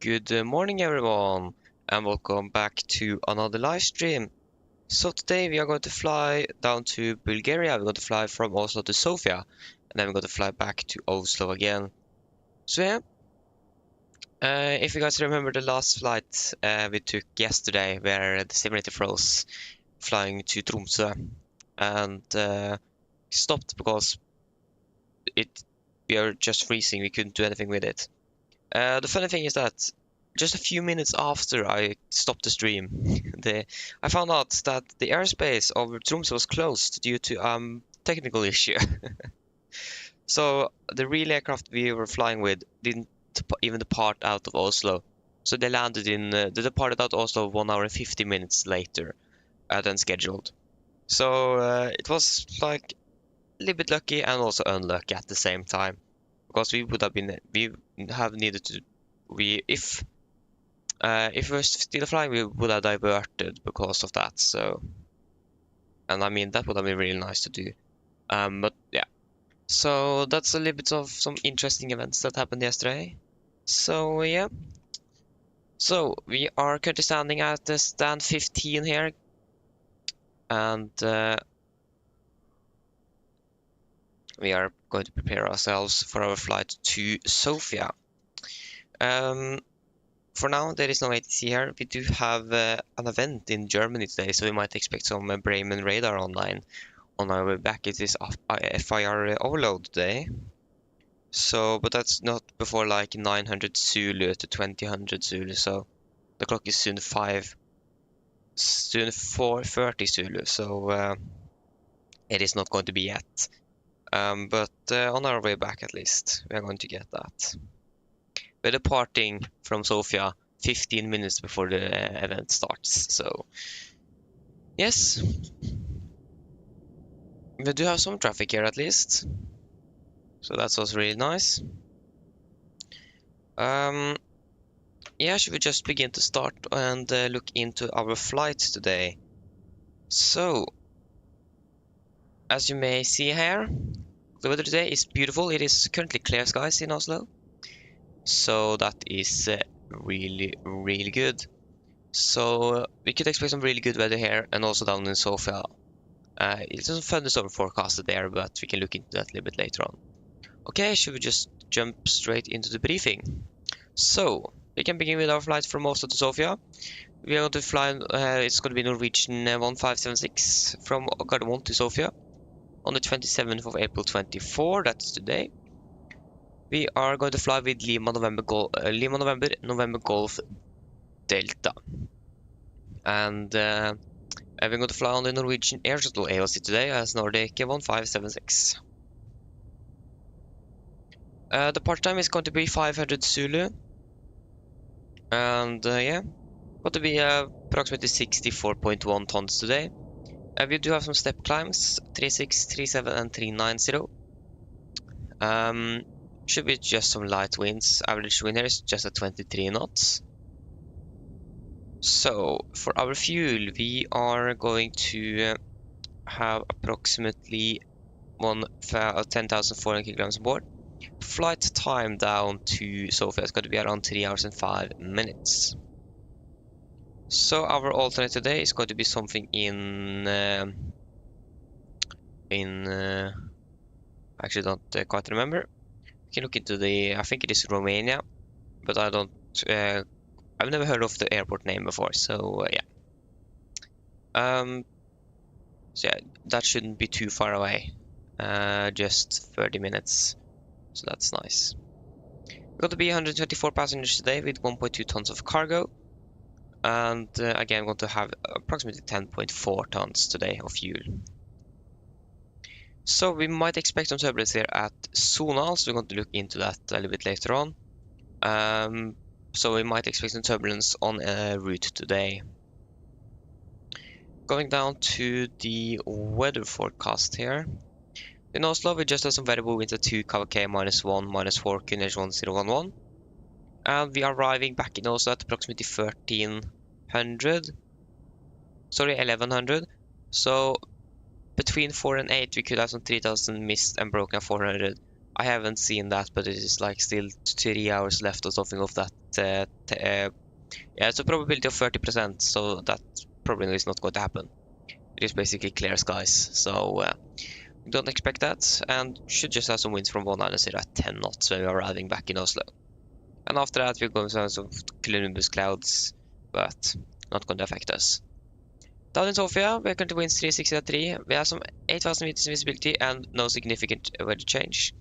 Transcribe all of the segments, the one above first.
Good morning everyone and welcome back to another live stream. So today we are going to fly down to Bulgaria. We're going to fly from Oslo to Sofia and then we're going to fly back to Oslo again. So yeah, if you guys remember the last flight we took yesterday where the simulator froze flying to Tromsø and stopped because we are just freezing, we couldn't do anything with it. The funny thing is that just a few minutes after I stopped the stream, I found out that the airspace over Tromsø was closed due to technical issue. So the real aircraft we were flying with didn't even depart out of Oslo. So they landed they departed out of Oslo 1 hour and 50 minutes later than scheduled. So it was like a little bit lucky and also unlucky at the same time. Because we have needed to, if we were still flying, we would have diverted because of that. So, and I mean that would have been really nice to do. But yeah, so that's a little bit of some interesting events that happened yesterday. So yeah, so we are currently standing at the stand 15 here, and we are going to prepare ourselves for our flight to Sofia. For now, there is no ATC here. We do have an event in Germany today, so we might expect some Bremen radar online on our way back. It is FIR overload today. So, but that's not before like 900 Zulu to 2000 Zulu. So the clock is soon 4:30 Zulu. So it is not going to be yet. But on our way back, at least, we are going to get that. We're departing from Sofia 15 minutes before the event starts, so yes. We do have some traffic here at least, so that's also really nice. Yeah, should we just begin to start and look into our flights today? So, as you may see here, the weather today is beautiful. It is currently clear skies in Oslo. So that is really good. So we could expect some really good weather here and also down in Sofia. It's a thunderstorm forecasted there, but we can look into that a little bit later on. Okay, should we just jump straight into the briefing? So we can begin with our flight from Oslo to Sofia. We are going to fly, it's going to be Norwegian 1576 from Gardermoen to Sofia on the 27th of April 24, that's today. We are going to fly with Lima November Golf Delta. And we're going to fly on the Norwegian Air Shuttle AOC today as Nordic 1576. The part time is going to be 500 Zulu. And yeah, going to be approximately 64.1 tons today. We do have some step climbs, 36, 37 and 390. Should be just some light winds. Average wind here is just at 23 knots. So for our fuel, we are going to have approximately 10,400 kilograms on board. Flight time down to Sofia is going to be around 3 hours and 5 minutes. So our alternate today is going to be something I actually don't quite remember. You can look into I think it is Romania, but I don't, I've never heard of the airport name before, so yeah. So yeah, that shouldn't be too far away, just 30 minutes, so that's nice. We're going to be 124 passengers today with 1.2 tons of cargo, and again, we're going to have approximately 10.4 tons today of fuel. So we might expect some turbulence here at Sonal, so we're going to look into that a little bit later on. So we might expect some turbulence on a route today. Going down to the weather forecast here. In Oslo, we just have some variable winds at 2 kk -1, -4 QNH 1011. And we are arriving back in Oslo at approximately 1100. So between 4 and 8, we could have some 3000 mist and broken at 400. I haven't seen that, but it is like still 3 hours left or something of that. Yeah, it's a probability of 30%, so that probably is not going to happen. It is basically clear skies, so don't expect that, and should just have some winds from 190 at 10 knots when we are arriving back in Oslo. And after that, we're going to have some cumulus clouds, but not going to affect us. Down in Sofia, we're going to winds 360 at 3. We have some 8,000 meters visibility and no significant weather change.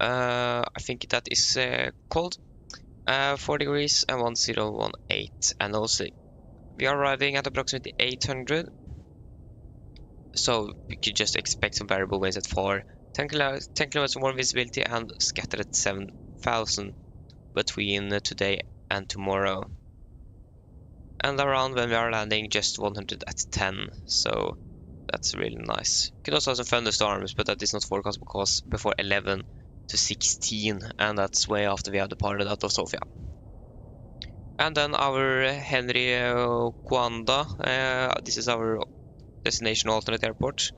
I think that is cold. 4 degrees and 1018. And also, we are arriving at approximately 800. So we could just expect some variable winds at 4. 10 kilometers more visibility and scattered at 7,000 between today and tomorrow. And around when we are landing, just 100 at 10. So that's really nice. Could also have some thunderstorms, but that is not forecast because before 11 to 16, and that's way after we have departed out of Sofia. And then our Henry Kwanda, this is our destination alternate airport.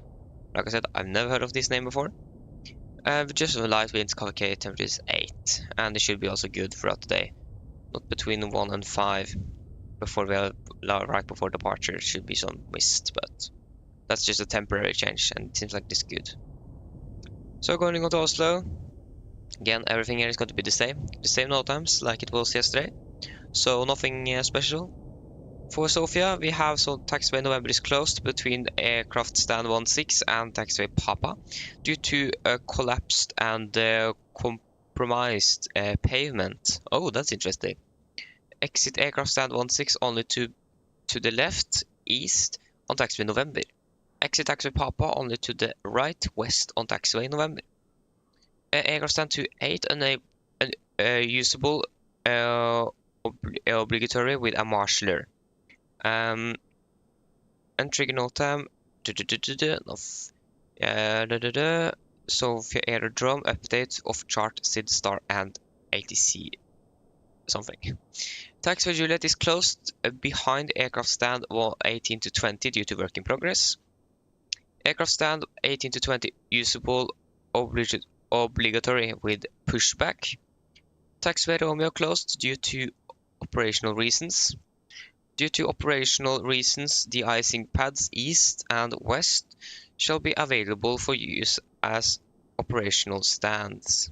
Like I said, I've never heard of this name before. Just light winds, cavalcade, temperatures 8, and it should be also good throughout the day. Not between 1 and 5 before we are right before departure. Should be some mist, but that's just a temporary change, and it seems like this is good. So going to go to Oslo. Again, everything here is going to be the same no times like it was yesterday. So nothing special. For Sofia, we have so taxiway November is closed between aircraft stand 16 and taxiway Papa due to a collapsed and compromised pavement. Oh, that's interesting. Exit aircraft stand 16 only to the left, east on taxiway November. Exit taxiway Papa only to the right, west on taxiway November. Aircraft stand 28 usable obligatory with a marshaller. Entry no time. Sofia Aerodrome update of chart SID star and ATC something. Taxiway Juliet is closed behind aircraft stand 18 to 20 due to work in progress. Aircraft stand 18 to 20 usable obligatory with pushback. Taxiway Romeo closed due to operational reasons. Due to operational reasons, the icing pads east and west shall be available for use as operational stands.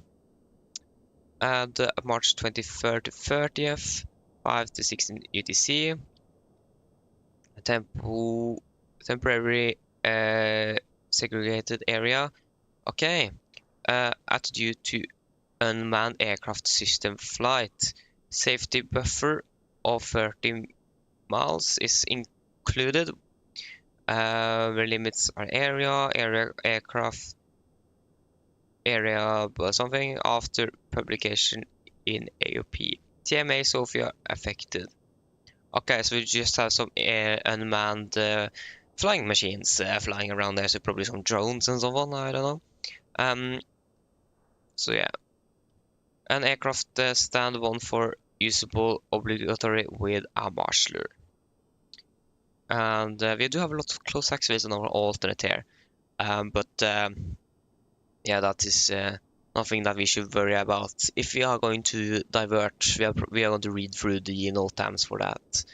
And March 23rd to 30th, 5 to 16 UTC. Temporary segregated area. Okay. Due to unmanned aircraft system flight. Safety buffer of 30 miles is included. Where limits are aircraft area something after publication in AOP. TMA Sofia affected. Okay, so we just have some unmanned flying machines flying around there, so probably some drones and so on, I don't know. So yeah. An aircraft stand 1 for usable obligatory with a marshaller. And we do have a lot of close taxiways on our alternate here. Yeah, that is nothing that we should worry about. If we are going to divert, we are going to read through the note times for that.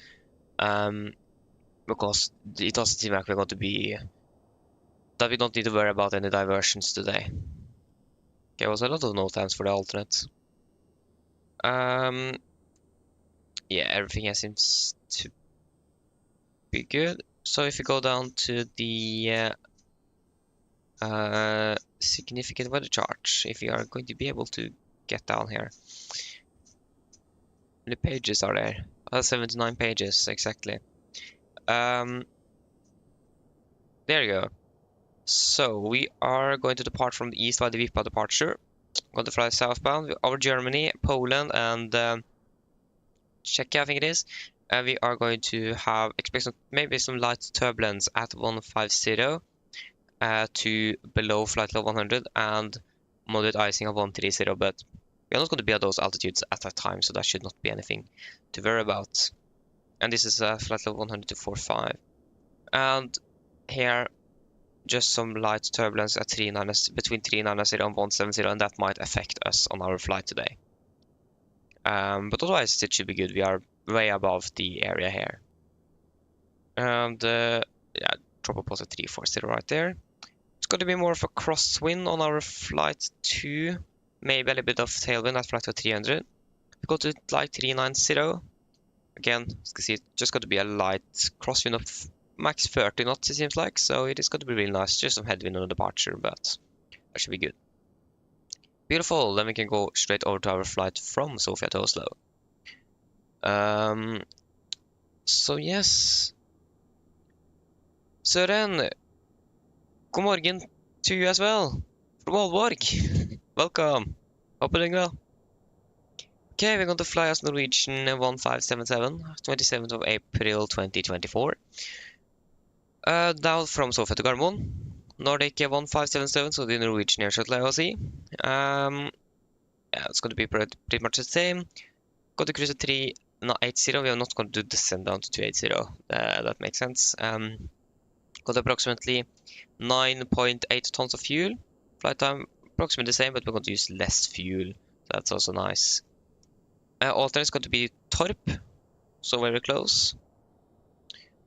Because it doesn't seem like we're going to be... that we don't need to worry about any diversions today. Okay, was a lot of note times for the alternates. Yeah, everything here seems to be good. So if we go down to the significant weather chart, if you are going to be able to get down here. How many pages are there? 79 pages, exactly. There you go. So we are going to depart from the east by the Vipa departure. Going to fly southbound over Germany, Poland, and Czechia, I think it is. We are going to expect maybe some light turbulence at 150 to below flight level 100 and moderate icing of 130, but we are not going to be at those altitudes at that time, so that should not be anything to worry about. And this is flight level 100 to 45. And here just some light turbulence at between 390 and 170, and that might affect us on our flight today. But otherwise it should be good. We are way above the area here. And yeah, drop pulse at 340 right there. It's going to be more of a crosswind on our flight 2. Maybe a little bit of tailwind at flight 300. We go to like 390. Again, as you can see, it's just going to be a light crosswind of max 30 knots, it seems like. So it is going to be really nice. Just some headwind on the departure, but that should be good. Beautiful. Then we can go straight over to our flight from Sofia to Oslo. So yes. Søren, god morgen to you as well. From Aalborg. Welcome. Hope you're doing well. Okay, we're going to fly Oslo Norwegian 1577, 27th of April 2024. Down from Sofia to Gardermoen. Nordic 1577, so the Norwegian air shuttle AOC. Yeah, it's going to be pretty much the same. Got to cruise at 380. We are not going to descend down to 280. That makes sense. Got approximately 9.8 tons of fuel. Flight time approximately the same, but we're going to use less fuel. That's also nice. Alternate is going to be Torp, so very close.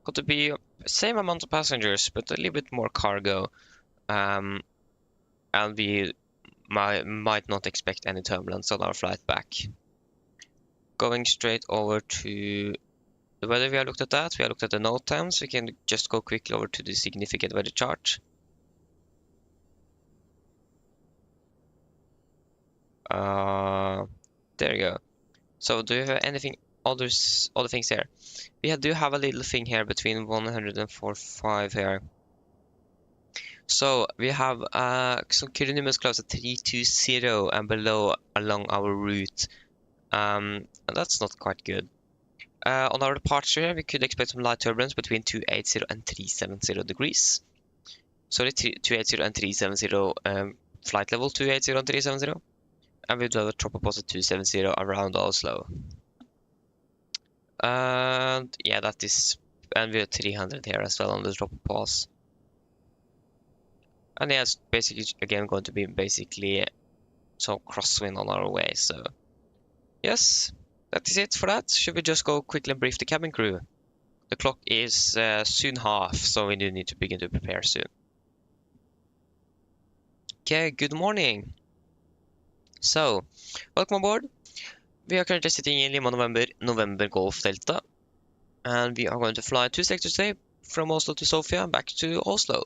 Got to be same amount of passengers, but a little bit more cargo. And we might not expect any turbulence on our flight back. Going straight over to the weather, we have looked at that. We have looked at the note times. We can just go quickly over to the significant weather chart. There you go. So do you have anything other things here? We do have a little thing here between 104.5 here. So we have some cumulus clouds at 320 and below along our route. And that's not quite good. On our departure, we could expect some light turbulence between 280 and 370 degrees. Sorry, 280 and 370, flight level 280 and 370. And we do have a tropopause at 270 around Oslo. And yeah, that is, and we have 300 here as well on the tropopause. And yeah, it's basically again going to be basically some crosswind on our way. So yes, that is it for that. Should we just go quickly and brief the cabin crew? The clock is soon half, so we do need to begin to prepare soon. Okay, good morning. So, welcome aboard. We are currently sitting in Lima November Golf Delta, and we are going to fly 2 sectors today from Oslo to Sofia, back to Oslo.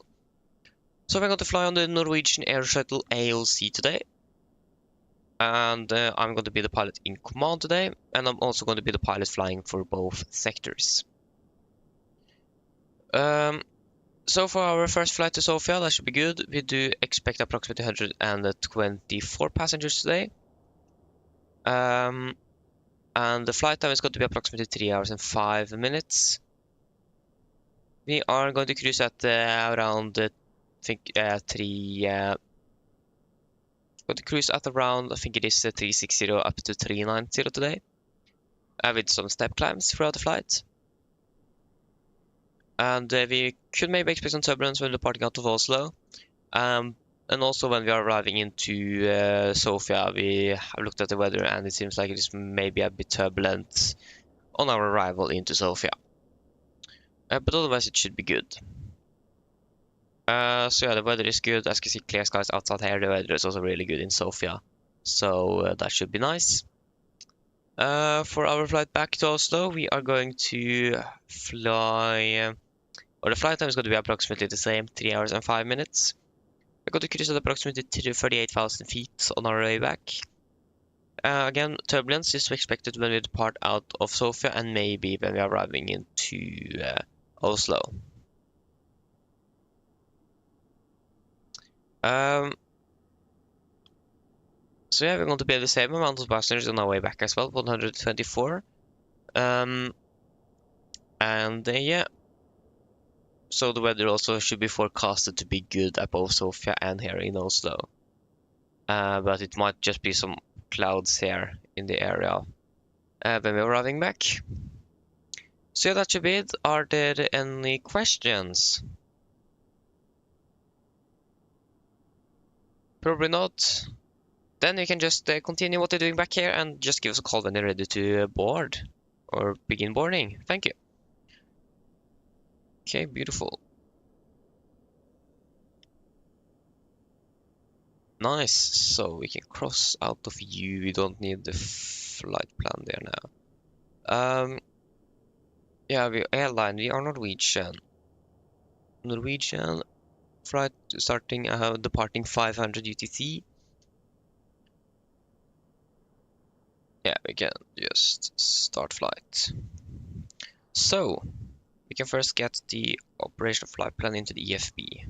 So we're going to fly on the Norwegian air shuttle AOC today, and I'm going to be the pilot in command today, and I'm also going to be the pilot flying for both sectors. So for our first flight to Sofia, that should be good. We do expect approximately 124 passengers today. And the flight time is going to be approximately 3 hours and 5 minutes. We are going to cruise at around, I think, going to cruise at around, I think it is 360 up to 390 today. With some step climbs throughout the flight. And we could maybe expect some turbulence when departing out of Oslo. And also when we are arriving into Sofia, we have looked at the weather and it seems like it is maybe a bit turbulent on our arrival into Sofia. But otherwise it should be good. So yeah, the weather is good. As you can see, clear skies outside here. The weather is also really good in Sofia. So that should be nice. For our flight back to Oslo, we are going to fly... or the flight time is going to be approximately the same, 3 hours and 5 minutes. We're going to cruise at approximately 38,000 feet on our way back. Again, turbulence is expected when we depart out of Sofia and maybe when we are arriving into Oslo. So yeah, we're going to be the same amount of passengers on our way back as well, 124. And yeah. So the weather also should be forecasted to be good at both Sofia and here in Oslo. But it might just be some clouds here in the area when we're arriving back. So yeah, that should be it. Are there any questions? Probably not. Then you can just continue what you're doing back here and just give us a call when you're ready to board or begin boarding. Thank you. Okay, beautiful. Nice. So we can cross out of view. We don't need the flight plan there now. Yeah, we airline. We are Norwegian. Norwegian flight starting departing 500 UTC. Yeah, we can just start flight. So we can first get the operational flight plan into the EFB.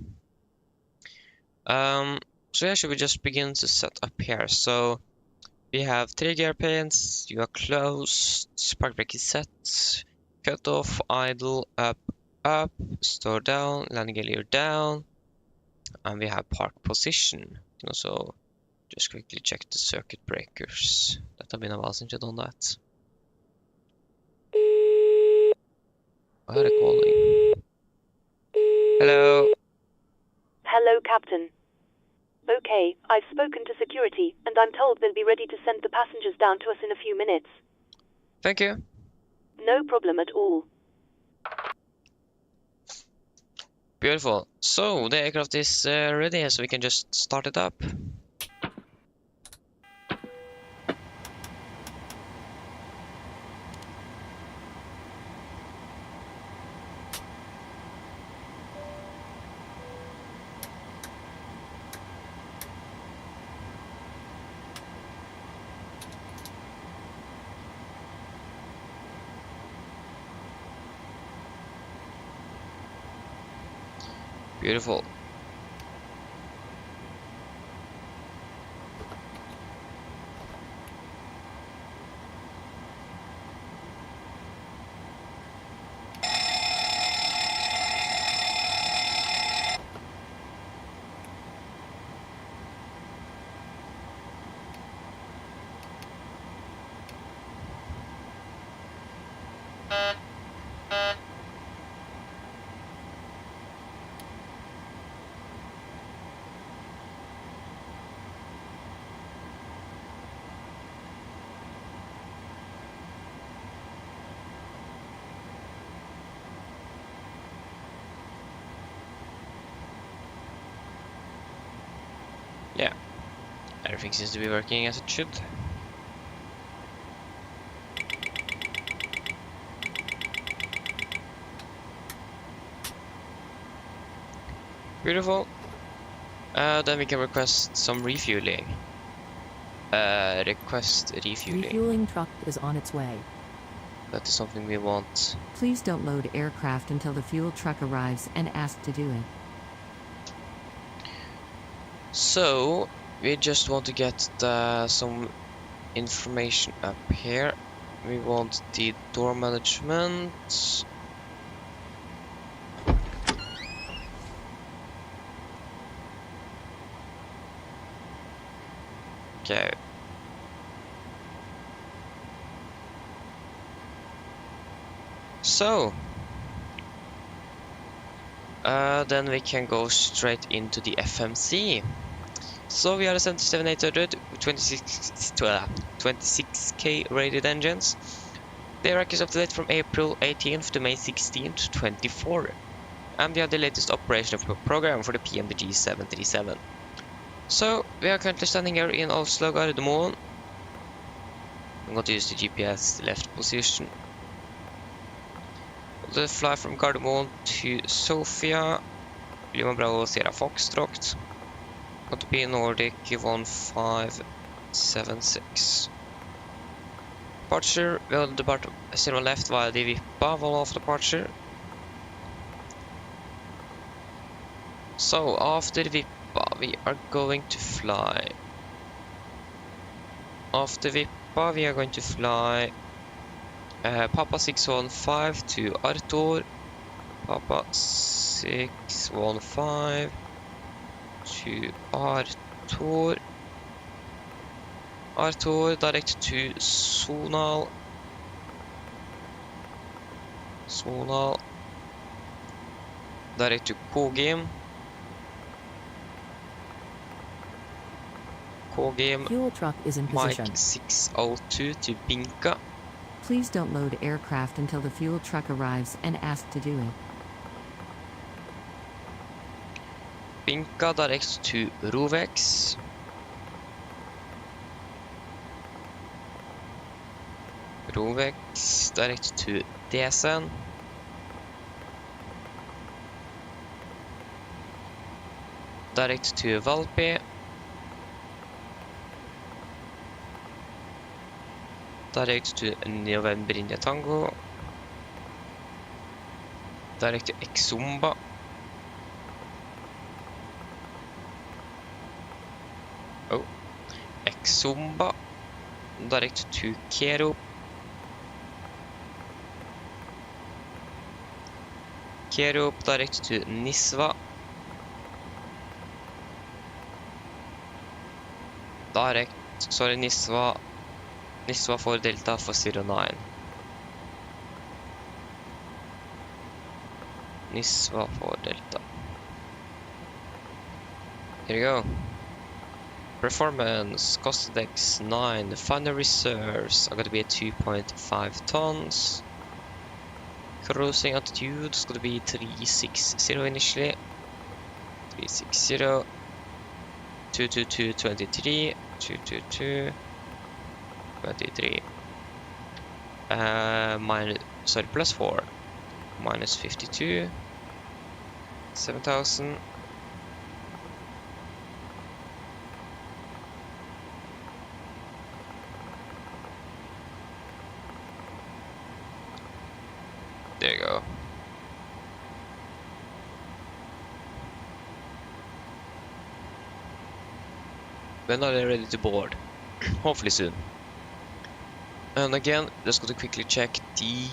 So yeah, should we just begin to set up here? So we have 3 gear panes, you are closed, spark brake is set, cut off, idle, up, store down, landing gear down, and we have park position. You can also just quickly check the circuit breakers. That have been a while since I've done that. Why are they calling? Hello. Hello, Captain. Okay, I've spoken to security, and I'm told they'll be ready to send the passengers down to us in a few minutes. Thank you. No problem at all. Beautiful. So the aircraft is ready, so we can just start it up. Beautiful. Yeah, everything seems to be working as it should. Beautiful. Then we can request some refueling. Request refueling. Refueling truck is on its way. That is something we want. Please don't load aircraft until the fuel truck arrives and ask to do it. So we just want to get some information up here. We want the door management. Okay. So then we can go straight into the FMC. So we are a 77800 with 26K rated engines. The rack is up to date from April 18th to May 16th, 24. And we have the latest operational program for the PMDG 737. So we are currently standing here in Oslo Gardermoen. I'm going to use the GPS left position. We'll fly from Gardermoen to Sofia, Lima Bravo Sierra Foxtrot. Going to be Nordic 1576. Departure, we'll depart 0 left via the Vippa off departure. So after Vippa we are going to fly. After Vippa we are going to fly Papa 615 to Arthur. Papa 615 to Arthur. Arthur direct to Sonal. Sonal direct to Kogim. KGM Fuel truck is in position. Mike 602 to Binka. Please don't load aircraft until the fuel truck arrives and ask to do it. Binka direct to Rovex. Rovex direct to DSN. Direct to Valpi. Direct to November India Tango. Direct to Exumba. Oh, Exumba. Direct to Kero. Kero direct to Nisva. Direct, sorry, Nisva for Delta for 09. Nisva for Delta. Here we go. Performance, cost index 9, final reserves are going to be at 2.5 tons. Cruising altitude is going to be 360 initially. 360. 222.23. 222. 23. Plus 4. Minus 52. 7,000. There you go. When are they ready to board? Hopefully soon. And again, just going to quickly check the...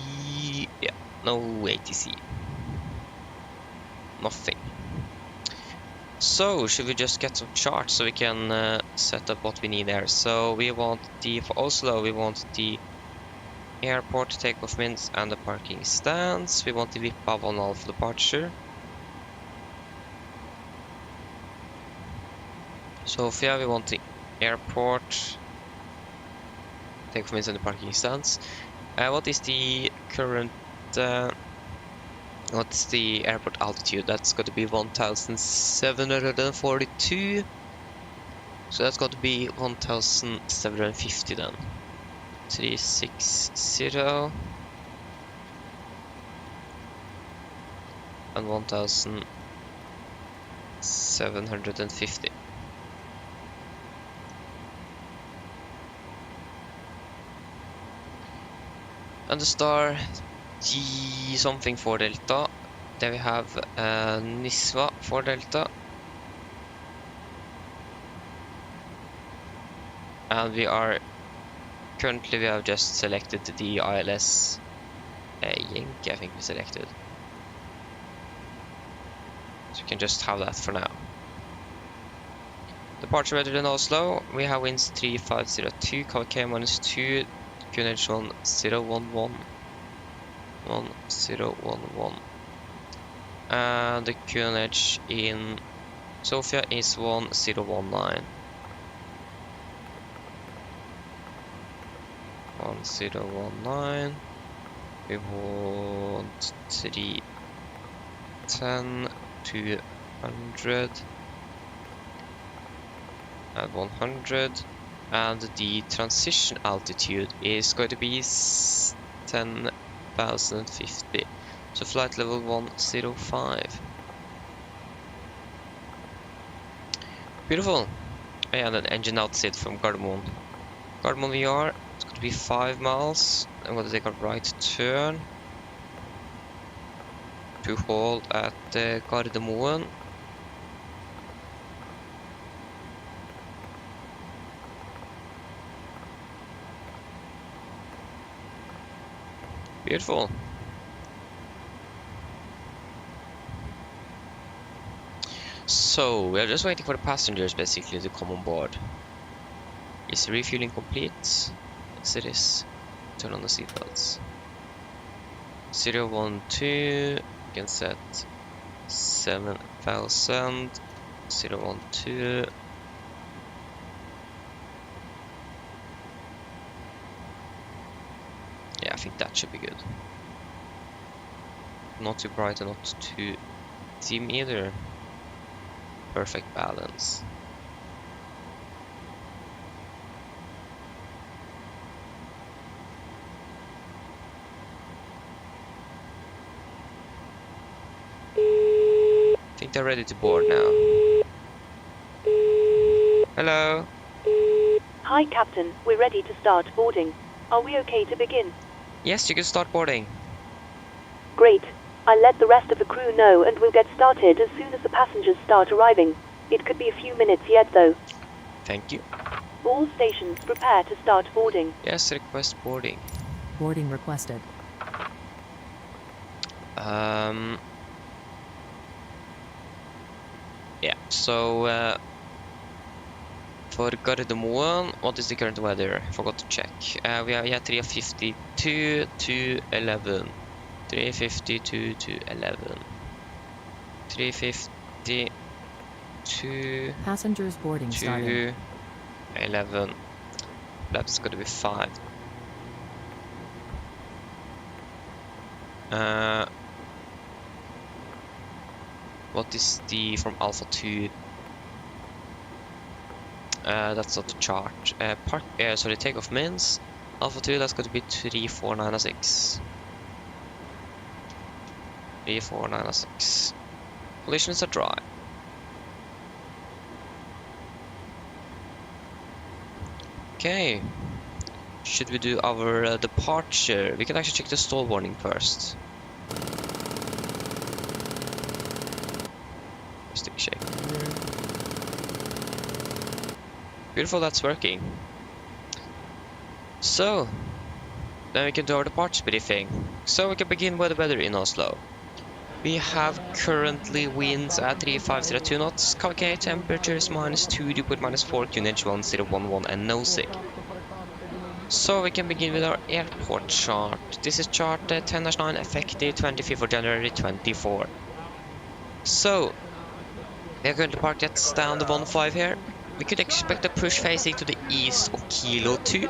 yeah, no ATC. Nothing. So, should we just get some charts so we can set up what we need there? So, we want the... for Oslo, we want the airport takeoff means and the parking stands. We want the VIP of on all for departure. Sofia, we want the airport takeoff means and the parking stands. What is the current what's the airport altitude? That's going to be 1,742. So that's got to be 1,750 then. 360 and 1,750. And the star G something for Delta. Then we have Nisva for Delta. And we are currently, we have just selected the ILS Yankee, I think we selected. So we can just have that for now. Departure weather in Oslo, we have winds 3502, KK -2, QNH 1011, 1011. And the QNH in Sofia is 1019. 1019. We want 310, 200 and 100, and the transition altitude is going to be 10,050. So flight level 105. Beautiful. And an engine exit from Gardermoen. Gardermoen VR. It's going to be 5 miles. I'm going to take a right turn to hold at Gardermoen. Beautiful. So we are just waiting for the passengers basically to come on board. Is refueling complete? Yes, it is. Turn on the seatbelts. 012. You can set 7,000. 012. I think that should be good. Not too bright and not too dim either. Perfect balance. I think they're ready to board now. Hello? Hi, Captain. We're ready to start boarding. Are we okay to begin? Yes, you can start boarding. Great. I'll let the rest of the crew know and we'll get started as soon as the passengers start arriving. It could be a few minutes yet, though. Thank you. All stations prepare to start boarding. Yes, request boarding. Boarding requested. Yeah, so for Gardermoen, what is the current weather? Forgot to check. We are 352 to 11. 352 to 11. 350 to Passengers boarding started. 11. That's gonna be 5. What is the from Alpha 2? That's not the chart. Sorry, takeoff means Alpha 2, that's going to be 34906. 34906. Conditions are dry. Okay. Should we do our departure? We can actually check the stall warning first. Stick shape. Beautiful, that's working. So, then we can do our departure briefing. So we can begin with the weather in Oslo. We have currently winds at 3502 knots, calculated temperatures -2, dew point -4, QNH 1011 and no sig. So we can begin with our airport chart. This is chart 10-9 effective 25th of January 24. So, we are going to park jets down the 15 here. We could expect a push facing to the east of Kilo 2.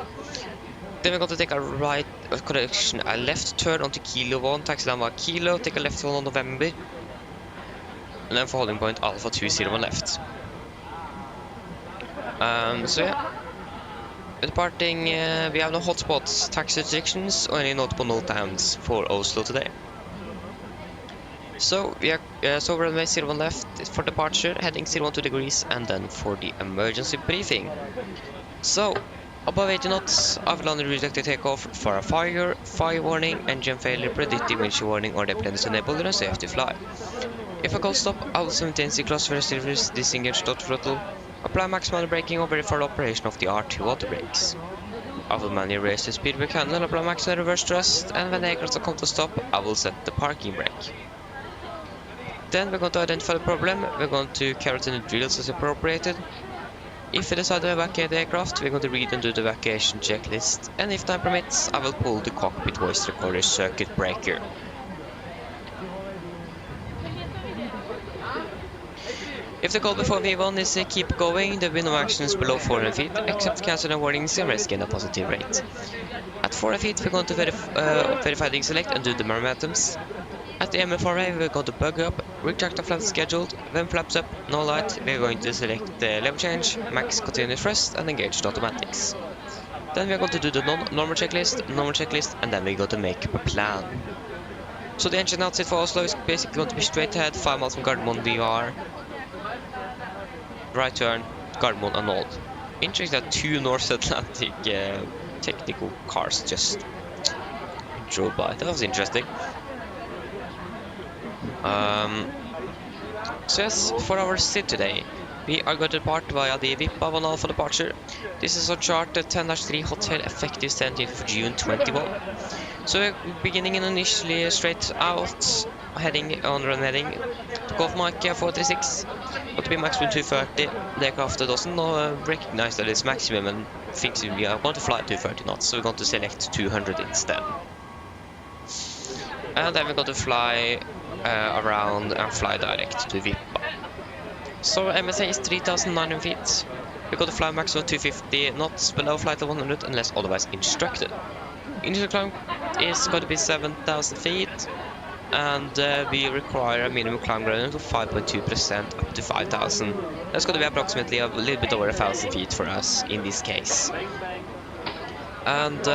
Then we're going to take a a left turn onto Kilo 1, taxi down by Kilo, take a left turn on November. And then for holding point Alpha 20 on left. So yeah. Departing, we have no hotspots, taxi restrictions, or any notable no times for Oslo today. So we are runway 01 left for departure, heading 012 degrees, and then for the emergency briefing. So above 80 knots, Avalon rejected takeoff for a fire warning, engine failure, predictive windshield warning, or the plane is enabled and safe to fly. If a cold stop, I will maintain C-class for receivers, disengage throttle, apply maximum braking, or verify the operation of the R2 water brakes. I will manually raise the speed brake handle, apply maximum reverse thrust, and when the aircraft come to stop, I will set the parking brake. Then we're going to identify the problem, we're going to carry out any drills as appropriated. If we decide to evacuate the aircraft, we're going to read and do the evacuation checklist, and if time permits, I will pull the cockpit voice recorder circuit breaker. If the call before V1 is keep going, there will be no actions below 400 feet, except cancel and warnings and risk in a positive rate. At 400 feet, we're going to verify the select and do the momentums. At the MFRA, we're going to bug up, retract the flaps scheduled, when flaps up, no light, we're going to select the level change, max continuous thrust, and engage the automatics. Then we're going to do the normal checklist, and then we're going to make up a plan. So the engine outside for Oslo is basically going to be straight ahead, 5 miles from Gardermoen VR. Right turn, Gardermoen annulled. Interesting that 2 North Atlantic technical cars just drove by. That was interesting. So yes, for our sit today, we are going to depart via the Vippa 1 Alpha departure. This is on chart 10-3 hotel effective 17th of June 21. So we're beginning in initially straight out, heading on run heading. Took off Mike 436, got to be maximum 230. The aircraft doesn't recognize that it's maximum and thinks we are going to fly 230 knots, so we're going to select 200 instead. And then we're going to fly around and fly direct to Vippa. So MSA is 3,900 feet. We're going to fly maximum 250 knots below flight level 100 unless otherwise instructed. Initial climb is going to be 7,000 feet, and we require a minimum climb gradient of 5.2% up to 5,000. That's going to be approximately a little bit over 1,000 feet for us in this case. And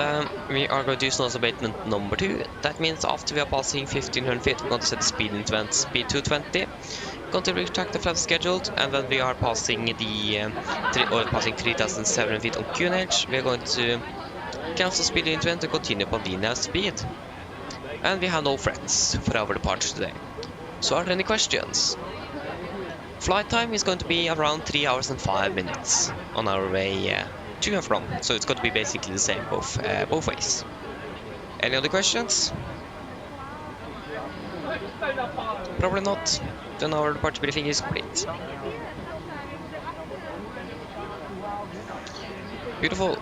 we are going to do snow abatement number 2. That means after we are passing 1,500 feet, we're going to set the speed in speed to 20. Going to retract the flight scheduled, and when we are passing passing 3,700 feet on QNH, we are going to cancel speed in 20 and continue upon VNAV speed. And we have no threats for our departure today. So are there any questions? Flight time is going to be around 3 hours and 5 minutes on our way to and from. So it's going to be basically the same both ways. Any other questions? Probably not. Then our departure briefing is complete. Beautiful.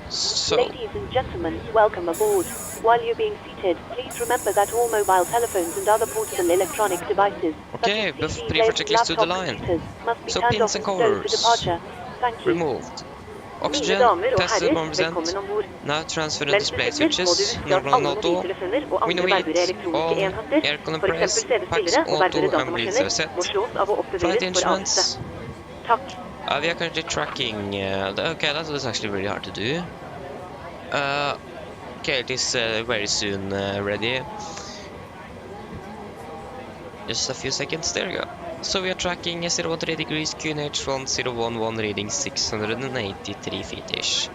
So, Ladies and gentlemen, welcome aboard. While you're being seated, please remember that all mobile telephones and other portable electronic devices, okay, such as CDs, brief checklist to the laptop line. computers, must be So turned pins off and and stowed for covers departure. Thank you. removed. Mine Oxygen damer og tested herrer, 1%. velkommen ombord. Now transfer and Mens display du sykler, må du switches. huske at Normal alle and auto. mobiltelefoner og Window andre bærbare heat elektroniske on. enheter, Aircon and for press. eksempel Packs CD-spillere og auto bærbare and bleeds datamaskiner, set. må slås av og Flight oppdateres for instruments. avviste. Takk. We are currently tracking. Okay, that was actually really hard to do. Okay, it is very soon ready. Just a few seconds. There we go. So we are tracking 013 degrees QNH 1011 reading 683 feet-ish.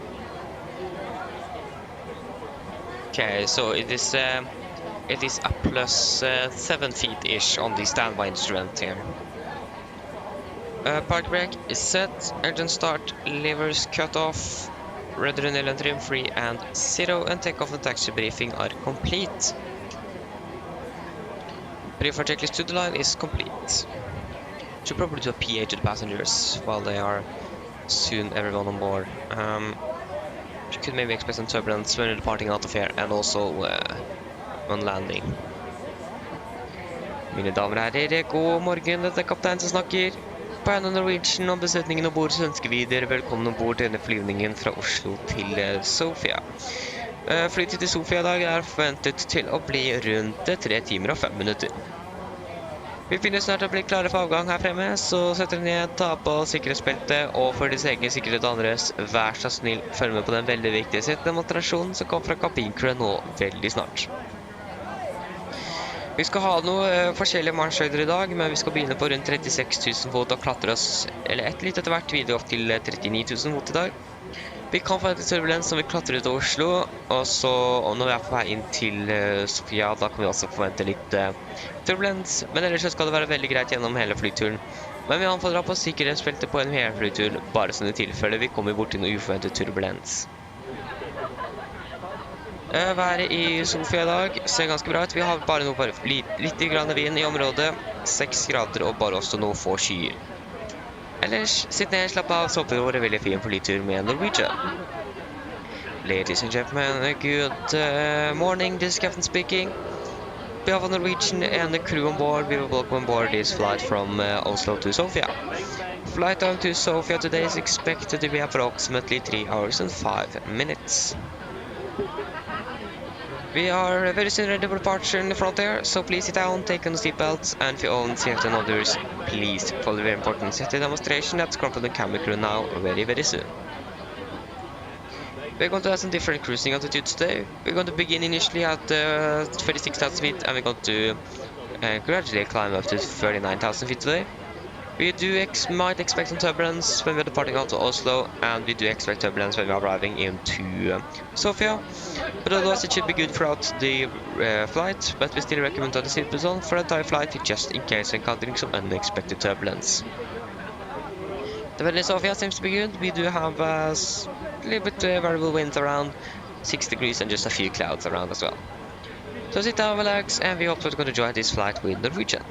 Okay, so it is a plus 7 feet-ish on the standby instrument here. Park brake is set, engine start, levers cut off, Radeon and trim free and 0, and takeoff and taxi briefing are complete. Brief for checklist to the line is complete. Should probably do a PA to the passengers while they are soon everyone on board. You could maybe expect some turbulence when you're departing out of here, and also on landing. Mine damer og herrer, god morgen, dette er kaptein som snakker. På AMD Norwegian og besetningen ombord så ønsker vi dere velkommen ombord denne flyvningen fra Oslo til Sofia. Flytid til Sofia i dag er forventet til å bli rundt 3 timer og 5 minutter. Vi finner snart å bli klare for avgang her fremme, så setter dere ned, ta på sikkerhetsbeltet, og for deres egen sikkerhet og andres, vær så snill, følg med på den veldig viktige demonstrasjonen som kommer fra kabincrew nå veldig snart. Vi skal ha noe forskjellige marsjhøyder i dag, men vi skal begynne på rundt 36 000 fot og klatre oss, eller litt etter hvert videre opp til 39 000 fot i dag. Vi kan få etter turbulens når vi klatrer ut av Oslo, og når vi er på vei inn til Sofia, da kan vi også forvente litt turbulens. Men ellers skal det være veldig greit gjennom hele flyturen. Men vi anfaller på sikkerhetsfeltet på en hele flytur, bare som i tilfelle vi kommer bort til noe uforventet turbulens. Været i Sofia i dag ser ganske bra ut. Vi har bare litt grann vind i området, 6 grader og bare også noen få skyer. Ellers, sitt ned, slapp av, så håper vi våre veldig fin flytur med Norwegian. Ladies and gentlemen, good morning, this is Captain speaking. On behalf of Norwegian and the crew on board, we will welcome on board this flight from Oslo to Sofia. Flight time to Sofia today is expected to be approximately 3 hours and 5 minutes. We are very soon ready for departure in the front there, so please sit down, take on the seatbelts, and if you own safety and others, please follow the very important safety demonstration that's come from the camera crew now very soon. We're going to have some different cruising altitudes today. We're going to begin initially at 36,000 feet, and we're going to gradually climb up to 39,000 feet today. We might expect some turbulence when we're departing out of Oslo, and we do expect turbulence when we're arriving into Sofia. But otherwise it should be good throughout the flight, but we still recommend to the seatbelts on for the entire flight, just in case encountering some unexpected turbulence. The weather in Sofia seems to be good. We do have a little bit variable winds around 6 degrees and just a few clouds around as well. So sit down, relax, and we hope that you're going to enjoy this flight with Norwegian.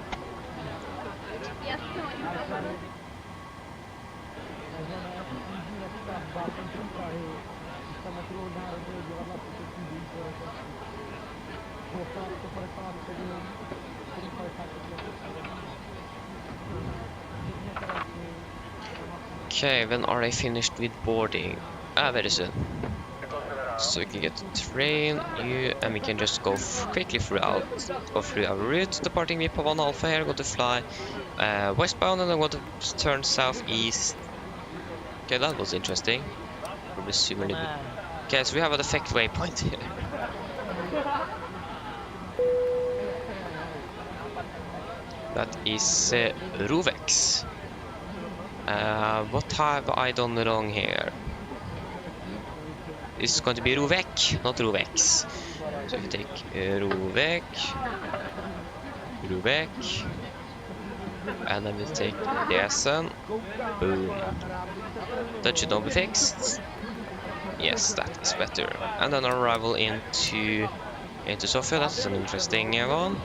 Okay, when are they finished with boarding? Very soon. So we can get the train, and we can just go quickly through our route, departing with 1 Alpha here, go to fly westbound and then go to turn southeast. Okay, that was interesting. Probably zoom a little bit. Okay, so we have a defect waypoint here. That is Rovex. What have I done wrong here? This is going to be Rovec, not Rovex. So if you take Rovec, and then we take DSN, boom. That should now be fixed. Yes, that is better. And then our arrival into Sofia, that's an interesting one.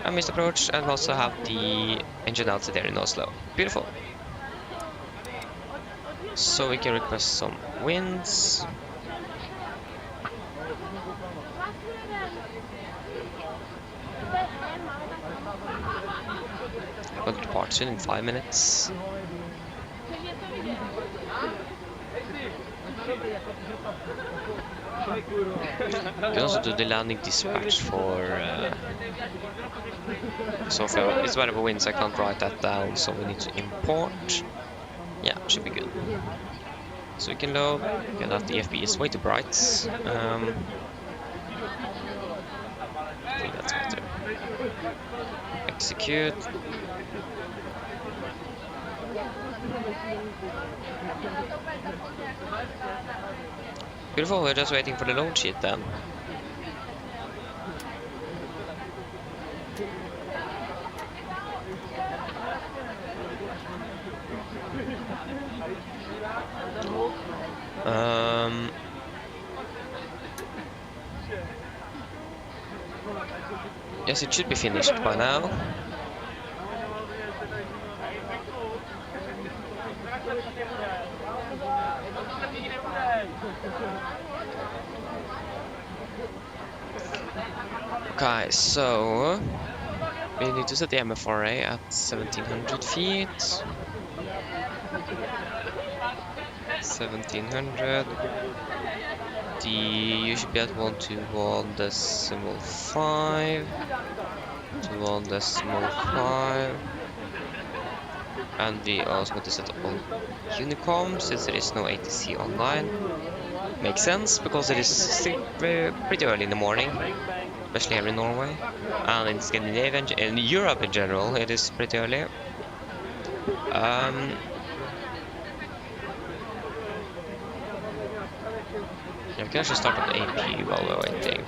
And missed approach, and we also have the engine outside there in Oslo. Beautiful. So we can request some winds. I'm going to depart soon in 5 minutes. You can also do the landing dispatch for Sofia. It's variable winds, I can't write that down, so we need to import. Yeah, should be good. So we can load. Okay, that EFB is way too bright. I think that's better. Execute. Beautiful, we're just waiting for the load sheet then. Yes, it should be finished by now. Okay, so we need to set the MFRA at 1700 feet. 1700. You should be at 121.5 to 1.5, and we also want to set on Unicom since there is no ATC online. Makes sense because it is still pretty early in the morning, especially here in Norway, and in Scandinavia and in Europe in general it is pretty early. Yeah, we can actually start on the AP while we're waiting.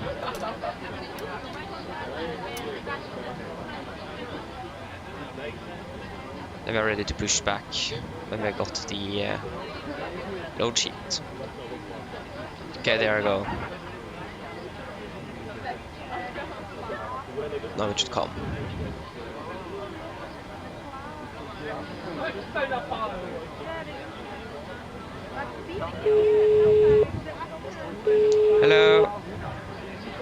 Then we're ready to push back when we got the load sheet. Okay, there we go. Now it should come. Hello.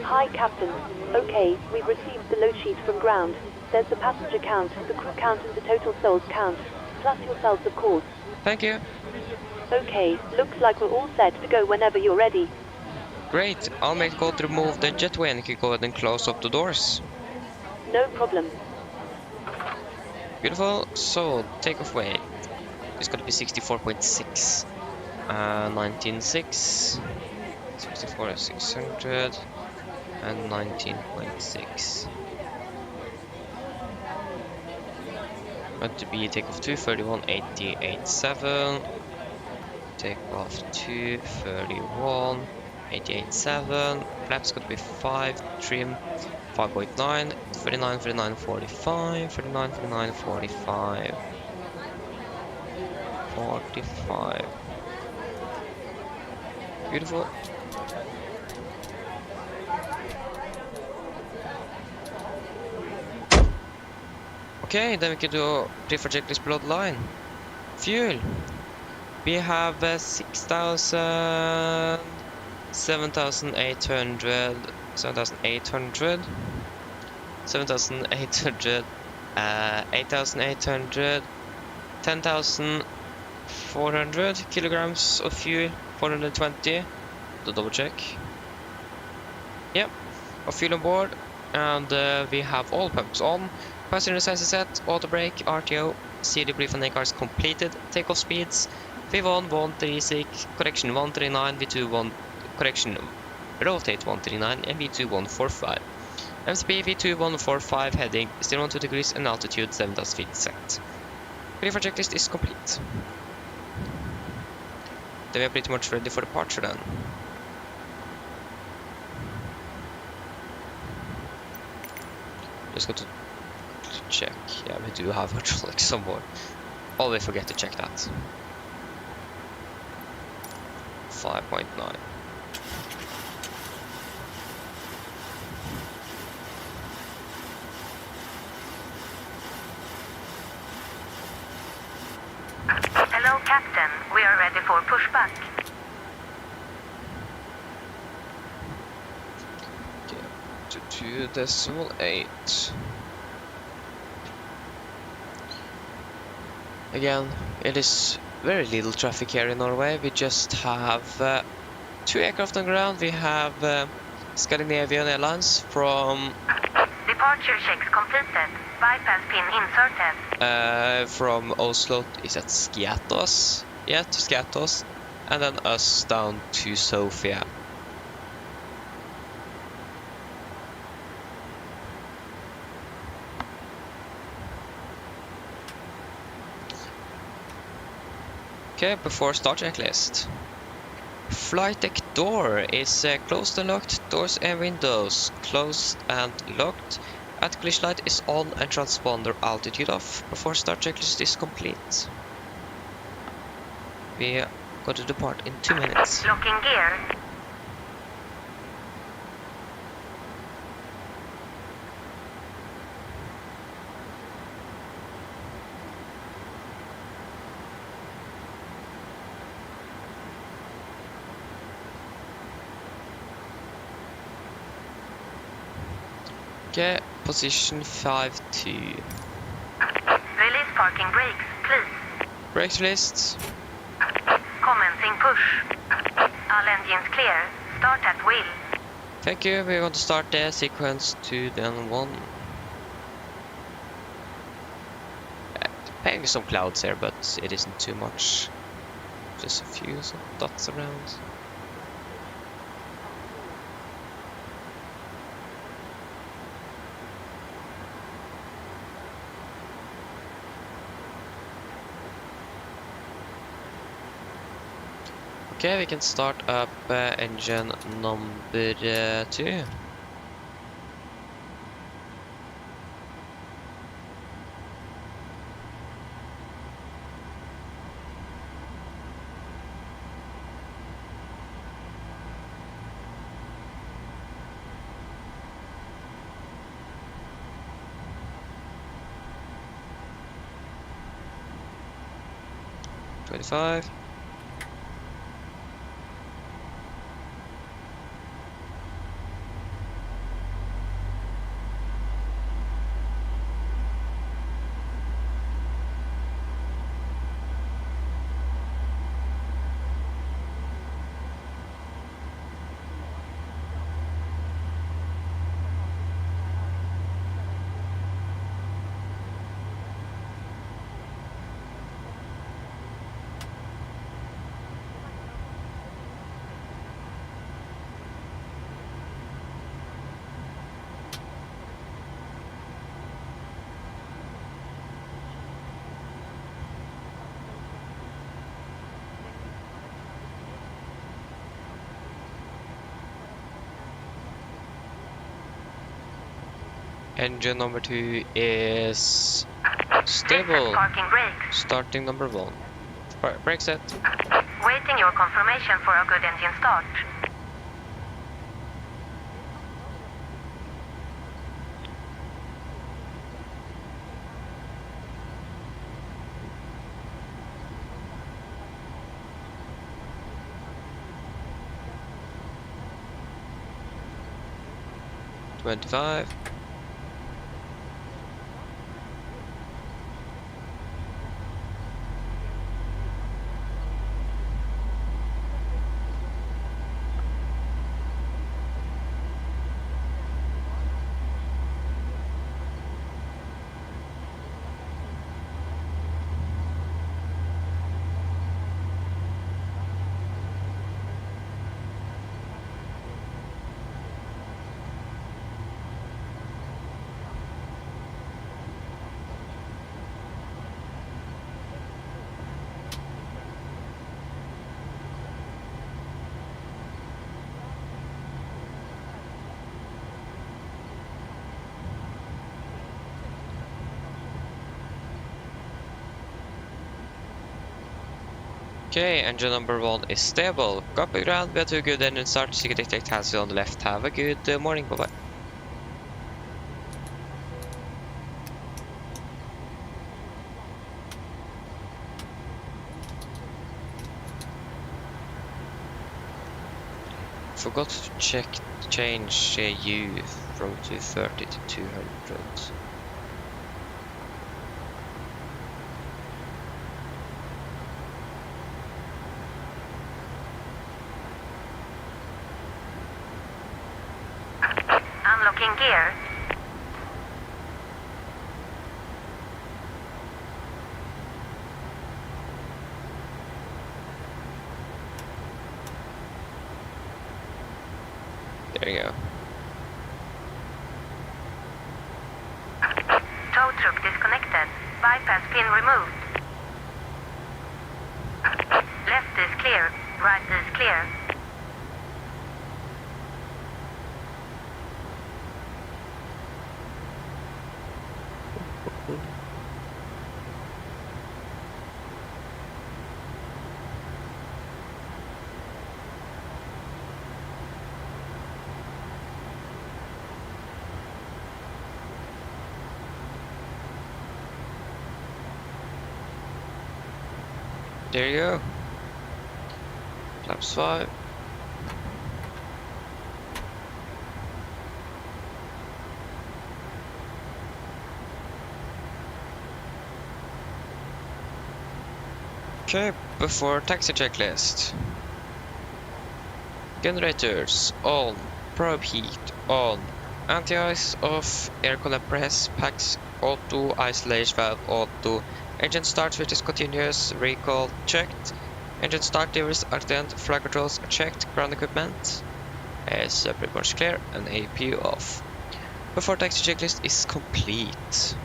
Hi, Captain. Okay, we've received the load sheet from ground. There's the passenger count, the crew count, and the total souls count. Plus yourselves, of course. Thank you. Okay, looks like we're all set to go whenever you're ready. Great. I'll make the call to remove the jetway and you can go ahead and close up the doors. No problem. Beautiful. So, takeoff weight. It's going to be 64.6. 19.6. 64,600. And 19.6. Going to be takeoff 231.88.7. Takeoff 231.88.7. Flaps going to be 5. Trim 5.9. 39, 39, 45. 39, 39, 45. 45. Beautiful. Okay, then we can do preferred checklist bloodline. Fuel. We have 6,000, 7,800, 7,800, 7,800, 8,800, 10,400 kilograms of fuel, 420, to double check. Yep, of fuel on board, and we have all pumps on. Passenger sensor set, auto brake, RTO, CD brief and cars completed, takeoff speeds, V1 136, correction 139, V2 1, correction rotate 139, and V2 145. MCP V2 145, heading 012 degrees and altitude 7,000 feet set. Brief checklist is complete. Then we are pretty much ready for departure then. Just got to check. Yeah, we do have hydraulics on board. Always forget to check that. 5.9. Hello, Captain. We are ready for pushback. Okay, to 2.8. Again, it is very little traffic here in Norway. We just have 2 aircraft on ground. We have Scandinavian Airlines from Departure checks completed. Bypass pin inserted. from Oslo. Is that Skiatos? Yeah, to Skiatos, and then us down to Sofia. Okay, before start checklist. Flight deck door is closed and locked. Doors and windows closed and locked. Anti-collision light is on and transponder altitude off. Before start checklist is complete. We are going to depart in 2 minutes. Locking gear. Okay, position 5-2. Release parking brakes, please. Brakes released. Commencing push. All engines clear. Start at wheel. Thank you. We're going to start the sequence 2 then 1. Paying some clouds here, but it isn't too much. Just a few dots around. Okay, we can start up engine number 2. $25. Engine number 2 is stable. Reset parking brakes. Starting number 1. Brake set. Waiting your confirmation for a good engine start. $25. Okay, engine number 1 is stable. Copy ground, we have 2 good engine start. Secret detect has you on the left. Have a good morning, bye bye. Forgot to change U from 230 to 200. Unlocking gear. There you go. Tow truck disconnected. Bypass pin removed. Left is clear. Right is clear. There you go. Flaps 5. Okay, before taxi checklist. Generators on. Probe heat on. Anti-ice off. Air coolant press. Packs auto. Isolation valve auto. Engine start switch is continuous. Recall checked. Engine start levers are then. Flight controls are checked. Ground equipment is pretty much clear. And APU off. Before taxi checklist is complete.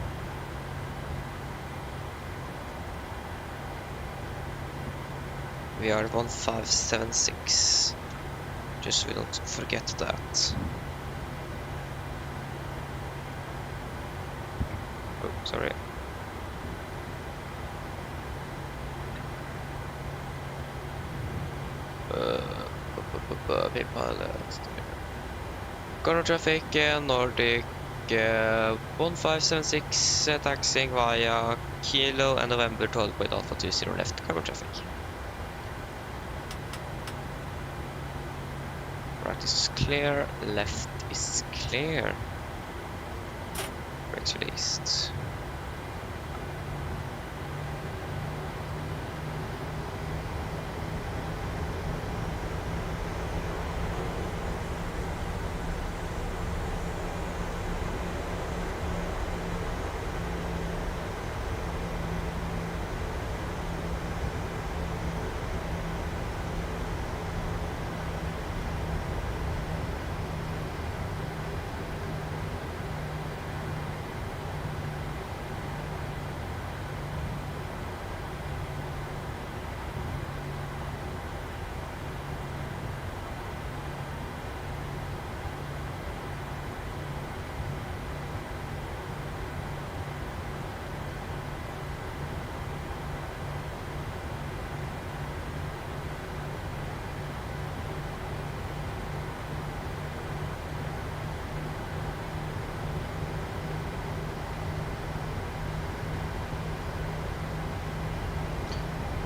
We are 1576. Just so we don't forget that. Oh, sorry. Current traffic, Nordic 1576, taxiing via Kilo and November 12 with Alpha 20 left, cargo traffic. Right is clear, left is clear. Brakes released.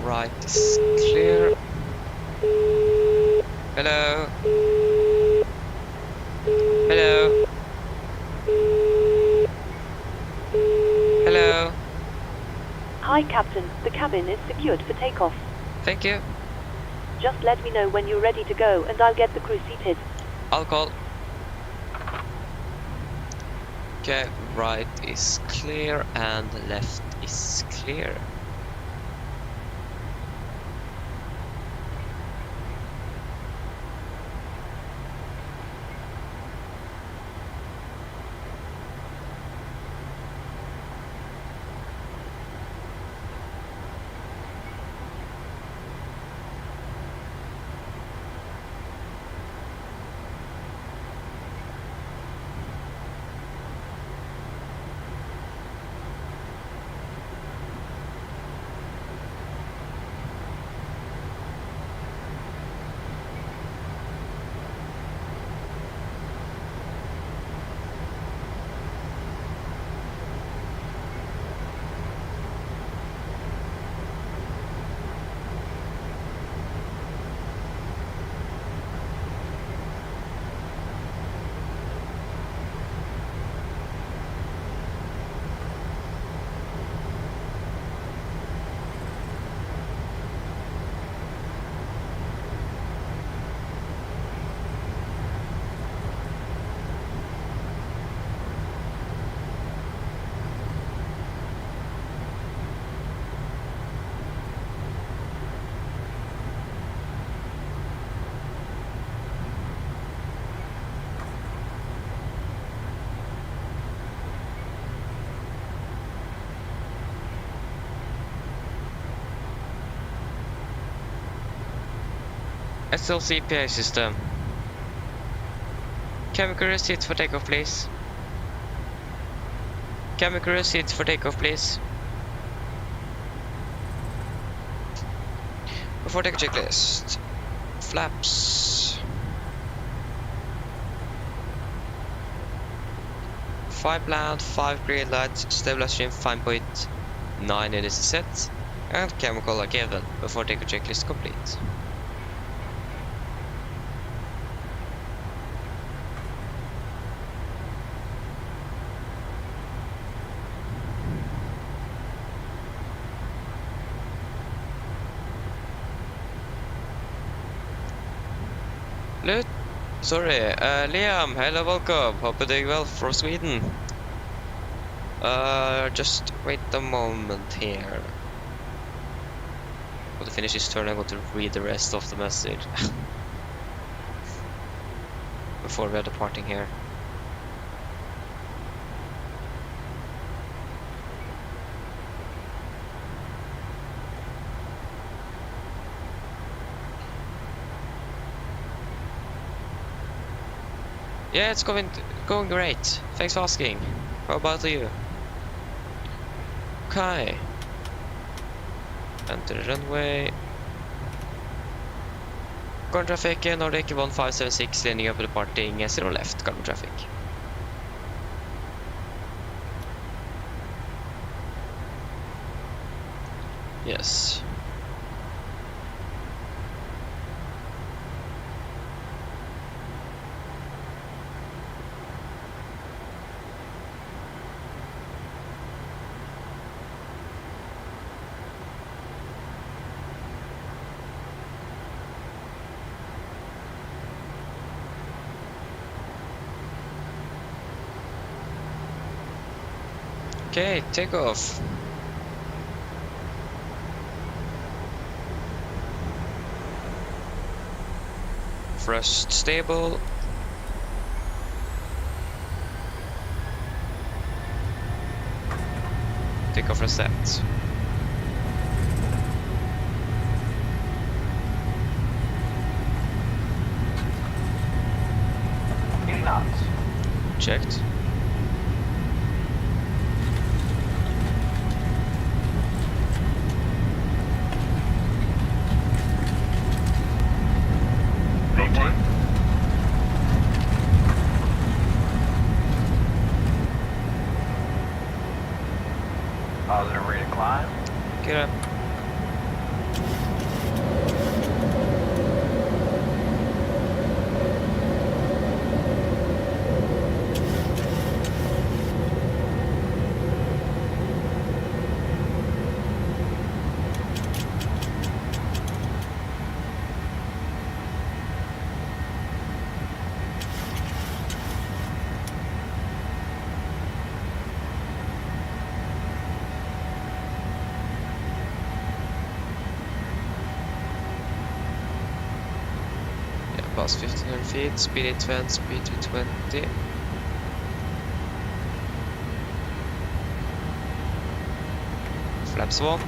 Right is clear. Hello. Hello. Hello. Hi, Captain. The cabin is secured for takeoff. Thank you. Just let me know when you're ready to go and I'll get the crew seated. I'll call. Okay, right is clear and left is clear. SL CPA system. Chemical receipt for takeoff, please. Chemical receipt for takeoff, please. Before takeoff checklist. Flaps. 5 land, 5 green lights, stabilizer stream 5.9 is set, and chemical are given. Before takeoff checklist complete. Liam, hello, welcome. Hope you're doing well from Sweden. Just wait a moment here. To finish this turn, I'm going to read the rest of the message before we are departing here. Yeah, it's going great. Thanks for asking. How about you? Okay. Enter the runway. Current traffic Nordic 1576 leaning up departing 0 left. Current traffic. Yes. Okay, take off. Thrust stable. Take off reset. Checked. Positive rate of climb. Get up. Past 1500 feet, speed 820, speed 220. Flaps 1.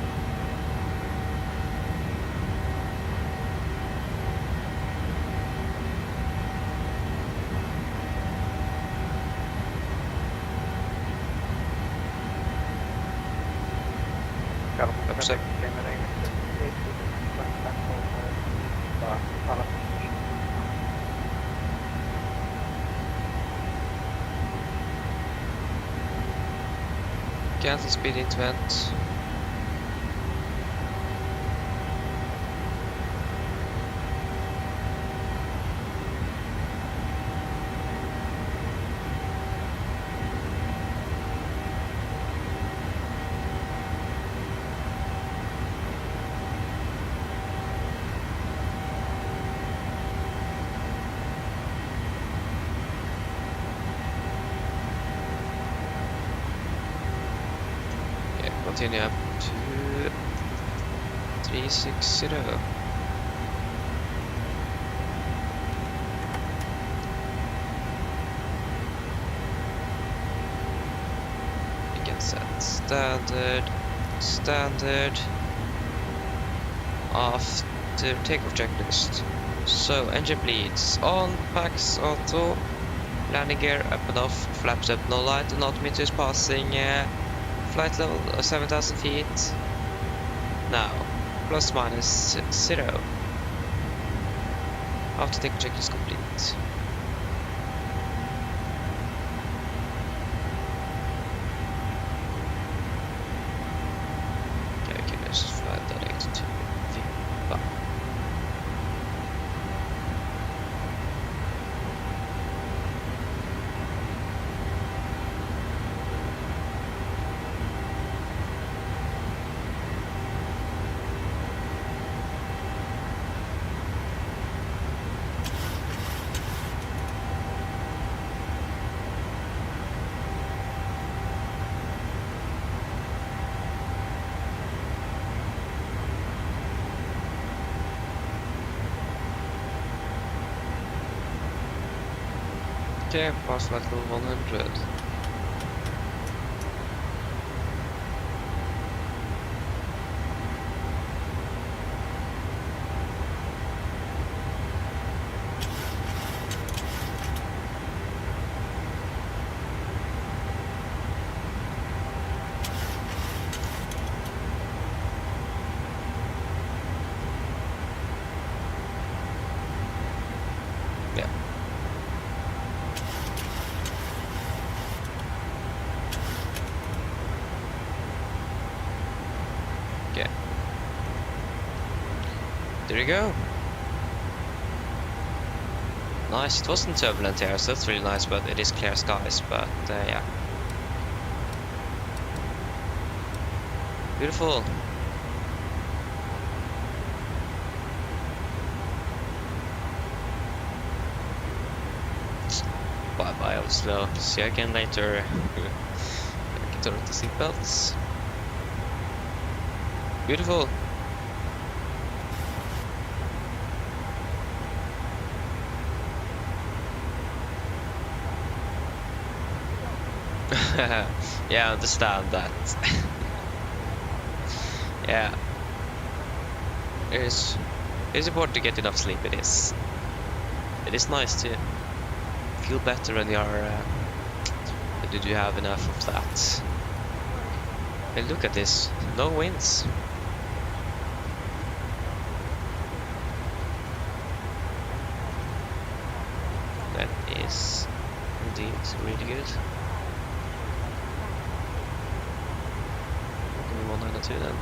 Flaps 2. Cancel speed 820. Continue up to 360. You can set standard after takeoff checklist. So, engine bleeds on, packs auto, landing gear up and off, flaps up, no light, and altimeter is passing flight level 7,000 feet. Now, plus minus 0. After take check is complete. Okay, we can just fly direct to Viva. Okay, pass level 100. Yeah. Okay. There you go. Nice. It wasn't turbulent here, so that's really nice, but it is clear skies, but yeah. Beautiful. Bye bye Oslo. See you again later. Get over the seatbelts. Beautiful. Yeah, I understand that. Yeah. It's important to get enough sleep. It is nice to feel better when you are when you do have enough of that. And look at this, no winds. That is indeed really good. 192 then.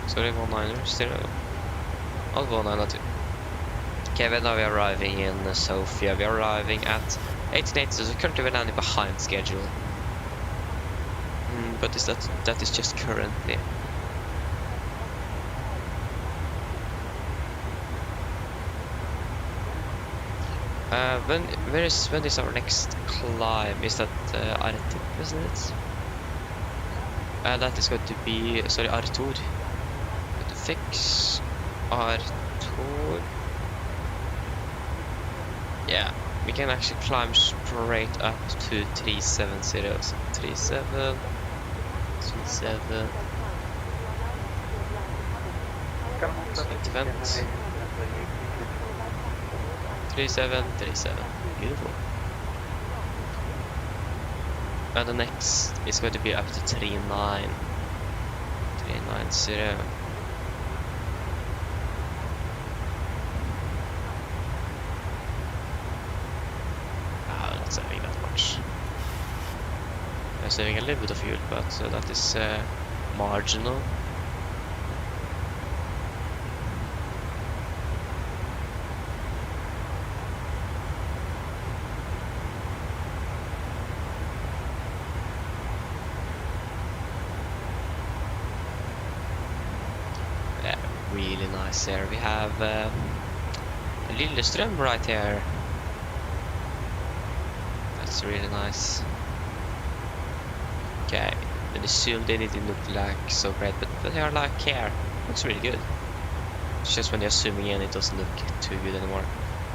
Sorry, 190. I'll go 192. Okay, but now we are arriving in Sofia. We are arriving at 1880, so currently we're landing behind schedule. But that is just currently. When is our next climb? Is that Arctic, isn't it? That is going to be, sorry, Artur. Going to fix Artur. Yeah, we can actually climb straight up to 370. So 37, 37. Event. 37, 37. Beautiful. And the next is going to be up to 39. 390. Not saving that much. I'm saving a little bit of fuel, but that is marginal. Really nice there. We have Lillestrøm right here. That's really nice. Okay, when the zoomed in it didn't look like so great, but here like here, looks really good. It's just when you're zooming in it doesn't look too good anymore.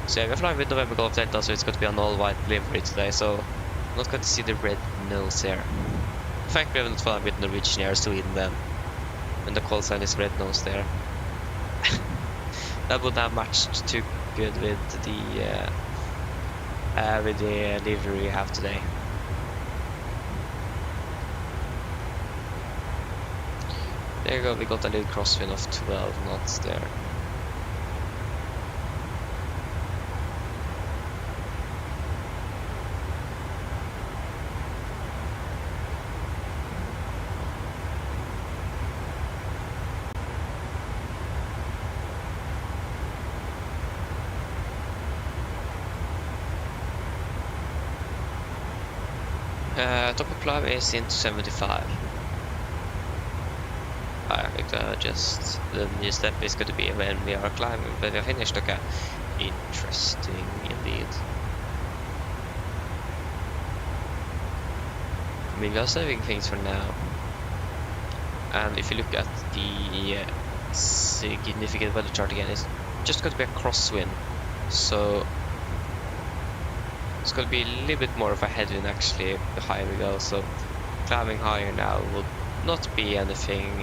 So yeah, we're flying with November Golf Delta, so it's going to be an all-white livery today, so I'm not going to see the red nose here. In fact, we haven't flown with Norwegian Air Sweden then, when the call sign is red nose there. That would have matched too good with the livery we have today. There you go, we got a little crosswind of 12 knots there. Top of climb is into 75. I think just the new step is going to be when we are climbing, but we are finished. Okay, interesting indeed. I mean, we are saving things for now, and if you look at the significant weather chart again, it's just going to be a crosswind, so it's going to be a little bit more of a headwind actually the higher we go. So climbing higher now would not be anything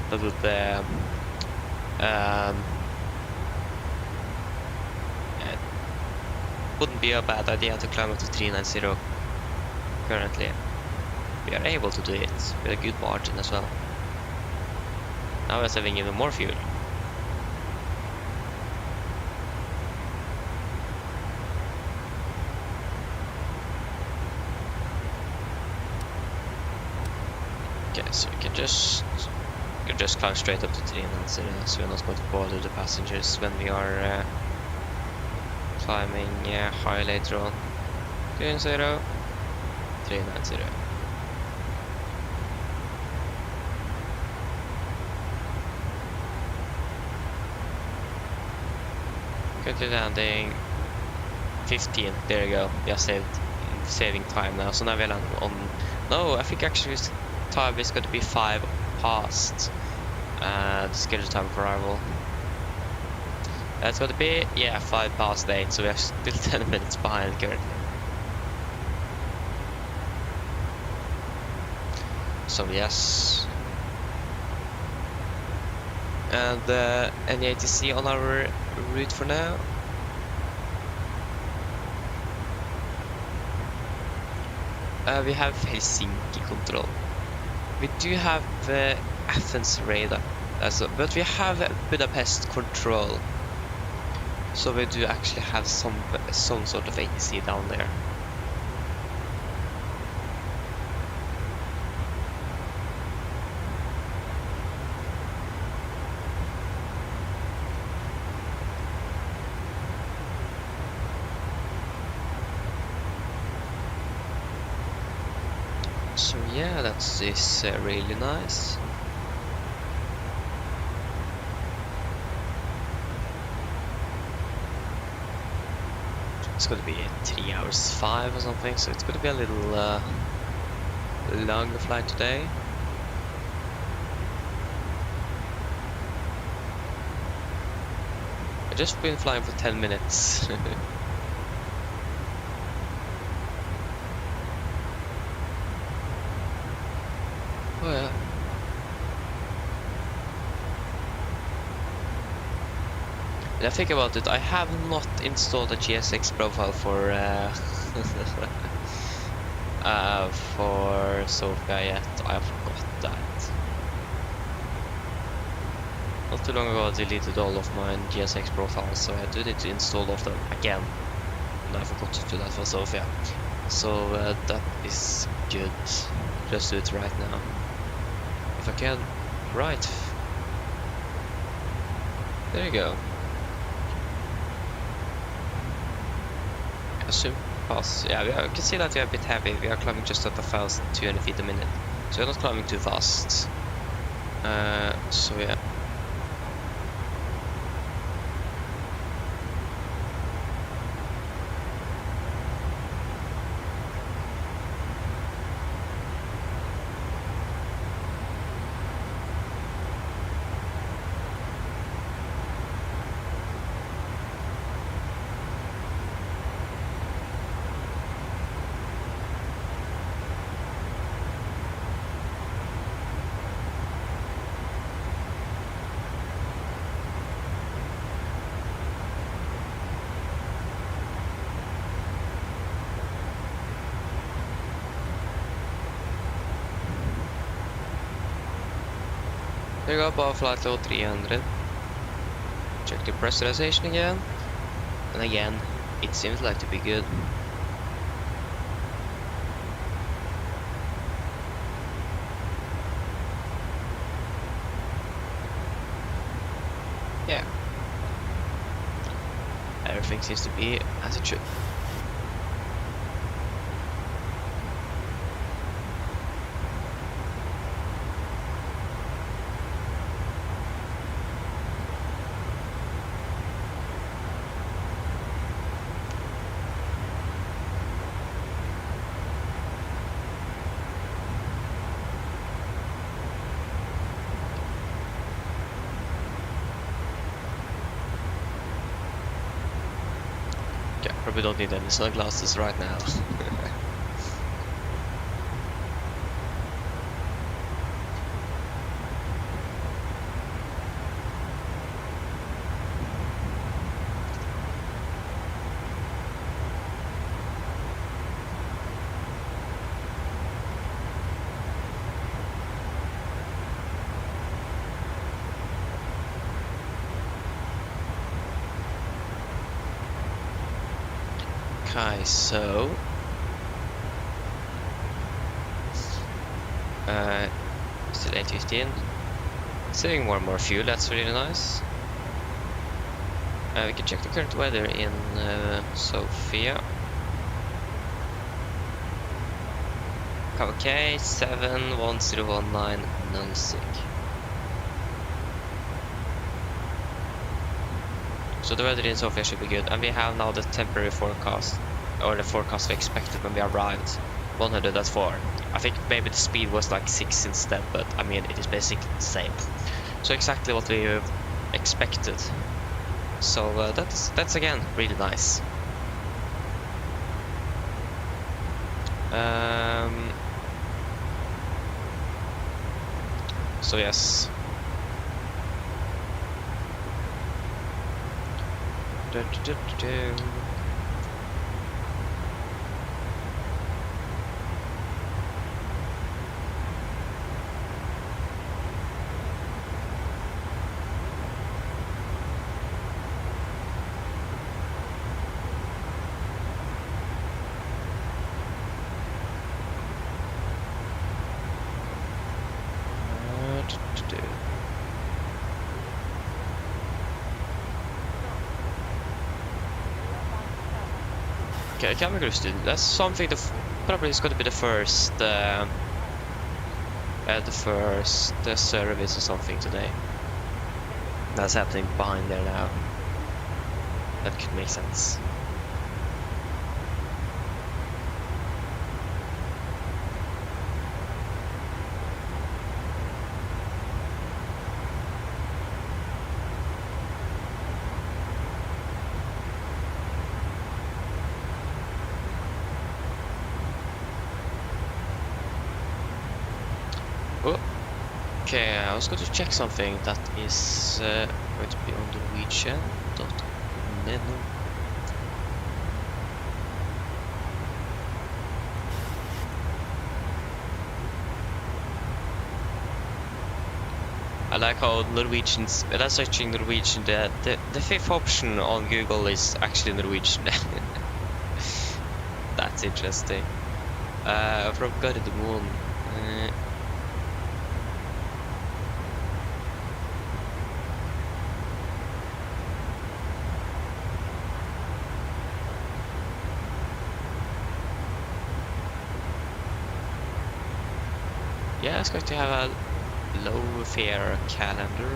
that would wouldn't be a bad idea to climb up to 390 currently. We are able to do it with a good margin as well. Now we're saving even more fuel. Okay, so we can just climb straight up to 390, so we're not going to bother the passengers when we are climbing high later on. 390, 390. Currently landing 15. There you go. We are saving time now. So now we land on. No, I think actually time is going to be 5 past the scheduled time of arrival. That's going to be 5 past 8. So we are still 10 minutes behind currently. So yes. And any ATC on our route for now? We have Helsinki control. We do have Athens radar, but we have Budapest control. So we do actually have some sort of ATC down there. So yeah, that's really nice. It's gonna be 3 hours 5 or something, so it's gonna be a little longer flight today. I've just been flying for 10 minutes. Oh yeah. When I think about it, I have not installed a GSX profile for Sofia yet. I forgot that. Not too long ago I deleted all of my GSX profiles, so I do need to install all of them again. And I forgot to do that for Sofia. So that is good. Just do it right now. If I can, right. There you go. Assume pass. Yeah, I can see that we are a bit heavy. We are climbing just at 1,200 feet a minute. So we're not climbing too fast. So yeah. There you go, above flight level 300. Check the pressurization again. And again, it seems like to be good. Yeah. Everything seems to be as it should. Yeah, probably don't need any sunglasses right now. Okay, so still 8:15. Saving more and more fuel, that's really nice. We can check the current weather in Sofia. Okay, 71019 non-sick. So the weather in Sofia should be good, and we have now the temporary forecast, or the forecast we expected when we arrived, 104. I think maybe the speed was like 6 instead, but I mean it is basically the same. So exactly what we expected. So that's again really nice. So yes. Okay, camera crew student. That's something that probably is going to be the first service or something today. That's happening behind there now. That could make sense. Okay, I was going to check something that is going to be on Norwegian.net. I like how Norwegians, when I'm searching Norwegian, the fifth option on Google is actually Norwegian. That's interesting. From God to the Moon. Yeah, it's going to have a low fare calendar.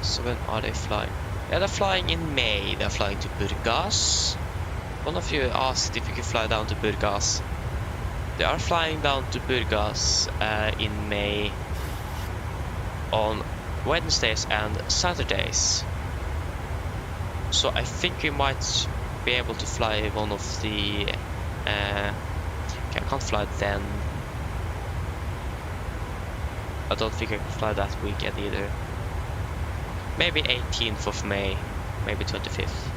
So when are they flying? Yeah, they're flying in May. They're flying to Burgas. One of you asked if you could fly down to Burgas. They are flying down to Burgas in May on Wednesdays and Saturdays. So I think we might be able to fly one of the... okay, I can't fly then. I don't think I can fly that weekend either. Maybe 18th of May, maybe 25th.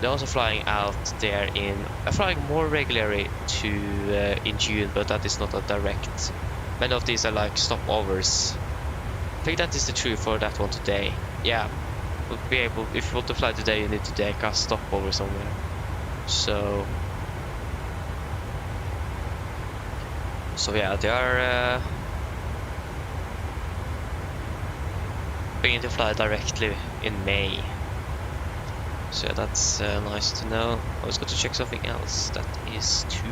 They're also flying out there flying more regularly in June, but that is not a direct. Many of these are like stopovers. I think that is the truth for that one today. Yeah, we'll be able, if you want to fly today, you need to take a stopover somewhere. So yeah, they are beginning to fly directly in May. So that's nice to know. I was going to check something else. That is to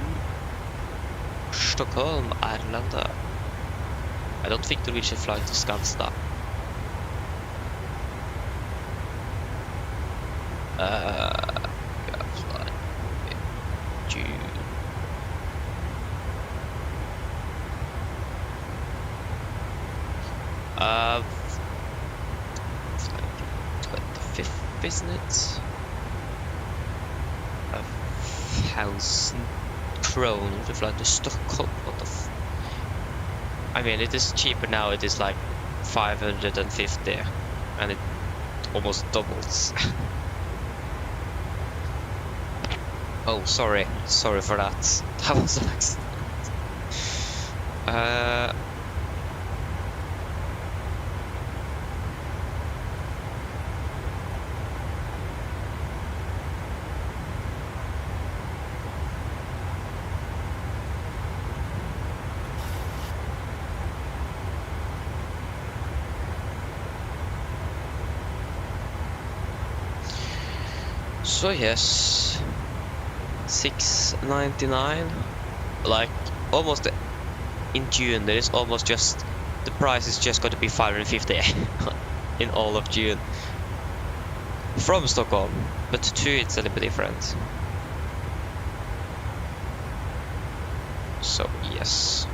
Stockholm, Arlanda. I don't think the Norwegian flight to Skanstad. Gonna fly in June. Flight 25th, isn't it? 1,000 kronor to fly to Stockholm. What the f... I mean, it is cheaper now. It is like 550, and it almost doubles. Oh, sorry for that. That was an accident. So yes, 699, like almost in June. There is almost just the price is just going to be 550 in all of June from Stockholm, but to it's a little bit different. So yes,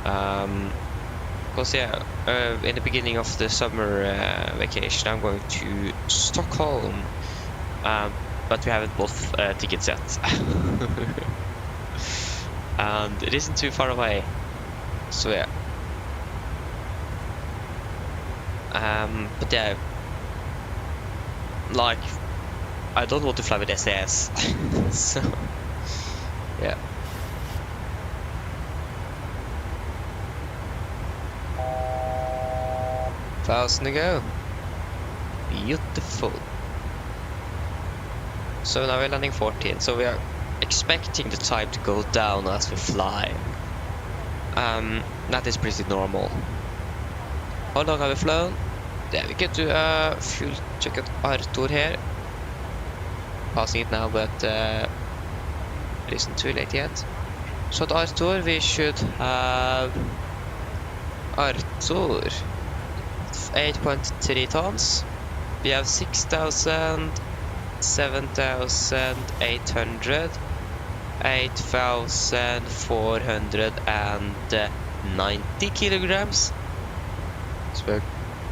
because yeah, in the beginning of the summer vacation, I'm going to Stockholm, but we haven't bought tickets yet, and it isn't too far away. So yeah, but yeah, like I don't want to fly with SAS, so yeah. Thousand to go. Beautiful. So now we're landing 14, so we are expecting the time to go down as we fly. That is pretty normal. How long have we flown? Yeah, we can do a fuel check at Arthur here. Passing it now, but it isn't too late yet. So at Arthur we should have Arthur 8.3 tons. We have 6,000, 7,800, 8,490 kilograms. So we're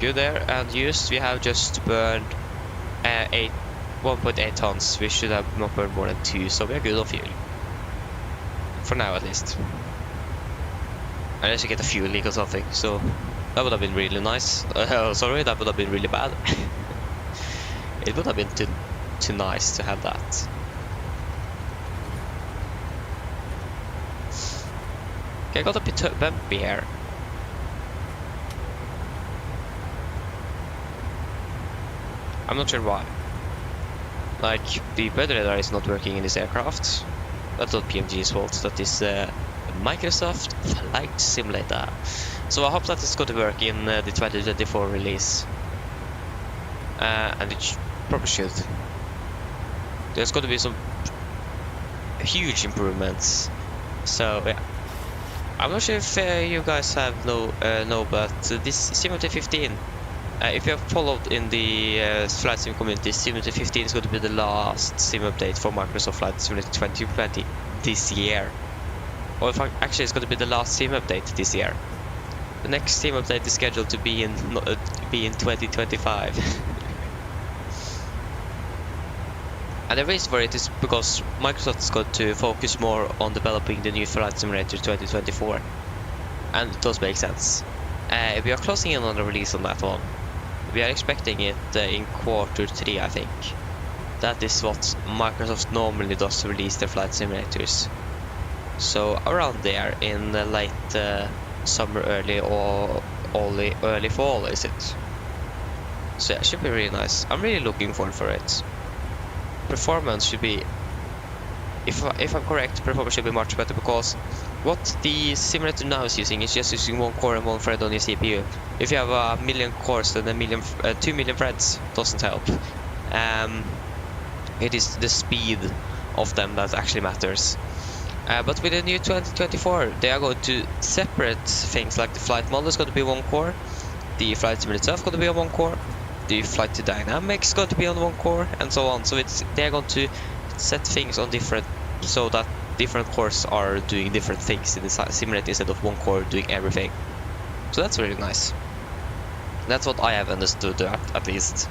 good there. And used, we have just burned 1.8 tons. We should have not burned more than 2, so we are good on fuel. For now, at least. Unless you get a fuel leak or something, so that would have been really nice. Sorry, that would have been really bad. It would have been too nice to have that. Okay, I got a bit bumpy here. I'm not sure why. Like, the bed radar is not working in this aircraft. That's not PMG's fault, that is Microsoft Flight Simulator. So I hope that is going to work in the 2024 release. And it probably should. There's going to be some huge improvements. So yeah. I'm not sure if you guys have know, but this Simulator 15, if you have followed in the Flight Sim community, Simulator 15 is going to be the last sim update for Microsoft Flight Simulator 2020 this year. Or in fact, actually, it's going to be the last sim update this year. The next sim update is scheduled to be in 2025. And the reason for it is because Microsoft is going to focus more on developing the new Flight Simulator 2024. and it does make sense. We are closing in on the release on that one. We are expecting it in Q3, I think. That is what Microsoft normally does to release their flight simulators. So around there in the late summer, early fall, is it? So yeah, it should be really nice. I'm really looking forward for it. Performance should be, if I'm correct, performance should be much better, because what the simulator now is using is just using one core and one thread on your CPU. If you have a million cores, then 2 million threads doesn't help. It is the speed of them that actually matters. But with the new 2024, they are going to separate things, like the flight model is going to be one core, the flight simulator itself is going to be on one core, the flight to dynamics is going to be on one core, and so on. So they're going to set things on different, so that different cores are doing different things in the simulator instead of one core doing everything. So that's really nice. That's what I have understood, at least.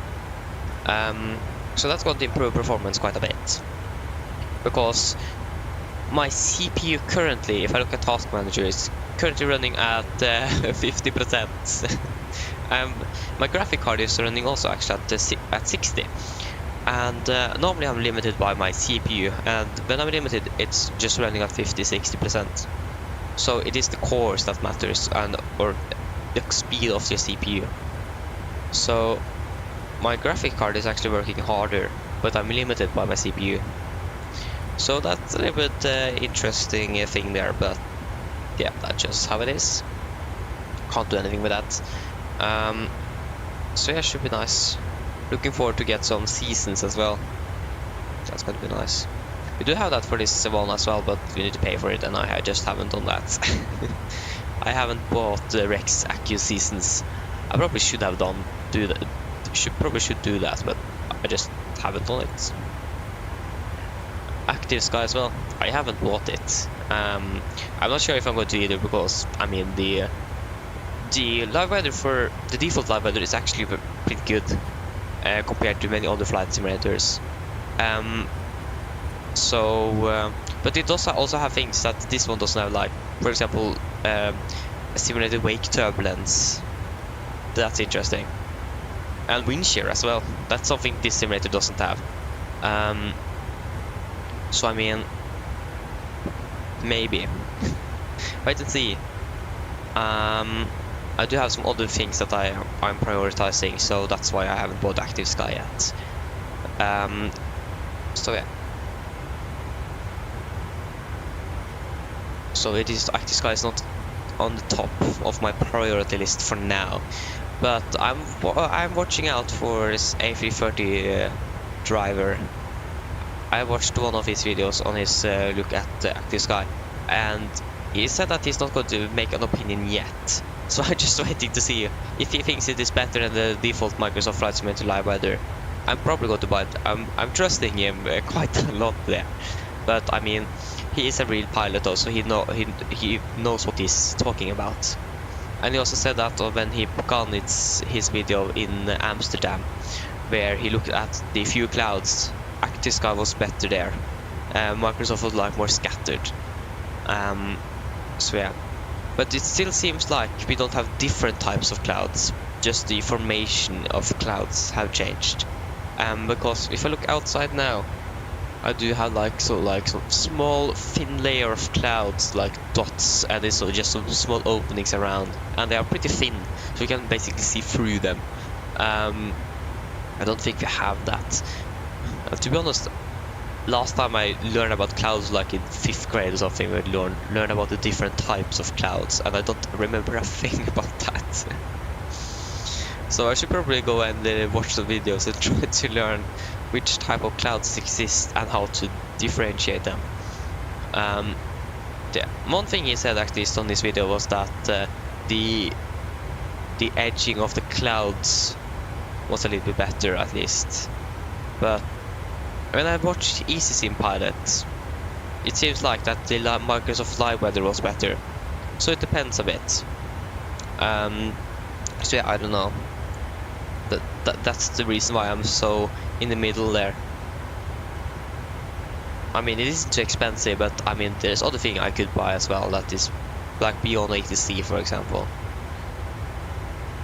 So that's going to improve performance quite a bit, because my CPU currently, if I look at Task Manager, is currently running at 50%. My graphic card is running also actually at 60, and normally I'm limited by my CPU, and when I'm limited it's just running at 50-60%. So it is the cores that matters, or the speed of your CPU. So my graphic card is actually working harder, but I'm limited by my CPU. So that's a little bit interesting thing there, but yeah, that's just how it is. Can't do anything with that. So yeah, should be nice. Looking forward to get some seasons as well. That's gonna be nice. We do have that for this one as well, but we need to pay for it, and I just haven't done that. I haven't bought the Rex Accu seasons. I probably should have do that, but I just haven't done it. Active Sky as well, I haven't bought it. I'm not sure if I'm going to either, because I mean the live weather for the default live weather is actually pretty good compared to many other flight simulators. But it does also have things that this one doesn't have, like for example a simulated wake turbulence. That's interesting. And wind shear as well. That's something this simulator doesn't have. So I mean, maybe. Wait and see. I do have some other things that I'm prioritizing, so that's why I haven't bought Active Sky yet. So yeah. So it is, Active Sky is not on the top of my priority list for now, but I'm watching out for this A330 driver. I watched one of his videos on his look at Active Sky, and he said that he's not going to make an opinion yet. So I'm just waiting to see if he thinks it is better than the default Microsoft Flight Simulator Live Weather. I'm probably going to buy it. I'm trusting him quite a lot there, but I mean, he is a real pilot also. He knows what he's talking about. And he also said that when he began his video in Amsterdam, where he looked at the few clouds, Active Sky was better there. Microsoft was like more scattered. So yeah, but it still seems like we don't have different types of clouds, just the formation of clouds have changed. Because if I look outside now, I do have like some small thin layer of clouds, like dots, and it's just some small openings around, and they are pretty thin, so you can basically see through them. I don't think we have that. To be honest, last time I learned about clouds, like in 5th grade or something, we learn about the different types of clouds, and I don't remember a thing about that. So I should probably go and watch the videos and try to learn which type of clouds exist and how to differentiate them. Yeah. One thing he said actually on this video was that the edging of the clouds was a little bit better, at least. But when I watched EasySim Pilot, it seems like that the Microsoft Live Weather was better. So it depends a bit. So yeah, I don't know. That's the reason why I'm so in the middle there. I mean, it isn't too expensive, but I mean, there's other thing I could buy as well that is like beyond ATC, for example.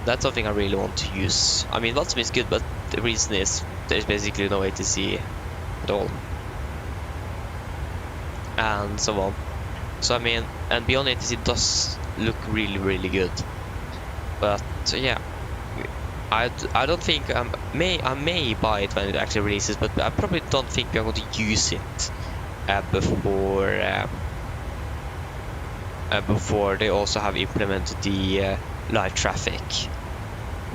That's something I really want to use. I mean, Watsum is good, but the reason is there's basically no ATC at all, and so on. So I mean, and beyond ATC does look really, really good. But yeah, I don't think I may buy it when it actually releases, but I probably don't think I'm going to use it before they also have implemented the live traffic.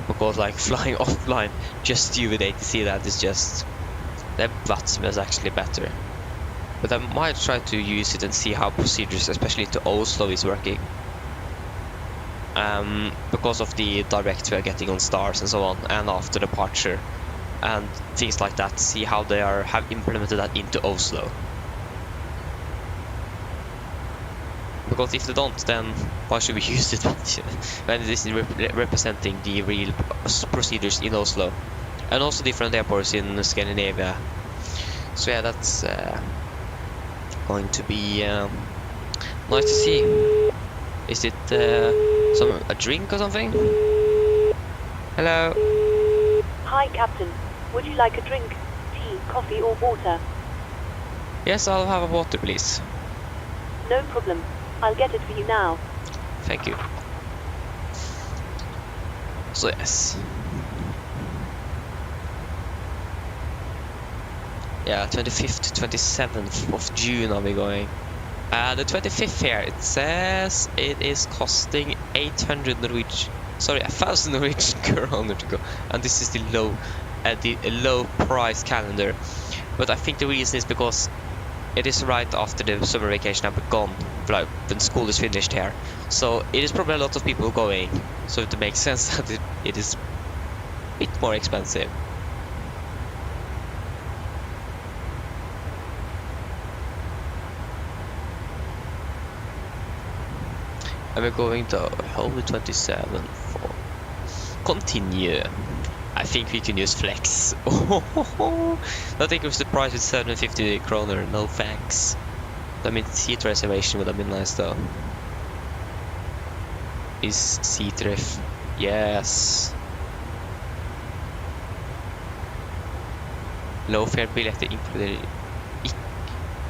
Because like flying offline just due with ATC, that is just, the Watsum is actually better. But I might try to use it and see how procedures, especially to Oslo, is working. Because of the direct we are getting on stars and so on, and after departure and things like that, see how they have implemented that into Oslo. Because if they don't, then why should we use it when it is representing the real procedures in Oslo, and also different airports in Scandinavia. So yeah, that's going to be nice to see. Is it a drink or something? Hello? Hi, Captain. Would you like a drink? Tea, coffee, or water? Yes, I'll have a water, please. No problem. I'll get it for you now. Thank you. So yes. Yeah, 25th to 27th of June are we going. The 25th here, it says it is costing 1,000 Norwegian kroner to go, and this is the low price calendar. But I think the reason is because it is right after the summer vacation have gone, like when school is finished here. So it is probably a lot of people going. So it makes sense that it is a bit more expensive. And we're going to home 27 for continue. I think we can use flex. I think it was the price with 750 kroner. No thanks. I mean, seat reservation would have been nice though. Is seat ref? Yes. Low fare biljetter included.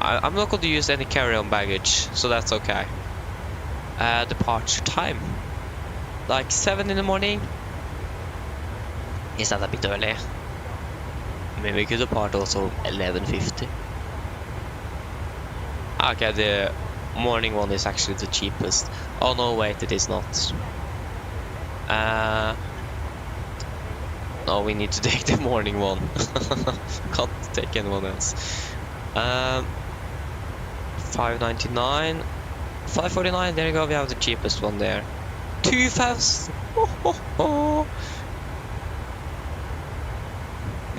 I'm not going to use any carry-on baggage, so that's okay. Departure time, like 7 in the morning. Is that a bit early? Maybe we could depart also 11:50. Okay, the morning one is actually the cheapest. Oh no, wait, it is not. No, we need to take the morning one. Can't take anyone else. 599. 549, there you go, we have the cheapest one there. 2,000!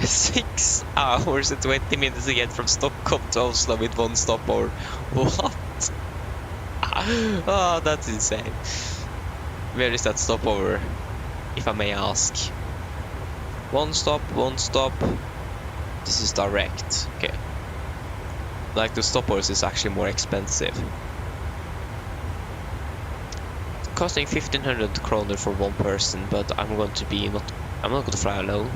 6 hours and 20 minutes to get from Stockholm to Oslo with one stopover. What? Oh, that's insane. Where is that stopover, if I may ask? One stop. This is direct, okay. Like the stopovers is actually more expensive. Costing 1,500 kroner for one person, but I'm not going to fly alone.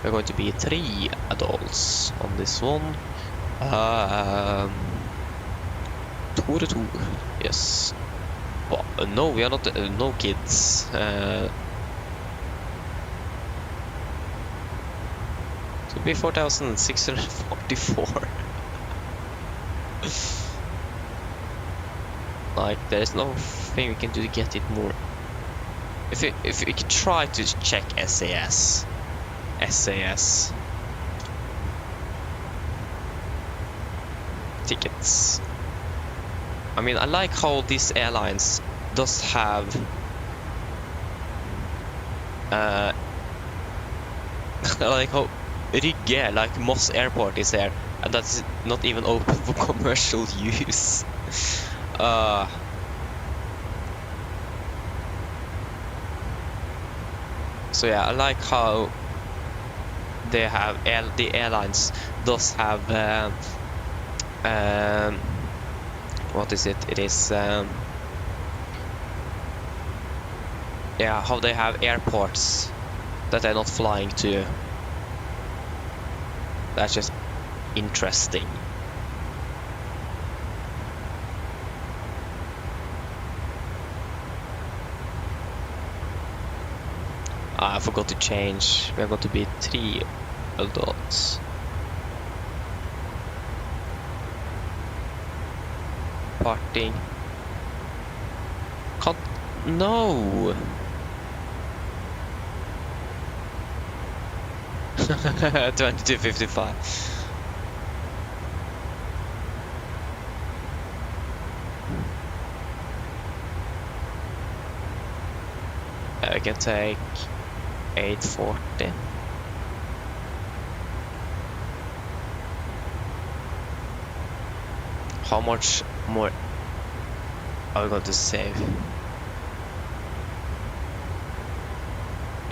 We're going to be 3 adults on this one. 2 to 2, yes. Oh, no, we are not, no kids. It will be 4,644. Like, there is no thing we can do to get it more. If we could try to check SAS tickets. I mean, I like how these airlines does have I like how Rygge, like Moss Airport, is there, and that's not even open for commercial use. So yeah, I like how they have the airlines does have what is it? It is Yeah, how they have airports that they're not flying to. That's just interesting. I forgot to change. We're going to be 3 adults. Parting. Can't. No! 2255. I can take 840. How much more are we going to save?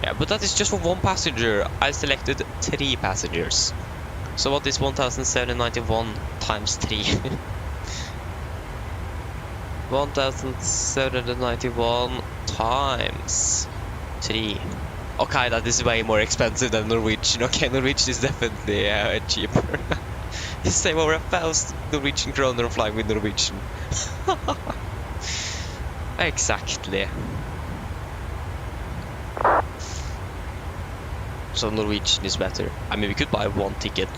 Yeah, but that is just for 1 passenger. I selected 3 passengers. So what is 1791 times 3? 1791 times 3. Okay, that is way more expensive than Norwegian. Okay, Norwegian is definitely cheaper. You save over 1,000 Norwegian kroner flying with Norwegian. Exactly. So Norwegian is better. I mean, we could buy 1 ticket.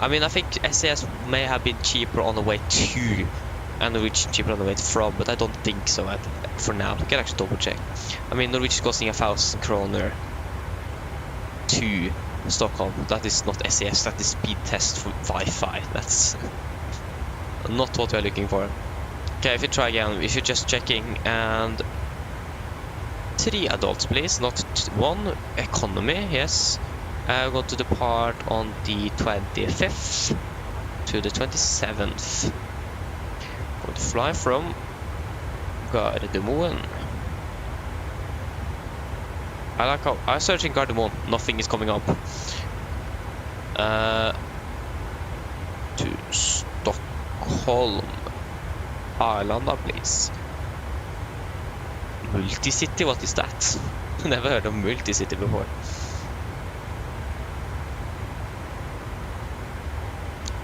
I mean, I think SAS may have been cheaper on the way to, and Norwegian cheaper on the way from, but I don't think so for now. We can actually double check. I mean, Norwegian is costing 1,000 kroner to Stockholm. That is not SAS, that is speed test for Wi-Fi. That's not what we're looking for. Okay, if you try again, if you're just checking, and 3 adults please, not 1. Economy, yes. We're going to depart on the 25th to the 27th. Going to fly from Gardermoen. I like how I'm searching Gardermoen, nothing is coming up. To Stockholm. Arlanda, please. Multicity, what is that? Never heard of Multicity before.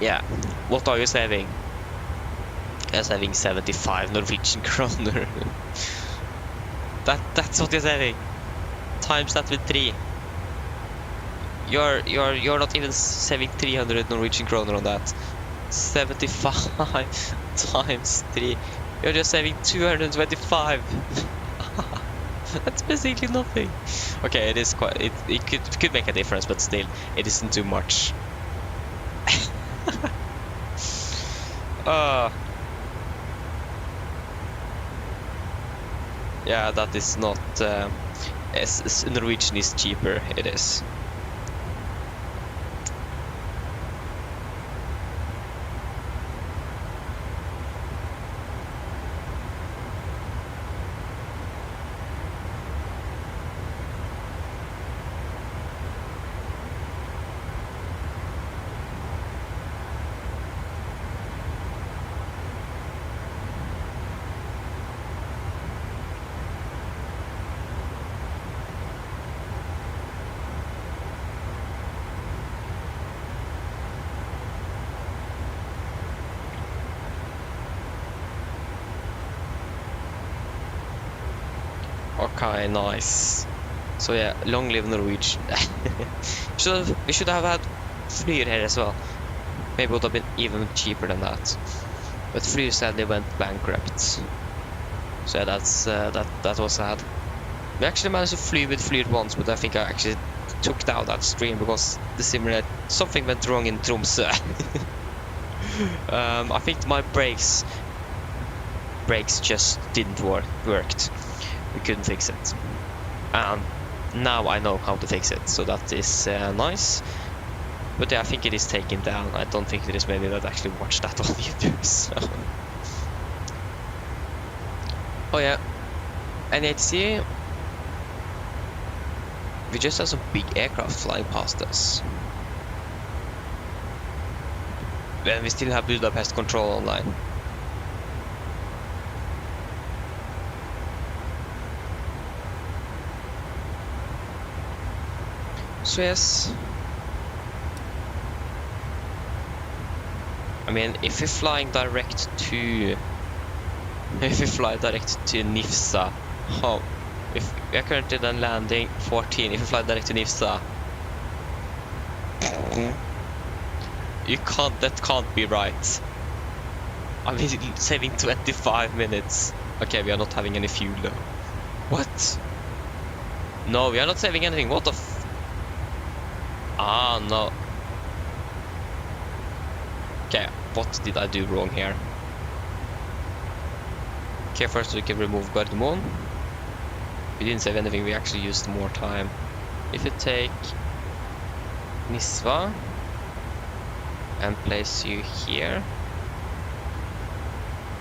Yeah, what are you saving? I'm saving 75 Norwegian kroner. That's what you're saving. Times that with 3. You're not even saving 300 Norwegian kroner on that. 75 times 3. You're just saving 225. That's basically nothing. Okay, it is quite. It could make a difference, but still, it isn't too much. Yeah, that is not. Norwegian is cheaper. It is. Okay, nice. So yeah, long live Norwegian. We should have had Flyr here as well. Maybe it would have been even cheaper than that. But Flyr sadly went bankrupt. So yeah, that was sad. We actually managed to fly with Flyr once, but I think I actually took down that stream because the simulator something went wrong in Tromsø. I think my brakes just didn't worked. We couldn't fix it, and now I know how to fix it, so that is nice. But yeah, I think it is taken down. I don't think there is many that actually watch that on YouTube. So. Oh yeah, NHC. We just have some big aircraft flying past us. And we still have Budapest control online. Suez. I mean, if we're flying direct to... If we fly direct to Nifsa, how... If we are currently then landing 14, if we fly direct to Nifsa... That can't be right. I mean, saving 25 minutes. Okay, we are not having any fuel though. What? No, we are not saving anything. What the f... Ah, no. Okay, what did I do wrong here? Okay, first we can remove Gardermoen. We didn't save anything, we actually used more time. If you take Nisva and place you here.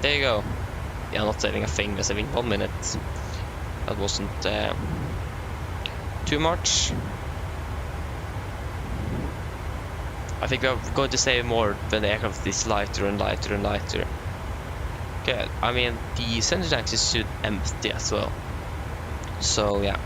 There you go. Yeah, not saving a thing, we're saving 1 minute. That wasn't too much. I think we are going to save more when the aircraft is lighter and lighter and lighter. Okay, I mean, the center tanks is soon empty as well. So, yeah.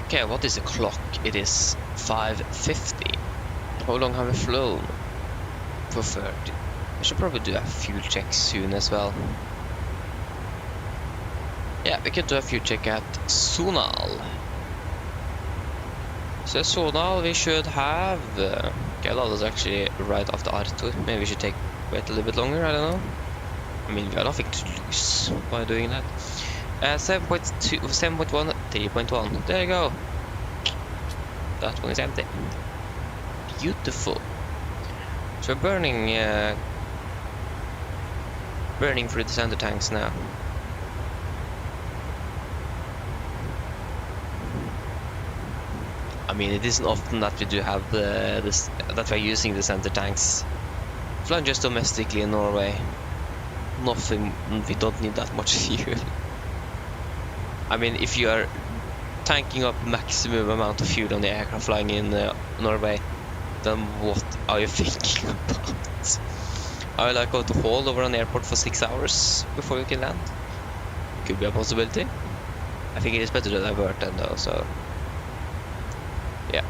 Okay. What is the clock? It is 5:50. How long have we flown? For 30. I should probably do a fuel check soon as well. Yeah, we can do a fuel check at Sonal. So Sonal we should have... okay, that was actually right after R2. Maybe we should wait a little bit longer, I don't know. I mean, we have nothing to lose by doing that. 7.2, 7.1, 3.1. There you go. That one is empty. Beautiful. So we're burning through the center tanks now. I mean, it isn't often that we do have that we're using the center tanks. Flying just domestically in Norway. Nothing. We don't need that much fuel. I mean, if you are tanking up maximum amount of fuel on the aircraft flying in Norway, then what are you thinking about? Are you like going to hold over an airport for 6 hours before you can land? Could be a possibility. I think it is better to divert then though, so... yeah.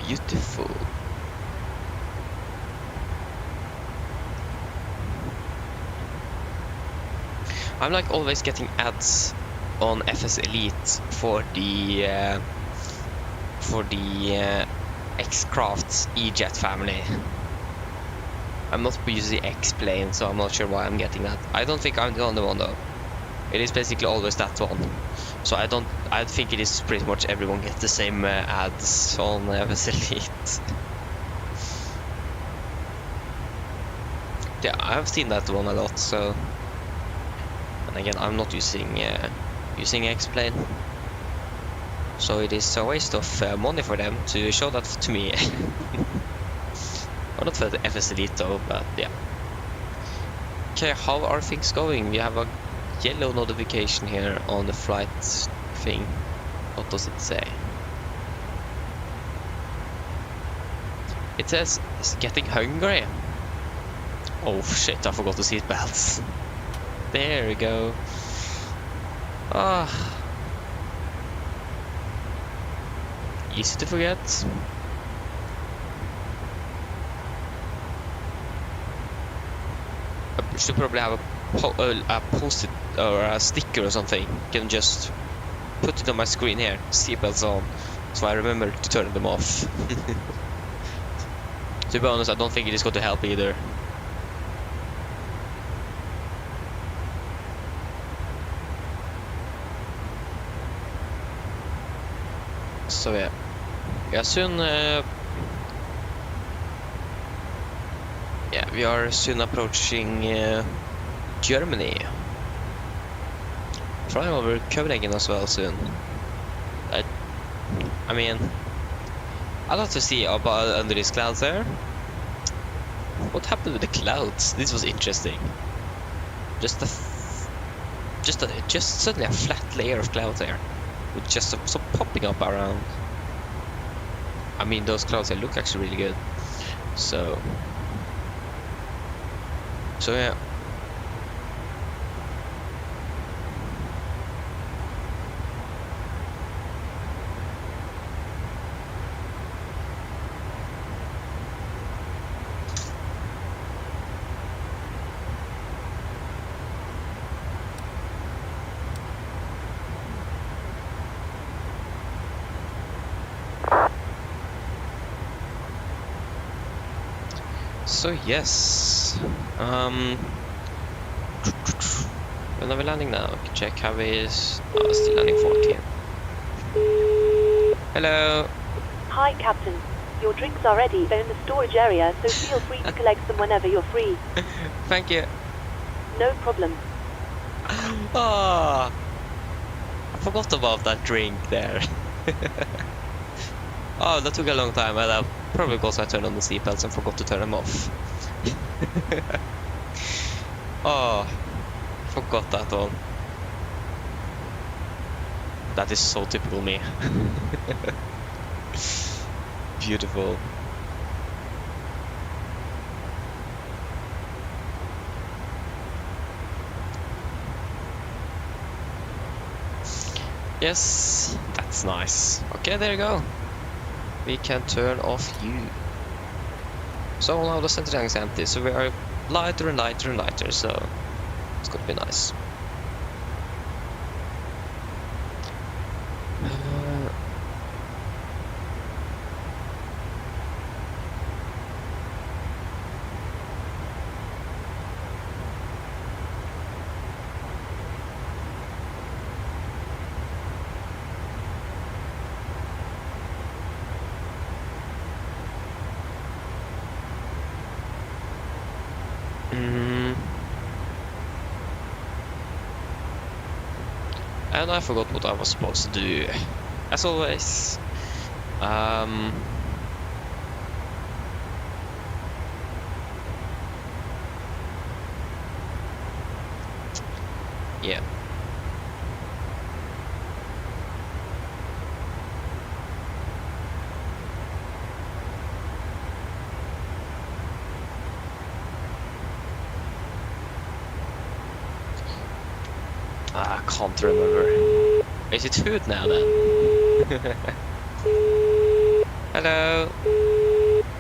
Beautiful. I'm like always getting ads on FS Elite for the X-Craft's E-Jet family. I'm not using X-Plane, so I'm not sure why I'm getting that. I don't think I'm the only one though. It is basically always that one. So I think it is pretty much everyone gets the same ads on FS Elite. Yeah, I have seen that one a lot, so... And again, I'm not using X-Plane. So it is a waste of money for them to show that to me. Or not for the FS Elite though, but yeah. Okay, how are things going? We have a yellow notification here on the flight thing. What does it say? It says it's getting hungry. Oh shit, I forgot the seat belts. There we go. Ah. Easy to forget. I should probably have a post-it or a sticker or something. Can just put it on my screen here. Seatbelts on, so I remember to turn them off. To be honest, I don't think it is going to help either. So yeah, we are soon. Yeah, we are soon approaching Germany. Flying over Copenhagen as well soon. I mean, I'd love to see about under these clouds there. What happened with the clouds? This was interesting. Just suddenly a flat layer of clouds there, with just some popping up around. I mean, those clouds, they look actually really good. So yeah. So yes, when are we landing now? We can check how it is. Oh, still landing 14. Hello. Hi, Captain. Your drinks are ready. They're in the storage area, so feel free to collect them whenever you're free. Thank you. No problem. Oh, I forgot about that drink there. Oh, that took a long time, and probably because I turned on the seatbelts and forgot to turn them off. Oh, forgot that one. That is so typical me. Beautiful. Yes, that's nice. Okay, there you go. We can turn off you. So now the center tank is empty, so we are lighter and lighter and lighter, so it's gonna be nice. And I forgot what I was supposed to do, as always. Yeah. I can't remember. Is it food now then? Hello.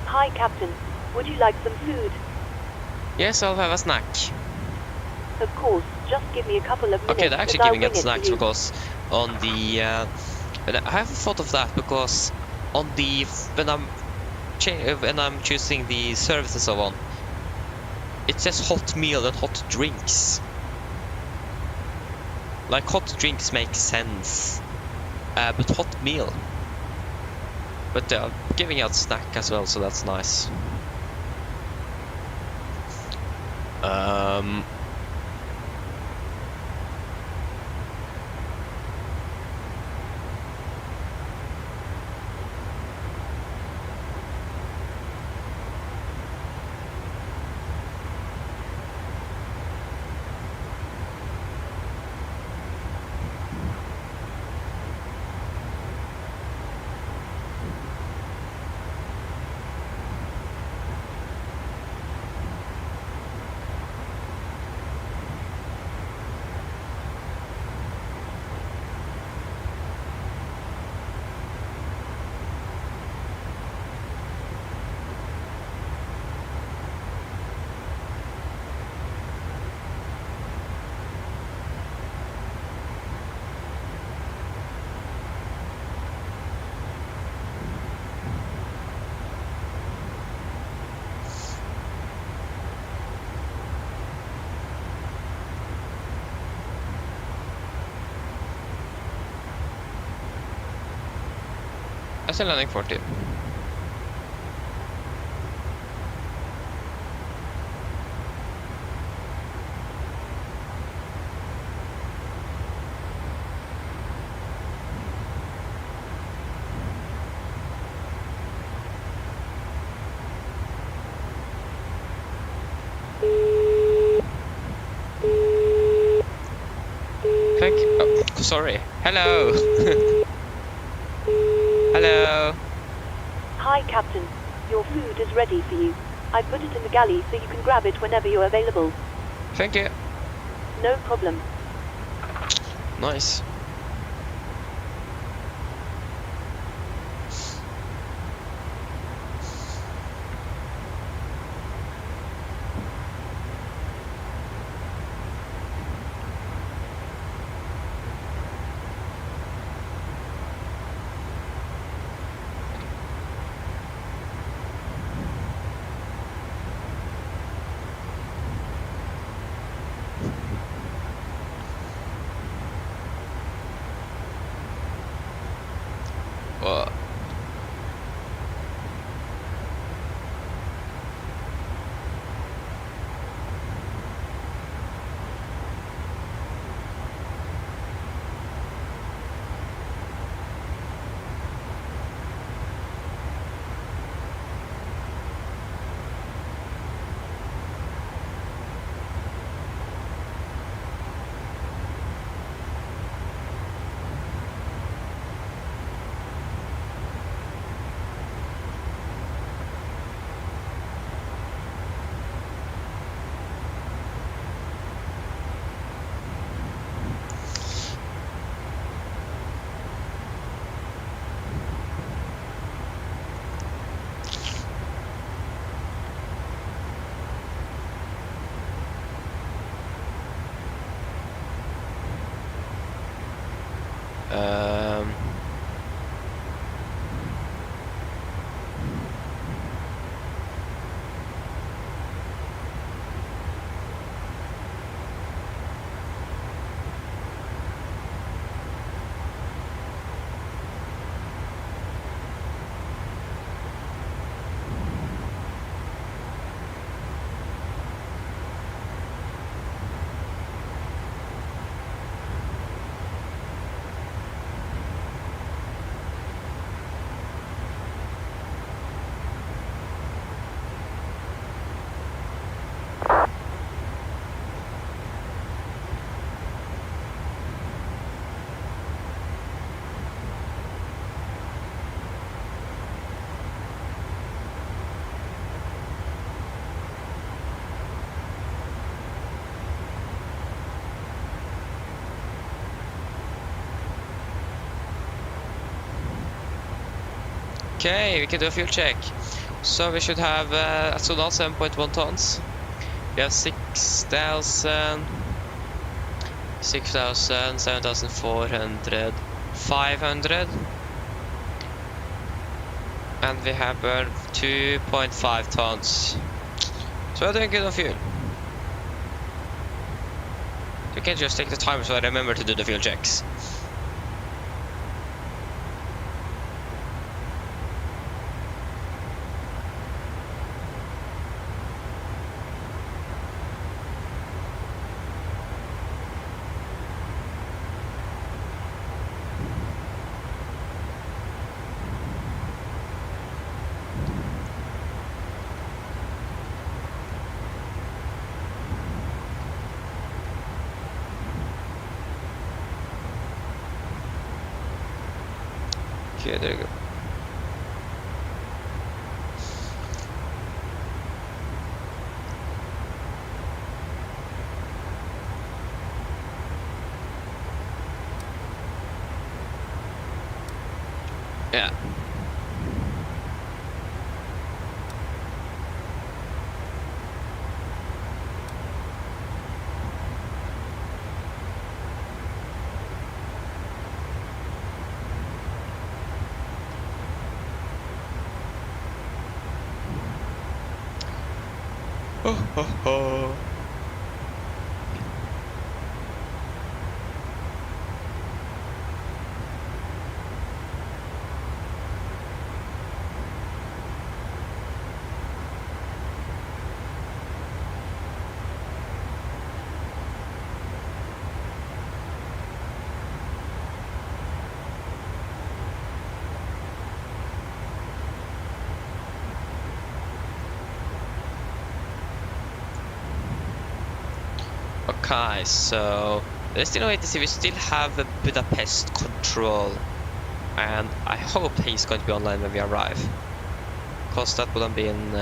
Hi, Captain. Would you like some food? Yes, I'll have a snack. Of course. Just give me a couple of minutes. Okay, they're actually and I'll giving bring us it to snacks you. because on the I haven't thought of that because on the when I'm choosing the service and so on, it says hot meal and hot drinks. Like hot drinks make sense, but hot meal. But they're giving out snack as well, so that's nice. I said landing 40. Thank you. Oh, sorry. Hello. Hello. Hi, Captain. Your food is ready for you. I put it in the galley so you can grab it whenever you're available. Thank you. No problem. Nice. Well, um, okay, we can do a fuel check. So we should have at Sonal 7.1 tons. We have 6,000, 7,400, 500. And we have burned 2.5 tons. So we're doing good on fuel. You can just take the time so I remember to do the fuel checks. Okay, there you go. Yeah. Ho ho ho. Okay, so let's still wait to see. We still have a Budapest control, and I hope he's going to be online when we arrive, because that would have been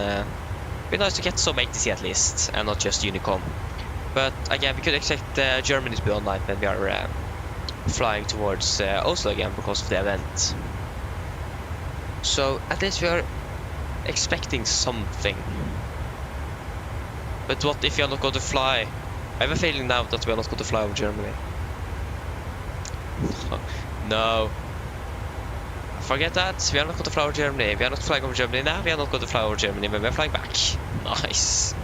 be nice to get some ATC at least, and not just Unicom. But again, we could expect Germany to be online when we are flying towards Oslo again because of the event. So at least we are expecting something. But what if we are not going to fly? I have a feeling now that we are not going to fly over Germany. No. Forget that. We are not going to fly over Germany. We are not flying over Germany now. We are not going to fly over Germany when we are flying back. Nice.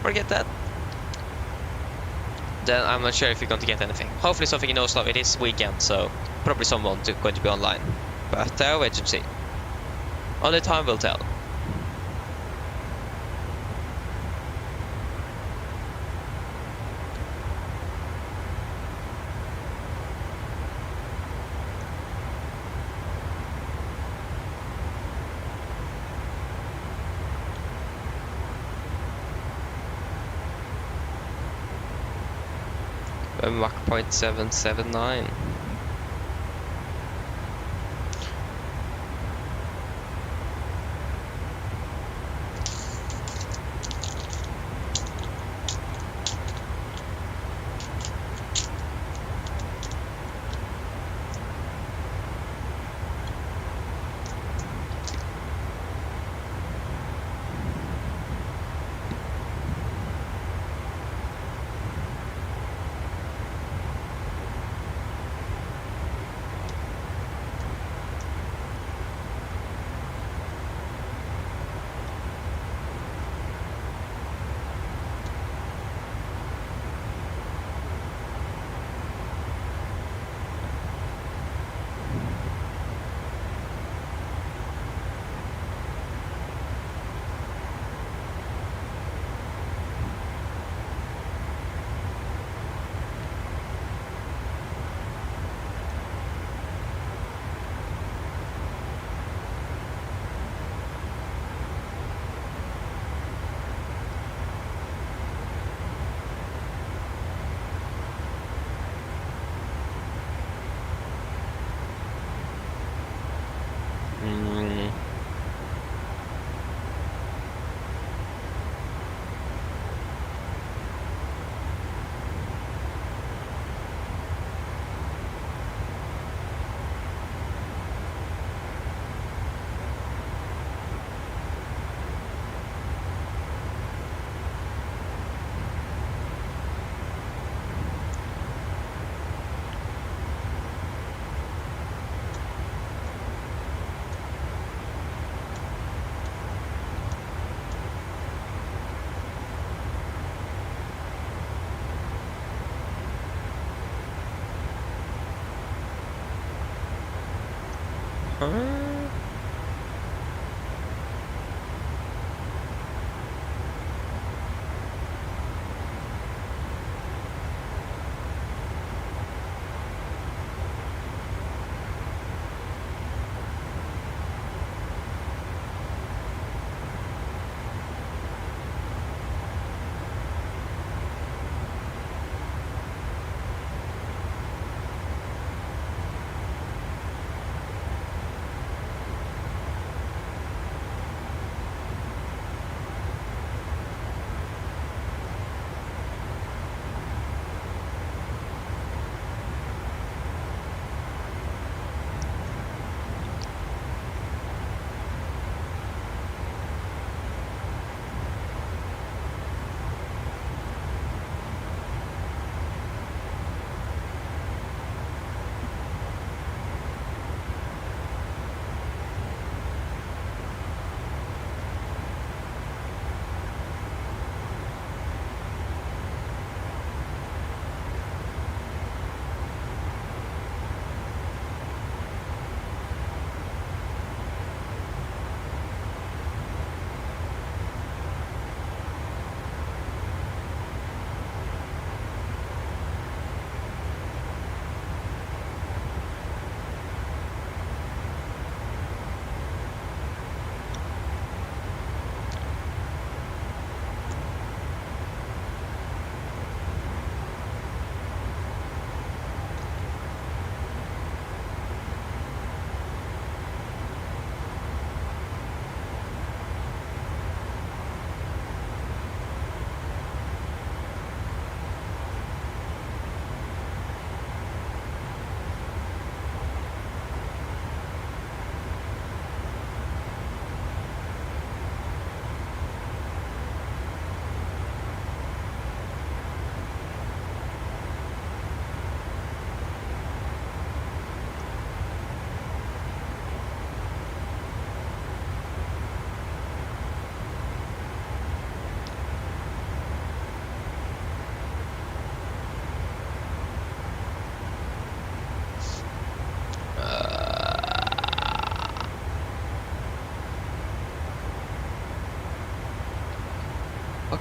Forget that. Then I'm not sure if we're going to get anything. Hopefully something in Oslo. It is weekend, so probably someone going to be online. But I'll wait and see. Only time will tell. Mach 0.779.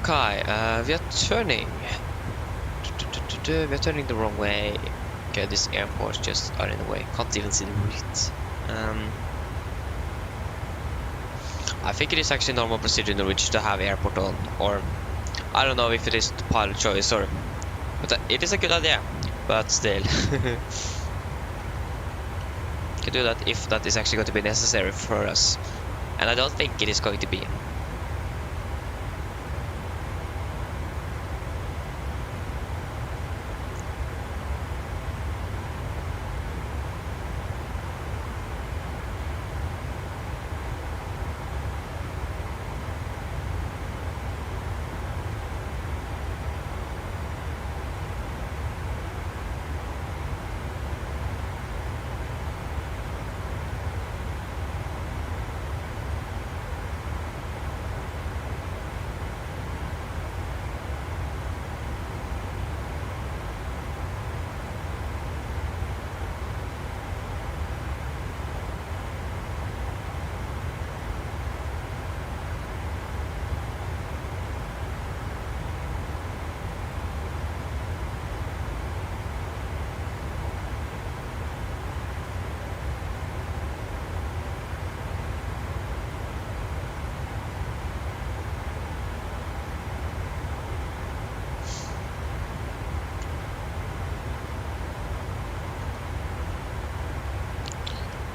Okay, we are turning. We are turning the wrong way. Okay, this airport just are in the way. Can't even see the route. I think it is actually normal procedure in Norwegian to have airport on, or I don't know if it is the pilot choice or, but it is a good idea. But still, can do that if that is actually going to be necessary for us, and I don't think it is going to be.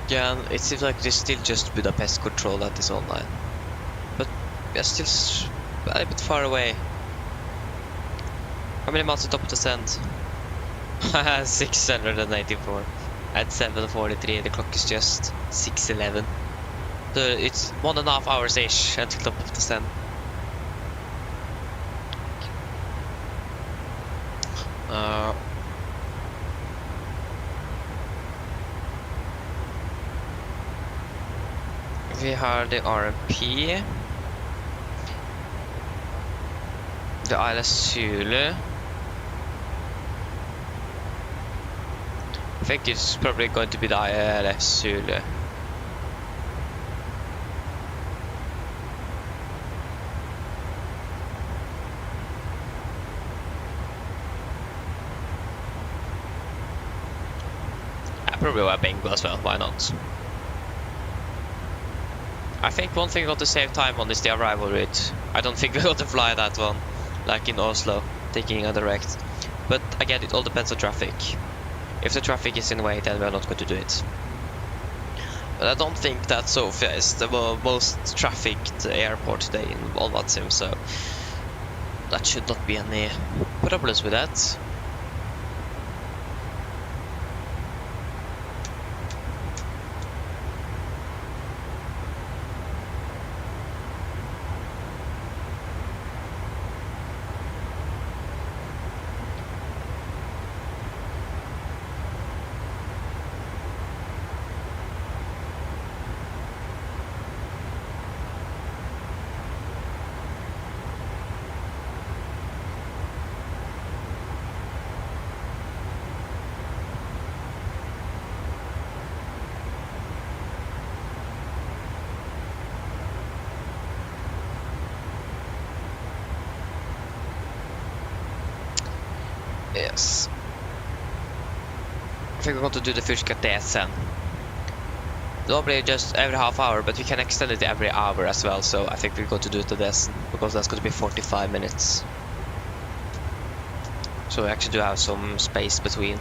Yeah, it seems like there's still just Budapest control that is online, but we are still a bit far away. How many miles to top of the sand? 694 at 7:43. The clock is just 6:11. So it's 1.5 hours ish until top of the sand. We have the RMP, the Isla Sulu. I think it's probably going to be the Isla Sulu. Probably a Bengal as well, why not? I think one thing we got to save time on is the arrival route. I don't think we got to fly that one, like in Oslo, taking a direct. But again, it all depends on traffic. If the traffic is in the way, then we are not going to do it. But I don't think that Sofia is the most trafficked airport today in all that sim, so that should not be any problems with that. Yes. I think we're going to do the Fyrska sen. Normally just every half hour, but we can extend it every hour as well, so I think we're going to do it to this, because that's going to be 45 minutes. So we actually do have some space between.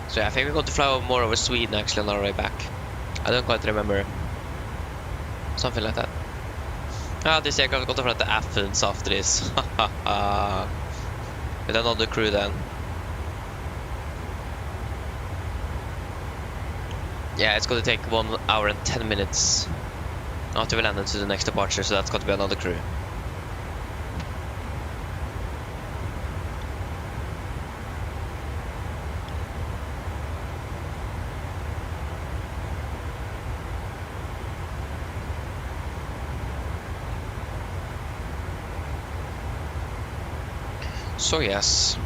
So yeah, I think we're going to fly more over Sweden actually on our way back. I don't quite remember. Something like that. Ja, det ser jag gott för att det är Athens after this. With another crew then. Yeah, it's going to take 1 hour and 10 minutes after we land into the next departure, so that's got to be another crew. So yes.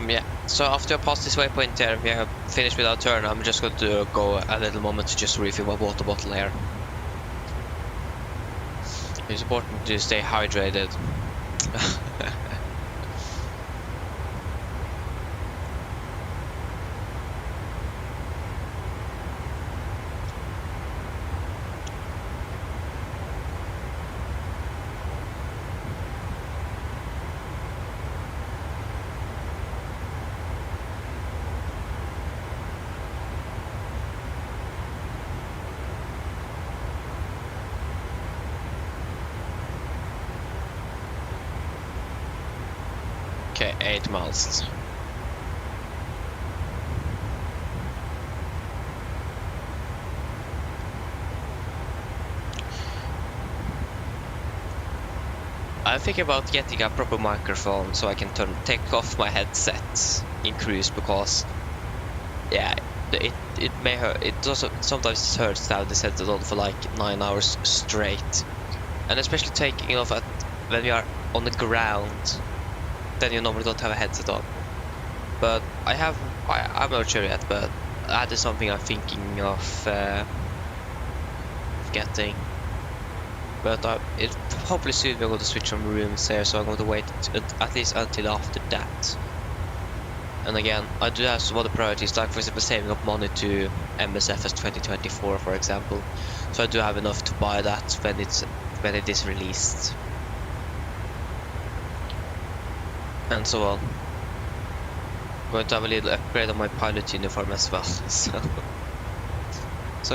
Yeah, so after I pass this waypoint here, we have finished with our turn. I'm just going to go a little moment to just refill my water bottle here. It's important to stay hydrated. Okay, 8 miles. I'm thinking about getting a proper microphone so I can take off my headset in cruise, because yeah, it may hurt. It also sometimes hurts to have this headset on for like 9 hours straight, and especially taking off when you are on the ground. Then you normally don't have a headset on. But I'm not sure yet, but that is something I'm thinking of getting. But it hopefully soon we're going to switch from rooms here, so I'm going to wait at least until after that. And again, I do have some other priorities, like for example saving up money to MSFS2020 for example. So I do have enough to buy that when it is released. And so on. I'm going to have a little upgrade on my pilot uniform as well. So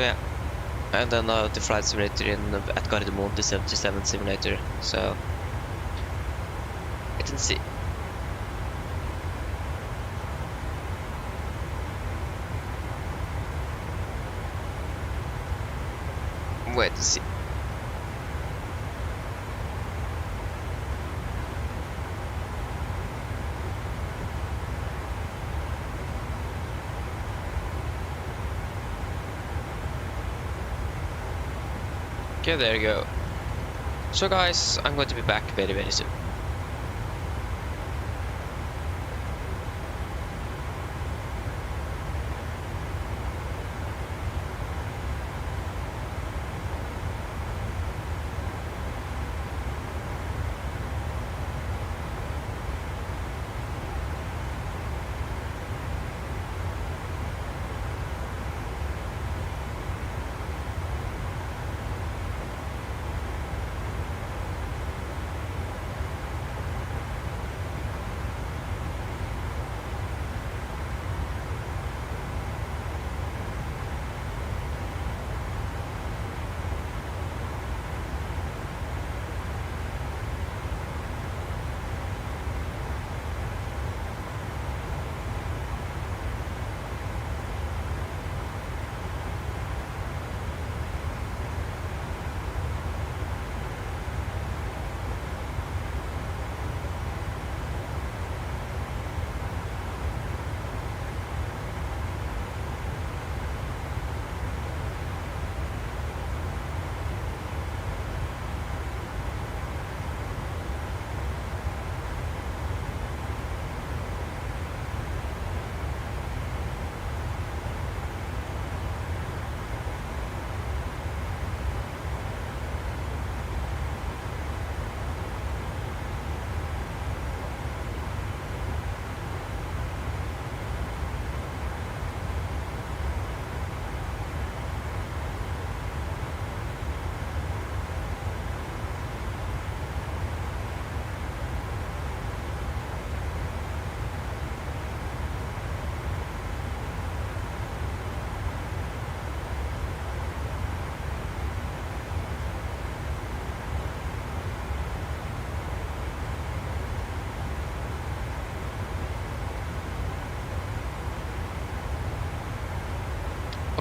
yeah. And then the flight simulator at Gardermoen, the 77 simulator. So wait and see. Wait and see. Okay, there you go. So guys, I'm going to be back very soon.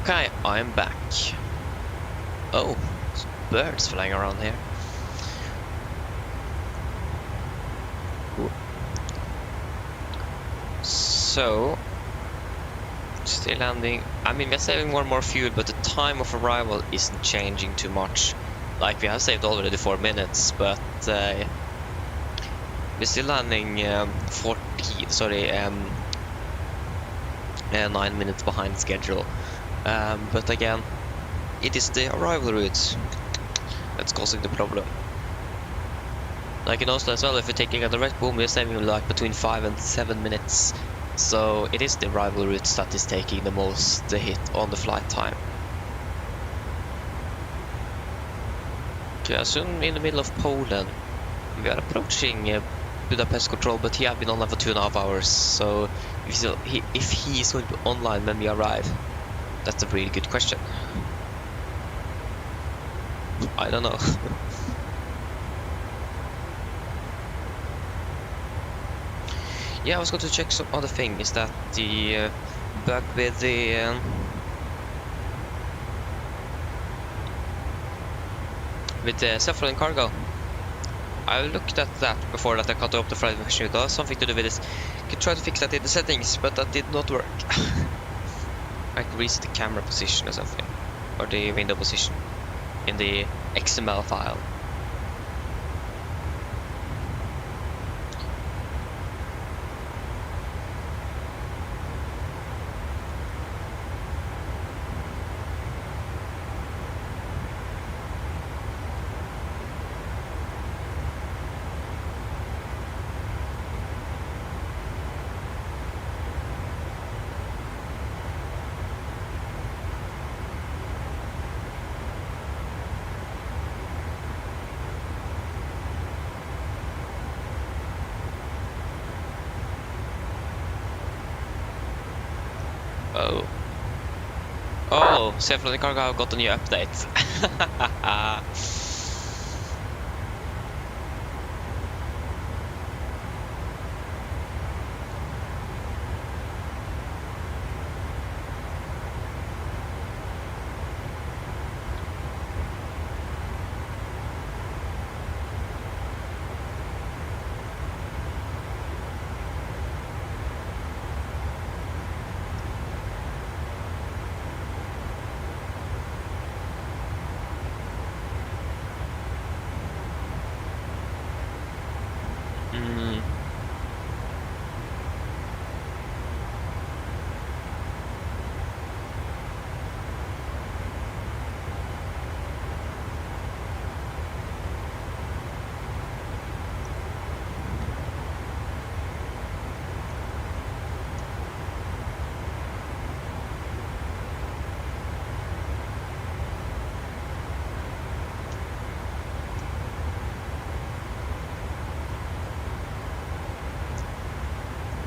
Okay, I'm back. Oh, there's birds flying around here. Cool. So, still landing. I mean, we're saving more and more fuel, but the time of arrival isn't changing too much. Like, we have saved already 4 minutes, but we're still landing 9 minutes behind schedule. But again, it is the arrival route that's causing the problem. Like in Oslo as well, if you're taking a direct boom, we're saving like between 5 and 7 minutes. So it is the arrival routes that is taking the most hit on the flight time. Okay, soon in the middle of Poland. We are approaching Budapest control, but he has been online for 2.5 hours. So if he is going to be online when we arrive, that's a really good question. I don't know. Yeah, I was going to check some other thing. Is that the bug with the self-loading cargo? I looked at that before that I cut off the flight version. It has something to do with this. I could try to fix that in the settings, but that did not work. I could reset the camera position or something, or the window position in the XML file. Oh. Oh, self-loading cargo got a new update.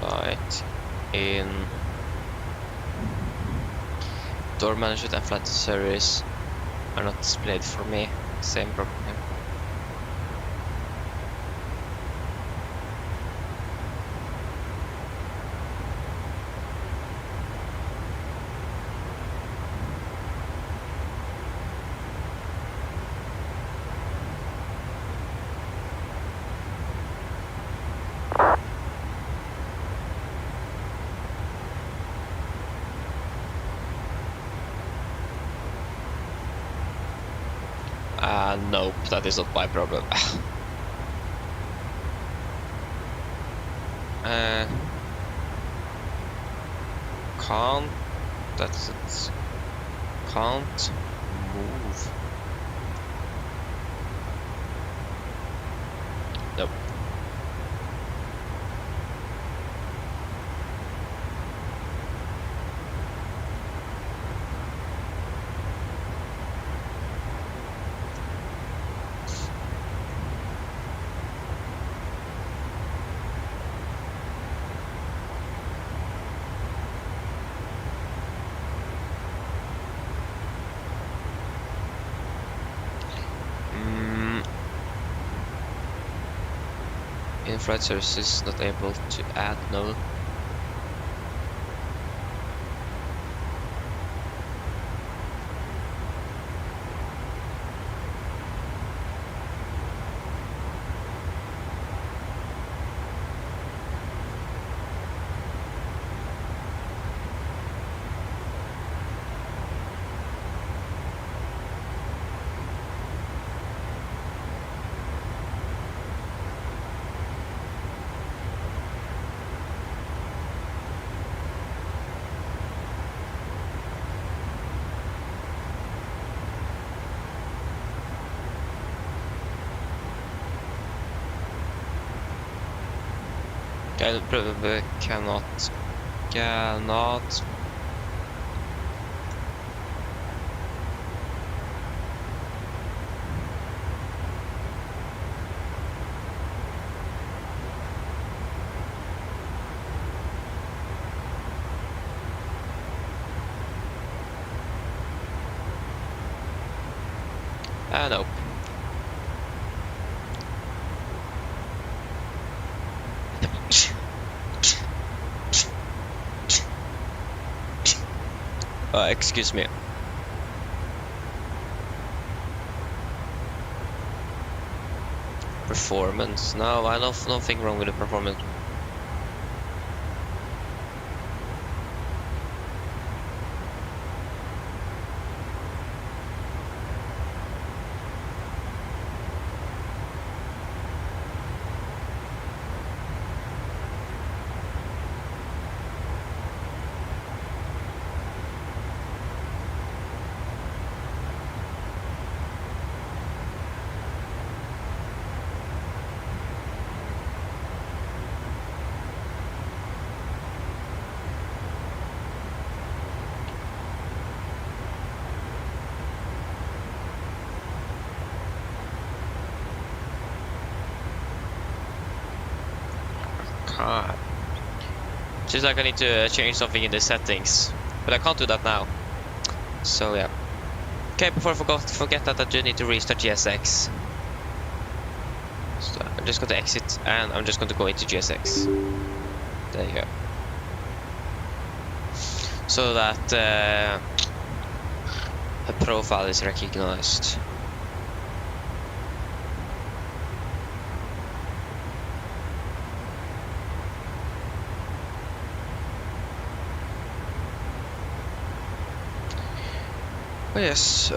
Right. In door management and flight service are not displayed for me. Same problem here. Nope, that is not my problem. Can't. That's it. Can't move. Nope. In-flight services not able to add, no. Cannot. Nope. Excuse me. Performance. No, I don't nothing wrong with the performance. Seems like I need to change something in the settings, but I can't do that now. So yeah. Okay, before I forget that I do need to restart GSX. So I'm just going to exit and I'm just going to go into GSX. There you go. So that a profile is recognized. Oh yes,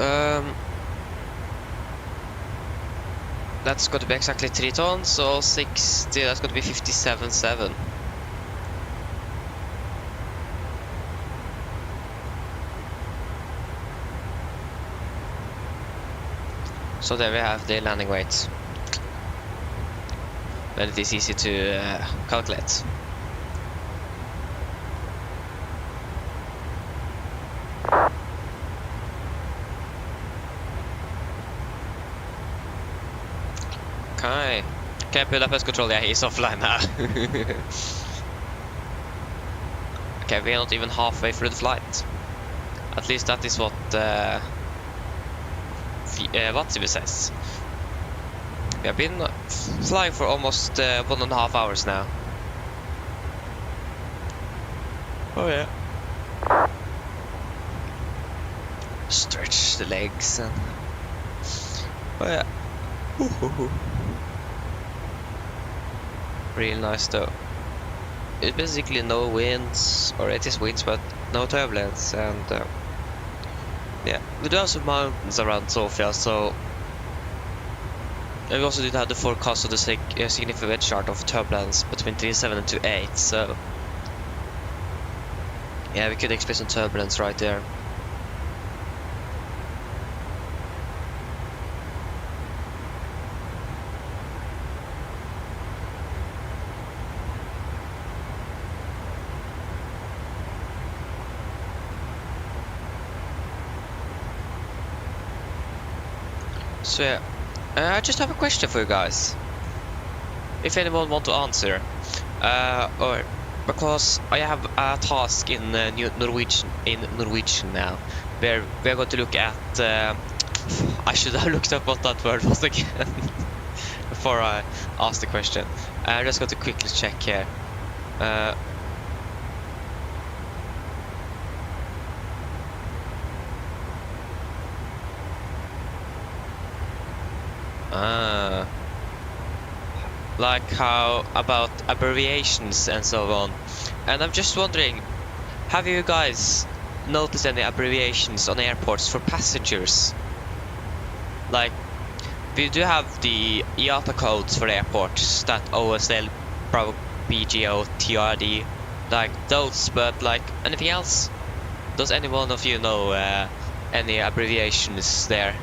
that's going to be exactly 3 tons, so 60, that's going to be 57.7. So there we have the landing weight. And it is easy to calculate. Okay. Okay, Budapest control, yeah, he's offline now. Okay, we are not even halfway through the flight. At least that is what Watsibu says. We have been flying for almost 1.5 hours now. Oh yeah. Stretch the legs and... Oh yeah. Real nice though. It's basically no winds, or it is winds but no turbulence, and yeah, we do have some mountains around Sofia, so and we also did have the forecast of the significant chart of turbulence between 3.7 and 2.8, so yeah, we could expect some turbulence right there. So yeah, I just have a question for you guys. If anyone want to answer, or because I have a task in Norwegian now, where we are going to look at. I should have looked up what that word was again before I asked the question. I'm just going to quickly check here. Like how about abbreviations and so on. And I'm just wondering, have you guys noticed any abbreviations on airports for passengers? Like, we do have the IATA codes for the airports, that OSL, Bravo, BGO, TRD, like those, but like anything else? Does any one of you know any abbreviations there?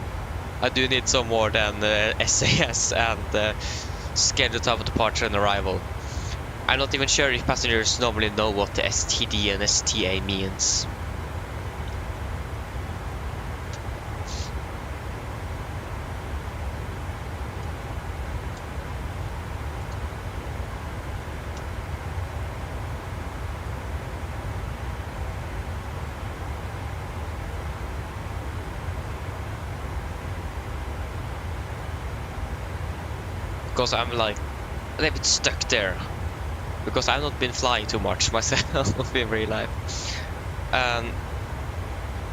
I do need some more than SAS and scheduled time of departure and arrival. I'm not even sure if passengers normally know what the STD and STA means. Because I'm like a little bit stuck there. Because I've not been flying too much myself in real life.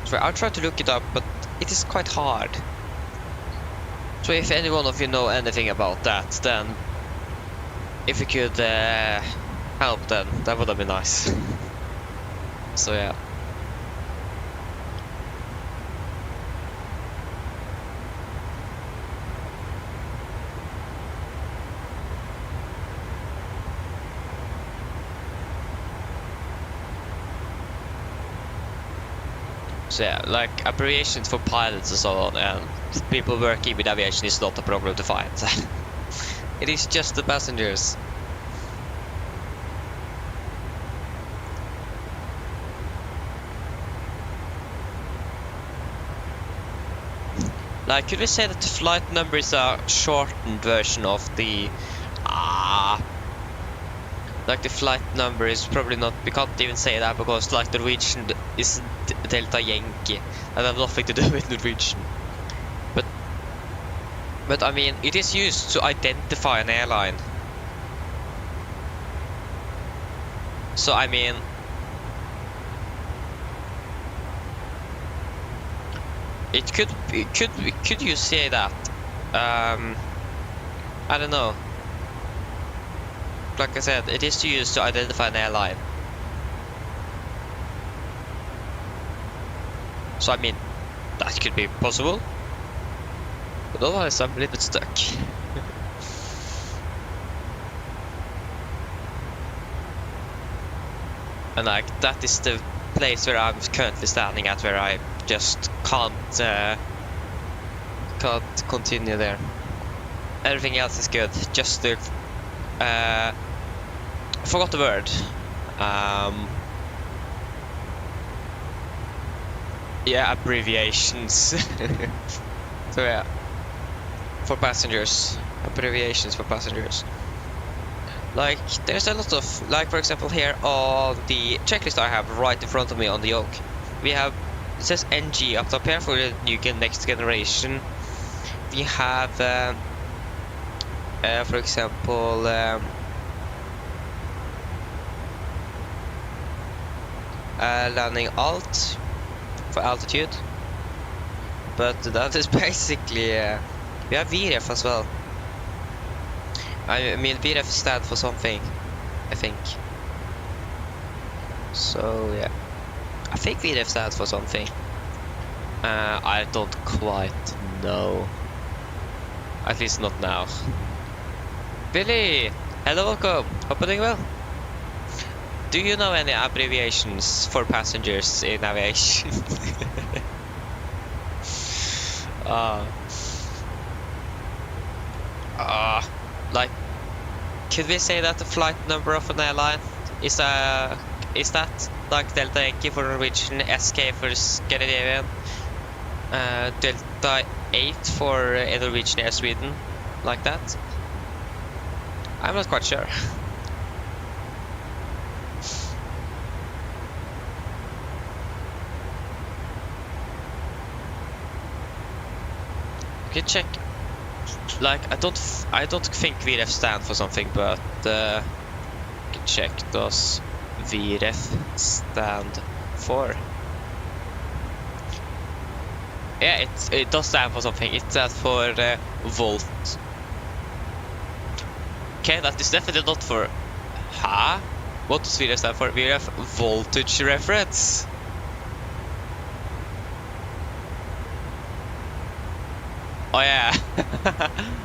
So I'll try to look it up, but it is quite hard. So if any one of you know anything about that, then if you could help, then that would have been nice. So yeah. So yeah, like abbreviations for pilots and so on, and people working with aviation is not a problem to find. It is just the passengers. Like, could we say that the flight number is a shortened version of the like the flight number is probably not, we can't even say that because like the Norwegian is Delta Yankee and have nothing to do with Norwegian. But I mean, it is used to identify an airline. So I mean, could you say that? I don't know. Like I said, it is used to identify an airline. So I mean, that could be possible. But otherwise I'm a little bit stuck. And like, that is the place where I'm currently standing at, where I just can't continue there. Everything else is good, just the forgot the word. Yeah, abbreviations. So yeah, for passengers, abbreviations for passengers. Like, there's a lot of, like for example here on the checklist I have right in front of me on the yoke, we have, it says NG up top here for the new next generation. We have for example landing alt for altitude, but that is basically we have VREF as well. I mean, VREF stands for something, I think. So yeah, I think VREF stands for something. I don't quite know, at least not now. Billy, hello, welcome. Hope you're doing well. Do you know any abbreviations for passengers in aviation? Like, could we say that the flight number of an airline is that like Delta Yankee for Norwegian, SK for Scandinavian, Delta 8 for Norwegian Air Sweden, like that? I'm not quite sure. You can check. Like, I don't think VREF stand for something, but you can check. Does VREF stand for? Yeah, it does stand for something. It stands for volt. Okay, that is definitely not for. Huh? What does VREF stand for? VREF voltage reference. Oh yeah,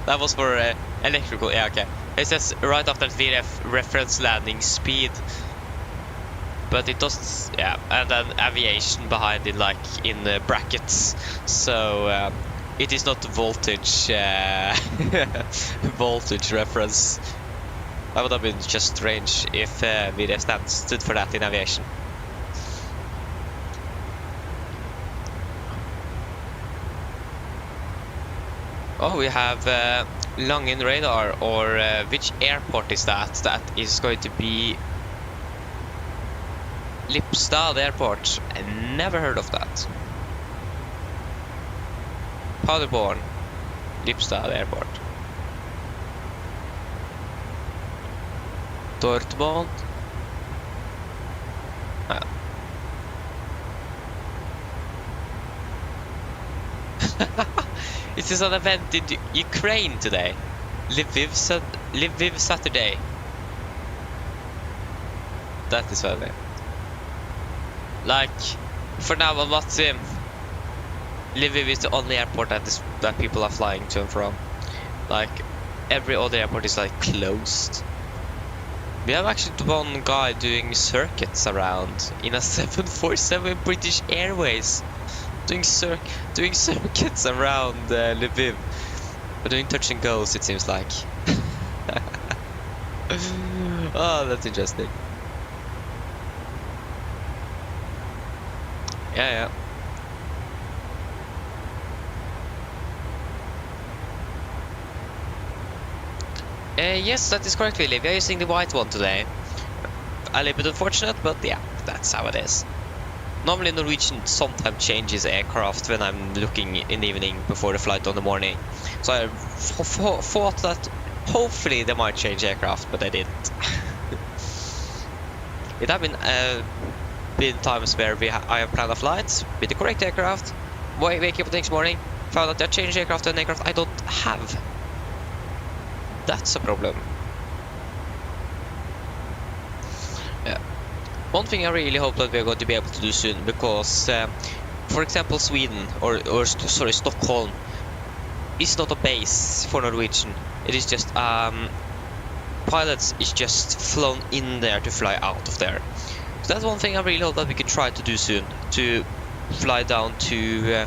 that was for electrical. Yeah, okay. It says right after VREF reference landing speed, but it doesn't. Yeah, and then aviation behind it, like in brackets. So it is not voltage voltage reference. That would have been just strange if we stood for that in aviation. Oh, we have Langen radar, or which airport is that? That is going to be Lipstad Airport. I never heard of that. Paderborn, Lipstad Airport. Dortmund. Ah. It is an event in Ukraine today. Lviv Saturday. That is funny. Like, for now, Lviv is the only airport that people are flying to and from. Like, every other airport is like closed. We have actually one guy doing circuits around in a 747 British Airways. Doing circuits around Lviv. We're doing touch and goes, it seems like. Oh, that's interesting. Yeah. Yes, that is correct, Willie. We are using the white one today. A little bit unfortunate, but yeah, that's how it is. Normally Norwegian sometimes changes aircraft when I'm looking in the evening before the flight on the morning. So I thought that hopefully they might change aircraft, but they didn't. It have been times where I have planned a flight with the correct aircraft, wake up the next morning, found out I changed aircraft to an aircraft I don't have. That's a problem. Yeah. One thing I really hope that we're going to be able to do soon, because for example Sweden, or Stockholm, is not a base for Norwegian. It is just pilots is just flown in there to fly out of there. So that's one thing I really hope that we can try to do soon, to fly down to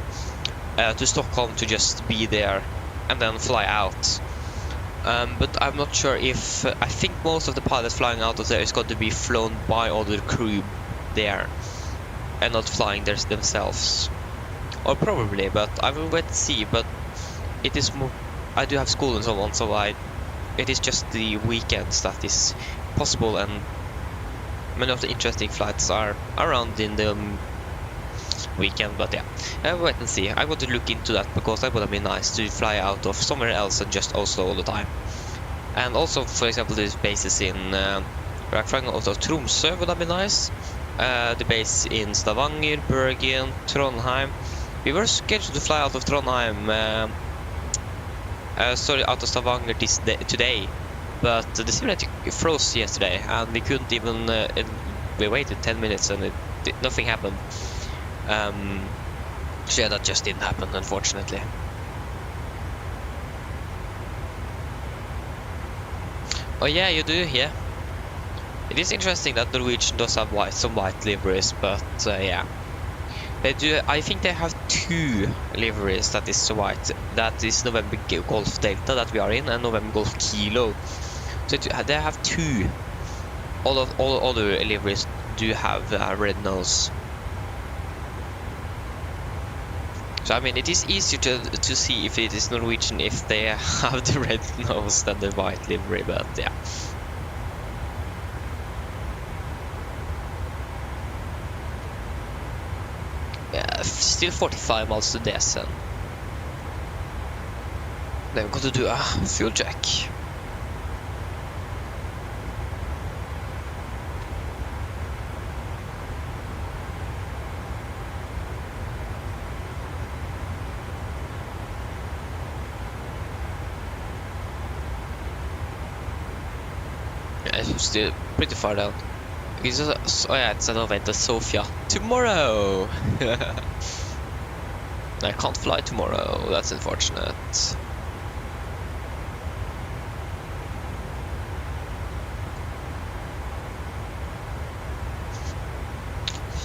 Stockholm to just be there and then fly out. But I'm not sure if I think most of the pilots flying out of there is going to be flown by other crew there and not flying there themselves, or probably, but I will wait and see. But it is more, I do have school and so on, so it is just the weekends that is possible, and many of the interesting flights are around in the weekend. But yeah, I will wait and see. I want to look into that, because that would have been nice to fly out of somewhere else than just Oslo all the time. And also, for example, these bases in flying out of Tromsø would have been nice. The base in Stavanger, Bergen, Trondheim. We were scheduled to fly out of Trondheim, out of Stavanger today, but the simulator froze yesterday, and we couldn't even. We waited 10 minutes and nothing happened. So yeah, that just didn't happen, unfortunately. Oh yeah, you do, yeah. It is interesting that Norwegian does have some white liveries, but yeah. They do. I think they have 2 liveries that is white. That is November Golf Delta that we are in, and November Golf Kilo. So they have 2. All other liveries do have red nose. So I mean, it is easier to see if it is Norwegian if they have the red nose than the white livery, but yeah. Yeah, still 45 miles to Desen. Then we're going to do a fuel check. It's still pretty far down. It's just, oh yeah, it's an event at Sofia tomorrow. I can't fly tomorrow. That's unfortunate.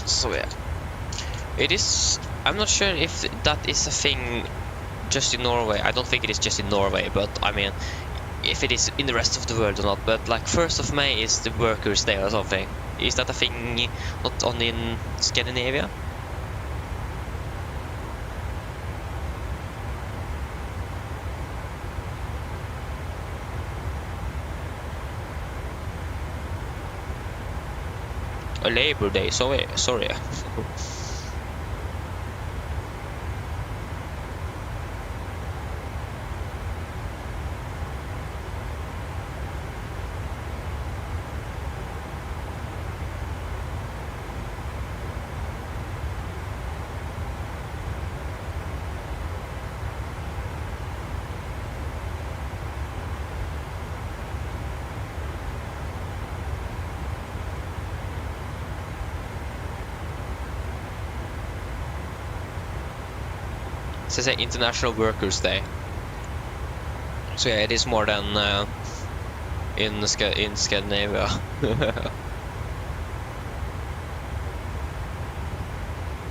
So yeah, it is. I'm not sure if that is a thing just in Norway. I don't think it is just in Norway, but I mean, if it is in the rest of the world or not, but like 1st of May is the Workers' Day or something. Is that a thing not only in Scandinavia? A Labor Day, sorry. It says International Workers' Day. So yeah, it is more than in Scandinavia.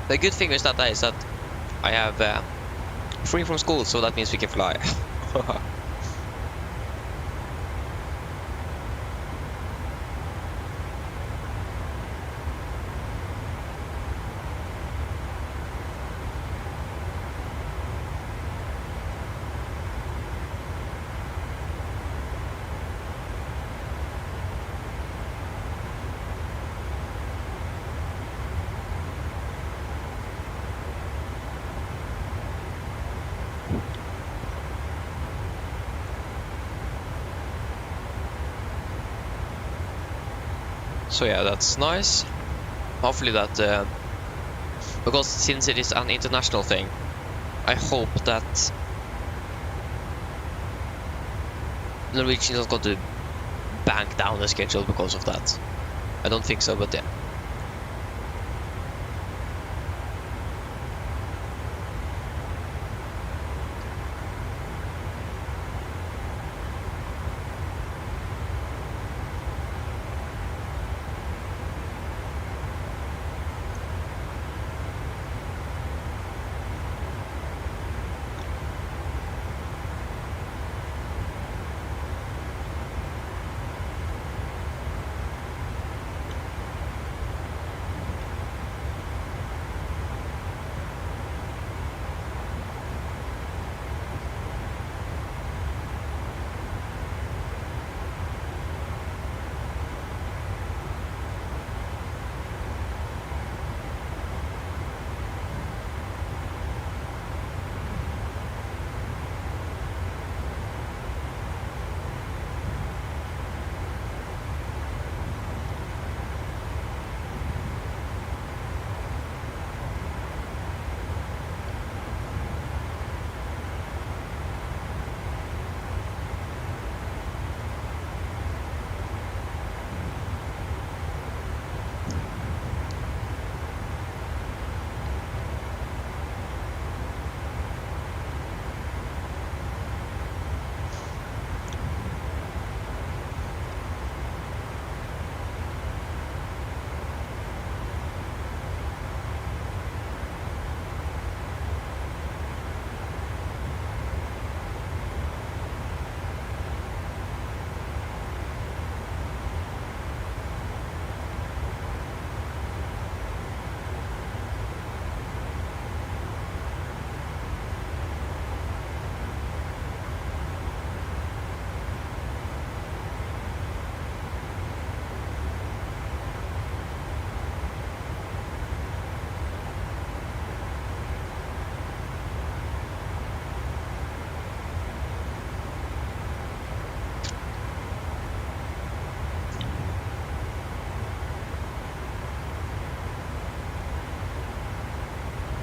The good thing is that I have free from school, so that means we can fly. So yeah, that's nice. Hopefully that, because since it is an international thing, I hope that Norwegian is not going to bank down the schedule because of that. I don't think so, but yeah.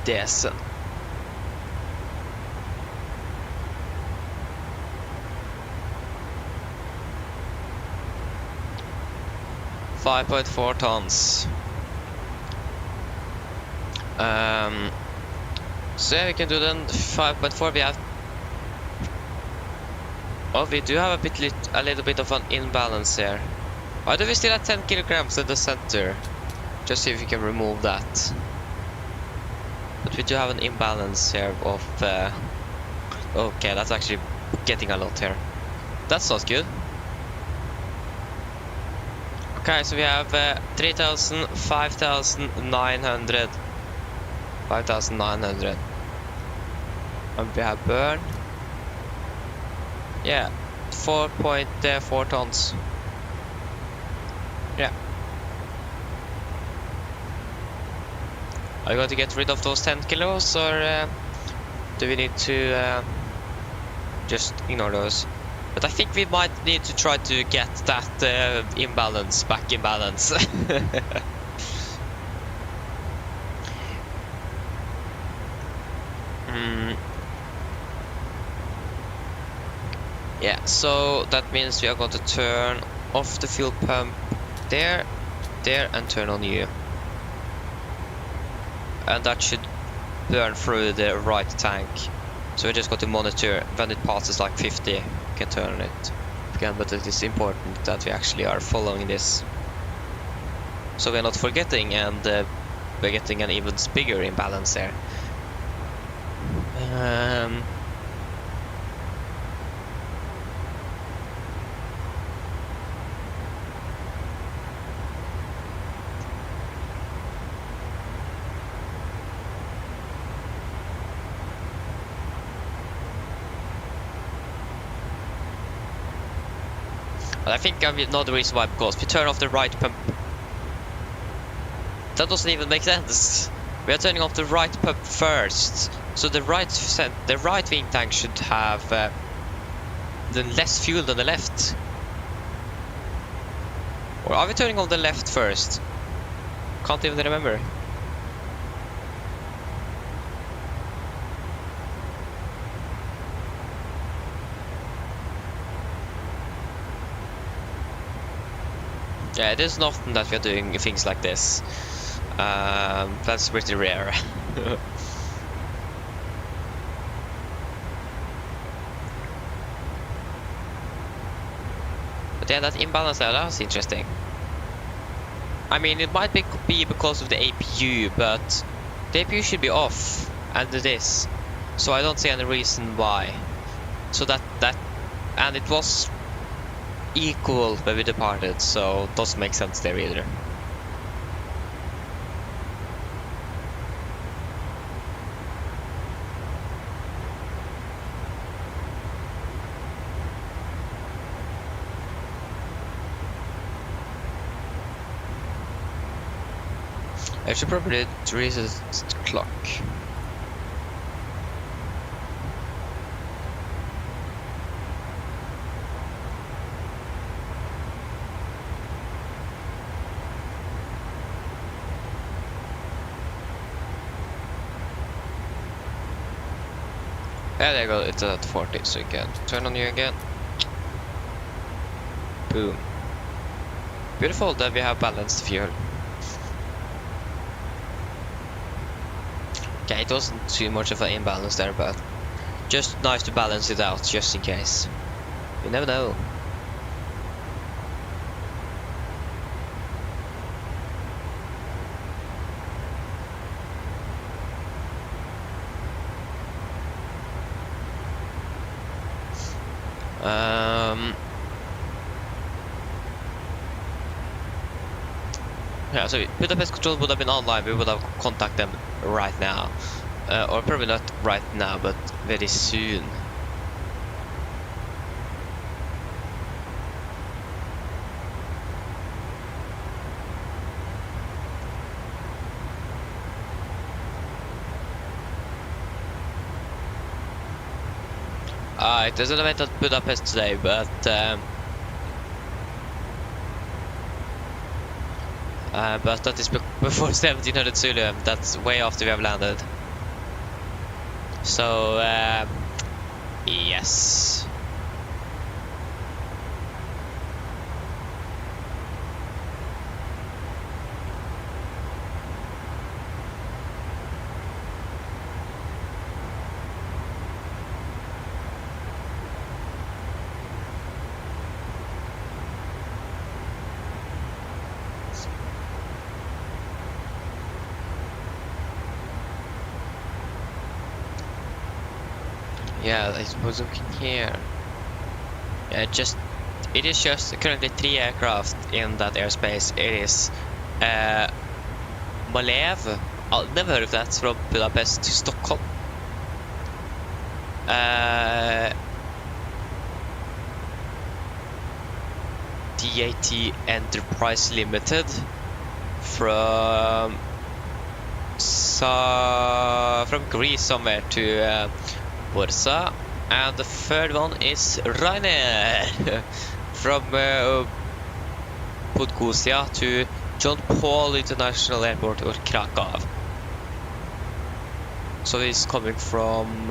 Yes. .4 tons. So yeah, we can do then 5.4. We have. Well, we do have a little bit of an imbalance here. Why do we still have 10 kilograms in the center? Just see if we can remove that. But we do have an imbalance here of. Okay, that's actually getting a lot here. That's not good. Okay, so we have 3,000, 5,900. 5,900. And we have burn. Yeah, 4.4 tons. Yeah. Are you going to get rid of those 10 kilos, or do we need to just ignore those? But I think we might need to try to get that imbalance back in balance. Yeah, so that means we are going to turn off the fuel pump there, and turn on you. And that should burn through the right tank. So we just got to monitor when it passes like 50, we can turn it again, but it is important that we actually are following this. So we're not forgetting, and we're getting an even bigger imbalance there. But I think I know the reason why, because we turn off the right pump. That doesn't even make sense. We are turning off the right pump first, so the right wing tank should have the less fuel than the left. Or are we turning on the left first? Can't even remember. Yeah, it isn't often that we are doing things like this. That's pretty rare. But yeah, that imbalance there, that was interesting. I mean, it might be because of the APU, but the APU should be off, and it is. So I don't see any reason why. So and it was equal when we departed, so it doesn't make sense there either. I should probably reset the clock. Yeah, there you go, it's at 40, so you can turn on you again. Boom. Beautiful that we have balanced fuel. Okay, it wasn't too much of an imbalance there, but just nice to balance it out, just in case. You never know. Yeah, so Budapest Control would have been online, we would have contacted them right now. Or probably not right now, but very soon. There's an event at Budapest today, but that is before 1700 Zulu. That's way after we have landed. So yes. Yeah, I was looking here. It is just currently 3 aircraft in that airspace. It is Malev. I've never heard of that. From Budapest to Stockholm. DAT Enterprise Limited from Greece somewhere to Bursa, and the third one is Ryanair from Podgorica to John Paul International Airport or Krakow. So he's coming from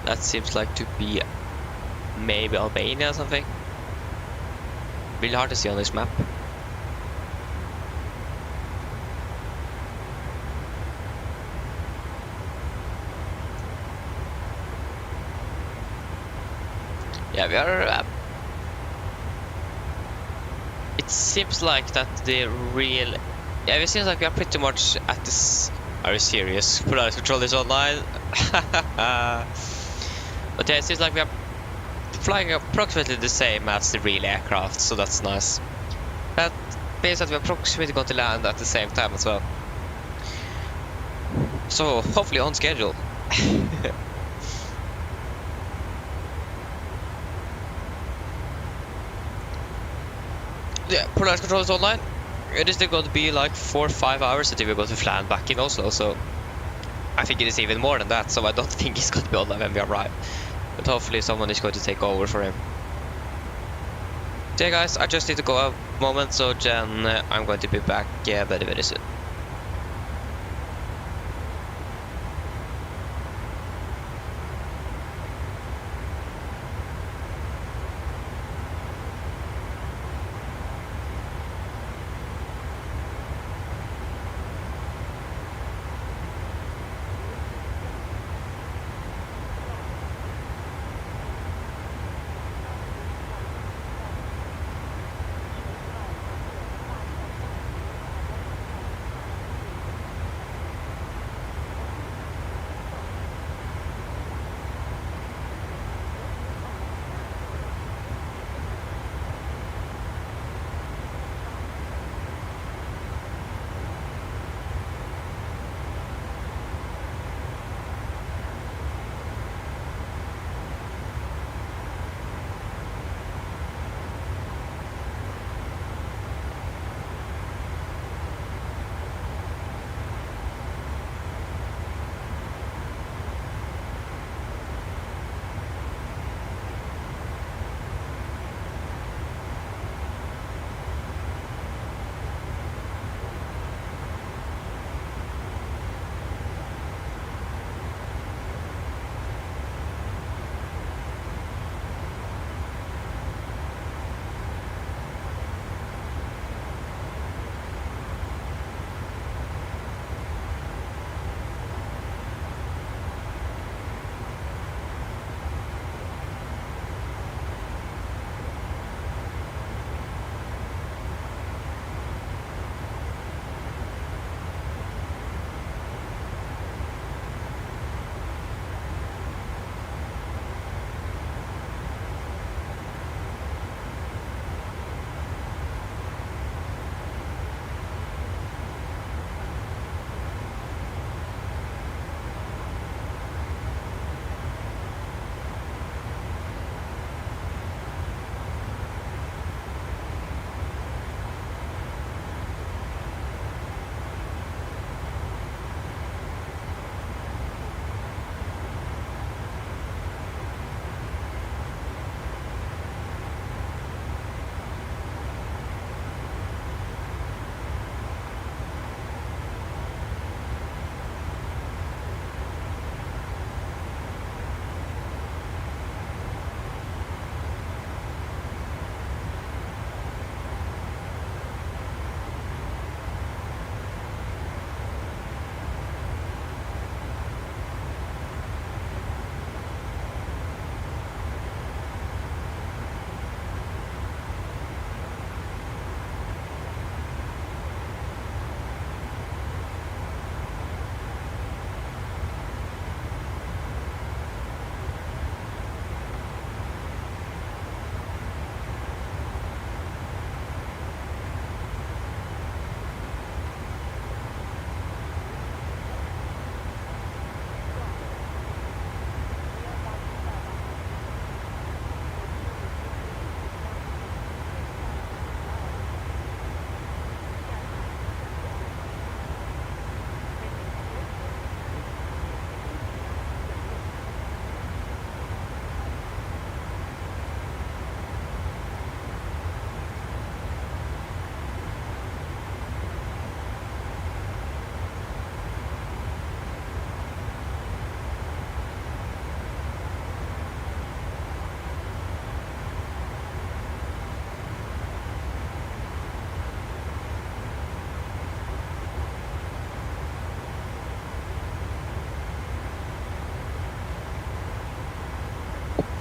that seems like to be maybe Albania or something. Really hard to see on this map. Yeah, we are. It seems like that the real. Yeah, it seems like we are pretty much at this. Are you serious? Polaris Control is online. But yeah, it seems like we are flying approximately the same as the real aircraft, so that's nice. That means that we're approximately going to land at the same time as well. So hopefully on schedule. Yeah, Polaris Control is online. It is still going to be like 4 or 5 hours until we're going to land back in Oslo, so I think it is even more than that, so I don't think it's going to be online when we arrive. But hopefully someone is going to take over for him. So yeah guys, I just need to go a moment, so then I'm going to be back very soon.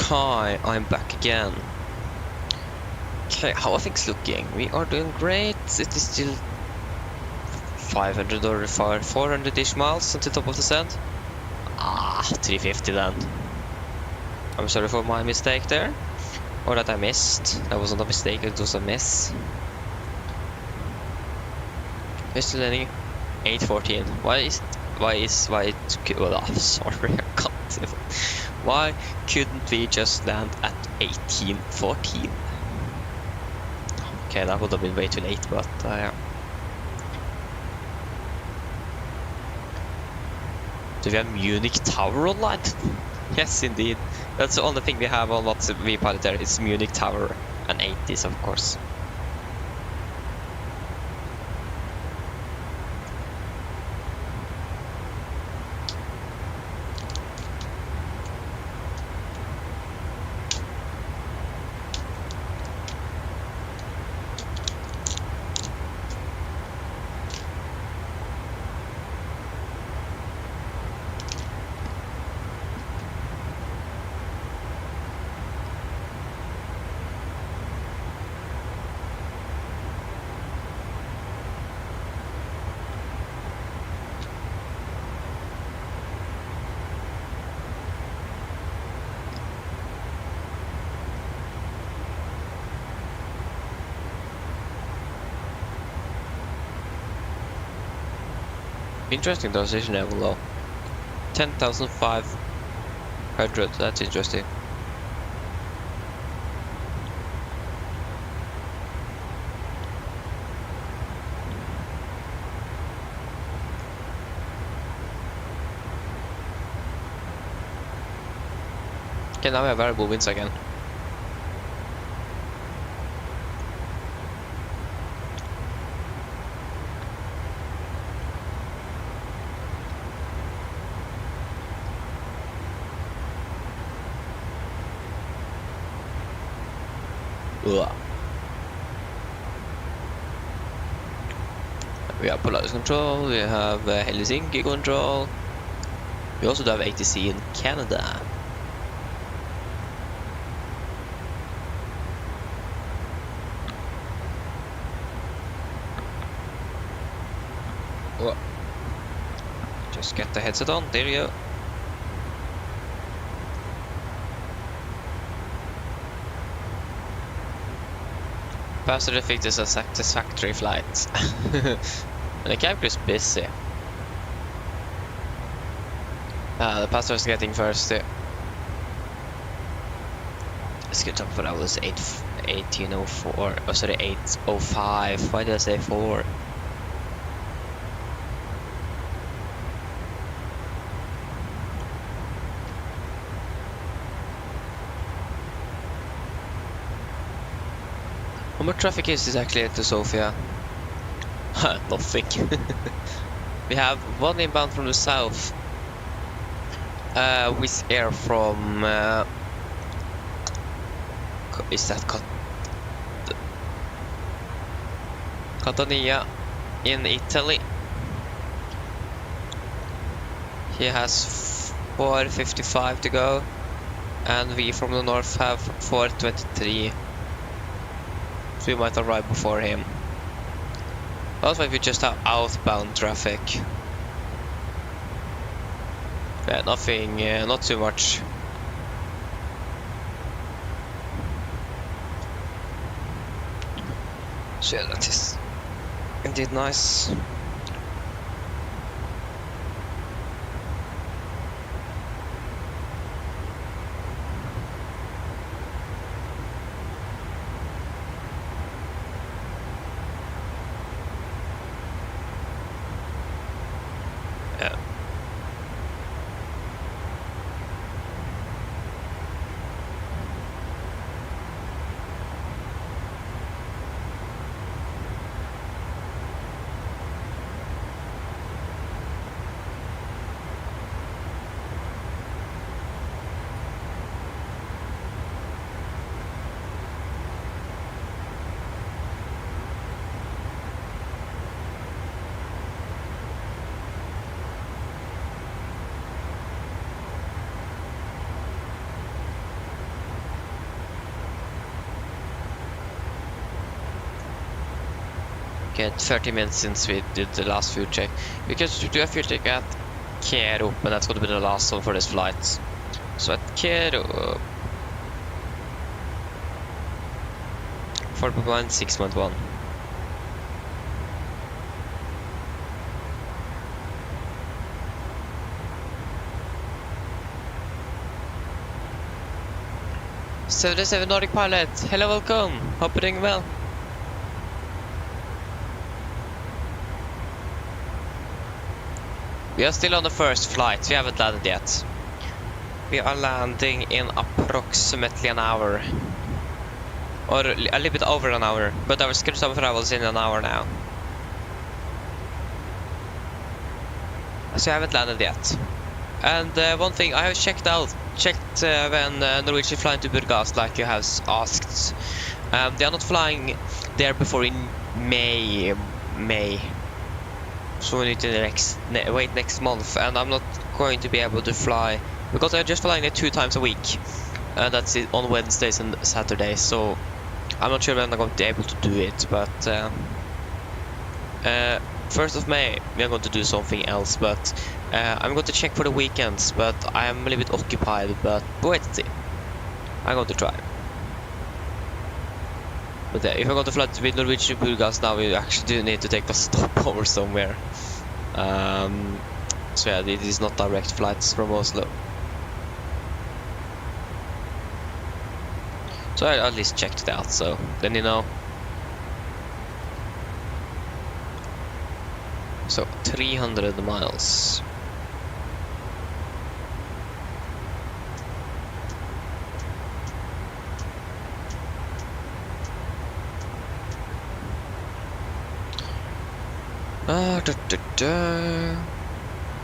Hi, I'm back again. Okay, how are things looking? We are doing great. It is still 500 or 400-ish miles on the top of the sand. 350 then. I'm sorry for my mistake there. Or that I missed. That wasn't a mistake, it was a miss. We're still landing 814. Sorry, I can't even. Why couldn't we just land at 1814? Okay, that would have been way too late, but yeah. Do we have Munich Tower online? Yes, indeed. That's the only thing we have on what we pilot there. It's Munich Tower and 80s, of course. Interesting transition level though. 10,500, that's interesting. Okay, now we have variable winds again. Ugh. We have Polaris control, we have Helsinki control. We also do have ATC in Canada. Whoa. Just get the headset on, there you go. Passenger think is a satisfactory flight. And the cabin is busy. The passenger's getting first. Let's get up for that was 1804. Oh, sorry, 805. Why did I say 4? How much traffic is this actually to Sofia? Nothing. We have one inbound from the south. With air from is that Catania in Italy. He has 4:55 to go, and we from the north have 4:23. So we might arrive before him. Otherwise we just have outbound traffic. Yeah, nothing, not too much. So yeah, that is indeed nice. Yeah. Okay, 30 minutes since we did the last fuel check. Because we do a fuel check at Kerup, and that's going to be the last one for this flight. So at Kerup, 4.1, 6.1. '77 Nordic pilot, hello, welcome. Hope you're doing well. We are still on the first flight. We haven't landed yet. We are landing in approximately an hour. Or a little bit over an hour. But our scheduled time of travel is in an hour now. So we haven't landed yet. And one thing I have checked when Norwegian flying to Burgas, like you have asked. They are not flying there before in May. So we need to wait next month, and I'm not going to be able to fly because I'm just flying there 2 times a week, and that's it on Wednesdays and Saturdays. So I'm not sure when I'm going to be able to do it, but 1st of May we are going to do something else. But I'm going to check for the weekends, but I am a little bit occupied. But wait and see. I'm going to try. But if I'm going to fly with Norwegian Burgas now, we actually do need to take a stopover somewhere. So yeah, it is not direct flights from Oslo. So I at least checked that, so then you know. So 300 miles.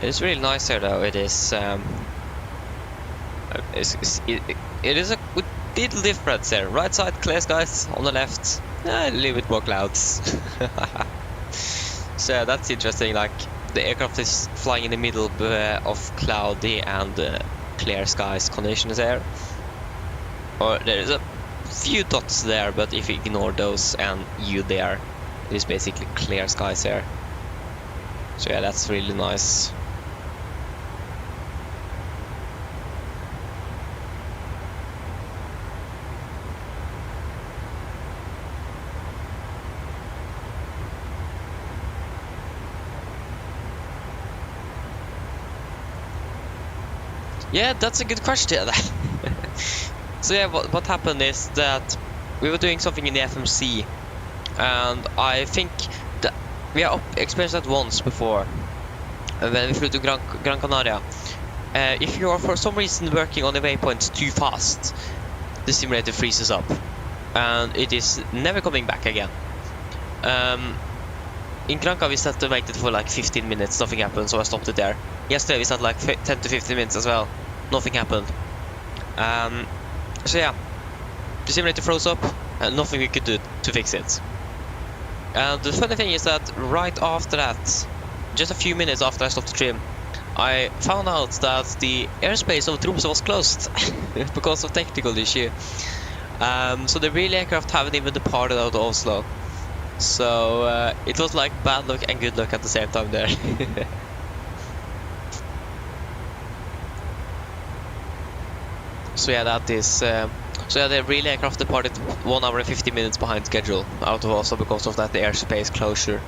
It's really nice here though. It is it is a little difference there. Right side clear skies, on the left a little bit more clouds. So yeah, that's interesting. Like the aircraft is flying in the middle of cloudy and clear skies conditions there. Or there is a few dots there, but if you ignore those and you there, it is basically clear skies here. So yeah, that's really nice. Yeah, that's a good question. So yeah, what happened is that we were doing something in the FMC, and I think that we have experienced that once before when we flew to Gran Canaria. If you are for some reason working on the waypoints too fast, the simulator freezes up and it is never coming back again. In Granca we sat and waited for like 15 minutes, nothing happened, so I stopped it there. Yesterday we sat like 10 to 15 minutes as well, nothing happened. So yeah, the simulator froze up and nothing we could do to fix it. And the funny thing is that right after that, just a few minutes after I stopped the trim, I found out that the airspace of Tromsø was closed because of technical issue. So the real aircraft haven't even departed out of Oslo. So it was like bad luck and good luck at the same time there. So yeah, that is. So yeah, the real aircraft departed 1 hour and 50 minutes behind schedule out of Oslo because of that airspace closure.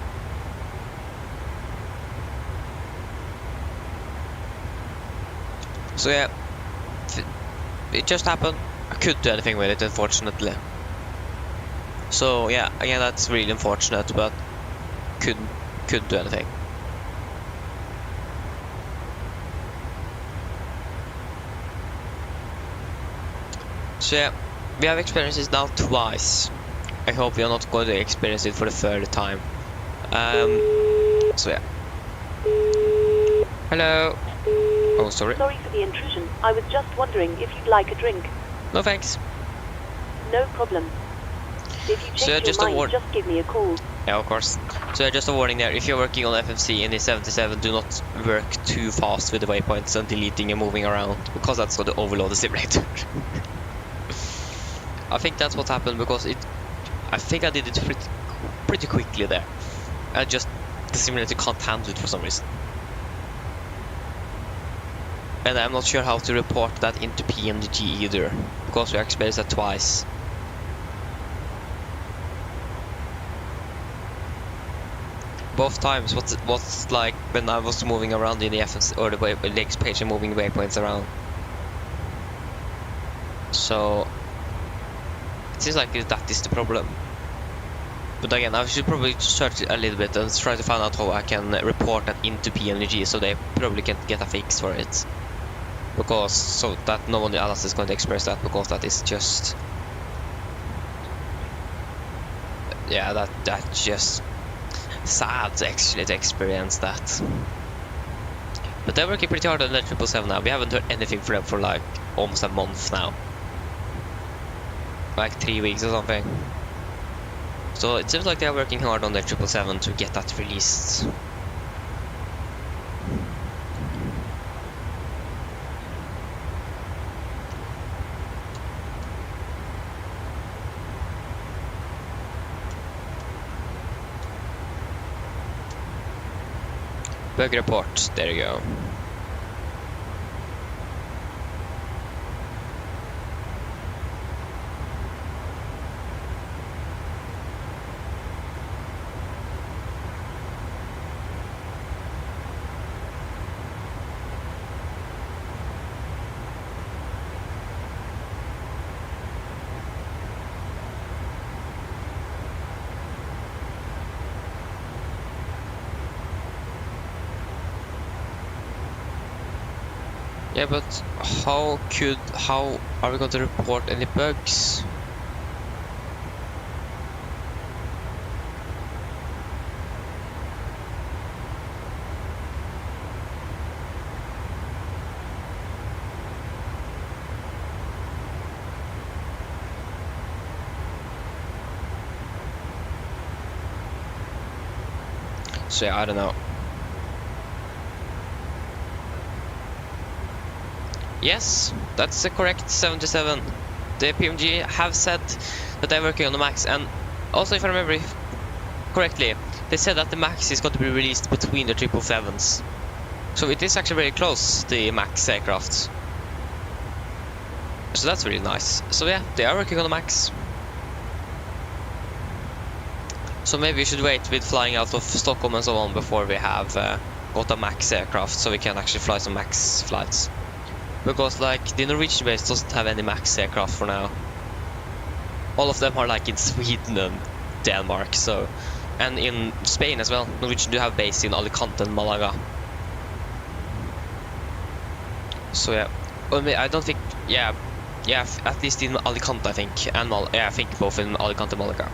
So yeah, it just happened. I couldn't do anything with it, unfortunately. So yeah, again, that's really unfortunate, but couldn't do anything. So yeah, we have experienced this now twice. I hope we are not going to experience it for the 3rd time. So yeah. Hello. Oh, sorry. Sorry for the intrusion. I was just wondering if you'd like a drink. No thanks. No problem. If you change your mind, just give me a call. Yeah, of course. So just a warning there, if you're working on FMC in the 77, do not work too fast with the waypoints and deleting and moving around, because that's going to overload the simulator. I think that's what happened, because I think I did it pretty quickly there. And just the simulator can't handle it for some reason. And I'm not sure how to report that into PMDG either, because we experienced that twice. Both times, what's like when I was moving around in the FS or the legs page and moving waypoints around. So it seems like that is the problem. But again, I should probably search a little bit and try to find out how I can report that into PMDG, so they probably can get a fix for it. Because so that no one else is going to experience that, because that is just, yeah, that's just sad actually to experience that. But they're working pretty hard on the 777 now. We haven't heard anything from them for like almost a month now, like 3 weeks or something. So it seems like they are working hard on the 777 to get that released. Bug report, there you go. Yeah, but how are we going to report any bugs? So yeah, I don't know. Yes, that's the correct 77. The PMG have said that they're working on the MAX, and also if I remember correctly, they said that the MAX is going to be released between the 777s. So it is actually very close, the MAX aircraft. So that's really nice. So yeah, they are working on the MAX. So maybe we should wait with flying out of Stockholm and so on before we have got a MAX aircraft, so we can actually fly some MAX flights. Because like the Norwegian base doesn't have any MAX aircraft for now. All of them are like in Sweden and Denmark, so, and in Spain as well. Norwegian do have base in Alicante and Malaga. So yeah, I don't think, yeah, at least in Alicante I think, and I think both in Alicante and Malaga,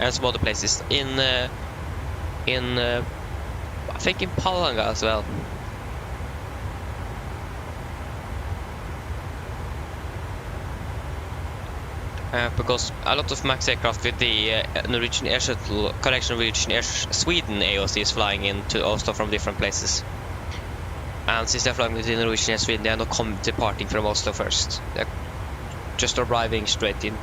and some other places in I think in Palanga as well. Because a lot of MAX aircraft with the Norwegian Air Shuttle, Norwegian Air Sweden AOC is flying into Oslo from different places. And since they're flying with the Norwegian Air Sweden, they are not departing from Oslo first. They're just arriving straight in.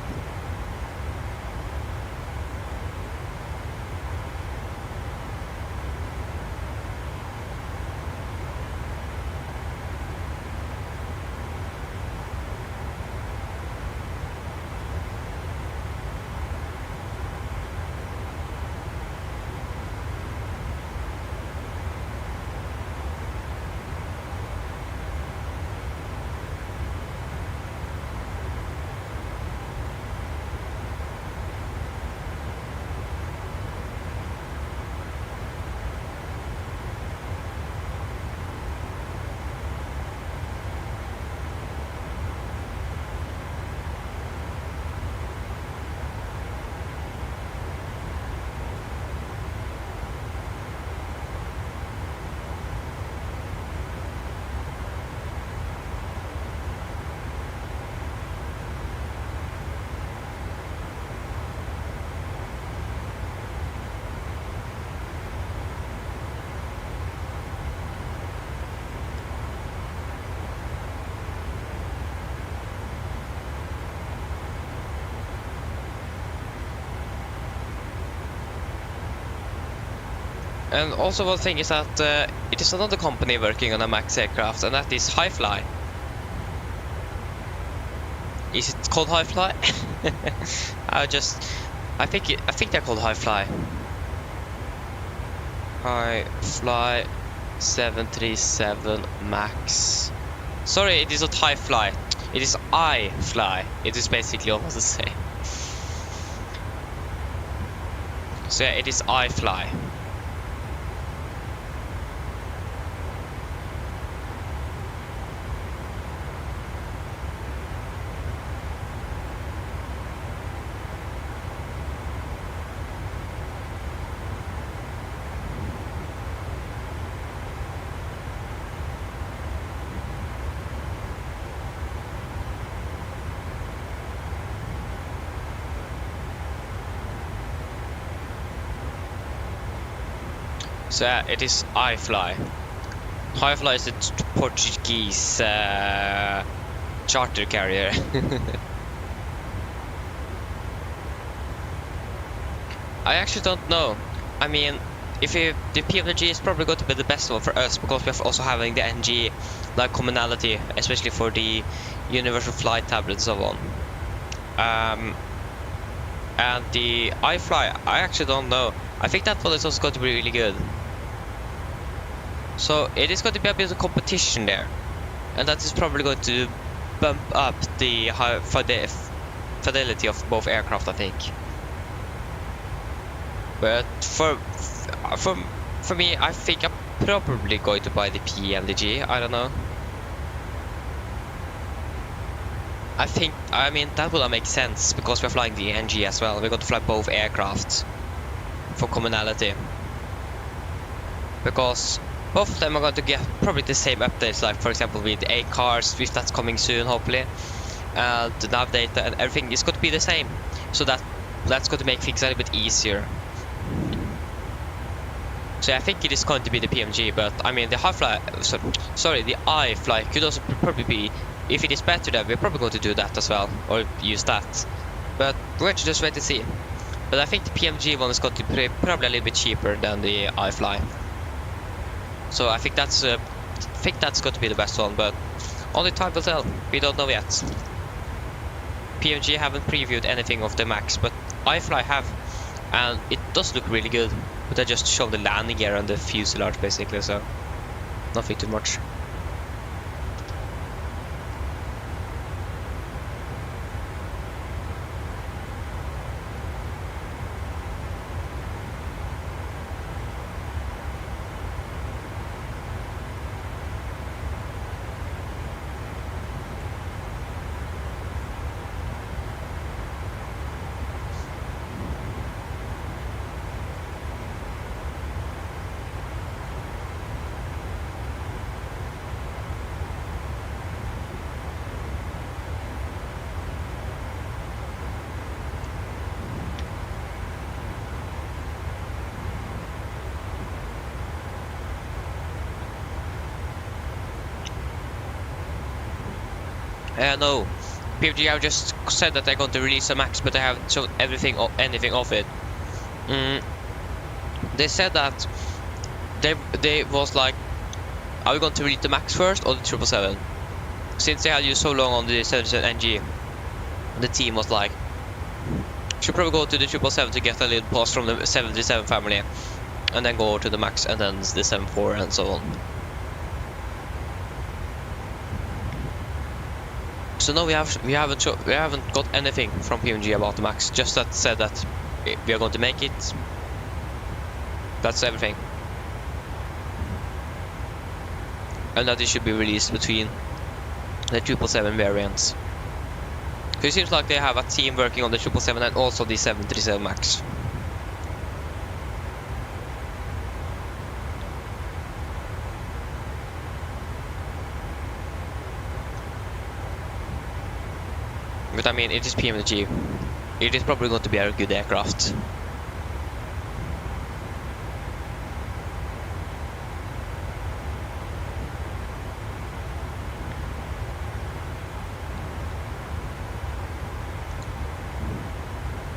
And also one thing is that it is another company working on a Max aircraft, and that is Hi-Fly. Is it called Hi-Fly? I think they're called Hi-Fly. Hi-Fly 737 Max. Sorry, it is not Hi-Fly. It is I-Fly. It is basically almost the same. So yeah, it is I-Fly. So yeah, it is Hi-Fly. Hi-Fly is a Portuguese charter carrier. I actually don't know. I mean, the PMDG is probably going to be the best one for us because we're also having the NG like commonality, especially for the universal flight tablet and so on. And the Hi-Fly, I actually don't know. I think that one is also going to be really good. So it is going to be a bit of competition there, and that is probably going to bump up the high fidelity of both aircraft, I think. But for me, I think I'm probably going to buy the PMDG. I don't know. I mean that will make sense because we're flying the NG as well. We're going to fly both aircraft for commonality, because both of them are going to get probably the same updates, like for example with the 8 cars, if that's coming soon, hopefully. The nav data and everything is going to be the same, so that's going to make things a little bit easier. So I think it is going to be the PMG, but I mean the Hi-Fly, sorry, the I-Fly could also probably be, if it is better, then we're probably going to do that as well, or use that. But we're going to just wait to see. But I think the PMG one is going to be probably a little bit cheaper than the Hi-Fly. So I think that's going to be the best one, but only time will tell. We don't know yet. PMG haven't previewed anything of the Max, but Hi-Fly have, and it does look really good. But I just showed the landing gear and the fuselage basically, so nothing too much. No, PMG have just said that they're going to release a Max, but they haven't shown anything of it. They said that they was like, are we going to release the Max first or the 777? Since they had used so long on the 777 NG, the team was like, should probably go to the 777 to get a little pause from the 737 family, and then go over to the Max and then the 74 and so on. So no, we haven't got anything from PMG about the Max. Just that said that we are going to make it. That's everything. And that it should be released between the 777 variants. So it seems like they have a team working on the 777 and also the 737 Max. But I mean, it is PMDG. It is probably going to be a good aircraft.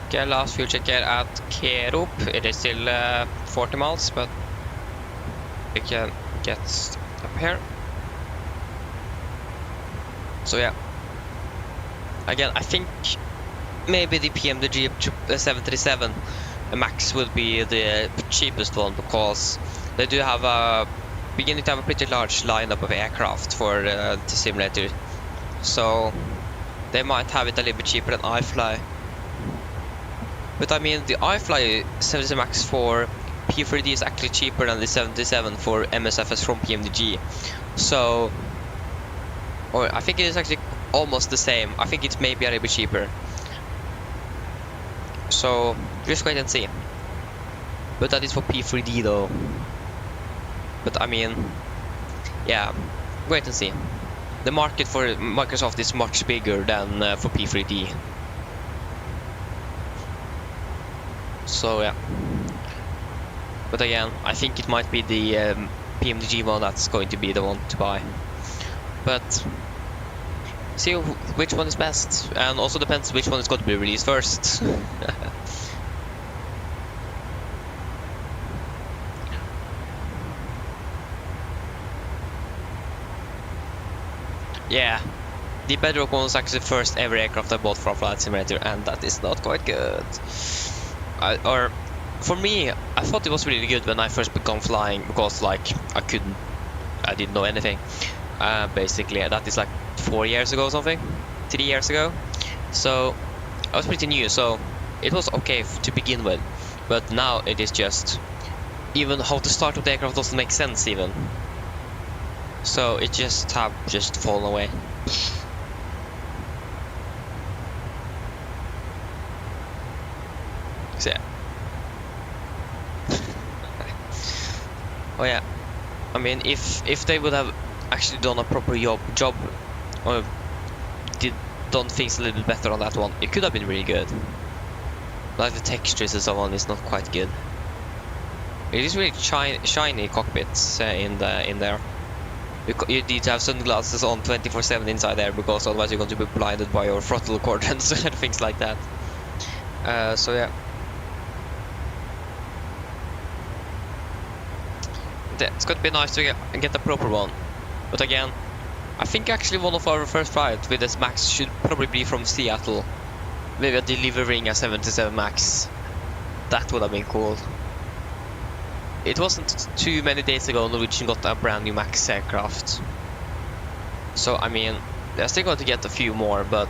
Okay, last fuel check here at Kerup. It is still 40 miles, but we can get up here. So yeah, again, I think maybe the PMDG 737 Max will be the cheapest one, because they do have beginning to have a pretty large lineup of aircraft for the simulator. So they might have it a little bit cheaper than iFly. But I mean, the iFly 77 Max for P3D is actually cheaper than the 77 for MSFS from PMDG. So, or I think it is actually almost the same. I think it's maybe a little bit cheaper. So just wait and see. But that is for P3D though. But I mean, yeah, wait and see. The market for Microsoft is much bigger than for P3D. So yeah. But again, I think it might be the PMDG one that's going to be the one to buy. But see which one is best, and also depends which one is going to be released first. Yeah, the Bedrock one was actually the first ever aircraft I bought for a flight simulator, and that is not quite good. Or for me, I thought it was really good when I first began flying, because like I didn't know anything. Basically, that is like 4 years ago or something, 3 years ago. So I was pretty new, so it was okay to begin with. But now it is just, even how to start up the aircraft doesn't make sense even. So it just have fallen away. So yeah. Oh yeah. I mean, if they would have actually done a proper job or done things a little bit better on that one, it could have been really good. Like the textures and so on is not quite good. It is really shiny cockpits in there. You need to have sunglasses on 24/7 inside there, because otherwise you're going to be blinded by your throttle coordinates and things like that. So yeah. It's going to be nice to get a proper one. But again, I think actually one of our first flights with this Max should probably be from Seattle. Maybe delivering a 77 Max. That would have been cool. It wasn't too many days ago Norwegian got a brand new Max aircraft. So I mean, they're still going to get a few more, but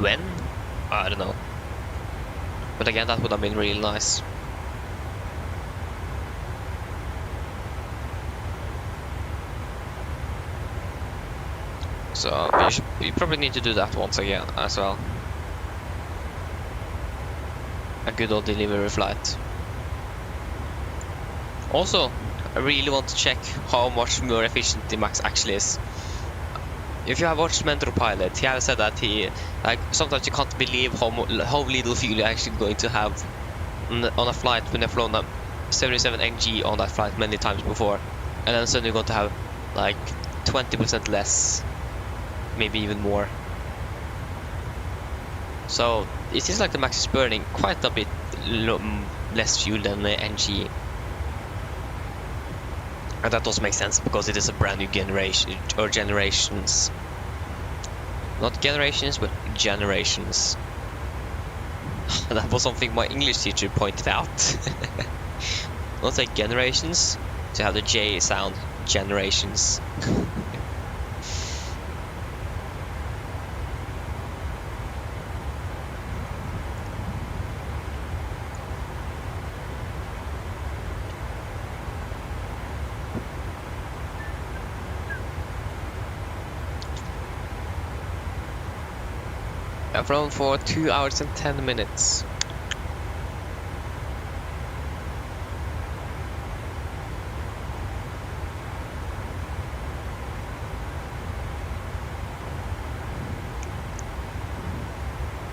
when? I don't know. But again, that would have been really nice. So you probably need to do that once again as well. A good old delivery flight. Also, I really want to check how much more efficient the Max actually is. If you have watched Mentor Pilot, he has said that sometimes you can't believe how little fuel you're actually going to have on a flight when you've flown a 77 NG on that flight many times before, and then suddenly you're going to have like 20% less, maybe even more. So it seems like the Max is burning quite a bit less fuel than the NG. And that does make sense, because it is a brand new generation, or generations. Not generations, but generations. That was something my English teacher pointed out. Not say generations, to have the J sound, generations. I've flown for 2 hours and 10 minutes.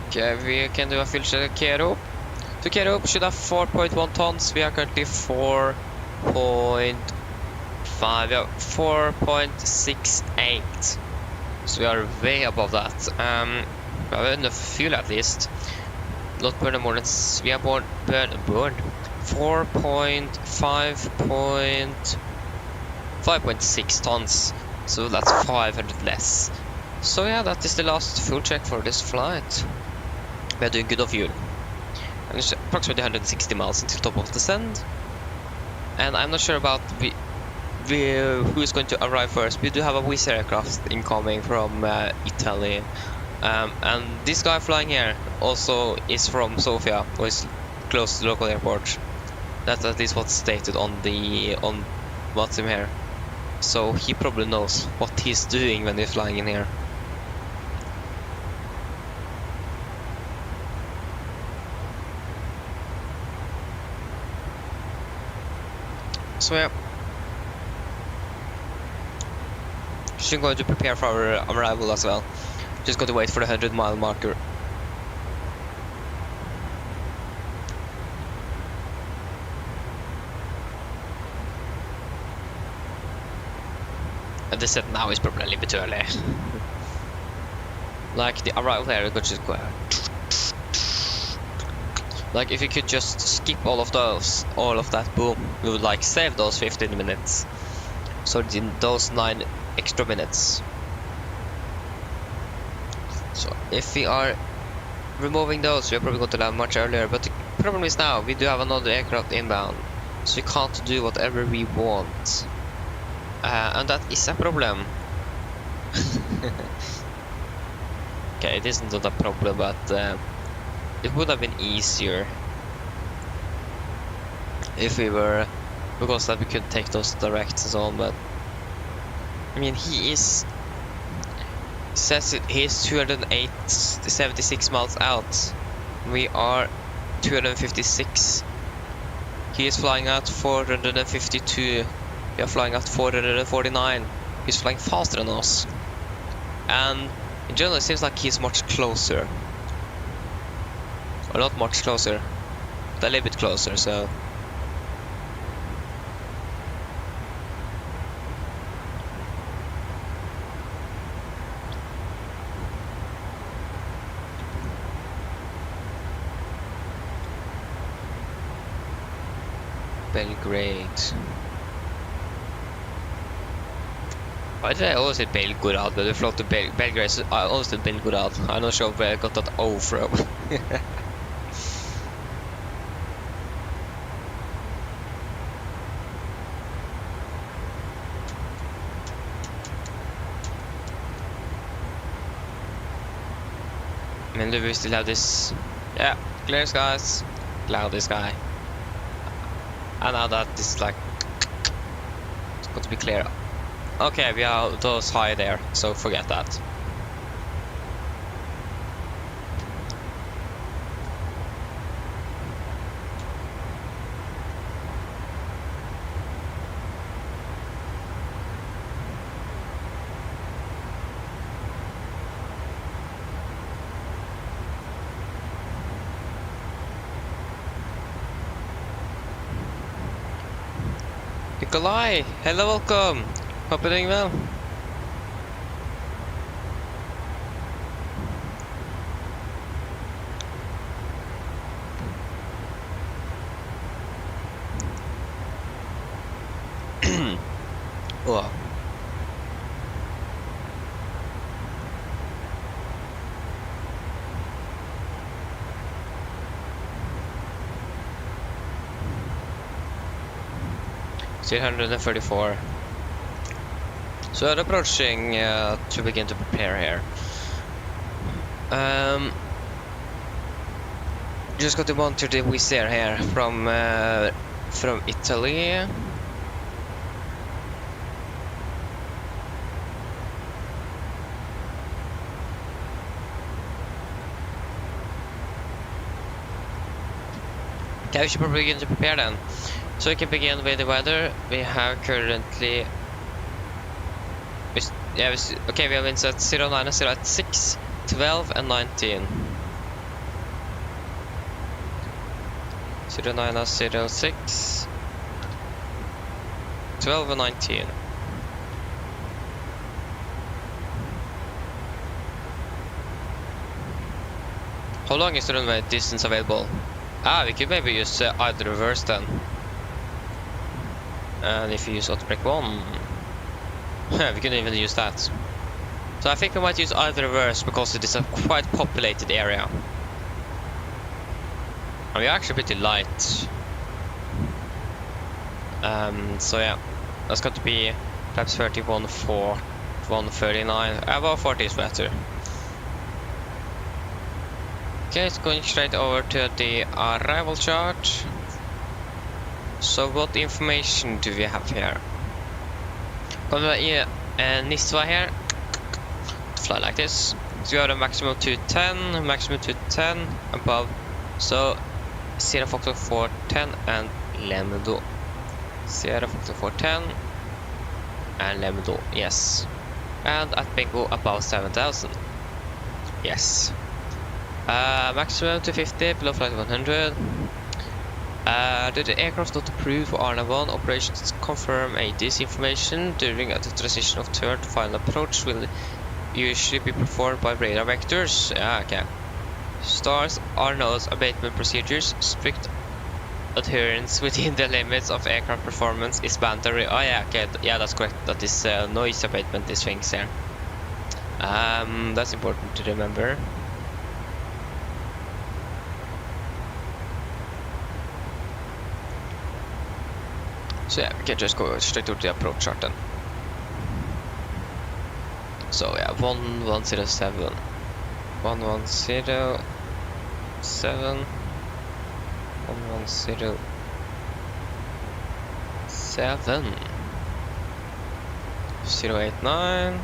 Okay, we can do a fuel check to Kero. To Kero should have 4.1 tons. We are currently 4.5, yeah, 4.68. So we are way above that. We have enough fuel at least. Not burn more than we have burn 4.5. 5.6 tons, so that's 500 less. So yeah, that is the last fuel check for this flight. We are doing good on fuel. And it's approximately 160 miles until top of the descent. And I'm not sure about who is going to arrive first. We do have a Wizz aircraft incoming from Italy. And this guy flying here also is from Sofia, or is close to the local airport. That's at least what's stated on what's him here. So he probably knows what he's doing when he's flying in here. So yeah, she's going to prepare for our arrival as well. Just got to wait for the 100-mile marker. And the set now is probably a little bit early. Like the arrival here could just go. Like if you could just skip all of that, boom, we would like save those 15 minutes. So those 9 extra minutes. So if we are removing those, we are probably going to land much earlier. But the problem is now we do have another aircraft inbound, so we can't do whatever we want, and that is a problem. Okay, it isn't a problem, but it would have been easier if we were, because that we could take those directs and so on. But I mean, he says he's 276 miles out. We are 256. He is flying at 452. We are flying at 449. He's flying faster than us. And in general, it seems like he's much closer. Or not much closer, but a little bit closer, so. Belgrade. Why did I always say Belgrade, but I float to Belgrade, so I always said Belgrade. I'm not sure where I got that O from. And do we still have this? Yeah, clear skies, cloudy sky. And now that is like, it's going to be clear. Okay, we are those high there, so forget that. Nikolai, hello, welcome. Hope you're doing well. Oh. Still 134. So we're approaching to begin to prepare here. Just got to monitor the Wizz Air here from Italy. Okay, we should probably begin to prepare then. So we can begin with the weather. We have currently... okay, we have winds at 09 and 0 at 6, 12 and 19. 09 and 06, 12 and 19. How long is the runway distance available? Ah, we could maybe use either reverse then. And if you use autobrake 1, We can even use that. So I think we might use either reverse because it is a quite populated area. And we're actually pretty light. So yeah, that's got to be perhaps 31, 4, 139. About 40 is better. Okay, it's going straight over to the arrival chart. So what information do we have here? Kommer i Nisva here. Fly like this. So you have a maximum to 10, maximum to 10 above. So 0 factor 410 and Lemdo. 0 factor 410 and Lemdo, yes. And at bingo above 7,000. Yes. Maximum to 50 below flight 100. Did the aircraft not approved for RN1 operations confirm this information during the transition of third to final approach will usually be performed by radar vectors. Yeah, okay. Stars are noise abatement procedures. Strict adherence within the limits of aircraft performance is mandatory. Oh yeah, okay, yeah, that's correct. That is noise abatement, these things here. That's important to remember. So yeah, we can just go straight to the approach chart then. So yeah, 1107. 1107. 1107. 089.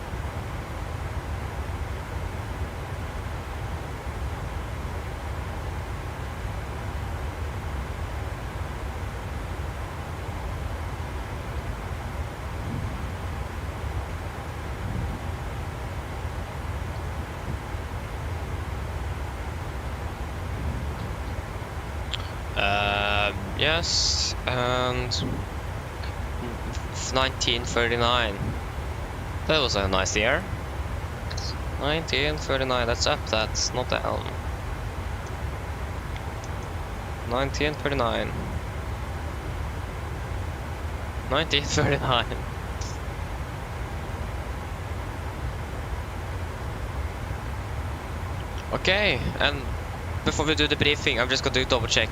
Yes, and 1939. That was a nice year. 1939, that's up, that's not down. 1939. 1939. Okay, and before we do the briefing, I'm just going to double check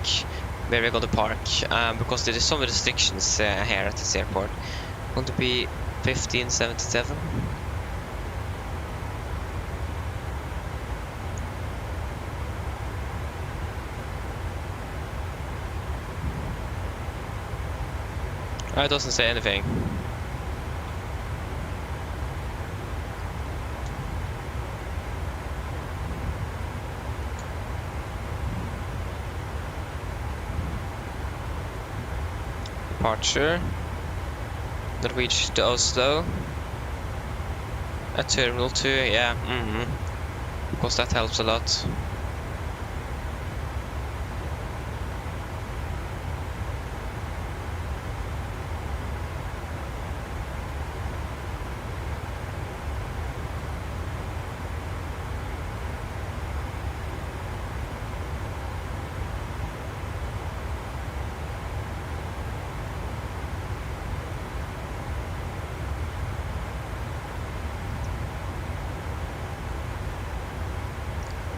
where we're going to park, because there is some restrictions here at this airport. Going to be 1577. It doesn't say anything. Departure. Norwegian to Oslo. At Terminal 2, yeah. Of course, that helps a lot.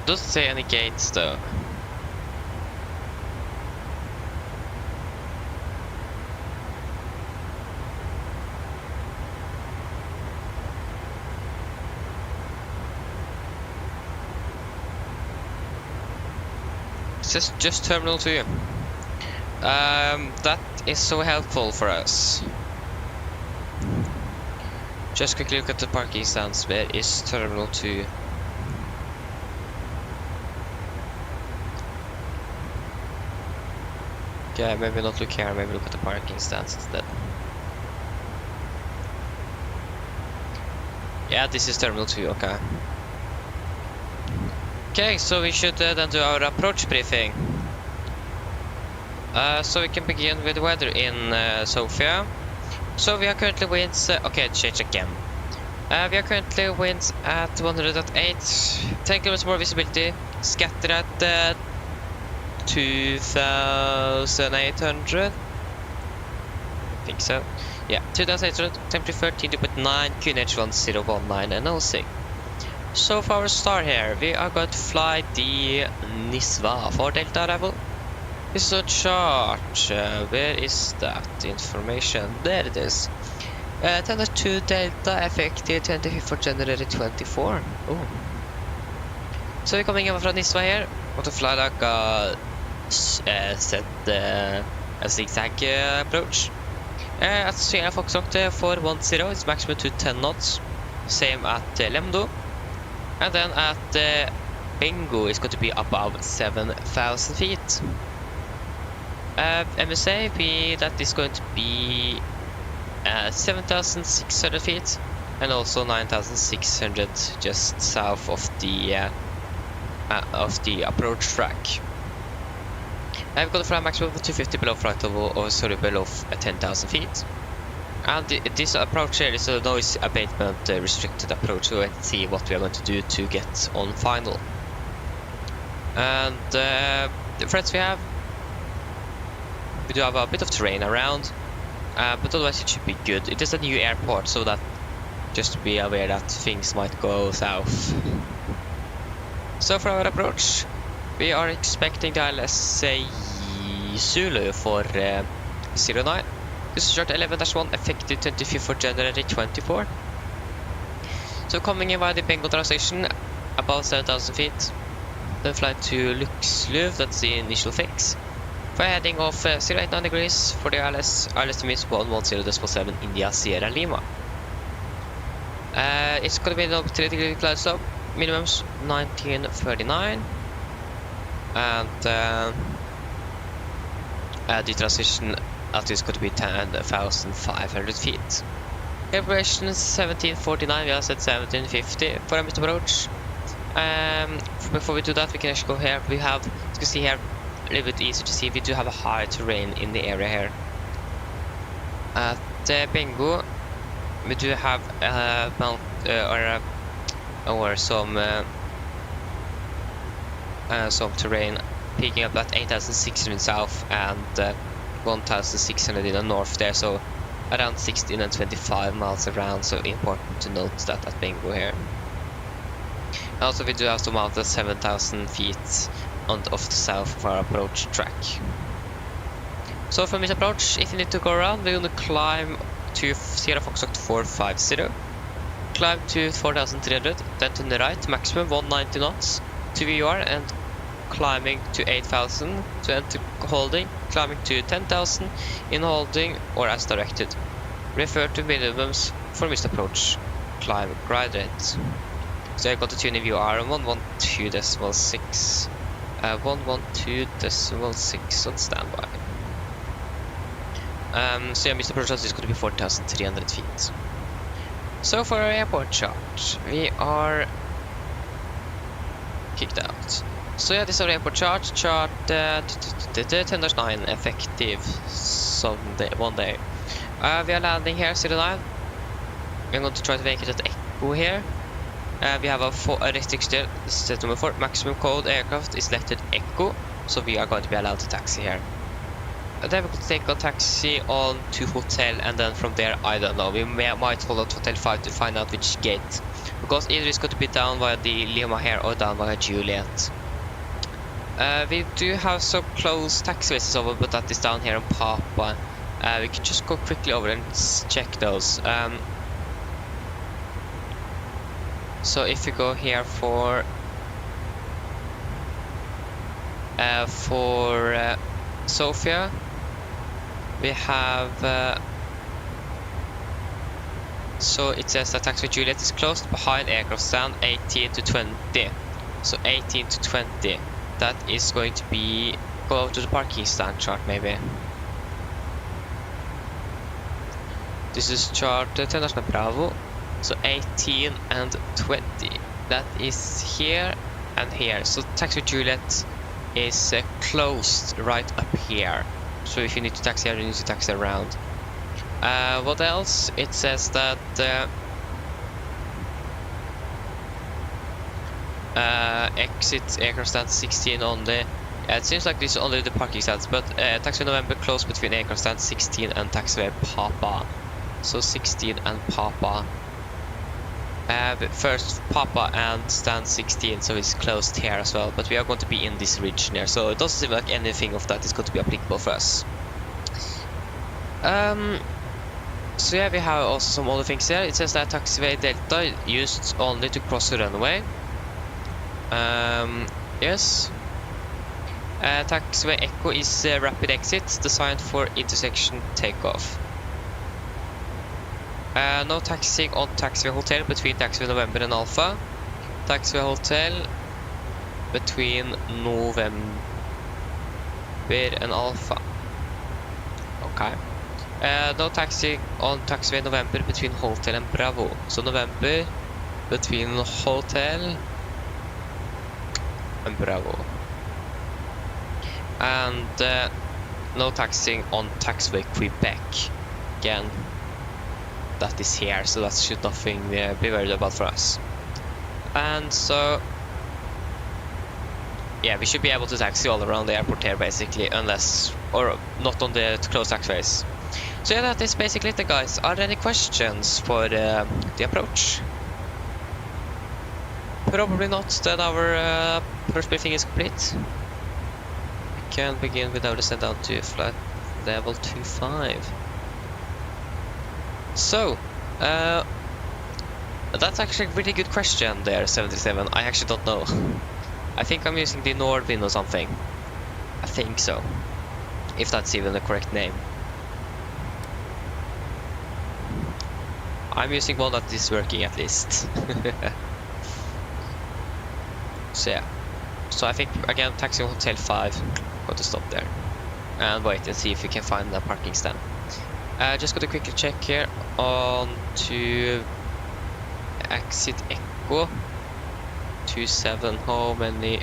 Doesn't say any gates though. It says just Terminal 2. That is so helpful for us. Just quickly look at the parking stands. Where is Terminal 2? Yeah, maybe not look here, maybe look at the parking stands instead. Yeah, this is Terminal 2, okay. Okay, so we should then do our approach briefing. So we can begin with the weather in Sofia. So we are currently winds, okay, change again. We are currently winds at 108, 10 kilometers more visibility, scatter at 2,800. I think so. Yeah, 2800, temperature 13.9, QNH 1019 and 06. So for our start here, we are going to fly the Nisva for Delta arrival. This is a chart. Where is that information? There it is. 10.2 Delta effective 25th of January 24. Oh. So we're coming in from Nisva here. Want to fly like a zigzag approach. At Sierra Foxtrot 410, it's maximum to 10 knots. Same at Lemdo. And then at Bingo, it's going to be above 7,000 feet. MSA, that is going to be 7,600 feet. And also 9,600 just south of the approach track. I've got a flight maximum of 250 below flight level, or sorry, below 10,000 feet. And this approach here is a noise abatement restricted approach, so let's see what we are going to do to get on final. And the threats we do have a bit of terrain around, but otherwise it should be good. It is a new airport, so that just to be aware that things might go south. So for our approach, we are expecting the ILS Zulu for 09. This is short 11-1, effective 25th of January 24. So coming in via the Bengal translation, about 7,000 feet. Then fly to Luxluv, that's the initial fix. For a heading of 089 degrees for the ILS means 110.7 India Sierra Lima. It's going to be an 3 degree cloud slope, minimums 1939. And the transition altitude is going to be 10,500 feet. Calculation 1749, we have set 1750 for a mid approach. Before we do that, we can actually go here. We have, as you can see here, a little bit easier to see, we do have a high terrain in the area here. At Bingo, we do have some terrain peaking up at 8,600 south and 1,600 in the north there, so around 16 and 25 miles around, so important to note that at Bingo here. And also we do have to mount at 7,000 feet off the south of our approach track. So from this approach, if you need to go around, we're going to climb to Sierra Foxtrot 450, climb to 4,300, then to the right, maximum 190 knots to VUR, and climbing to 8,000 to enter holding, climbing to 10,000 in holding or as directed. Refer to minimums for missed approach, climb glide rate. So I got to tune in VUR on 112.6, 112.6 on standby. So yeah, missed approach is going to be 4,300 feet. So for our airport chart, we are kicked out. So yeah, this is our airport chart 10-9 effective Sunday, one day. We are landing here 09. We're going to try to vacate at Echo here. We have a restriction set number 4, maximum code aircraft is selected Echo, so we are going to be allowed to taxi here. And then we're going to take a taxi on to hotel, and then from there, I don't know, we might follow to hotel 5 to find out which gate, because either it's going to be down via the Lima here or down via Juliet. We do have some close taxi visits over, but that is down here in Papa. We can just go quickly over and check those. So if you go here for Sofia, we have so it says that taxi Juliet is closed behind aircraft stand 18 to 20. So 18 to 20. That is going to be, go over to the parking stand chart maybe. This is chart 10 Bravo. So 18 and 20. That is here and here. So taxi Juliet is closed right up here. So if you need to taxi here, you need to taxi around. What else? It says that exit aircraft stand 16 only. It seems like this is only the parking stands, but taxiway November closed between aircraft stand 16 and taxiway Papa. So 16 and Papa. But first Papa and stand 16, so it's closed here as well. But we are going to be in this region here, so it doesn't seem like anything of that is going to be applicable for us. So yeah, we have also some other things here. It says that taxiway Delta used only to cross the runway. Yes. Taxiway Echo is a rapid exit designed for intersection takeoff. No taxiing on taxiway hotel between taxiway November and Alpha. Taxiway hotel between November and Alpha. Okay. No taxiing on taxiway November between hotel and Bravo. So November between hotel and Bravo. And no taxiing on taxiway Quebec. Again, that is here, so that should nothing be worried about for us. And so yeah, we should be able to taxi all around the airport here basically, unless, or not on the closed taxiways. So yeah, that is basically it guys. Are there any questions for the approach? Probably not, then our first briefing is complete. We can begin with our descent down to flight level 25. So, that's actually a really good question there, 77. I actually don't know. I think I'm using the Nordwind or something. I think so. If that's even the correct name. I'm using one that is working at least. So yeah. So I think, again, taxi Hotel 5. Got to stop there. And wait and see if we can find a parking stand. Just got to quickly check here on to exit Echo 27. How many?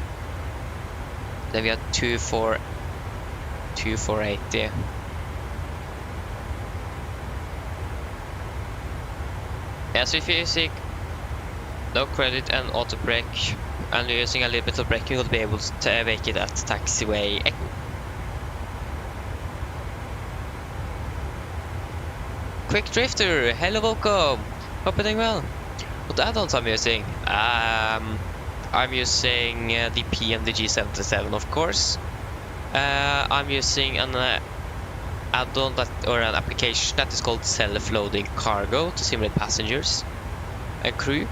Then we have 2480. Yeah, so if you're using no credit and auto brake, and you're using a little bit of braking, you'll be able to make it at taxiway Echo. Quick Drifter, hello, welcome. Hope you're doing well. What add-ons I'm using? I'm using the PMDG 77, of course. I'm using an add-on that, or an application that is called Self-Loading Cargo to simulate passengers and crew.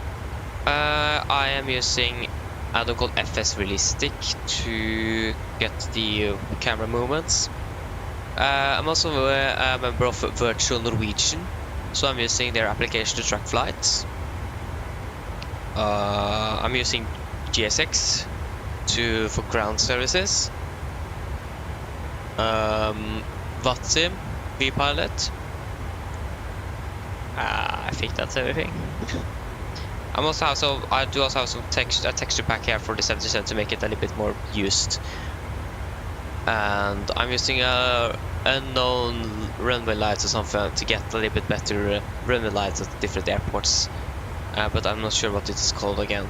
I am using add-on called FS Realistic to get the camera movements. I'm also a member of Virtual Norwegian, so I'm using their application to track flights. I'm using GSX for ground services. VATSIM, vPilot. I think that's everything. I do also have some texture pack here for the 77 to make it a little bit more used. And I'm using unknown runway lights or something to get a little bit better runway lights at different airports. But I'm not sure what it is called again.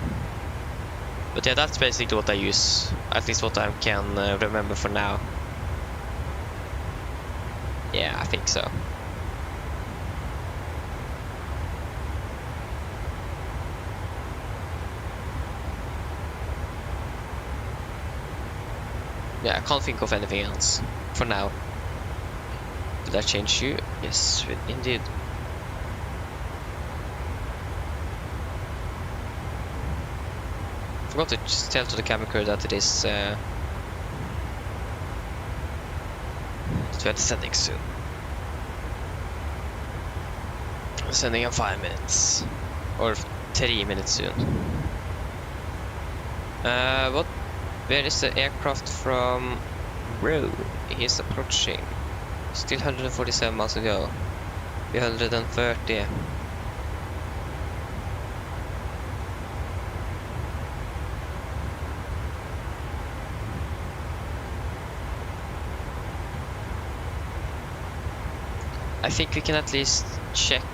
But yeah, that's basically what I use. At least what I can remember for now. Yeah, I think so. Yeah, I can't think of anything else for now. Did I change you? Yes, indeed. Forgot to just tell to the camera crew that it is that we are descending soon. Descending in 5 minutes. Or 3 minutes soon. What? Where is the aircraft from? Bro, he's approaching. Still 147 miles to go. 130. I think we can at least check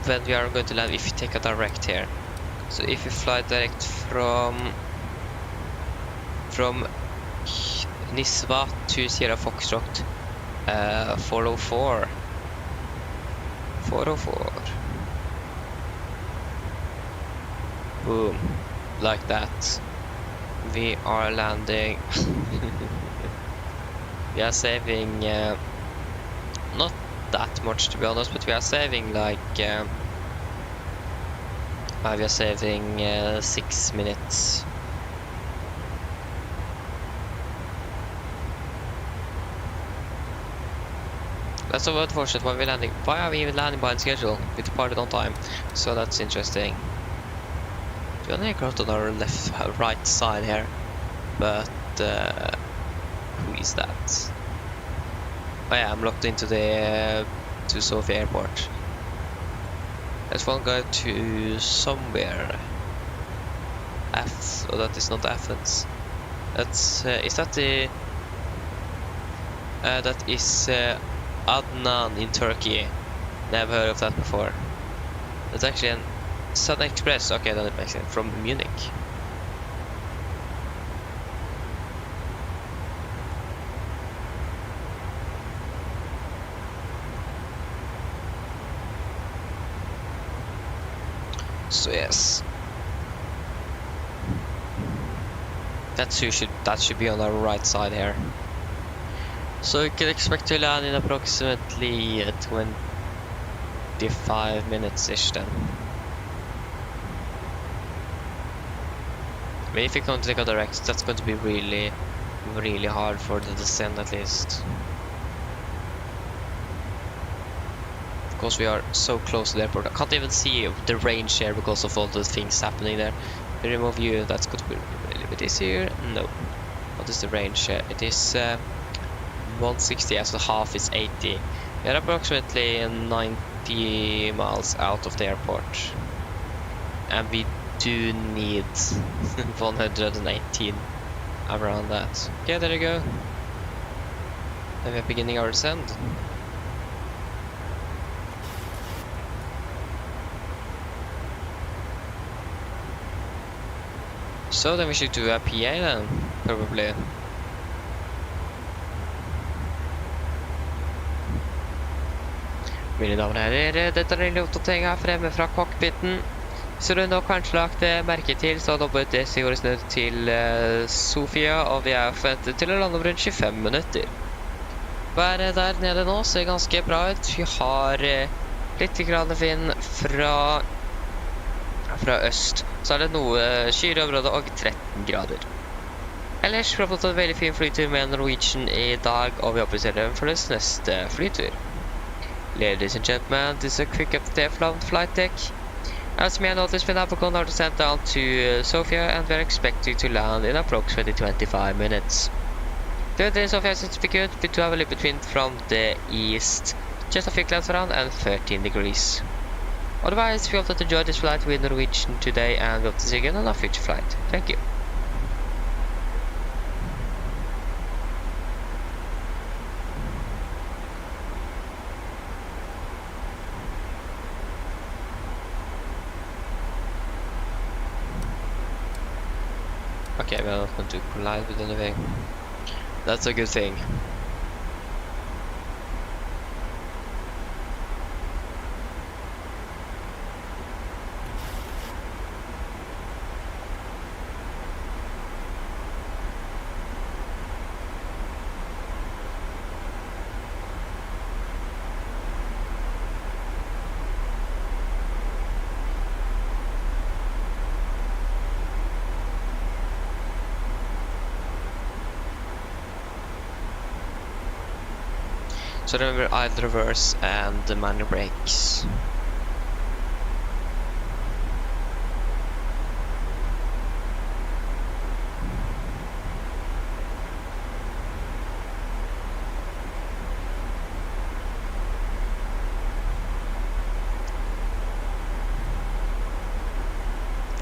when we are going to land if we take a direct here. So if we fly direct from Nisva to Sierra Foxtrot 404. 404. Boom. Like that. We are landing. We are saving not that much to be honest, but we are saving like we are saving 6 minutes. That's so unfortunate. Why are we even landing behind schedule? We departed on time, so that's interesting. We have an aircraft on our right side here, but who is that? Oh yeah, I'm locked into the to Sofia airport. Let's one go to somewhere. Oh, that is not Athens. That's is that the? That is Adnan in Turkey. Never heard of that before. That's actually an Sun Express. Okay, then it makes sense. From Munich. So yes, that should be on our right side here. So you can expect to land in approximately 25 minutes ish then. I mean, if you're going to take a direct, that's going to be really hard for the descent at least. Of course, we are so close to the airport. I can't even see the range here because of all the things happening there. The remote view, that's going to be a little bit easier. No. What is the range here? It is 160, so half is 80. We are approximately 90 miles out of the airport. And we do need 118 around that. Okay, there you go. And we are beginning our descent. So then we should do a PA then, probably. Mine damer og herrer, dette er en oppdatering her fremme fra cockpiten. Så du nå kanskje lagt merke til, så har WTS gjort oss ned til Sofia, og vi er forventet til å lande om rundt 25 minutter. Været der nede nå ser ganske bra ut. Vi har litt grann vind fra øst. Så er det noe skyet område og 13 grader. Ellers har vi fått en veldig fin flytur med Norwegian i dag, og vi håper vi ser dem for neste flytur. Ladies and gentlemen, this is a quick update from flight deck. As may notice, we now have gone our descent down to Sofia, and we are expecting to land in approximately 25 minutes. The weather in Sofia seems to be good. We do have a little bit wind from the east, just a few clouds around, and 13 degrees. Otherwise, we hope that you enjoyed this flight with Norwegian today, and we hope to see you again on our future flight. Thank you. Okay, we're not going to collide with anything. That's a good thing. So remember idle reverse and the manual brakes.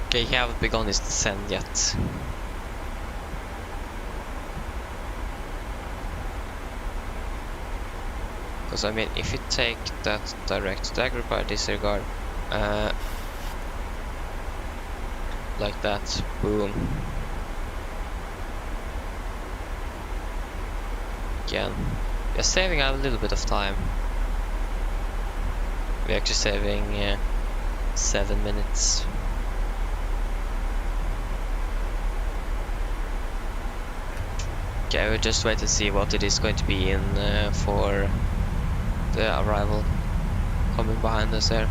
Okay, he haven't begun his descent yet. Because I mean, if you take that direct dagger by disregard, like that, boom. Again, we're saving a little bit of time. We're actually saving 7 minutes. Okay, we'll just wait and see what it is going to be in for the arrival coming behind us there.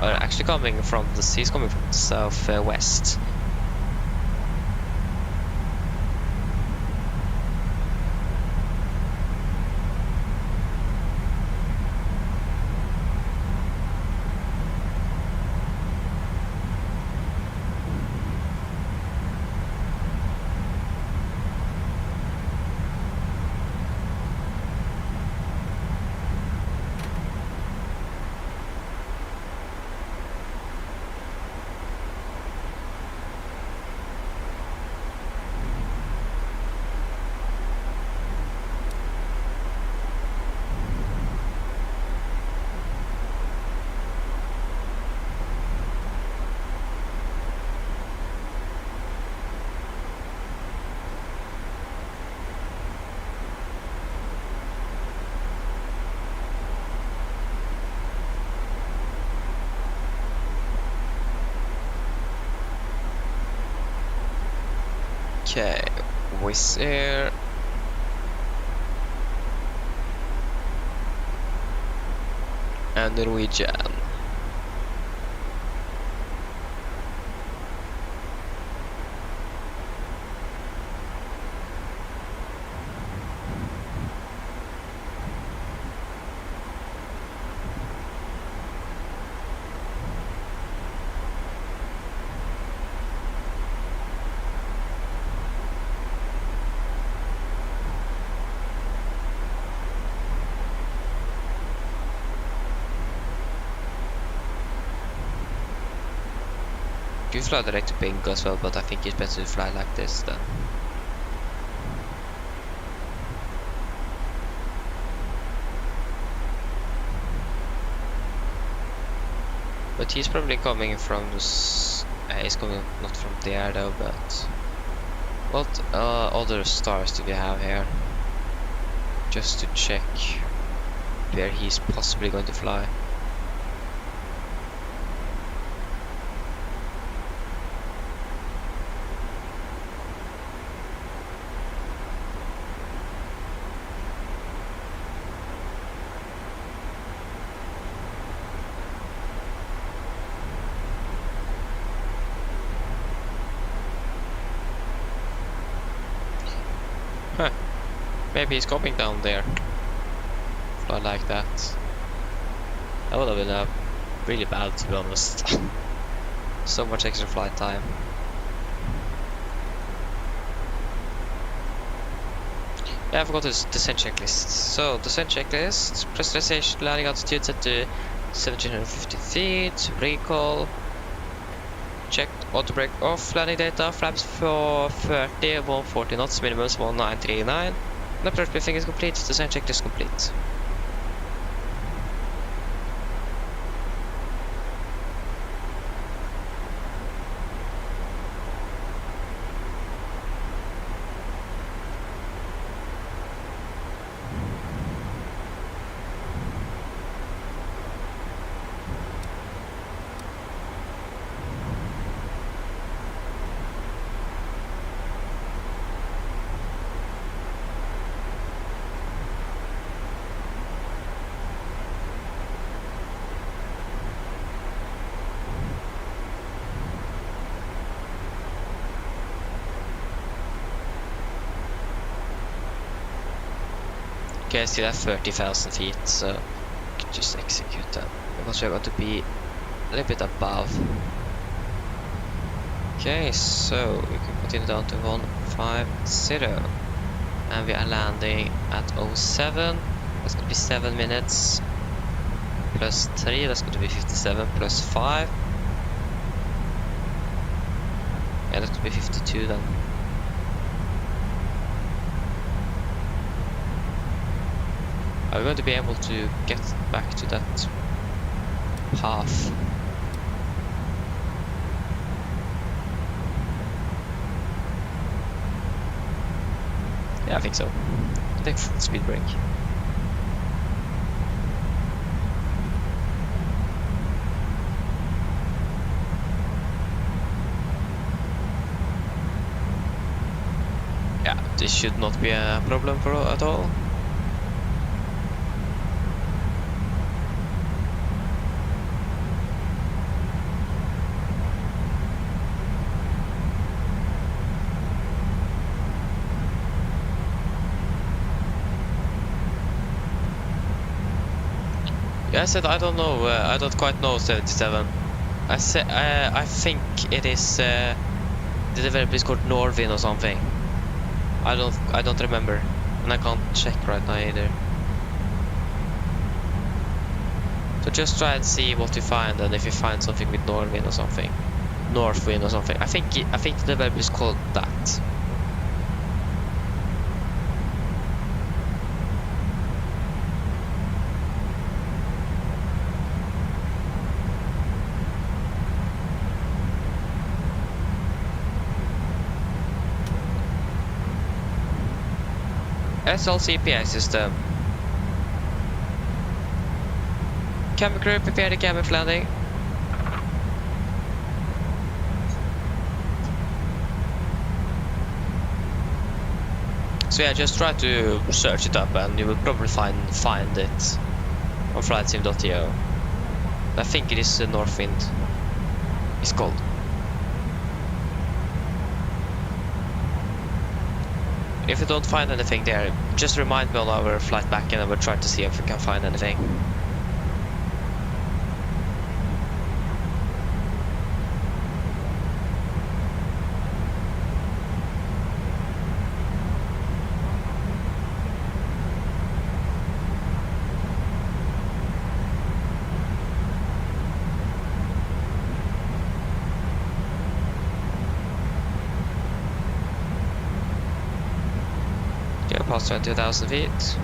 Or actually coming from the sea, coming from the southwest. Okay, Wizz Air. And Norwegian. You fly direct to Bingo as well, but I think it's better to fly like this then. But he's probably coming from this. He's coming not from there though, but what other stars do we have here? Just to check where he's possibly going to fly. Huh. Maybe he's coming down there. Fly like that. That would have been really bad, to be honest. So much extra flight time. Yeah, I forgot this descent checklist. So, descent checklist. Pressurization, landing altitude set to 1750 feet. Recall. Checked auto brake off, landing data, flaps for 30, 140 knots, minimums 1939. And approach briefing is complete, descent checklist is complete. Okay, I still have 30,000 feet, so I can just execute them. Because we're going to be a little bit above. Okay, so we can continue down to 150. And we are landing at 07. That's going to be 7 minutes. Plus 3, that's going to be 57. Plus 5. Yeah, that's going to be 52 then. Are we going to be able to get back to that path? Yeah, I think so. Take full speed brake. this should not be a problem at all. Yeah, I said I don't know. I don't quite know 77. I think it is the developer is called Norvin or something. I don't remember, and I can't check right now either. So just try and see what you find, and if you find something with Norvin or something, Northwind or something. I think the developer is called that. SLCPI system. Cabin crew, prepare the cabin for landing. So yeah, just try to search it up and you will probably find it on flightsim.io. I think it is Northwind. It's called. If you don't find anything there, just remind me on our flight back and I will try to see if we can find anything. Past 20,000 feet.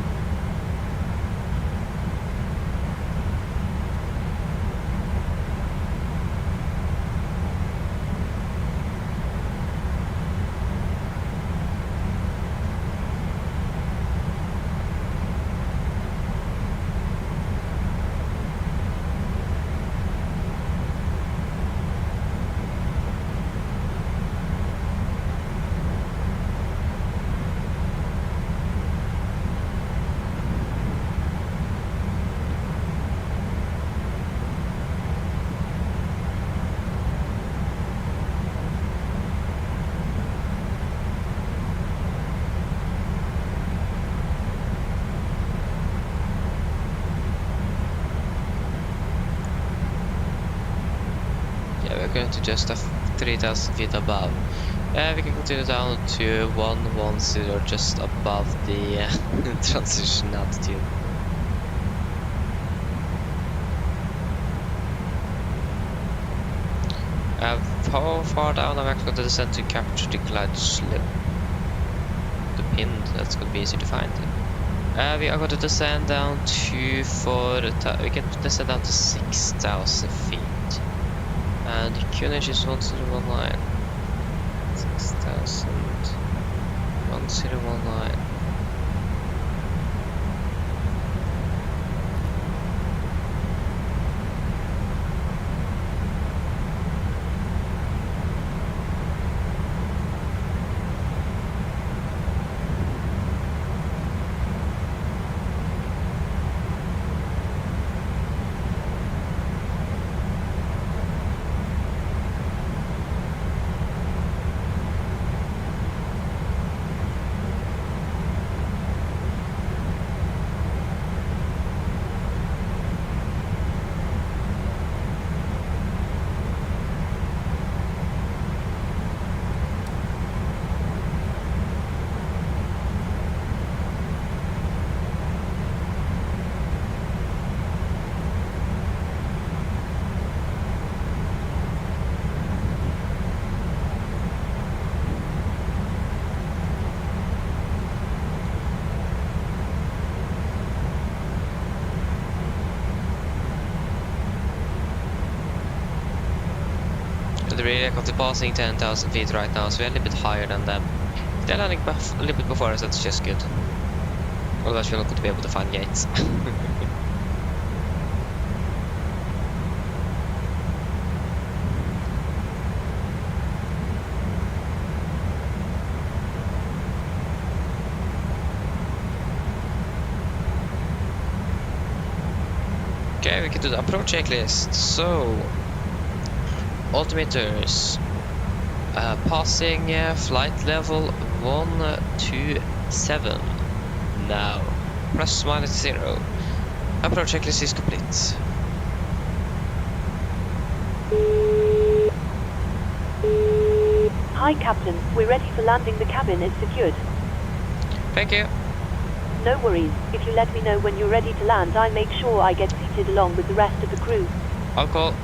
Going to just 3,000 feet above. We can continue down to 110, just above the transition altitude. How far down I'm actually going to descend to capture the glide slope? The pin, that's going to be easy to find. We are going to descend down to we can descend down to 6,000 feet. And the QNH is 1019. 6,000. 1019. The radar got passing 10,000 feet right now, so we're a little bit higher than them. They're landing a little bit before us, that's just good. Otherwise we're not going to be able to find gates. Okay, we can do the approach checklist. So, altimeters. Passing flight level 127 now. Plus minus 0. Approach checklist is complete. Hi, Captain. We're ready for landing. The cabin is secured. Thank you. No worries. If you let me know when you're ready to land, I'll make sure I get seated along with the rest of the crew. I'll call.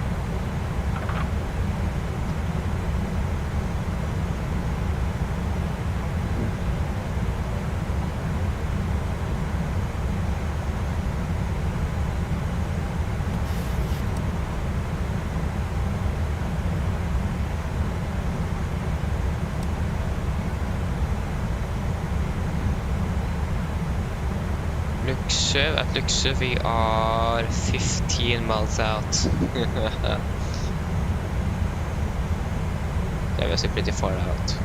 At Luxor we are 15 miles out. Yeah, we're still pretty far out.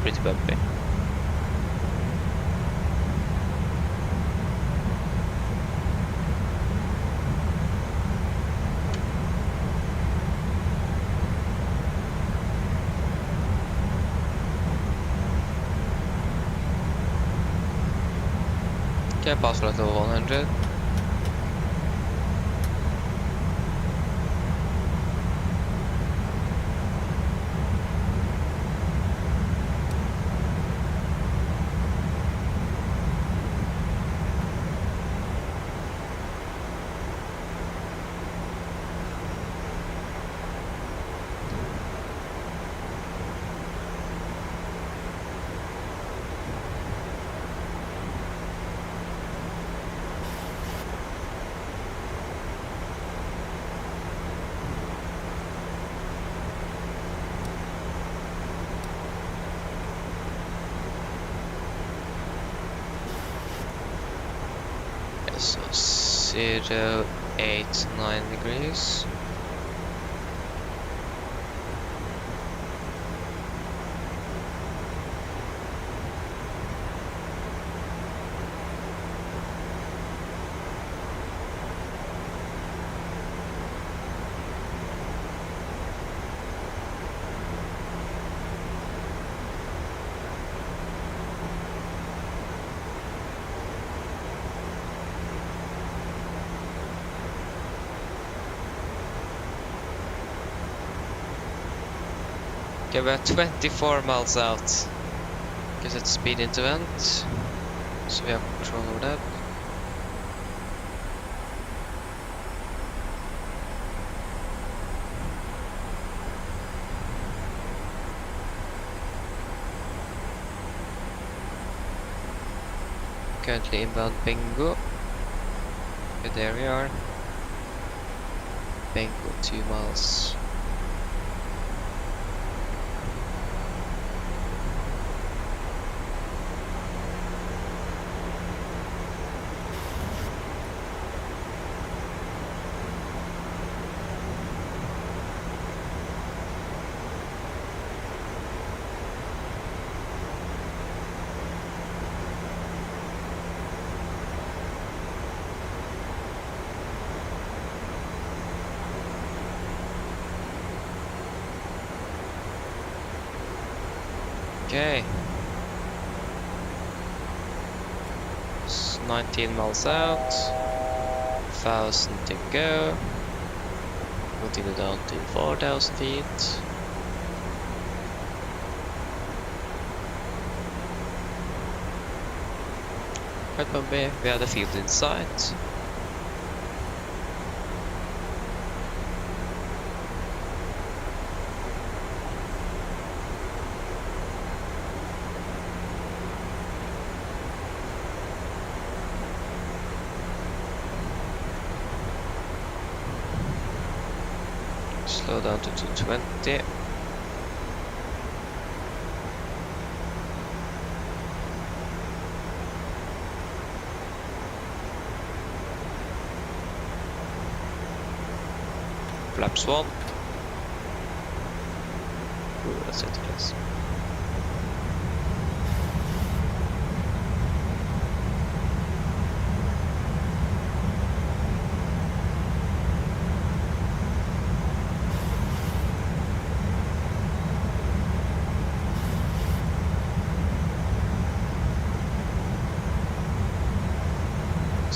Pretty bumpy. Okay, pass flight level 100. So 089 degrees. Okay, we're 24 miles out. Because it's speed into vent. So we have control over that. Currently inbound Bingo. Okay, there we are. Bingo, 2 miles. Okay. It's 19 miles out. 1,000 to go. Continue down to 4,000 feet. Quite bumpy. We have the field in sight. Slow down to 220. Flaps 1. Ooh, that's it, yes.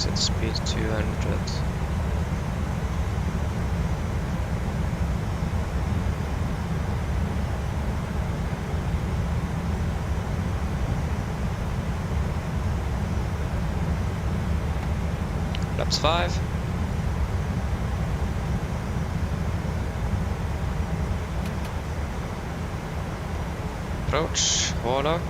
Set speed 200. Laps 5. Approach, Warlock.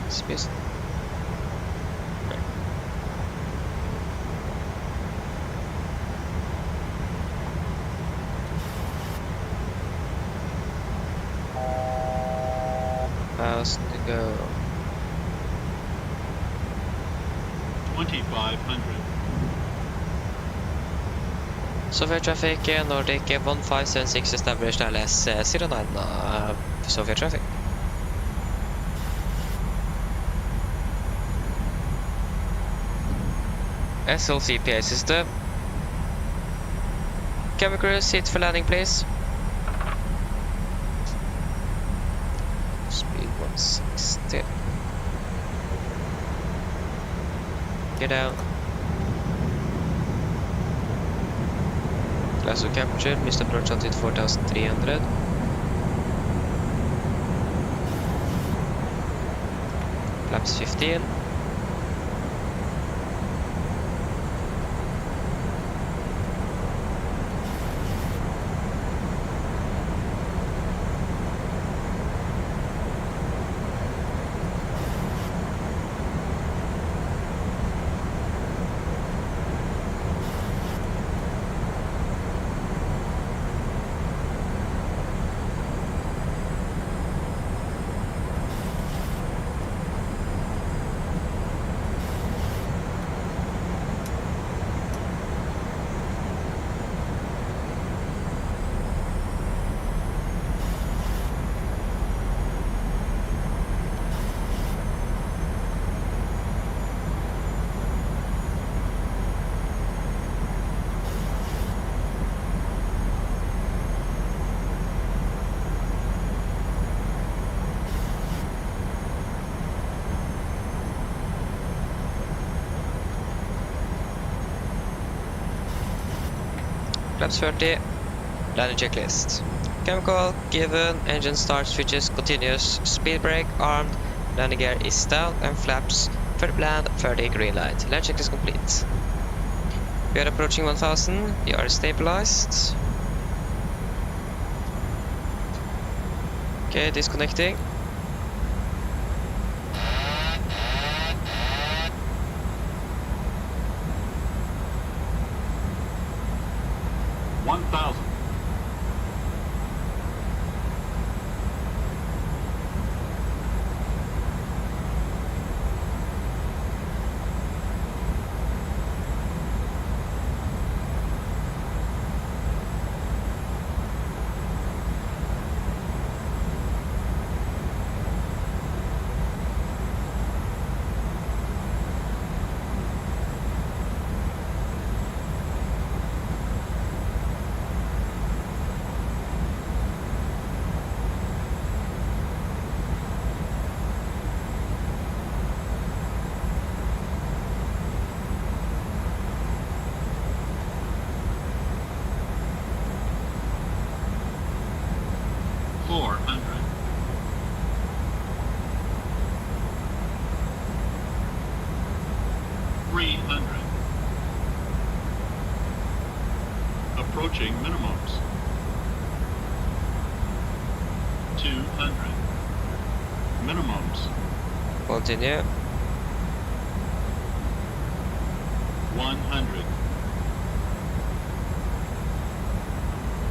Space. Thousand to go. 2500. Sofia traffic, Nordic 1576 established LS 09 Sofia traffic. SLC PA system. Cabin crew, sit for landing please. Speed 160. Get out. Lasso captured, missed approach altitude 4300. Flaps 15. Flaps 30. Landing checklist. Chemical given. Engine start switches continuous. Speed brake armed. Landing gear is down and flaps 30 land 30 green light. Land check is complete. We are approaching 1000. We are stabilized. Okay, disconnecting. Approaching minimums. 200. Minimums. Continue. 100.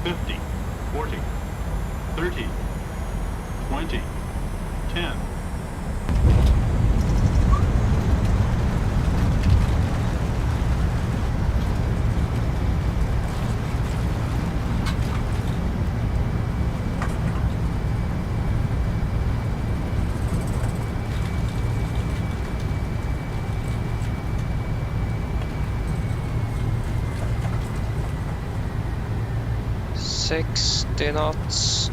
50. 40. 30. 20. 10. Knots.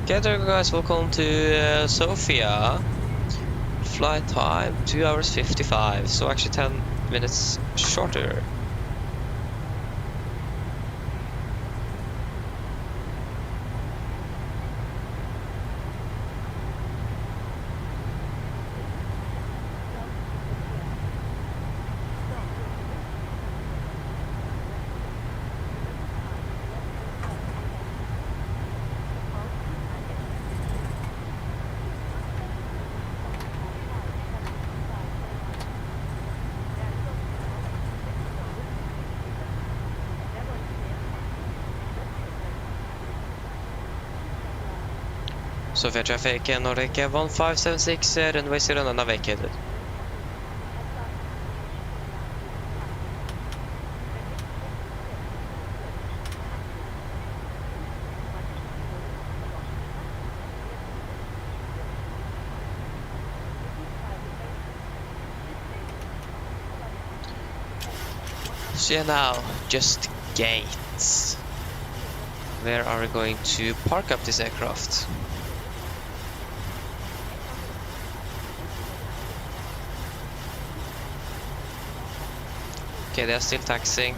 Okay, there you go, guys. Welcome to Sofia. Flight time 2 hours 55, so actually 10 minutes shorter. Sofia traffic Nordic 1576, runway 0 vacated. So yeah, now just gates. Where are we going to park up this aircraft? Okay, they are still taxiing.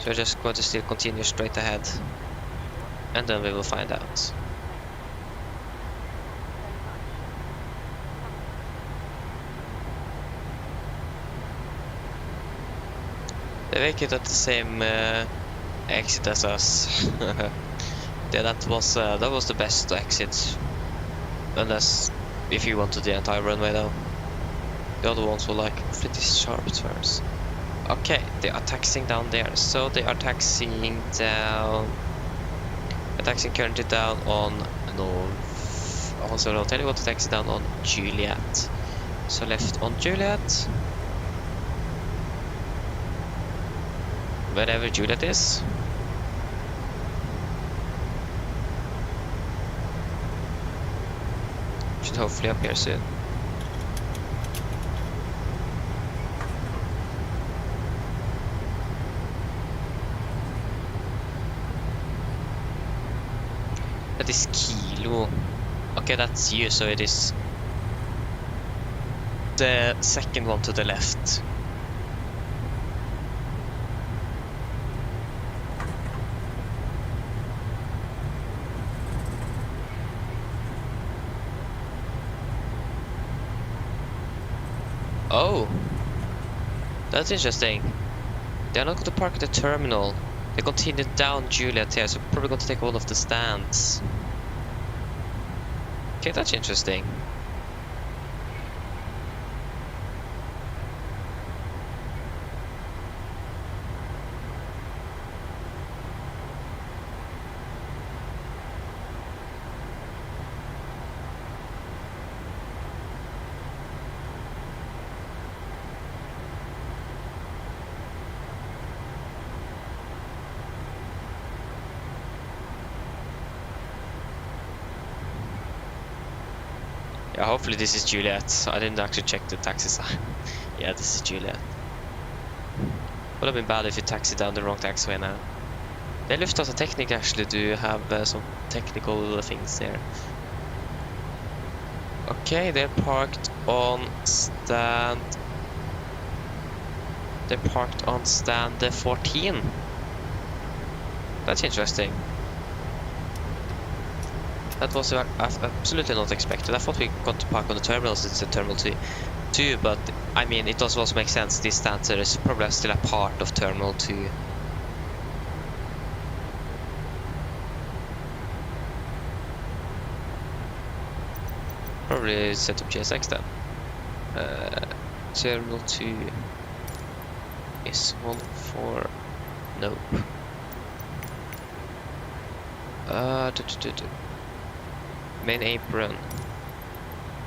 So we're just going to still continue straight ahead. And then we will find out. They vacated at the same exit as us. Yeah, that was the best exit. Unless if you wanted the entire runway though. The other ones were like pretty sharp turns. Okay, they are taxiing down there. So they are taxiing down. They're taxiing currently down on North. Also, I'll tell you what to taxi down on Juliet. So left on Juliet. Wherever Juliet is. Should hopefully appear soon. That is Kilo. Okay, that's you, so it is the second one to the left. Oh, that's interesting. They're not going to park at the terminal. They continue down Juliet here, so probably going to take one of the stands. Okay, that's interesting. Yeah, hopefully this is Juliet. I didn't actually check the taxi sign. Yeah, this is Juliet. Would have been bad if you taxied down the wrong taxiway now. They Lufthansa Technic actually do have some technical things there. Okay, they're parked on stand. They're parked on stand 14. That's interesting. That was absolutely not expected. I thought we got to park on the terminals instead of Terminal 2, but I mean, it does also make sense. This stanza is probably still a part of Terminal 2. Probably set up GSX then. Terminal 2 is 1-4. Nope. Main apron.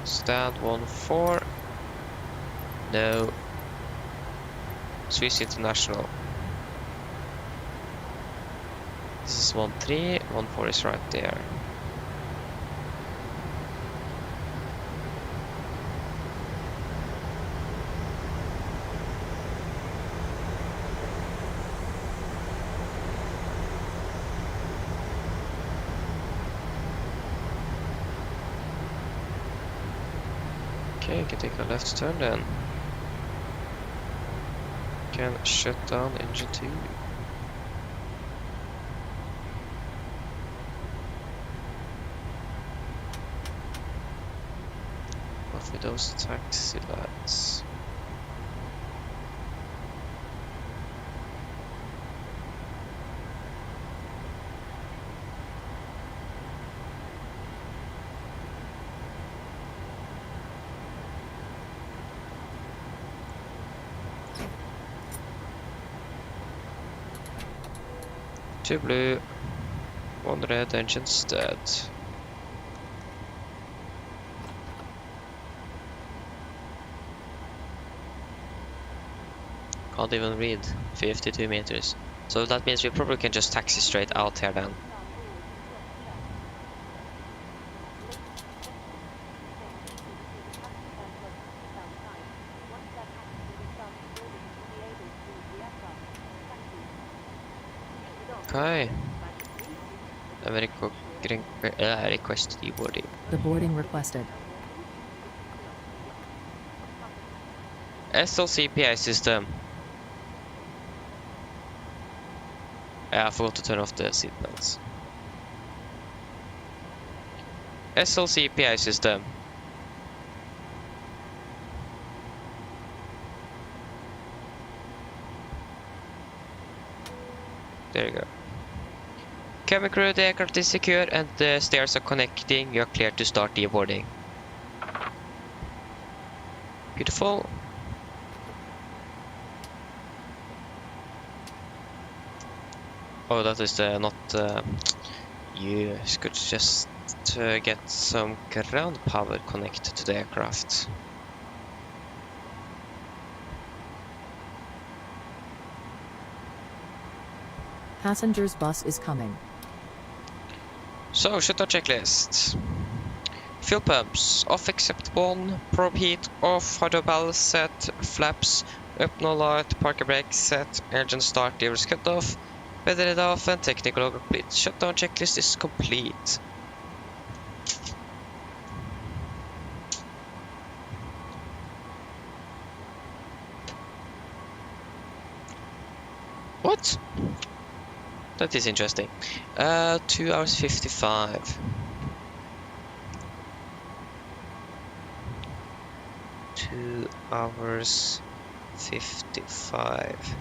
Stand 1-4. No. Swiss International. This is 1-3. 1-4 is right there. Okay, can take a left turn then. Can shut down engine 2. Off with those taxi lights. Two blue, one red, engine's dead. Can't even read 52 meters. So that means we probably can just taxi straight out here then. Okay. Request the boarding. The boarding requested. SLC PA system. I forgot to turn off the seatbelts. SLC PA system. There you go. Cabin crew, the aircraft is secure and the stairs are connecting. You are clear to start the boarding. Beautiful. Oh, that is not. You could just get some ground power connected to the aircraft. Passenger's bus is coming. So, shutdown checklist. Fuel pumps off except one. Probe heat off. Hydro ballast set. Flaps up, no light. Parker brake set. Engine start. Levers cut off. Weather off and technical log complete. Shutdown checklist is complete. What? That is interesting. 2 hours 55. 2 hours 55.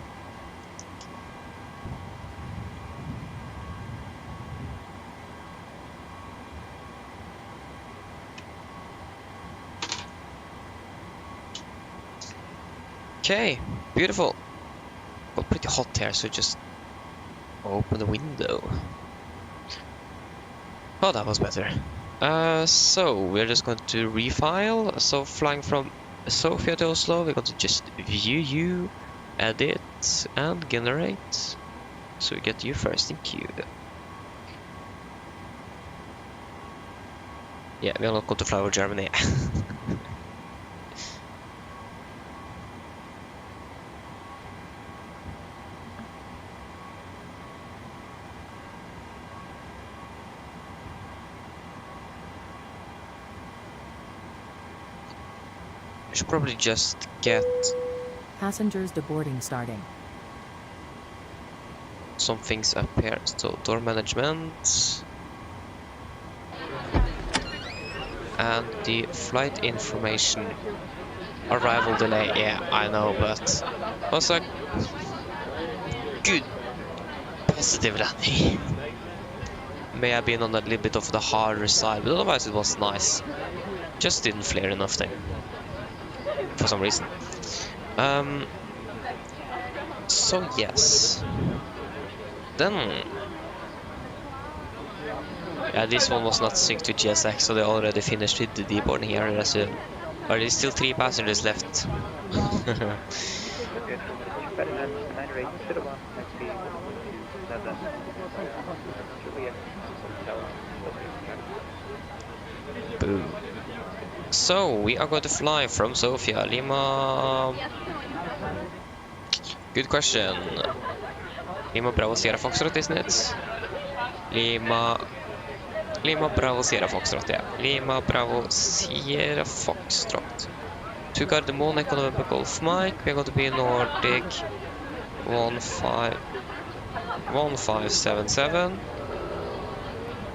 Okay, beautiful. Got pretty hot here, so just open the window. Oh, that was better. So we're just going to refile. So flying from Sofia to Oslo, we're going to just view, edit, and generate. So we get you first in queue. Yeah, we are not going to fly over Germany. I should probably just get Passengers deboarding starting. some things up here. So door management and the flight information. Arrival delay, yeah, I know, but also good positive landing. May have been on a little bit of the harder side, but otherwise it was nice. Just didn't flare enough thing for some reason. So yes. Then yeah, this one was not synced to GSX, so they already finished with the deboarding here. There's still 3 passengers left. Boom. So we are going to fly from Sofia, Lima. Good question. Lima Bravo Sierra Foxtrot, isn't it? Lima Lima Bravo Sierra Foxtrot, yeah. Lima Bravo Sierra Foxtrot. To Gardermoen, Echo November Golf Mike. We're going to be Nordic 1577.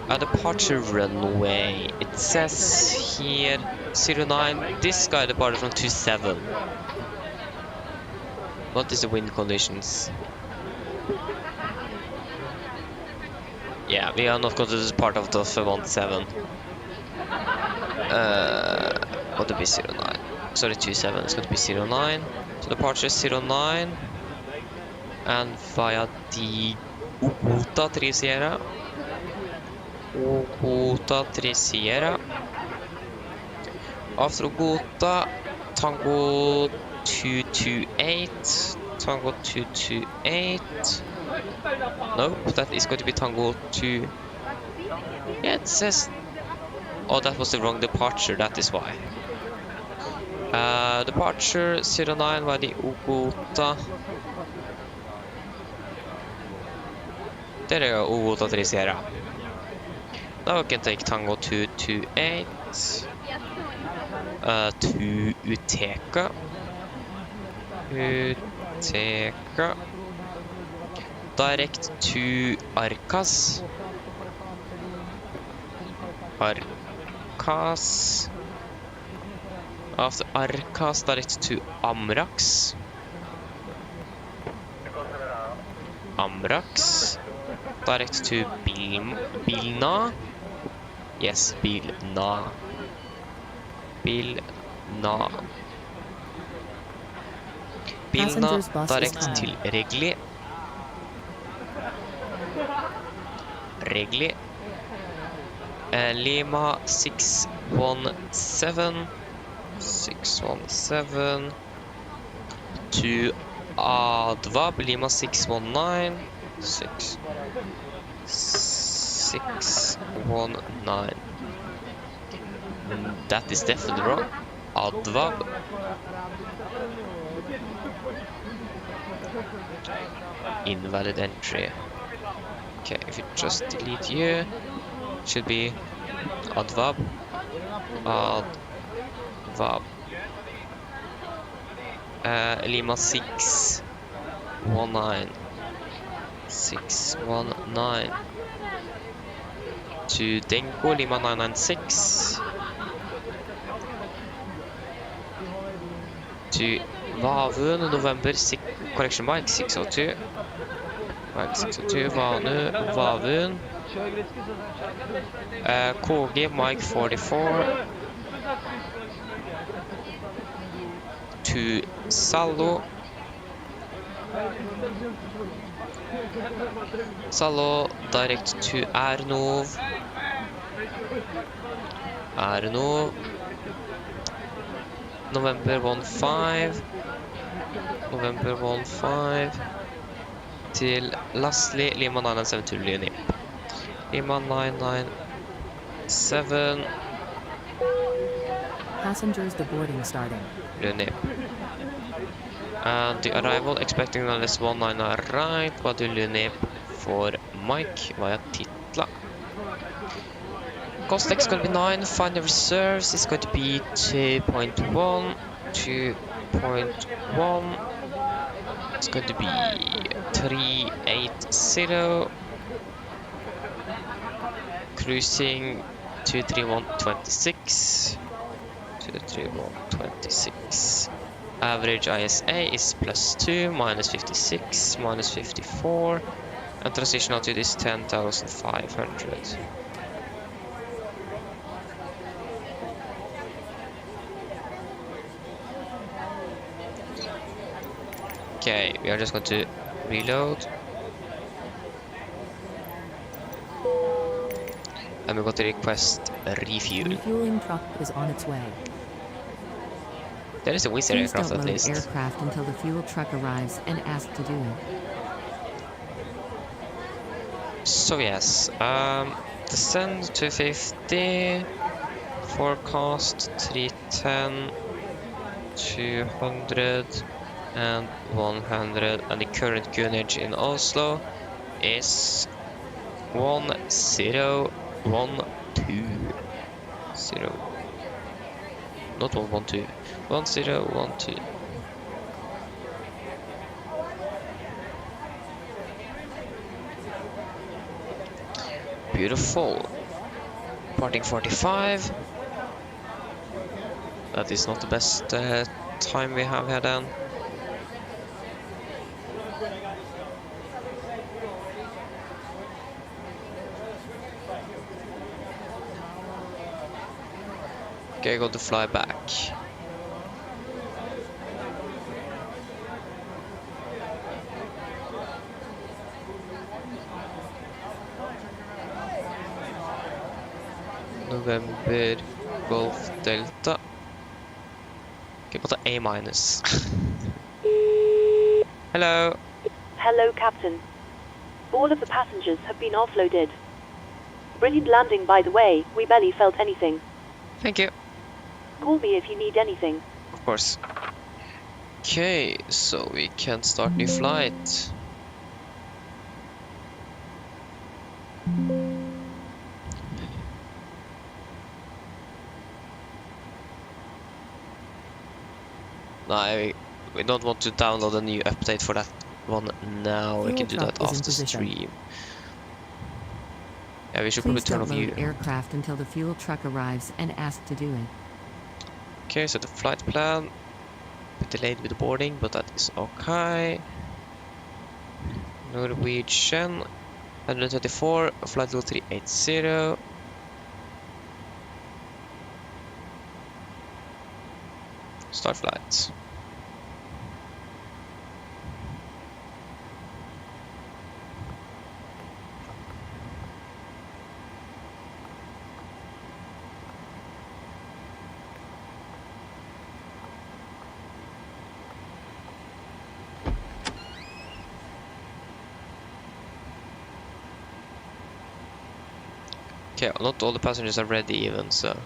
A departure runway. It says here 09. This guy departed from 27. What is the wind conditions? Yeah, we are not going to depart of the 17. What to be 09? Sorry, 27. It's going to be 09. So departure is 09. And via the Ogota 3 Sierra. Ogota 3 Sierra. After Ogota, Tango 228. Tango 228. Nope, that is going to be Tango 2. Yeah, it says. Oh, that was the wrong departure, that is why. Departure 09 by the Ogota. There you go, Ogota 3 Sierra. Now we can take Tango 228 to Uteka. Uteka. Direct to Arkas. Arkas. After Arkas, direct to Amrax. Amrax. Direct to Bilna. Yes, Bilna. Bilna. Bilna, direct til Regli. Regli. Lima 617. 617. To Advab, Lima 619. 619. That is definitely wrong. Advab. Invalid entry. Okay, if you just delete you, should be Advab. Advab. Lima 619. 619. To Denko, Lima 996. To Vavun, November 6, correction Mike 602. Mike 602, Vavun. KG, Mike 44. To Salo. Salo, direct to Arnov. Arnov. November 15. November 15. Till lastly, Lima 997 to Lunip. Lima 997. Passengers deboarding starting. Lunip. And the arrival expecting unless 19 right, but the Lunip for Mike via Titla. Cost X is going to be 9, final reserves is going to be 2.1, 2.1, it's going to be 380, cruising 231.26, 231.26, average ISA is +2, -56, -54, and transition altitude is 10,500. Okay, we are just going to reload. And we're going to request a refuel. Refueling truck is on its way. There is a Wizard Please aircraft don't at load least. aircraft until the fuel truck arrives and ask to do it. So yes, descend 250, forecast 310, 200 and 100, and the current gunnage in Oslo is 1010. 0. Not 112. 1012. Beautiful. Parting 45. That is not the best time we have here then. Okay, got to fly back. November Golf Delta. Okay, got an A-. Hello. Hello, Captain. All of the passengers have been offloaded. Brilliant landing, by the way. We barely felt anything. Thank you. Call me if you need anything. Of course. Okay, so we can start new flight. No, we don't want to download a new update for that one now. We can do that after stream. Yeah, we should probably turn off view. Aircraft until the fuel truck arrives and ask to do it. Okay, so the flight plan, bit delayed with the boarding, but that is okay. Norwegian 134, flight level 380. Start flight. Okay, not all the passengers are ready even, so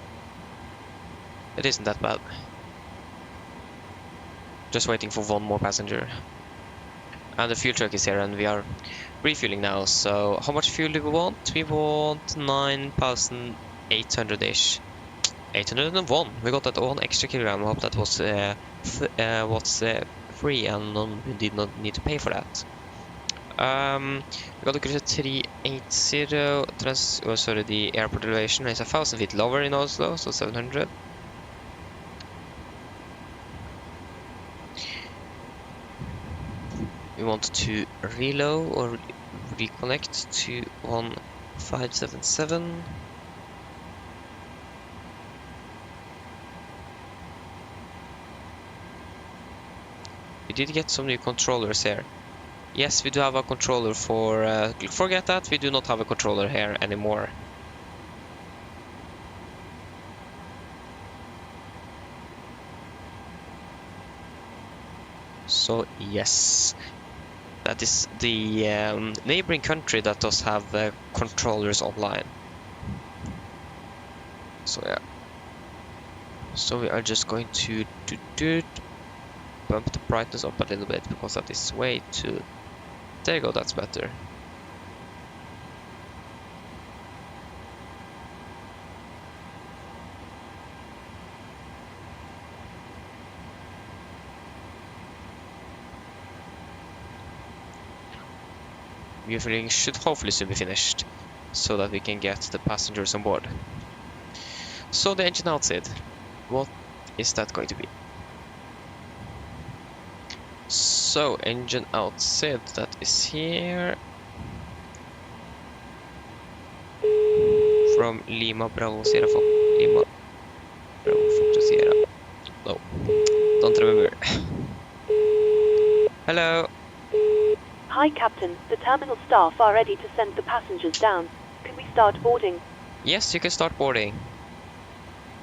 it isn't that bad. Just waiting for one more passenger. And the fuel truck is here and we are refueling now, so how much fuel do we want? We want 9,800-ish. 801. We got that 1 extra kilogram. I hope that was free and we did not need to pay for that. We got the cruise at 380. Sorry, the airport elevation is 1,000 feet lower in Oslo, so 700. We want to reload or reconnect to 1577. We did get some new controllers here. Yes, we do have a controller for... forget that, we do not have a controller here anymore. So, yes. That is the neighboring country that does have controllers online. So, yeah. So, we are just going to bump the brightness up a little bit because that is way too... There you go, that's better. Refueling should hopefully soon be finished, so that we can get the passengers on board. So the engine outside, what is that going to be? So engine outside, that is here. From Lima Bravo Sierra Fox. Lima Bravo Fox Sierra. No, don't remember. Hello. Hi, Captain. The terminal staff are ready to send the passengers down. Can we start boarding? Yes, you can start boarding.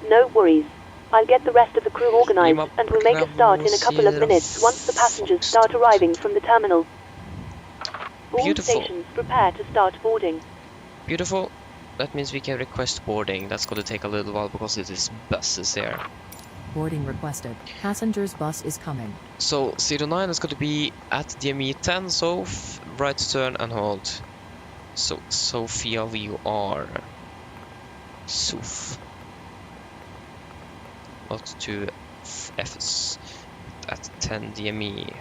No worries. I'll get the rest of the crew organized and we'll make a start in a couple of minutes once the passengers start arriving from the terminal. All stations prepare to start boarding. Beautiful. That means we can request boarding. That's going to take a little while because it is buses here. Boarding requested. Passengers bus is coming. So 09 is going to be at DME 10, so right turn and hold. So Sofia you are. Sof. Not to Fs at 10 DME.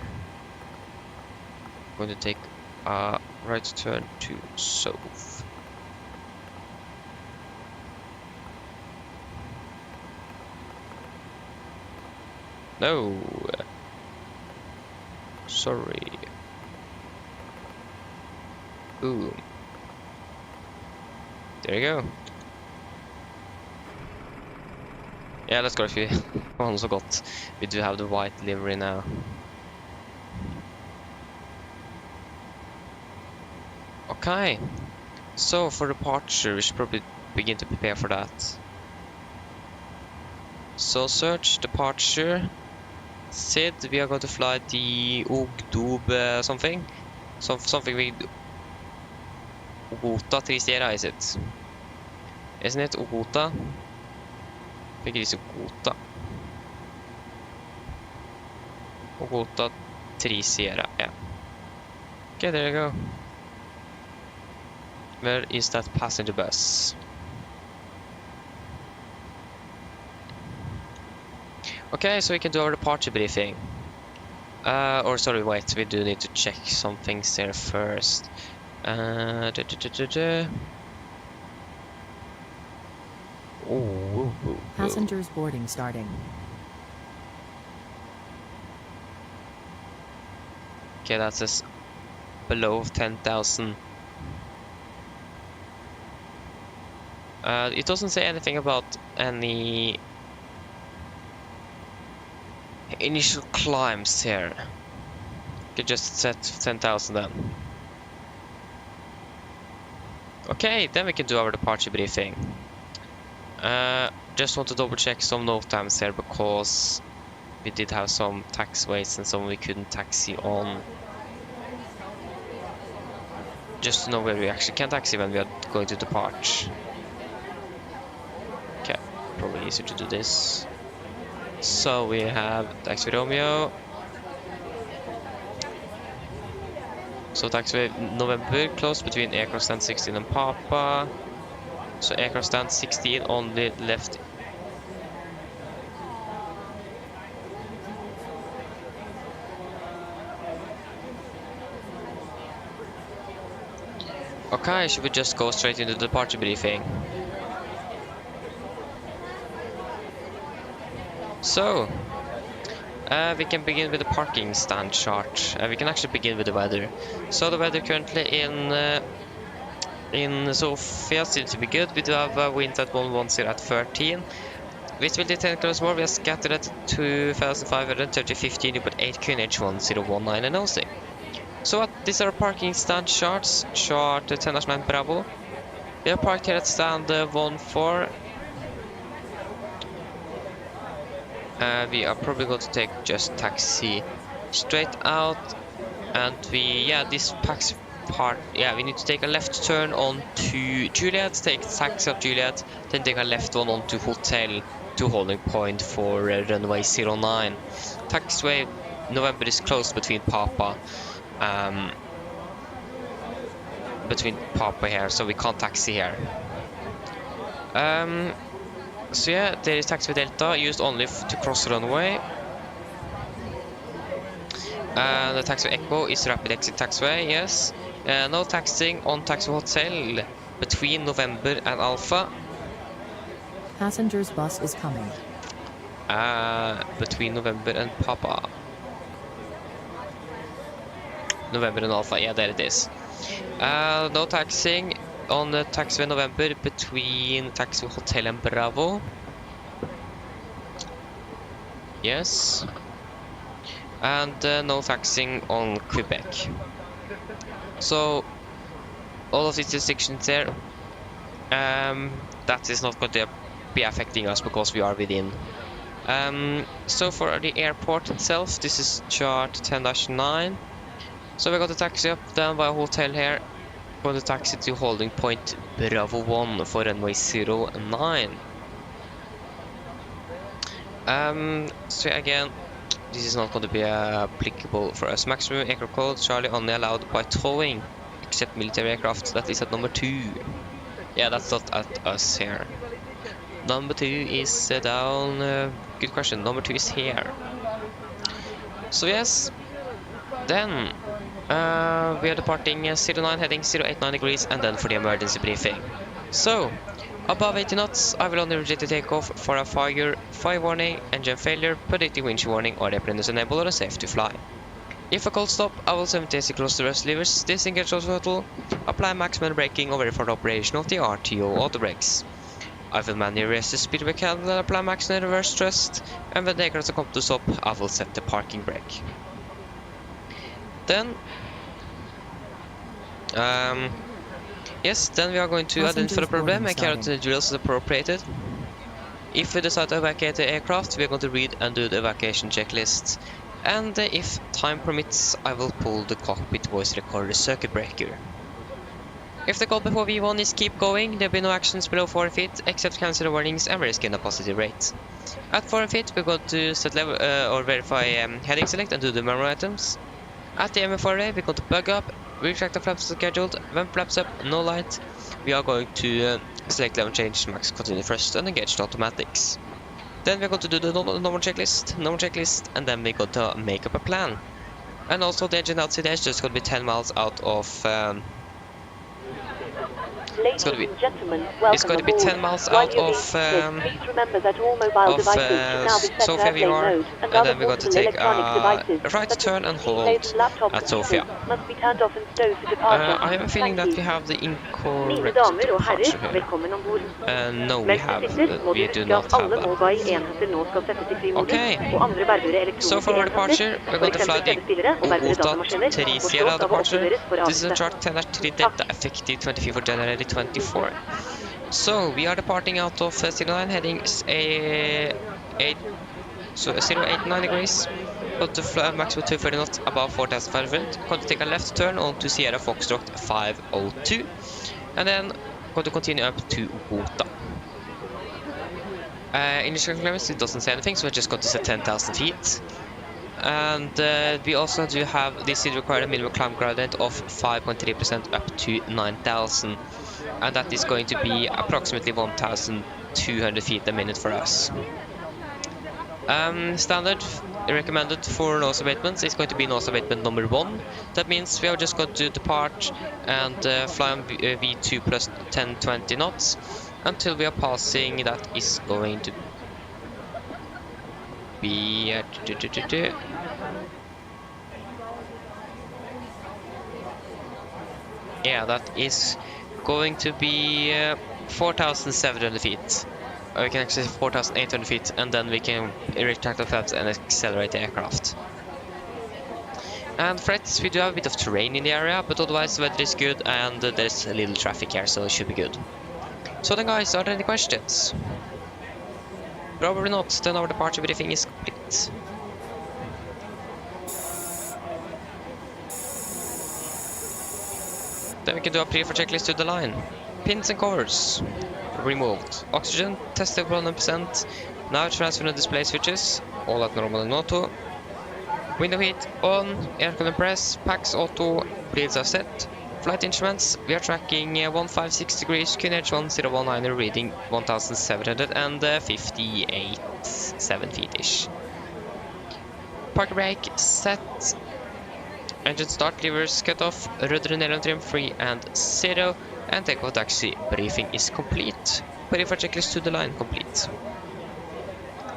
Going to take a right turn to Sof. No. Sorry. Boom. There you go. Yeah, let's go if you also got. We do have the white livery now. Okay. So for departure, we should probably begin to prepare for that. So search departure. Sid, we are going to fly the Ogdob something. Something with Ogota 3 Sierra, is it? Isn't it Ogota? I think it is Ogota. Ogota 3 Sierra, yeah. Okay, there you go. Where is that passenger bus? Okay, so we can do our departure briefing. Or sorry, wait, we do need to check some things there first. Passengers boarding starting. Okay, that says below 10,000. It doesn't say anything about any initial climbs here. You can just set 10,000 then. Okay, then we can do our departure briefing. Just want to double check some note times here because we did have some taxiways and some we couldn't taxi on. Just to know where we actually can taxi when we are going to depart. Okay, probably easier to do this. So we have taxi Romeo. So taxiway November closed between aircraft stand 16 and Papa. So aircraft stand 16 on the left. Okay, should we just go straight into the departure briefing? So, we can begin with the parking stand chart. We can actually begin with the weather. So the weather currently in Sofia seems to be good. We do have winds at 110 at 13. Visibility 10 kilometers more. We are scattered at 2,530, 15, but 8 QNH 1019 and nosing. So these are parking stand charts. Chart 10-9 Bravo. We are parked here at stand 14. We are probably going to take just taxi straight out, and this taxi part, we need to take a left turn on to Juliet, take taxi up Juliet, then take a left one on to hotel to holding point for runway 09. Taxiway November is closed between Papa here, so we can't taxi here. So yeah, there is taxiway Delta used only to cross runway. The taxiway Echo is rapid exit taxiway, yes. No taxiing on taxiway Hotel between November and Alpha. Passengers bus is coming. Between November and Papa. November and Alpha, yeah, there it is. No taxiing on the taxiway November between taxiway Hotel and Bravo. Yes. And no taxiing on Quebec. So all of these restrictions there, that is not going to be affecting us because we are within. So for the airport itself, this is chart 10-9. So we got the taxi up down by a hotel here. Going to taxi to holding point Bravo 1 for runway 09. So again, this is not going to be applicable for us. Maximum aircraft code Charlie only allowed by towing, except military aircraft. That is at number 2. Yeah, that's not at us here. Number 2 is down. Good question. Number 2 is here. So yes, then we are departing 09 heading 089 degrees, and then for the emergency briefing. So above 80 knots, I will only reject the takeoff for a fire warning, engine failure, predicting wind shear warning, or airplane is unable or safe to fly. If a cold stop, I will simultaneously close the rest levers, disengage the throttle, apply maximum braking, or wait for the operation of the RTO auto brakes. I will manually raise the speed brake handle and apply maximum reverse thrust, and when the aircraft come to stop, I will set the parking brake. Then, yes, then we are going to identify the problem and carry out the drills as appropriated. If we decide to evacuate the aircraft, we are going to read and do the evacuation checklist. And if time permits, I will pull the cockpit voice recorder circuit breaker. If the call before V1 is keep going, there will be no actions below 4 feet, except cancel warnings and risk in a positive rate. At 4 feet, we go to set level or verify heading select and do the memory items. At the MFRA, we go to bug up, retract the flaps scheduled, when flaps up, no light. We are going to select level change, max continue first, and engage the automatics. Then we're going to do the normal checklist, and then we're going to make up a plan. And also the engine outside edge is going to be 10 miles out of Ladies and gentlemen, welcome it's going to be aboard. 10 miles While out you're of please remember that all mobile devices should now be set to Sofia airplane VR, mode, and other then we're going to portable take electronic devices, a right such as turn and PCs, hold and laptop at Sofia. computers must be turned off and stowed for departure. I have a feeling Thank that you. we have the Mine incorrect damer og departure herrer, here. velkommen ombord. No, we Mens have. du sitter, må du We do huske not at have alle that. mobile enheter nå skal settes i frimodus, Okay. og andre bærbare elektroniske So for our enheter, departure, we're going to for fly eksempel the CD-spillere og bærbare OTA datamaskiner, 3 får Sierra stått av å departure. oppbevares for This is a avsette. chart 10-3 Delta effective 24 for January 24. So we are departing out of 09 heading 089 degrees. Got to fly maximum 230 knots above 4,500. Going to take a left turn onto Sierra Foxtrot 502, and then going to continue up to OTA. Initial clearance, it doesn't say anything, so we're just going to set 10,000 feet. And we also do have this is required a minimum climb gradient of 5.3% up to 9,000, and that is going to be approximately 1,200 feet a minute for us. Standard recommended for nose abatements is going to be nose abatement number 1. That means we are just going to depart and fly on V2 plus 10-20 knots until we are passing. That is going to be yeah, that is going to be 4,700 feet. Or we can actually 4,800 feet, and then we can retract the flaps and accelerate the aircraft. And threats, we do have a bit of terrain in the area, but otherwise the weather is good and there's a little traffic here, so it should be good. So then guys, are there any questions? Probably not, then our departure briefing is complete. Then we can do a pre-for checklist to the line. Pins and covers removed. Oxygen tested 100%. Now transfer the display switches, all at normal and auto. Window heat on, air compress, packs auto, bleeds are set. Flight instruments, we are tracking 156 degrees, QNH 1019 reading 1,758, 7 feet-ish. Park brake set. Engine start, levers cut off, rudder and aileron trim free and 0, and takeoff taxi briefing is complete. Pre-for checklist to the line complete.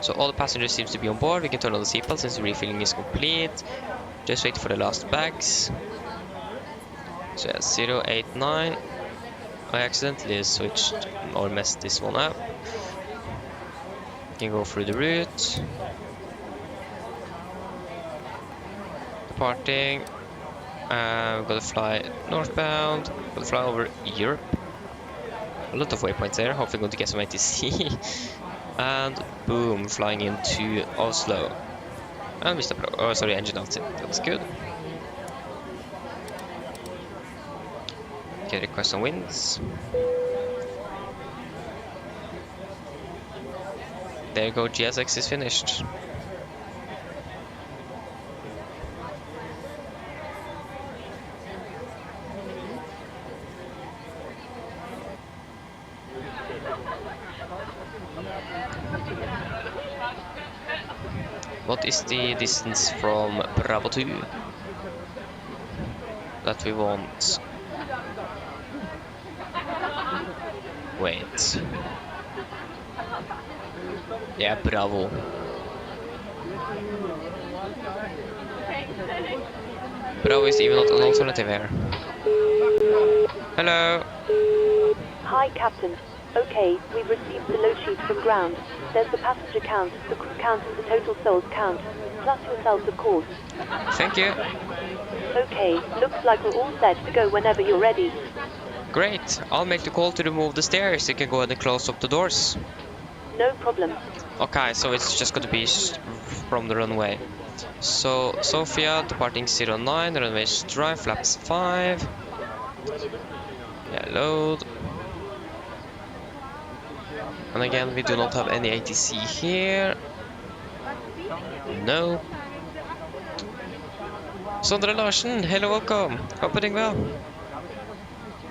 So all the passengers seems to be on board. We can turn on the seatbelt since the refilling is complete. Just wait for the last bags. So yeah, 089. I accidentally switched or messed this one up. We can go through the route. Departing. We're gonna fly northbound. We're gonna fly over Europe. A lot of waypoints there. Hopefully, going to get some ATC. And boom, flying into Oslo. And Mr. Pro. Oh, sorry, engine out. That's good. Okay, request some winds. There you go, GSX is finished. What is the distance from Bravo 2 that we want? Wait. Yeah, Bravo. Bravo is even not an alternative here. Hello. Hi, Captain. Okay, we've received the load sheet from ground. There's the passenger count, the crew count, and the total souls count. Plus yourselves, of course. Thank you. Okay, looks like we're all set to go whenever you're ready. Great. I'll make the call to remove the stairs. You can go ahead and close up the doors. No problem. Okay, so it's just going to be from the runway. So, Sofia, departing 09, runway drive, flaps 5. Yeah, load. And again, we do not have any ATC here. No. Sondre Larsen, hello, welcome. Hope you're doing well.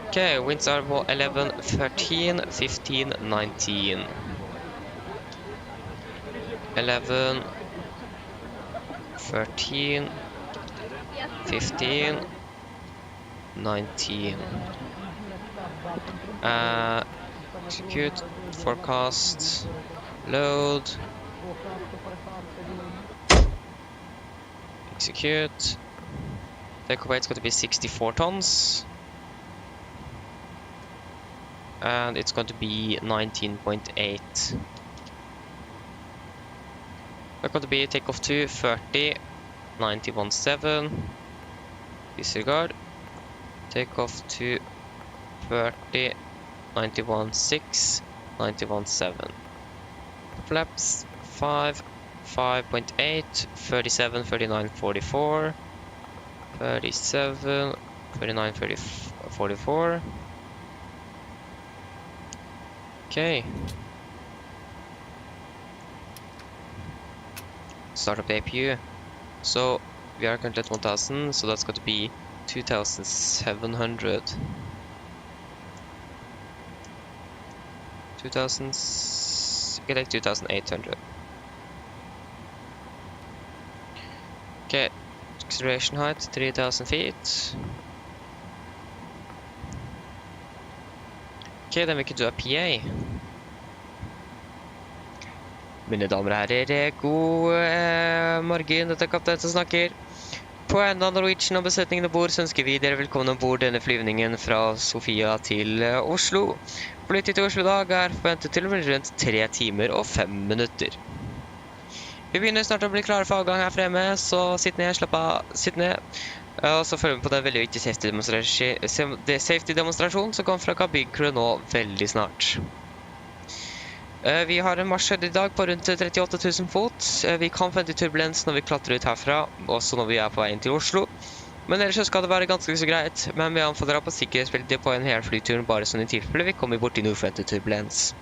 Okay, winds are 11, 13, 15, 19. 11, 13, 15, 19. Execute, forecast, load, execute. Take away, it's going to be 64 tons. And it's going to be 19.8. We're going to be takeoff to 30, 91.7. Disregard. Takeoff to 30, 91.6, 91.7. Flaps 5, 5.8, 37, 39, 44. 37, 39, 44. Okay. Start up the APU. So we are currently at 1000, so that's going to be 2700. 2800. Okay, acceleration height 3000 feet. Okay, then we can do a PA. Mine damer og herrer, god morgen, dette er kaptein som snakker. På en av Norwegian og besetningen ombord så ønsker vi dere velkommen ombord denne flyvningen fra Sofia til Oslo. Flytid til Oslo i dag er forventet til å bli rundt 3 timer og 5 minutter. Vi begynner snart å bli klare for avgang her fremme, så sitt ned, slapp av, sitt ned. Og så følger vi på den veldig viktige safety-demonstrasjonen som kommer fra kabinecrew nå veldig snart. Vi har en marsjhøyde i dag på rundt 38 000 fot. Vi kan forvente turbulens når vi klatrer ut herfra, også når vi er på veien til Oslo. Men ellers så skal det være ganske så greit, men vi anfaller på sikkerhetsbeltet på en hel flytur, bare sånn i tilfelle vi kommer bort i noe uforventet turbulens.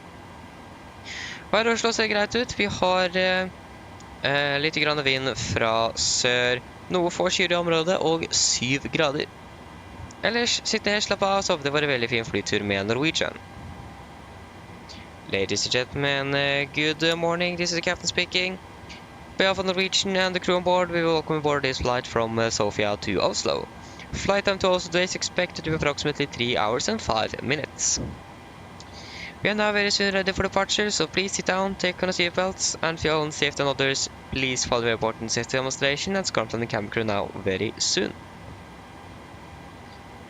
Her i Oslo ser det greit ut. Vi har litt grann vind fra sør, noe få skyer i området, og 7 grader. Ellers, sitt ned, slapp av, så det var en veldig fin flytur med Norwegian. Ladies and gentlemen, good morning, this is the captain speaking. On behalf of Norwegian and the crew on board, we will welcome aboard this flight from Sofia to Oslo. Flight time to Oslo today is expected to be approximately 3 hours and 5 minutes. We are now very soon ready for departure, so please sit down, take on your seatbelts, and for your own safety and others, please follow the important safety demonstration and come from the cabin crew now very soon.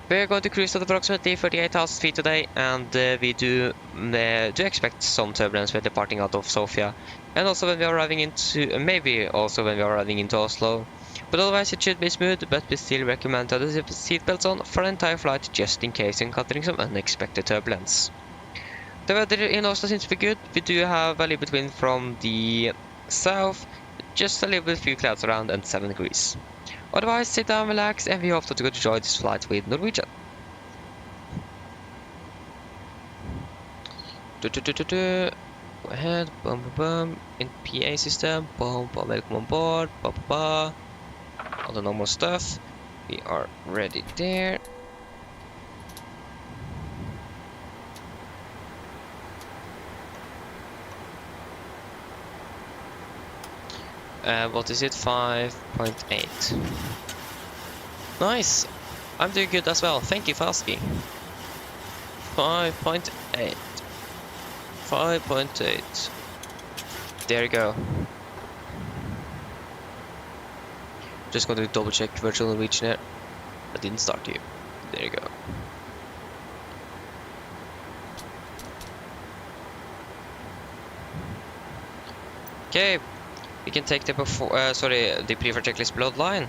We are going to cruise at approximately 38,000 feet today, and we do expect some turbulence when departing out of Sofia, and also when we are arriving into, maybe also when we are arriving into Oslo. But otherwise it should be smooth, but we still recommend to have the seatbelts on for the entire flight, just in case encountering some unexpected turbulence. The weather in Oslo seems to be good. We do have a little bit wind from the south, just a little bit few clouds around, and 7 degrees. Otherwise, sit down, relax, and we hope that you could enjoy this flight with Norwegian. Go ahead, bum bum bum, in PA system, bum bum, welcome on board, ba ba ba. All the normal stuff. We are ready there. What is it? 5.8. Nice! I'm doing good as well. Thank you for asking. 5.8. 5.8. There you go. Just going to double check virtual Norwegian here. I didn't start you. There you go. Okay, we can take the the preferred checklist bloodline.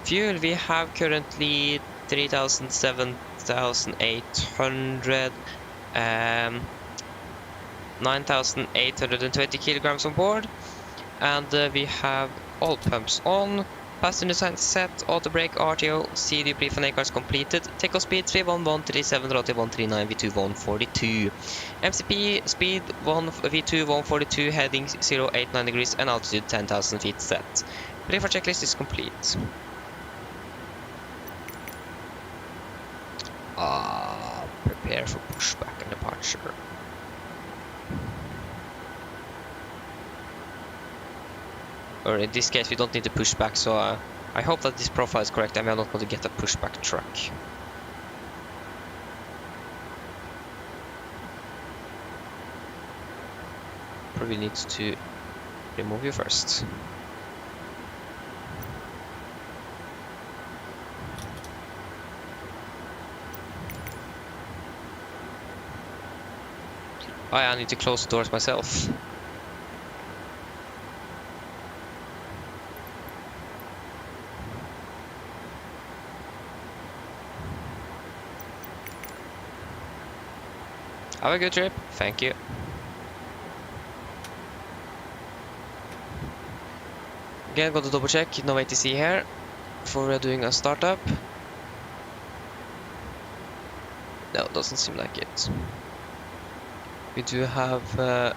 Fuel, we have currently 3,000, 7,800, 9,820 kilograms on board, and we have all pumps on. Passenger sign set, auto brake, RTO, CD brief and A-cards completed. Takeoff speed 31137, rotate 139, V2 142. MCP speed V2 142, heading 089 degrees and altitude 10,000 feet set. Preferred checklist is complete. Prepare for pushback and departure. Or in this case we don't need to push back, so I hope that this profile is correct and we are not going to get a pushback truck. Probably needs to remove you first. Oh yeah, I need to close the doors myself. Have a good trip. Thank you. Again, got to double check. No ATC here before we're doing a startup. No, doesn't seem like it. We do have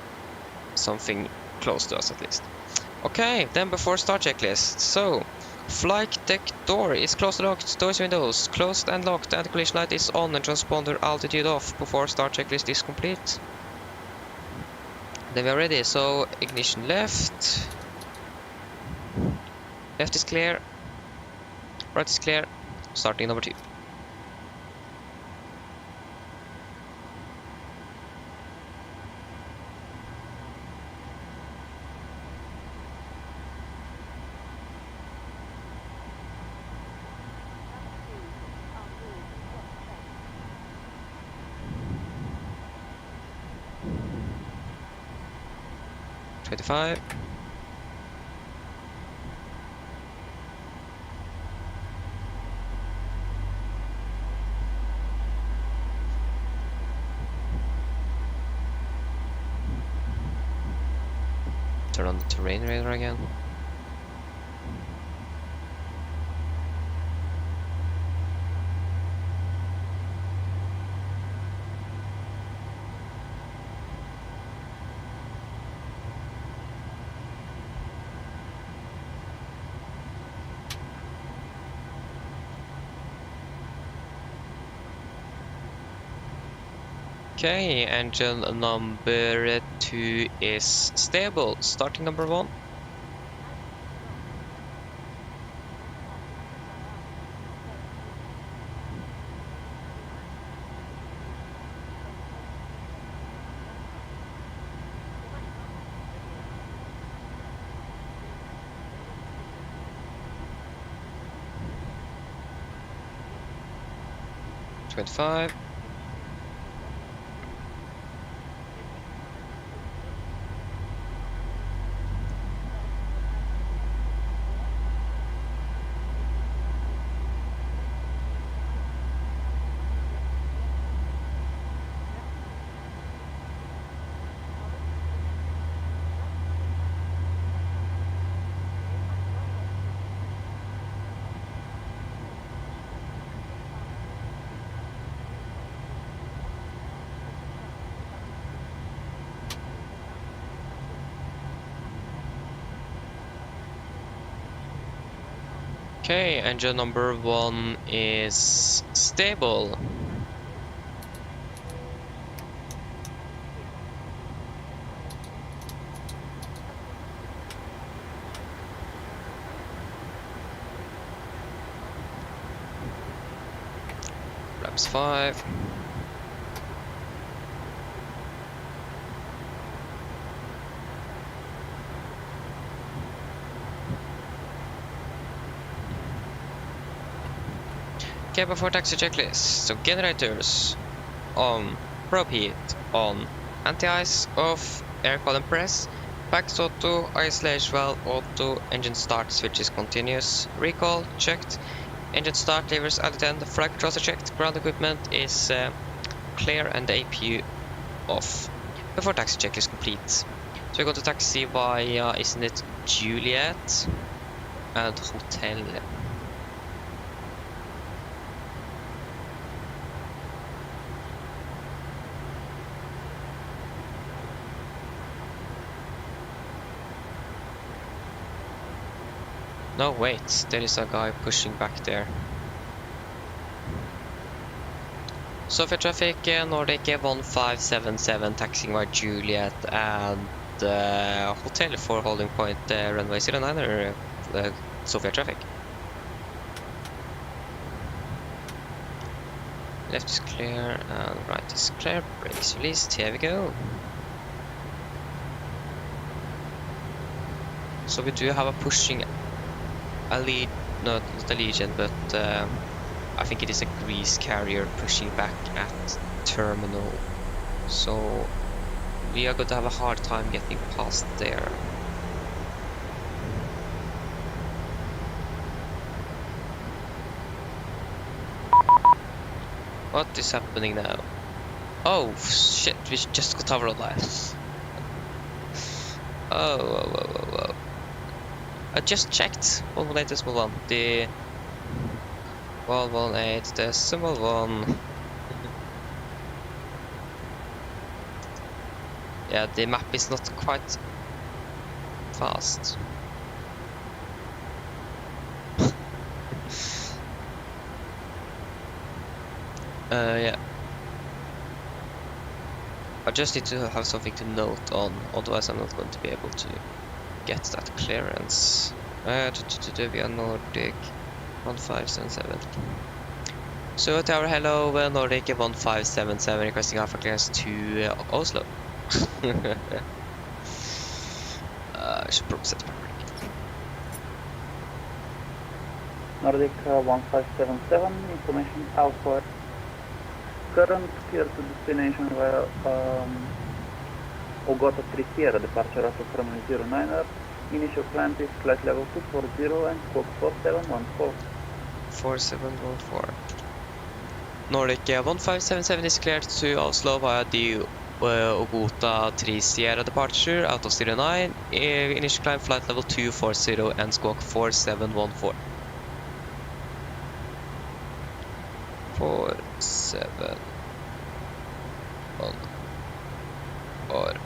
something close to us at least. Okay, then before start checklist. So, flight deck door is closed and locked, doors windows closed and locked, and collision light is on and transponder altitude off before start checklist is complete. Then we are ready, so ignition left. Left is clear. Right is clear. Starting number 2. $25. Turn on the terrain radar again. Okay, engine number 2 is stable. Starting number 1. $25. Okay, engine number 1 is stable. Times 5. Okay, before taxi checklist. So generators on, probe heat on, anti-ice off, air column press, packs auto, isolation valve auto, engine start switch is continuous, recall checked, engine start levers added and the flight controls are checked, ground equipment is clear and the APU off. Before taxi check is complete. So we're going to taxi via, isn't it Juliet and Hotel. No, wait, there is a guy pushing back there. Sofia traffic, Nordic 1577, taxiing by Juliet and Hotel for holding point runway 09 or Sofia traffic. Left is clear and right is clear, brakes released, here we go. So we do have a pushing a lead, not a Legion, but I think it is a grease carrier pushing back at terminal. So we are going to have a hard time getting past there. What is happening now? Oh shit, we just got our line. Oh, whoa, whoa, whoa, whoa. I just checked 118.1, the 118.1. Yeah, the map is not quite fast. Yeah. I just need to have something to note on, otherwise I'm not going to be able to get that clearance. We are Nordic 1577. So tower hello, Nordic 1577 requesting alpha clearance to Oslo. I should probably set the brake. Nordic 1577, information alpha. Current clear to destination via Ogota 3 Sierra, departure after from 09er. Initial climb is flight level 240 and squawk 4714. 4714. Nordic 1577 is cleared to Oslo via the Ogota 3 Sierra departure out of 09. Initial climb flight level 240 and squawk 4714. 4714.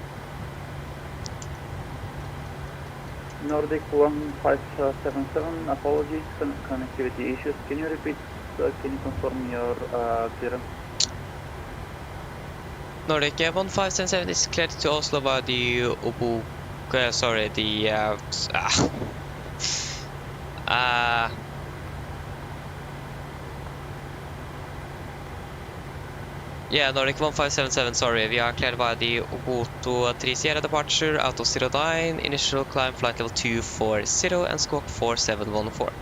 Nordic 1577, apologies, connectivity issues. Can you repeat, can you confirm your clearance? Nordic 1577 is cleared to Oslo via the yeah, Nordic 1577, sorry, we are cleared via the Ogota 3 Sierra departure out of 09, initial climb flight level 240 and squawk 4714.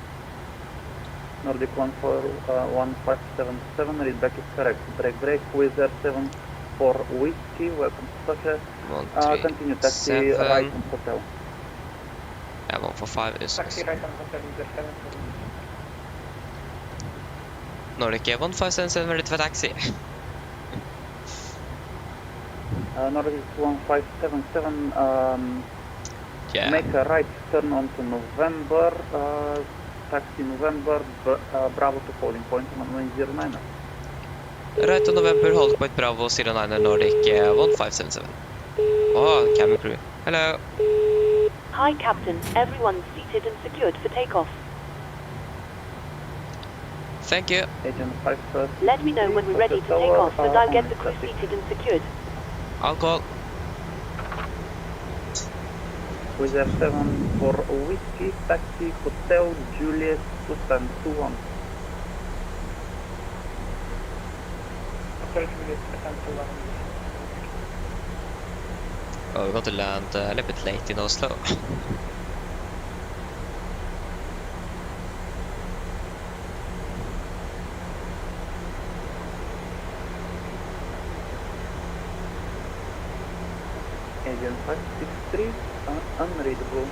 Nordic 1577, readback is correct. Break, Wizard 7 for Whiskey, welcome to Sofia. Continue, taxi right on hotel. Yeah, 145 is... Taxi right on hotel, Nordic 1577, ready for taxi. Nordic 1577, yeah. Make a right turn onto November, taxi November, Bravo to holding point 1109. Right to November, hold point Bravo 09 Nordic 1577. Oh, cabin crew. Hello. Hi Captain, everyone's seated and secured for takeoff. Thank you. Agent 5, Let me know when we're ready to take off and I'll get the crew seated and secured. I'll call. Wizard 7 for Whiskey, taxi, hotel, Juliet, 2 21. Oh, we got to land a little bit late in Oslo. Agent 563, unreadable.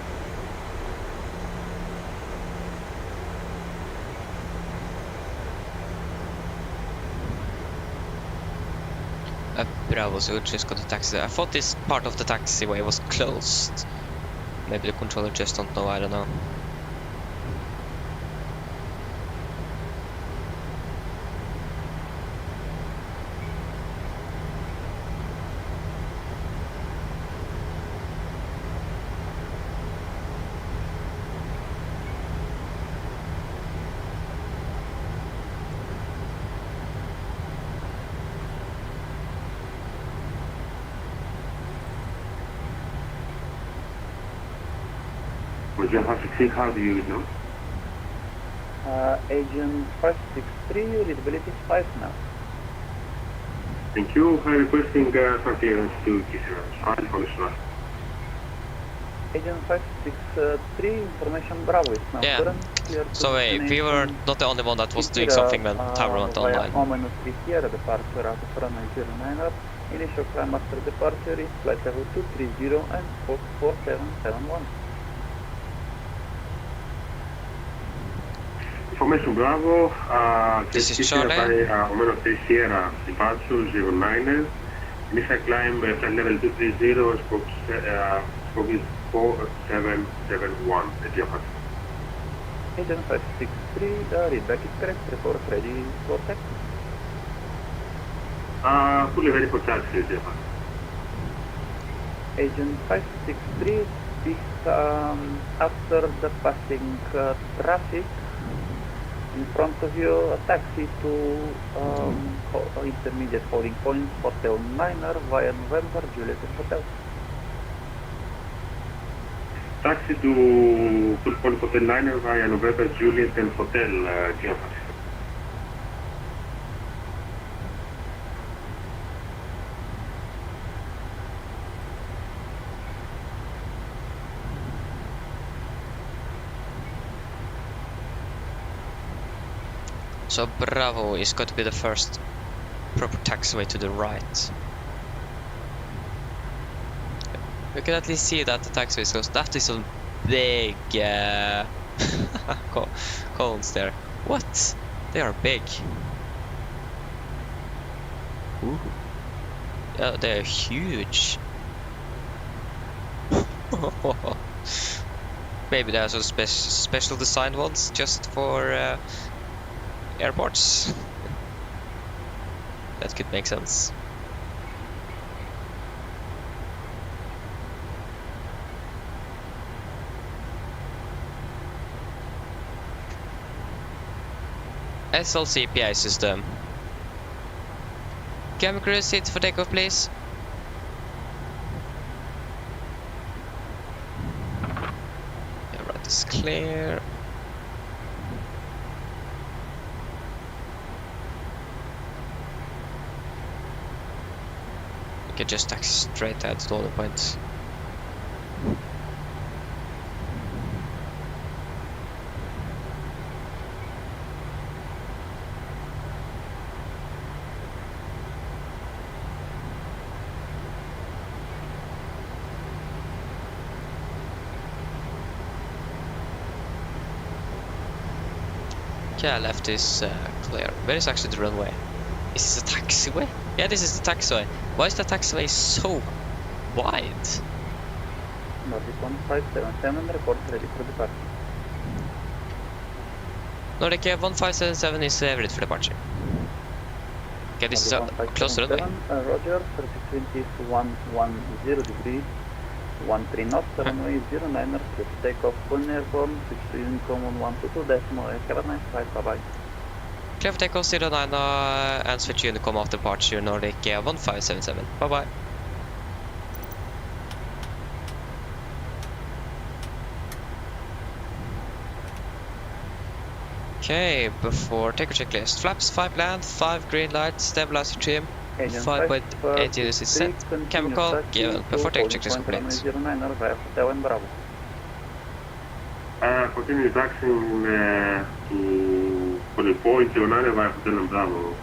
Bravo, so we just got a taxi. I thought this part of the taxiway was closed. Maybe the controller just don't know, I don't know. Agent 563, how do you know? Agent 563, readability is 5 now. Thank you. I'm requesting clearance to Kisser. Agent 563, information Bravo is now Yeah. current. So wait, we were not the only one that was doing something when tower went online. Via Sierra departure out of runway 09 up. Initial climb after departure is flight level 230 and 4771. Information Bravo, This is Charlie. Omeno 3 Sierra, departure 09er. Initial climb, flight level 230, scope is 4771. Agent 563, the readback is correct, report ready for taxi. Fully ready for taxi, Agent 563, this after the passing traffic, in front of you, a taxi to intermediate holding point, Hotel Niner via November, Juliet Hotel. Taxi to Hotel Niner via November, Juliet and Hotel, So Bravo is going to be the first proper taxiway to the right. You can at least see that the taxiway is closed. That is some big cones there. What? They are big. Ooh. Yeah, they're huge. Maybe there are some special designed ones just for airports. That could make sense. SLC PA system. Camera crew, sit for takeoff, please. Yeah, right is clear. We can just taxi straight out to all the points. Yeah, left is clear. Where is actually the runway? Is this a taxiway? Yeah, this is the taxiway. Why is the taxiway so wide? Nordic 1577, report ready for departure. Nordic 1577 is ready for departure. Okay, this is close to the runway. Roger, 3020 is 110 degrees, 13 knots, runway 09er, please take off on airborne, switch to Unicom on 122.0, have a nice flight, bye bye. Clear for takeoff 09 and switch Unicom after departure, Nordic 1577. Bye bye. Okay, before take a checklist. Flaps 5 land, 5 green lights, stabilizer trim, Agent 5.8 units is set, chemical given. Before take a checklist complete. 09 via Hotel and Bravo. Continue taxiing to the point 09 via Hotel and Bravo.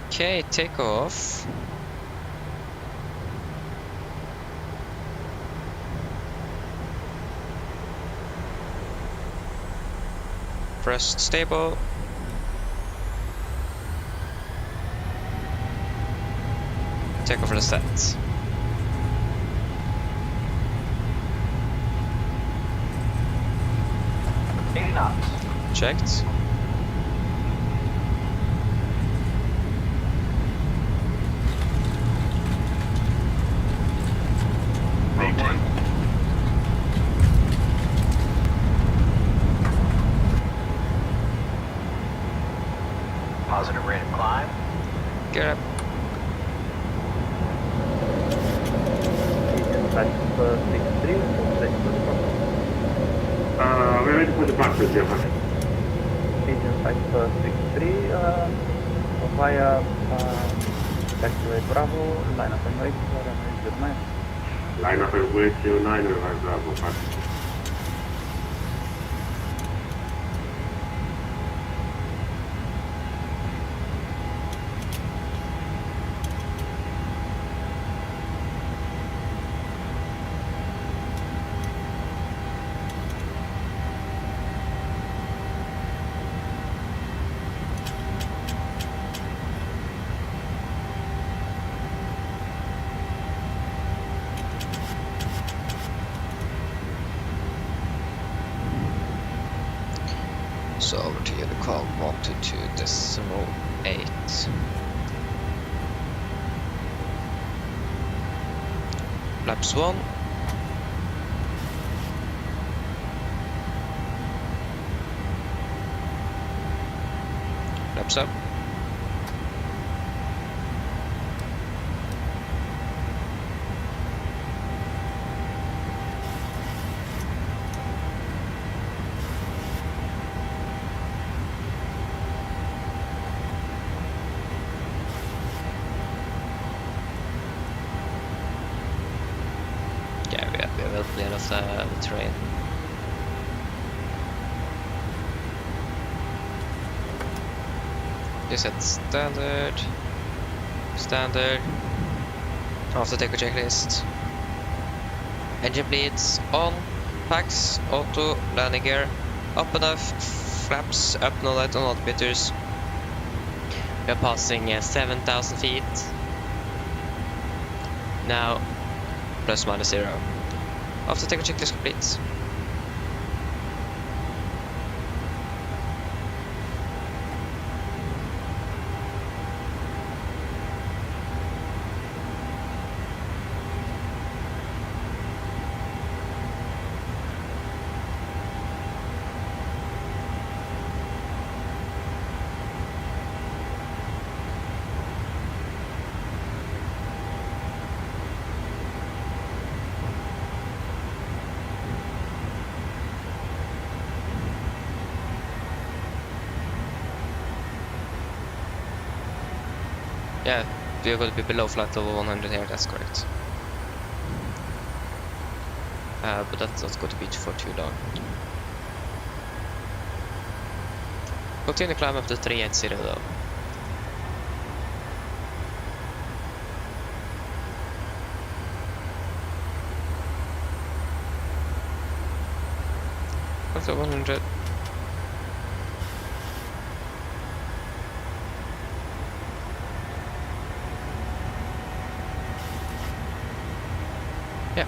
Okay, take off. Press stable. Take off for the stats. Checked. Maintain. Positive rate of climb. Get up. Agent type 63, ready for departure. We're ready for departure, Jeff. Agent type 63 via taxiway Bravo, line up and wait for runway 09. Line up and wait 09 via Bravo. So over to Unicom 122.8. Flaps 1. Flaps up. We're well clear of the terrain. You set standard. Standard. After take a checklist. Engine bleeds on. Packs, auto, landing gear. Up enough. Flaps up, no light on altimeters. We are passing 7,000 feet. Now, plus minus 0. After take a checklist complete. Yeah, we are going to be below flight level 100 here, that's correct. But that's not going to be for too long. Continue to climb up to 380 though. Up to 100. Yeah.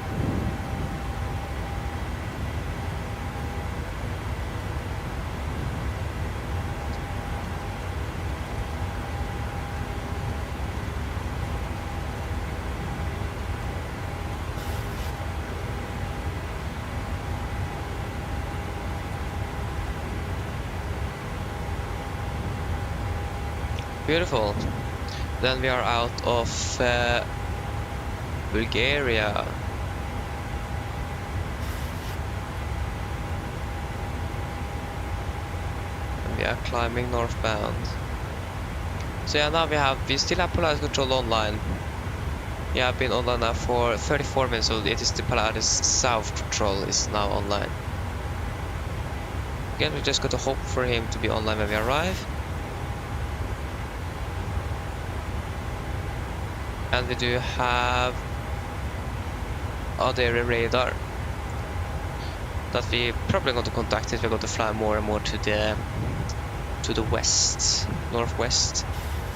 Beautiful. Then we are out of Bulgaria. are climbing northbound. So yeah, now we still have Polaris Control online. Yeah, I've been online now for 34 minutes, so it is the Polaris South Control is now online. Again, we just got to hope for him to be online when we arrive. And we do have AMD radar that we probably going to contact it. We're going to fly more and more to the west, northwest.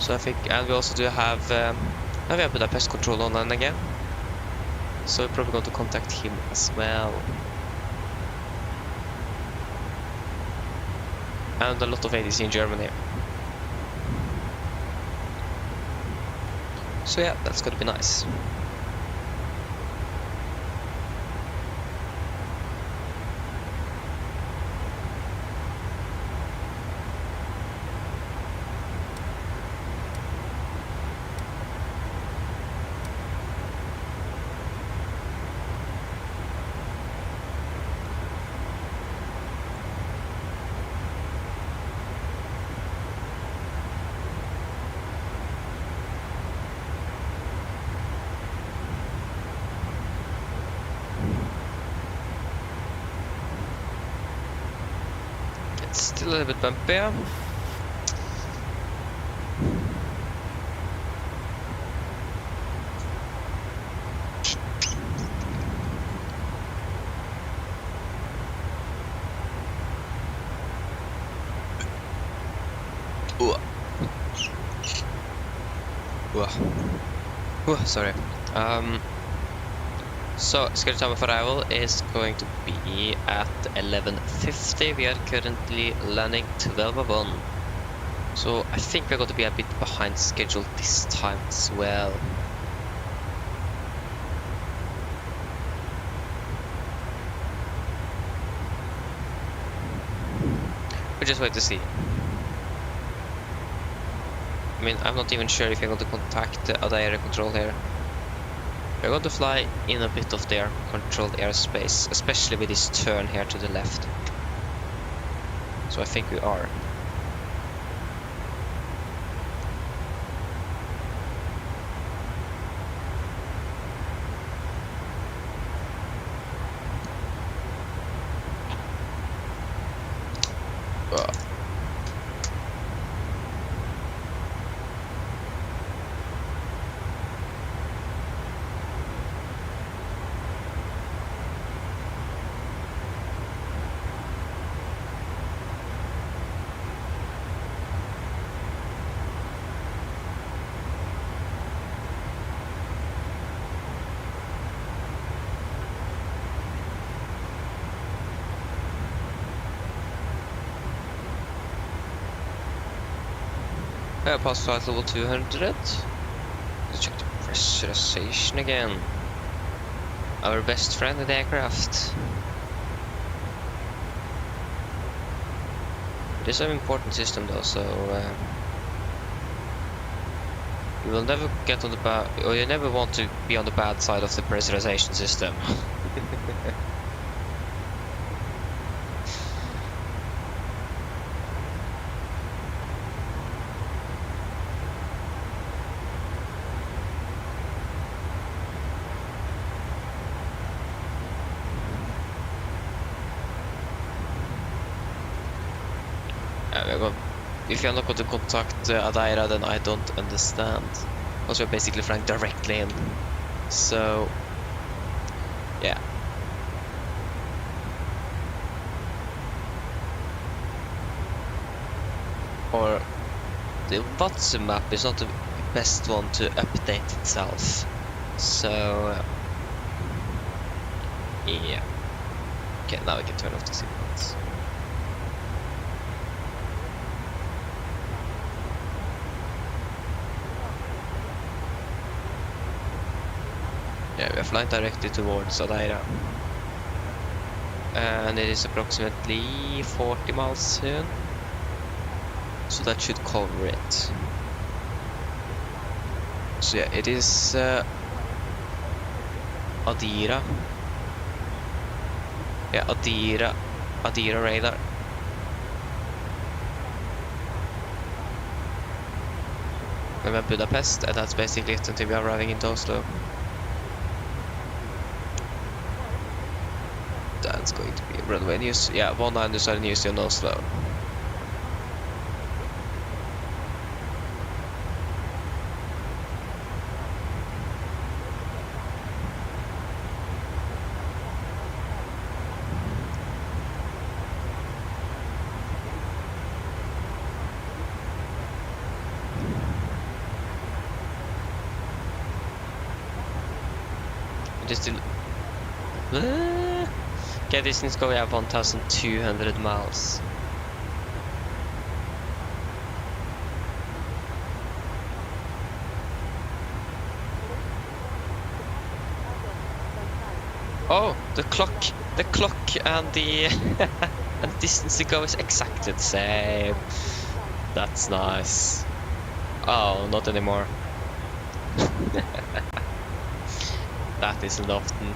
So I think, and we also do have now we have Budapest Control online again. So we're probably going to contact him as well. And a lot of ADC in Germany. So yeah, that's gonna be nice. Still a little bit bumpy. Sorry. So, scheduled time of arrival is going to be at 11:50. We are currently landing 12:01. So, I think we're going to be a bit behind schedule this time as well. We'll just wait to see. I mean, I'm not even sure if I'm going to contact the other area control here. We're going to fly in a bit of their controlled airspace, especially with this turn here to the left. So I think we are. Past flight level 200. Let's check the pressurization again. Our best friend in the aircraft. It is an important system though, so you will never get on the bad, or you never want to be on the bad side of the pressurization system. If you're not going to contact Adaira, then I don't understand. Because you're basically flying directly in. So, yeah. Or the WhatsApp map is not the best one to update itself. So, yeah. Okay, now we can turn off the seatbelts. Yeah, we are flying directly towards Adaira. And it is approximately 40 miles soon. So that should cover it. So yeah, it is Adira. Yeah, Adira radar. And then Budapest, and that's basically it until we are arriving into Oslo. That's going to be runway news. Yeah, 19 decided news in Oslo. Just in... Okay, distance go, we have 1,200 miles. Oh, the clock and the and the distance to go is exactly the same. That's nice. Oh, not anymore. That isn't often.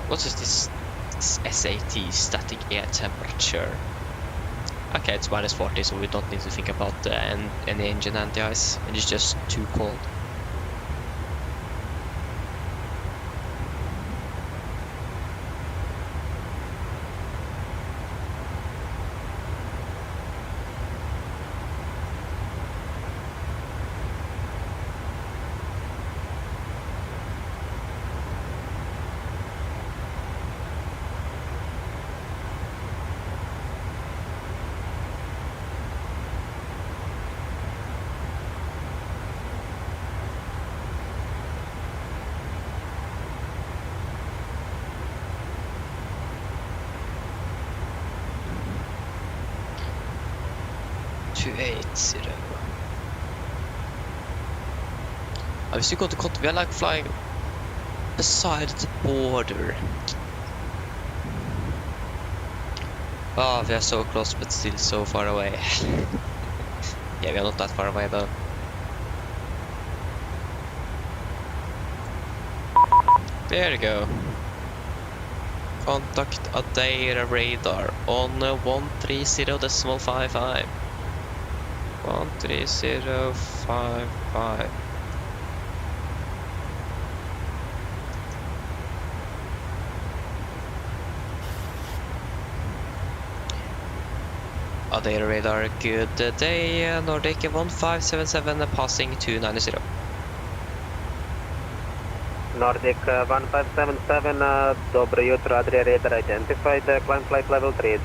What is this SAT, static air temperature? Okay, it's minus 40, so we don't need to think about any engine anti-ice. It's just too cold. I was going to cut. We are like flying beside the border. Oh, we are so close, but still so far away. Yeah, we are not that far away though. There you go. Contact AMD radar on 130.55. 130.55. AMD radar, good day, Nordic 1577 passing 290. Nordic 1577, доброе утро, AMD Radar identified, climb flight level 30.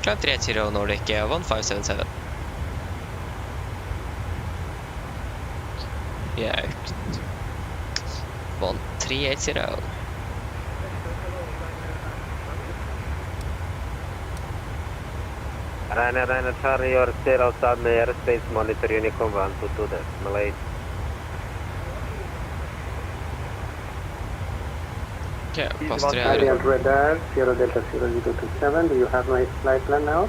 Climb 30, Nordic 1577. Yeah, 1380. Ryanair Charlie, you're still outside the airspace, monitor Unicom 122.8. Okay, pass 3. Radar 0 Delta 0027, do you have my flight plan now?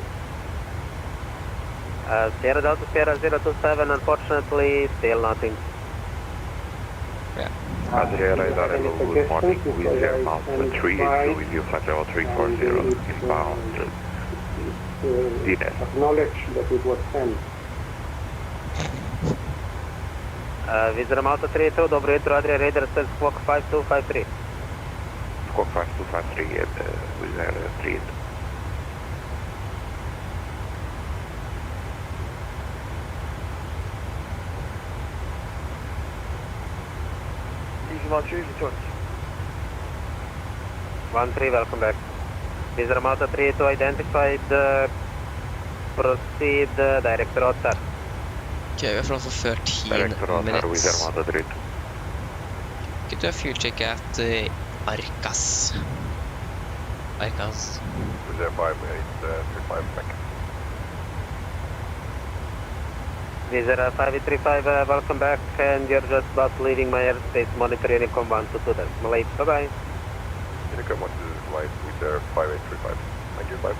0 Delta 0027, unfortunately, still nothing. Yeah. AMD Radar, good morning, with Air Mountain 3, with you flight level 340, inbound. Acknowledge that it was sent. Visitor Malta 32, доброе утро, AMD Radar says squawk 5253. Squawk 5253 with Air 3. One 3, welcome back. Visitor Malta 32 identified, proceed, direct route, sir. Okay, we're from for 13 minutes. Get a fuel check at Arcas. Arcas. With Air 5835 back. Visitor 5835, welcome back, and you're just about leaving my airspace, monitor Unicom 122. Malay, bye-bye. Unicum 1 to light with 5835. Thank you, bye.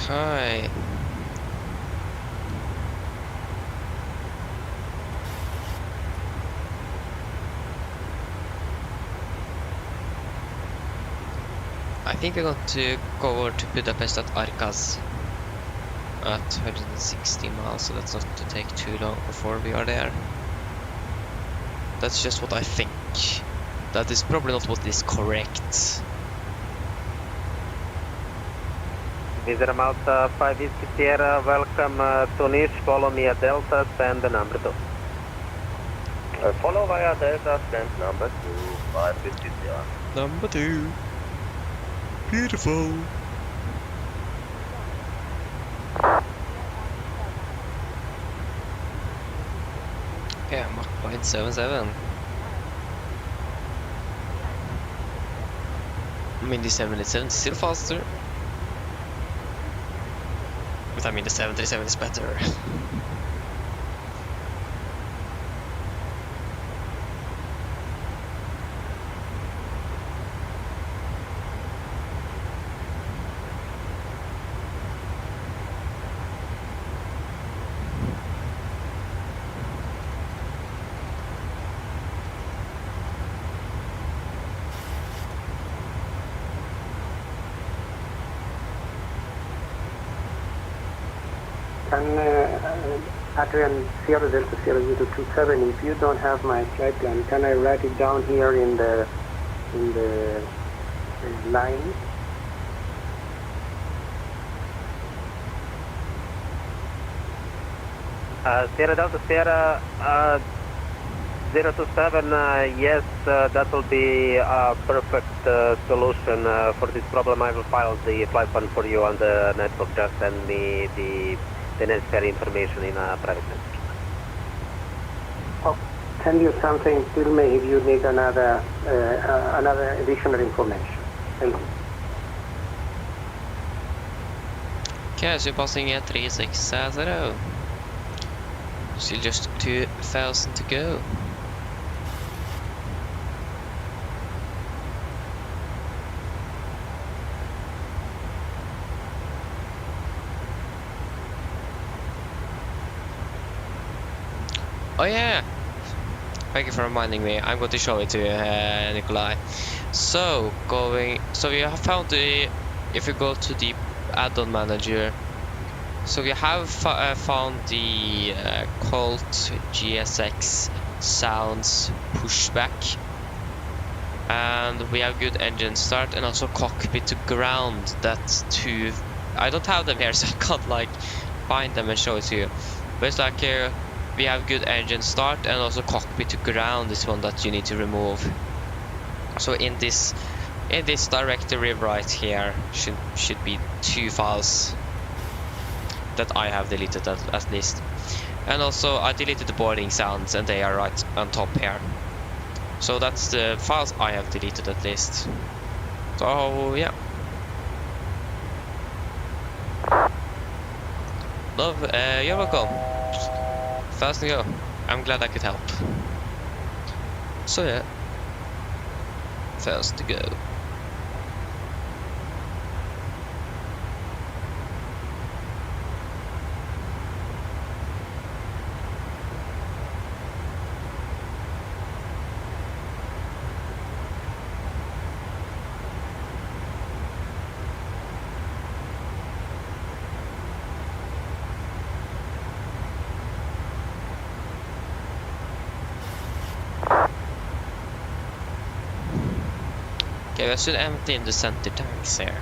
Okay. I think we're going to go over to Budapest at Arkas at 160 miles, so that's not to take too long before we are there. That's just what I think. That is probably not what is correct. Visit Malta 5 Whiskey Sierra, welcome to Nice, follow me at Delta, stand number 2. Follow via Delta, stand number 2, 5 Whiskey Sierra. Number 2. Beautiful. Yeah, Mach 0.77. I mean, the 787 is still faster. But I mean, the 737 is better. Can Adrian Sierra Delta Sierra 027, if you don't have my flight plan, can I write it down here in the line? Sierra Delta Sierra 027, yes, that will be a perfect solution for this problem. I will file the flight plan for you on the network. Just send me the necessary information in a private message. I'll send you something, tell me if you need another additional information. Thank you. Okay, so passing at 3660. Still just 2,000 to go. Oh yeah! Thank you for reminding me. I'm going to show it to Nikolai. So we have found the. If you go to the add-on manager, so we have found the Colt GSX sounds pushback, and we have good engine start and also cockpit to ground. That's two. I don't have them here, so I can't like find them and show it to you. But it's like we have good engine start and also cockpit to ground is one that you need to remove. So in this directory right here should be 2 files that I have deleted at least. And also I deleted the boarding sounds and they are right on top here. So that's the files I have deleted at least. So yeah. Love, you're welcome. Fast and go. I'm glad I could help. So yeah. Fast to go. Okay, I should empty in the center tanks here.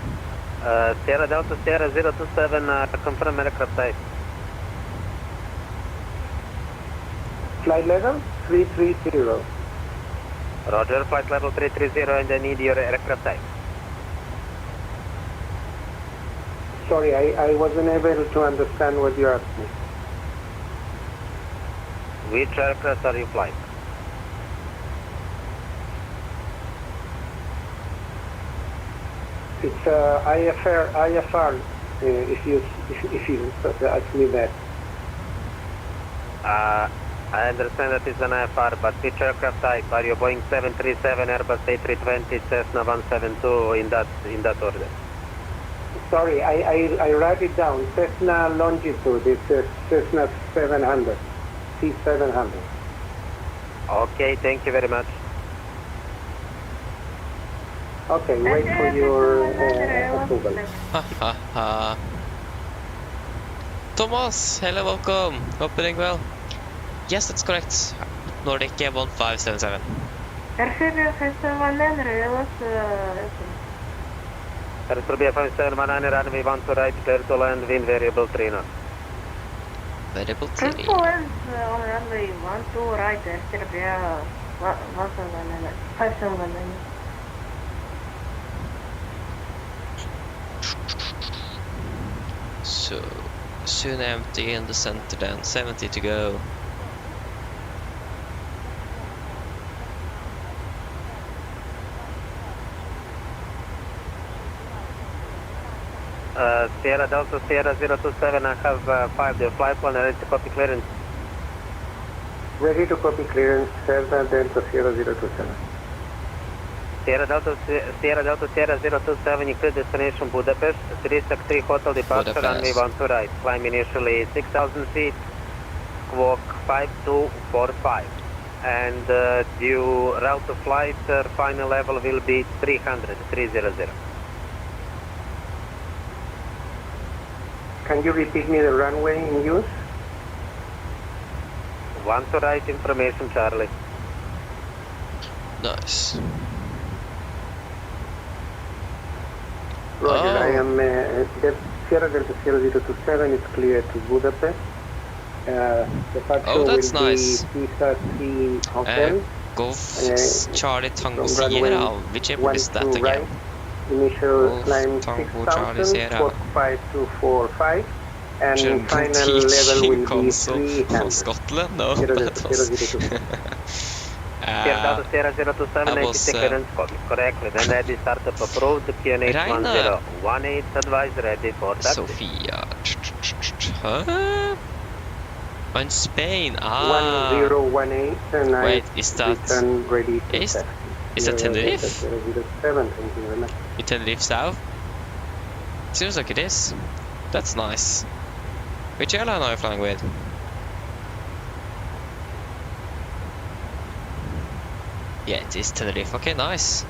Sierra Delta Sierra 027, confirm aircraft type. Flight level 330. Roger, flight level 330, and I need your aircraft type. Sorry, I wasn't able to understand what you asked me. Which aircraft are you flying? It's IFR. If you ask me that. I understand that it's an IFR, but which aircraft type? Are you Boeing 737, Airbus A320, Cessna 172 in that order? Sorry, I write it down. Cessna longitude. It's Cessna 700, C700. Okay, thank you very much. Okay, wait for your approval. Thomas, hello, welcome. Hope you're doing well. Yes, that's correct. Nordic 1577. Serbia 5719, Serbia 5719, runway 1 to right, clear to land, wind variable 3 knots. Variable 3. Clear to land on runway 1 to right, Serbia 5719. So, soon empty in the center then, 70 to go. Sierra Delta Sierra 027, I have 5 the flight plan, ready to copy clearance. Ready to copy clearance, Sierra Delta Sierra 027. Sierra Delta Sierra 027, you clear destination Budapest, 363 hotel departure, runway 1 to right. Climb initially 6,000 feet, squawk 5245. And due route of flight, final level will be 300. Can you repeat me the runway in use? 1 to right information, Charlie. Nice. Roger, I am Sierra Delta Sierra 027 is clear to Budapest. Oh, that's nice. P30 Hotel. Golf Charlie Tango Sierra, which airport is that again? Right. Initial Golf climb Tango Charlie 6,000, Sierra. 5245, and final level will be 300. Scotland? No, Sierra that Delta was... Sierra 027. Sierra Delta Sierra 027, that was, clearance copy correctly. Then ready startup approved, QNH 1018 advise ready for taxi. Sofia. Huh? In Spain, ah. 1018 and wait, is that... ready to Is taxi. that Tenerife? 007, thank you very much. In Tenerife South? Seems like it is. That's nice. Which airline are you flying with? Yeah, it is Tenerife. Okay, nice.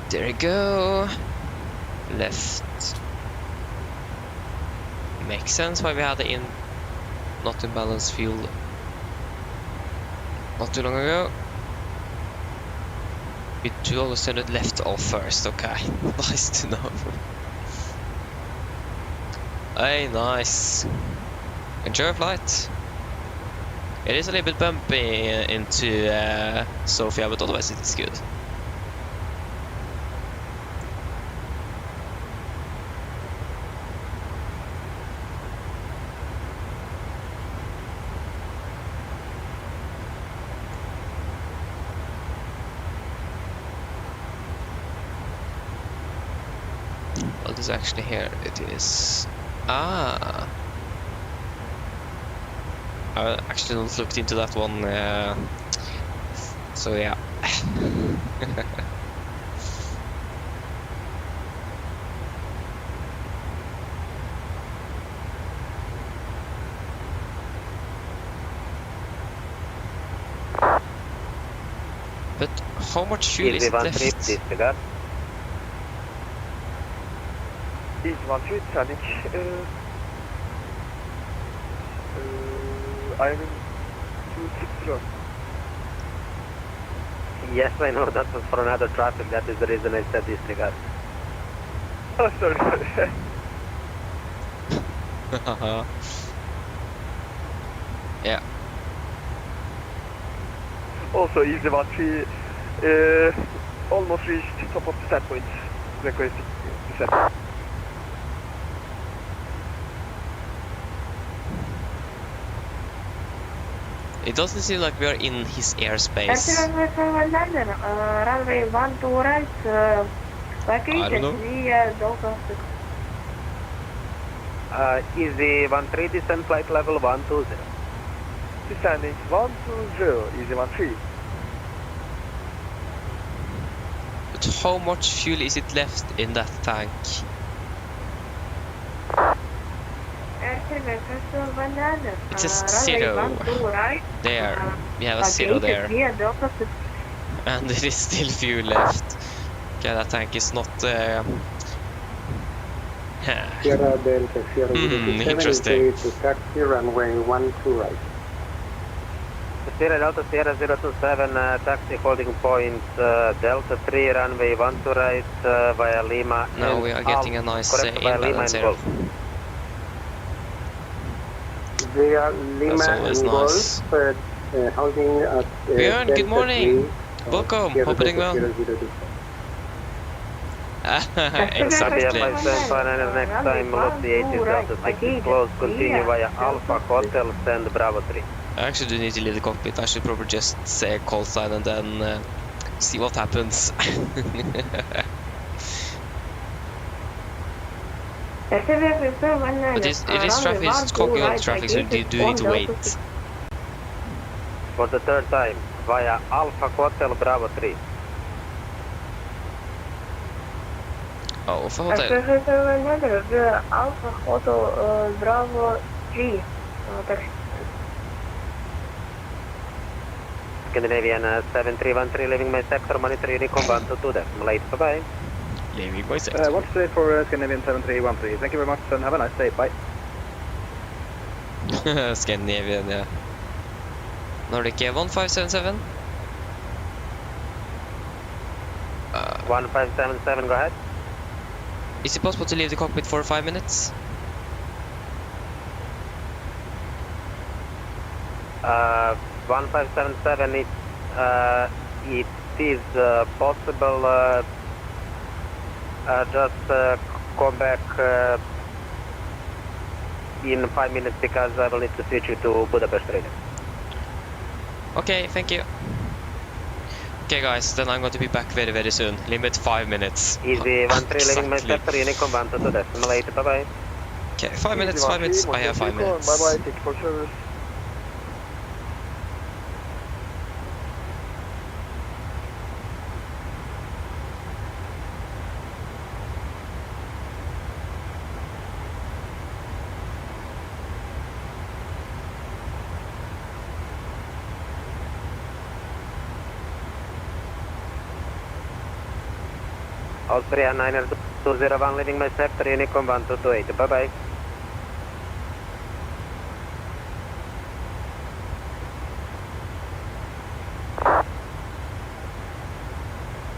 There you go. Left. Makes sense why we had the not in balance fuel not too long ago. We do always turn it left off first, okay. Nice to know. Hey, nice. Enjoy flight. It is a little bit bumpy into Sofia, but otherwise it's good. What is actually here? It is... Ah! I actually not looked into that one, so yeah. But how much fuel is left? Disregard. Easy 1 3, traffic. I'm in 260. Yes, I know that was for another traffic. That is the reason I said disregard. Oh, sorry. Yeah. Also, easy 1 3, almost reached top of the set point. Requesting set. It doesn't seem like we are in his airspace. Runway 12 right, I don't know. via Delta 6. Easy 13, descend flight level 120. Descending 120, easy 13. But how much fuel is it left in that tank? It says 0. There. We have a 0 there. And there is still fuel left. Okay, that tank is not... Sierra Delta, Sierra interesting. to taxi runway 12 right. Sierra Delta, Sierra 027, taxi holding point Delta 3, runway 12 right via Lima. Now we are getting a nice imbalance here. Via Lima That's always and nice. Golf, holding at Björn, good Delta morning. 3, Welcome. Sierra Hope you're doing Delta, well. Sierra 027. Exactly. Next time, look the 80 Delta 6 is closed, continue via Alpha Hotel, send Bravo 3. I actually do need to leave the cockpit. I should probably just say a call sign and then see what happens. But it is traffic, it's cocky on traffic, so you do need to wait. For the third time, via Alpha Hotel, Bravo 3. Oh, for hotel. Alpha Hotel Bravo 3. Taxi. Scandinavian 7313, leaving my sector, monitor Unicorn 122, decimal late, bye-bye. Leaving my sector. What's the for Scandinavian 7313? Thank you very much and have a nice day, bye. Scandinavian, yeah. Nordic 1577. 1577, go ahead. Is it possible to leave the cockpit for 5 minutes? 1577, it is possible, just come back in 5 minutes because I will need to switch you to Budapest radio. Okay, thank you. Okay guys, then I'm going to be back very very soon. Limit 5 minutes. Easy 13, leaving my sector, Unicorn 122, decimal late, bye-bye. Okay, 5 minutes, 5 minutes, I have 5 minutes. Bye-bye, thank you for service. Austria 90201, leaving my sector, Unicorn 1228, bye-bye.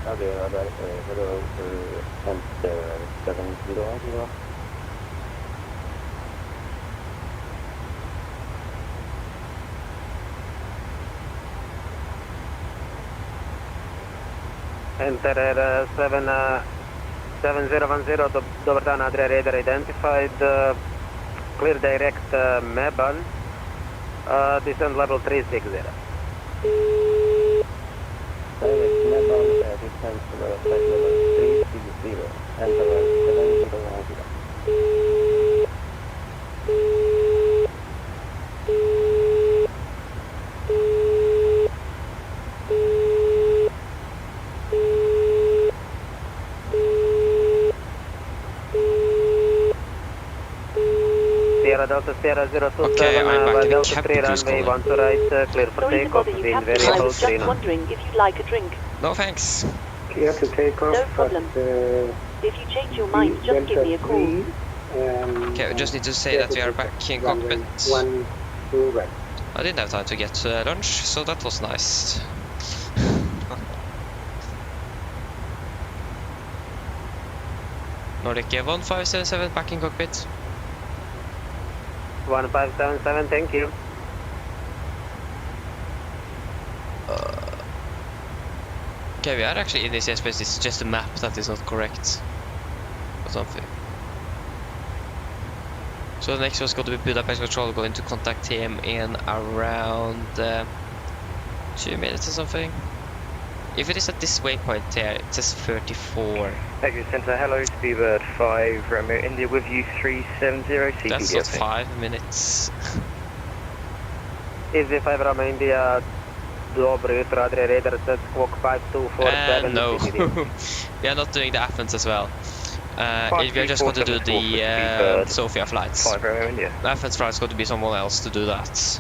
Okay, hello, 70. Enter 7010, Dobar dan, Adria radar identified, clear direct Meban, descend level 360. Direct Meban, descend level 360, enter 7010. Delta Sierra 027, Okay, I'm back in the Delta cabin 3 cruise runway column. 1 to right, clear for Sorry to takeoff, bother you, being Captain. very I close was to just Reno. wondering if you'd like a drink. No thanks. Clear to take off. No problem. If you change your mind, just give me a call. Okay, I just need to say that we are back in cockpit. 1 to right. I didn't have time to get lunch, so that was nice. Nordic 1577 back in cockpit. 1577, thank you. Okay, we are actually in this airspace, it's just a map that is not correct. Or something. So So the next one's going to be Budapest Control, going to contact him in around 2 minutes or something. If it is at this waypoint there, it says 34. Exit Centre, hello, Speedbird 5, Romeo India with you 370, CPD. That's not 5 minutes. Easy 5 Romeo India, Dobry jutro, Adria Radar, set squawk 5247. No, we are not doing the Athens as well. We are just going to do the Sofia flights. The Athens flight is going to be someone else to do that.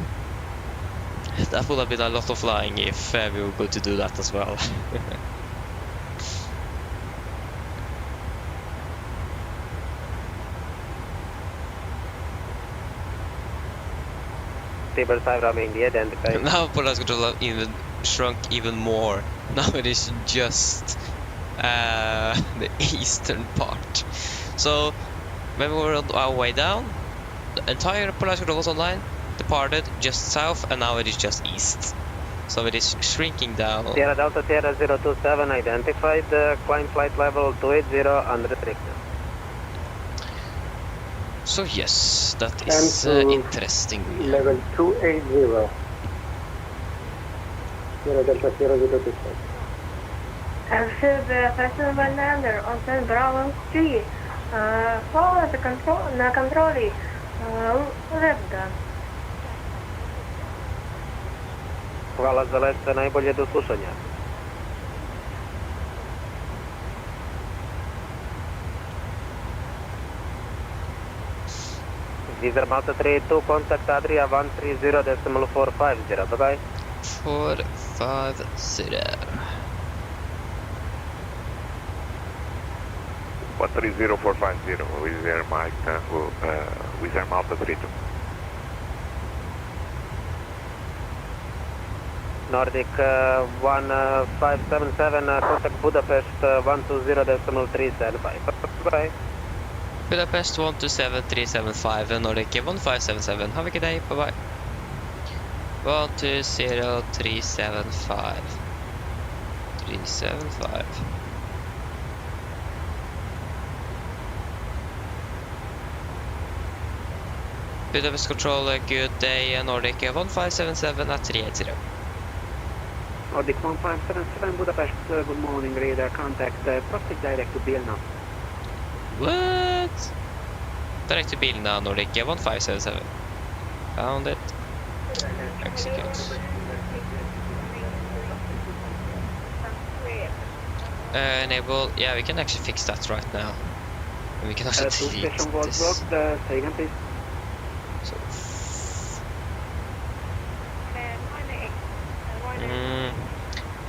That would have been a lot of flying if we were going to do that as well. Table 5 Romeo India, identified. Now Police Control even shrunk even more. Now it is just the eastern part. So when we were on our way down, the entire Police Control was online, departed just south, and now it is just east. So it is shrinking down. Sierra Delta Sierra 027 identified, climb flight level 280 unrestricted. So yes, that is interesting. Level 280. Sierra Delta Sierra 027. Have personal lander on San Bravo 3. Follow the control, на контроле left. Hvala za let, najbolje do slušanja. Caesar Malta 32, contact Adria 130.450, bye bye. 450. 130450, with Air Mike, with Air Malta 32. Nordic 1577, contact Budapest 120.375, bye bye. Budapest 127375 and Nordic 1577. Have a good day, bye bye. 120375. 375. Budapest Control, a good day, Nordic 1577 at 380. Nordic 1577, Budapest, good morning, radar contact, proceed direct to Vilna. What? Direct to Vilna, Nordic 1577. Found it. Execute. Enable, yeah, we can actually fix that right now. And we can also delete this. Say again, please. So,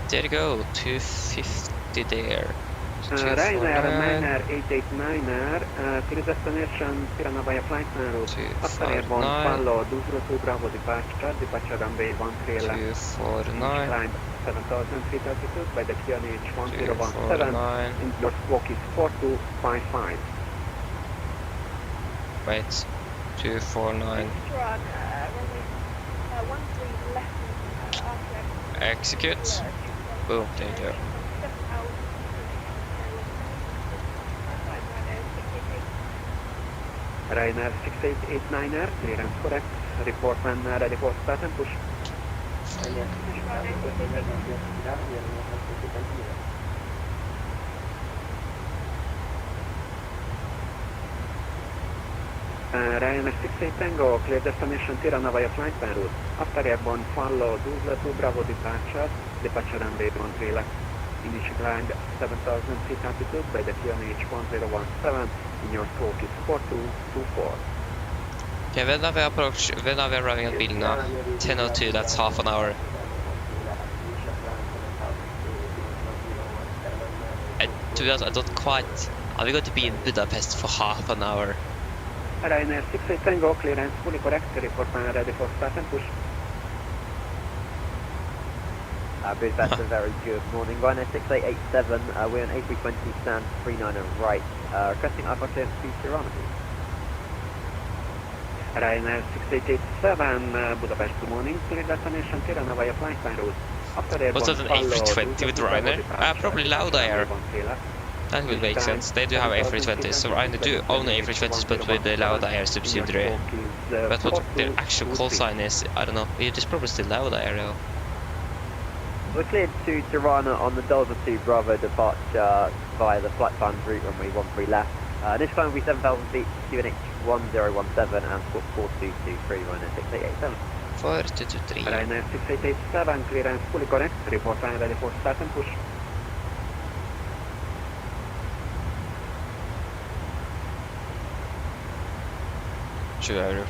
there you go, 250 there. Ryanair 889er, to the destination Tirana flight route. After airborne, follow Duzlo Bravo departure runway 13 left. 249. Climb 7,332 by the QNH 1017. And your squawk is 4255. Wait, 249. Execute. Boom, there you go. Ryanair 6889er, clearance correct. Report when ready for start and push. Ryanair 68 Tango, clear destination Tirana via flight plan route. After airborne, follow Duzla 2 Bravo departure runway 13 left. Initial climb 7,332 by the QNH 1017. In your squawk is 4224. Okay, when are we arriving at Vilna? 10:02, that's half an hour. To be honest, I don't quite... Are we going to be in Budapest for half an hour? Ryanair 68 Tango, clearance fully correct. Report when ready for start and push. Budapest, a very good morning. Ryanair 6887, we're on A320 stand 39 right. Requesting Alpha clearance to Tirana. Ryanair 6887, Budapest, good morning. To the destination Tirana via flight line route. After airborne, was that an A320 with Ryanair? Probably loud air. That would make sense. They do have A320s, so I do own A320s, but with the Lauda Air subsidiary. But what their actual call sign is, I don't know. It is probably still Lauda Air though. We're cleared to Tirana on the Delta 2 Bravo departure via the flight plans route runway 13 left. Initial climb will be 7,000 feet, QNH 1017 and squawk 4223, Ryanair 6887. 4223. Ryanair 6887, clearance fully correct, report time ready for start and push. Sure.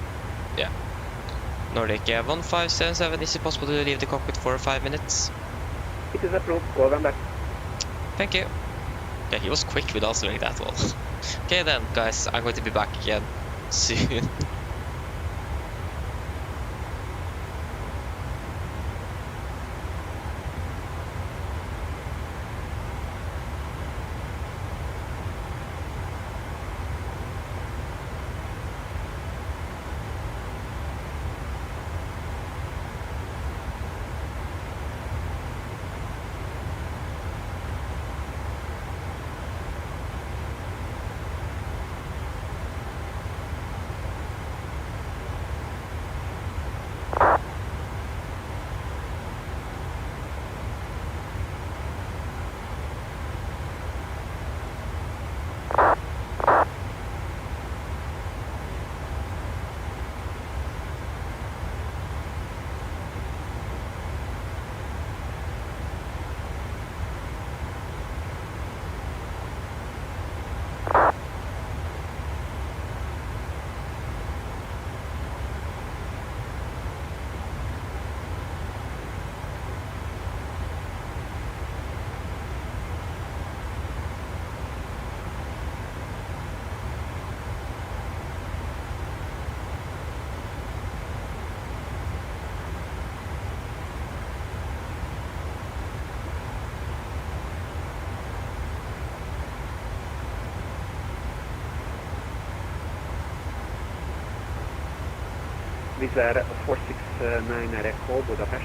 Yeah. Nordic 1577, is it possible to leave the cockpit for 5 minutes? It is approved, go on back. Thank you. Yeah, he was quick with answering that one. Okay then, guys, I'm going to be back again soon. Wizz Air 469 Echo Budapest.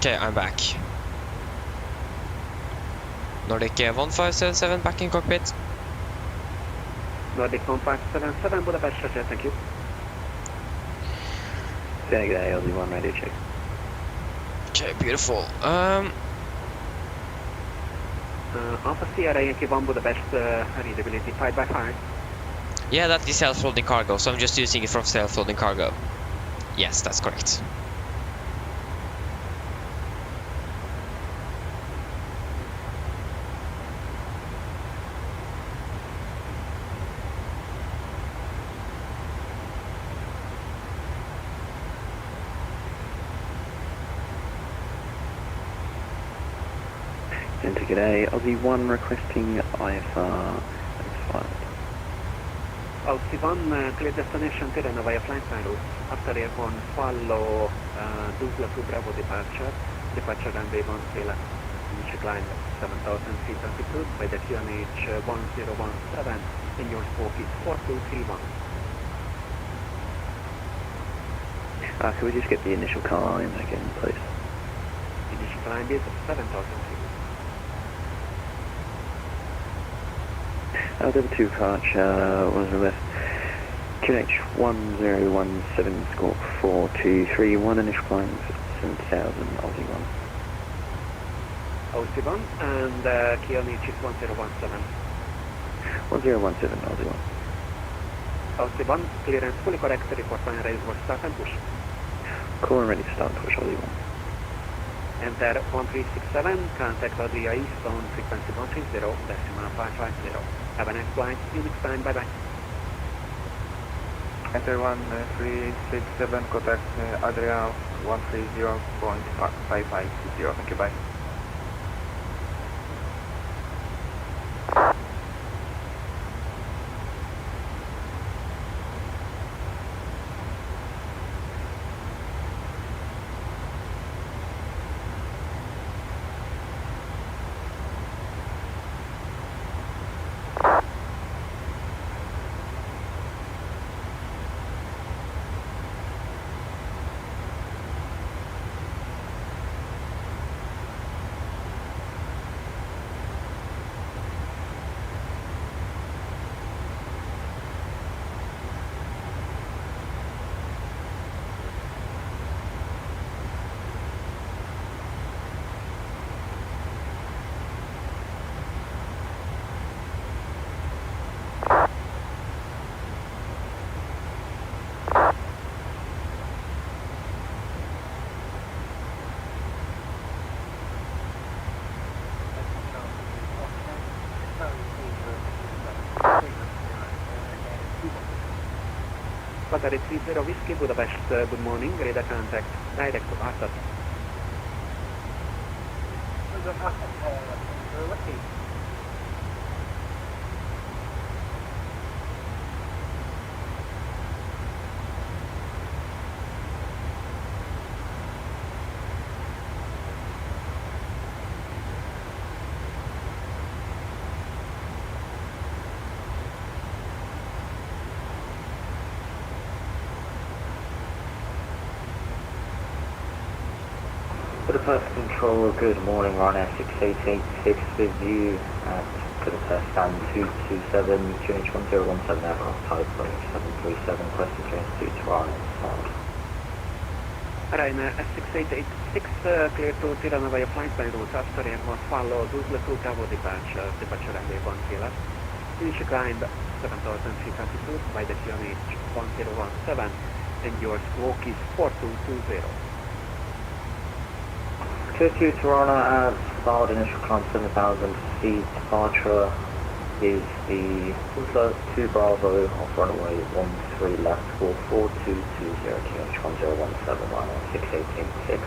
Okay, I'm back. Nordic 1577 back in cockpit. Nordic 1577 Budapest, Roger, thank you. Good day, LZ1 radio check. Okay, beautiful. Alpha Sierra Yankee 1 Budapest, readability 5x5. Yeah, that is self-loading cargo, so I'm just using it from self-loading cargo. Yes, that's correct. G'day, Aussie 1 requesting IFR as filed. OC1, clear destination Tirana via flight line route. After airborne, follow Tuzla to Bravo departure. Departure runway 13 left. Initial climb 7,000 feet altitude by the QNH 1017 and your scope is 4231. Could we just get the initial climb again, please? Initial climb is 7,000 feet. Level 2 departure, with QNH 1017, score 4231, initial climb 7,000, Aussie 1. OC1 and QNH is 1017. 1017, Aussie 1. OC1, clearance fully correct, report when ready for start and push. Call and ready to start, push Aussie 1. Enter 1367, contact Audrey East on frequency 130.550. Have a nice flight, see you next time, bye bye. Enter 1367, contact Adria 130.550. Thank you, bye. Qatar 30 Whiskey Budapest, good morning, radar contact, direct to Assad. Budapest Control, good morning, Ryanair 6886 with you at Budapest stand 227, QNH 1017 aircraft type 737, question change to Tirana. Ryanair 6886, clear to Tirana via flight by route, after airborne follow Tuzla to Bravo departure, departure runway 13 left. Initial climb 7,000 feet altitude by the QNH 1017 and your squawk is 4220. Clear to Tirana at start, initial climb 7,000 feet, departure is the Tuzla 2 Bravo off runway 13 left for 4220, QNH 1017, Ryanair 6886.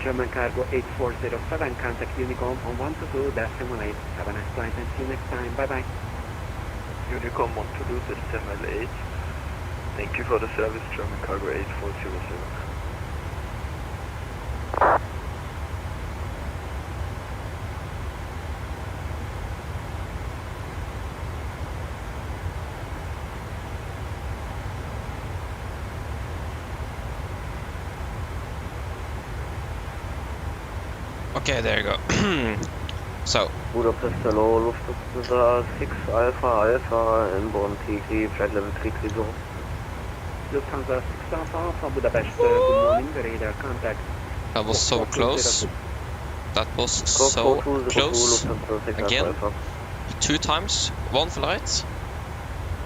German Cargo 8407, contact Unicom on 122.8. Have a nice flight and see you next time. Bye bye. Unicom 122.8. Thank you for the service, German Cargo 8407. Okay, there you go. So, Budapest, hello, Lufthansa 6 Alpha, inbound TC, flight level 330. Lufthansa 6 Alpha, Budapest, good morning, radar contact. that was so close. That was so close. Again, 2 times, 1 flight.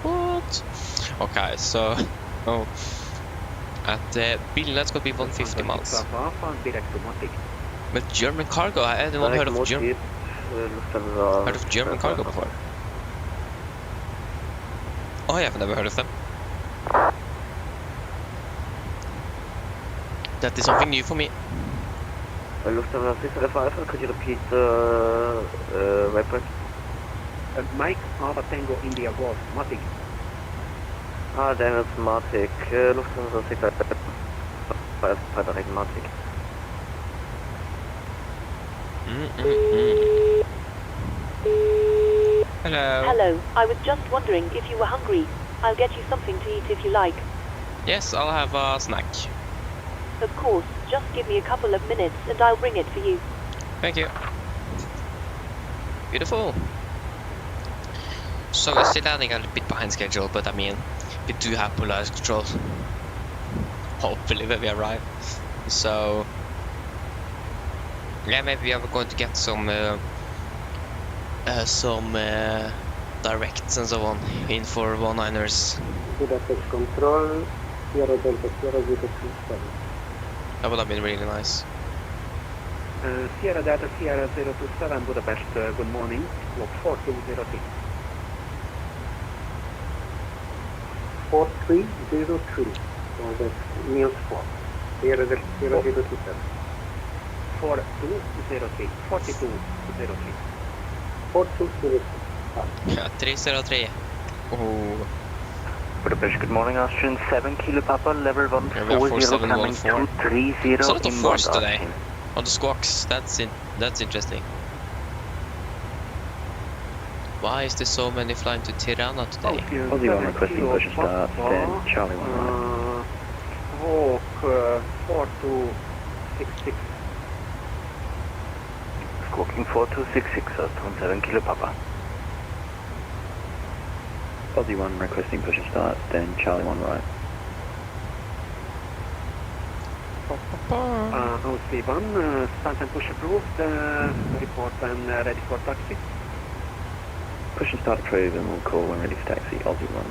What? Okay, so, oh, At bilen it's gonna be 150 miles. But German cargo, I haven't heard of German cargo before. Oh, I've never heard of them. That is something new for me. Lufthansa 655, could you repeat right back? Mike, Ava Tango India Golf, Matic. Ah, then it's Matic. Lufthansa 655, direct Matic. Hello. Hello, I was just wondering if you were hungry. I'll get you something to eat if you like. Yes, I'll have a snack. Of course, just give me a couple of minutes and I'll bring it for you. Thank you. Beautiful. So we're still landing a little bit behind schedule, but I mean, we do have polaris control. Hopefully when we arrive. So yeah, maybe we are going to get some directs and so on in for one-liners. Budapest control, Sierra Delta Sierra 027. That would have been really nice. Sierra Delta Sierra 027 Budapest, good morning. Walk 4203. 4303. So that's Niels 4. Sierra Delta Sierra 027. 4203. 4203. 4203. 303. Oh. Budapest, good morning, Austrian 7 Kilo Papa, level 140, coming 230. It's a lot of force today on the squawks. That's interesting. Why is there so many flying to Tirana today? Aussie 1 requesting push and start, then Charlie 1 right. Walk 4266. Squawking 4266, Austrian 7 Kilo Papa. Aussie 1 requesting push and start, then Charlie 1 right. Aussie 1, start and push approved, report and ready for taxi. Push and start approved and we'll call when ready for taxi, Aussie 1.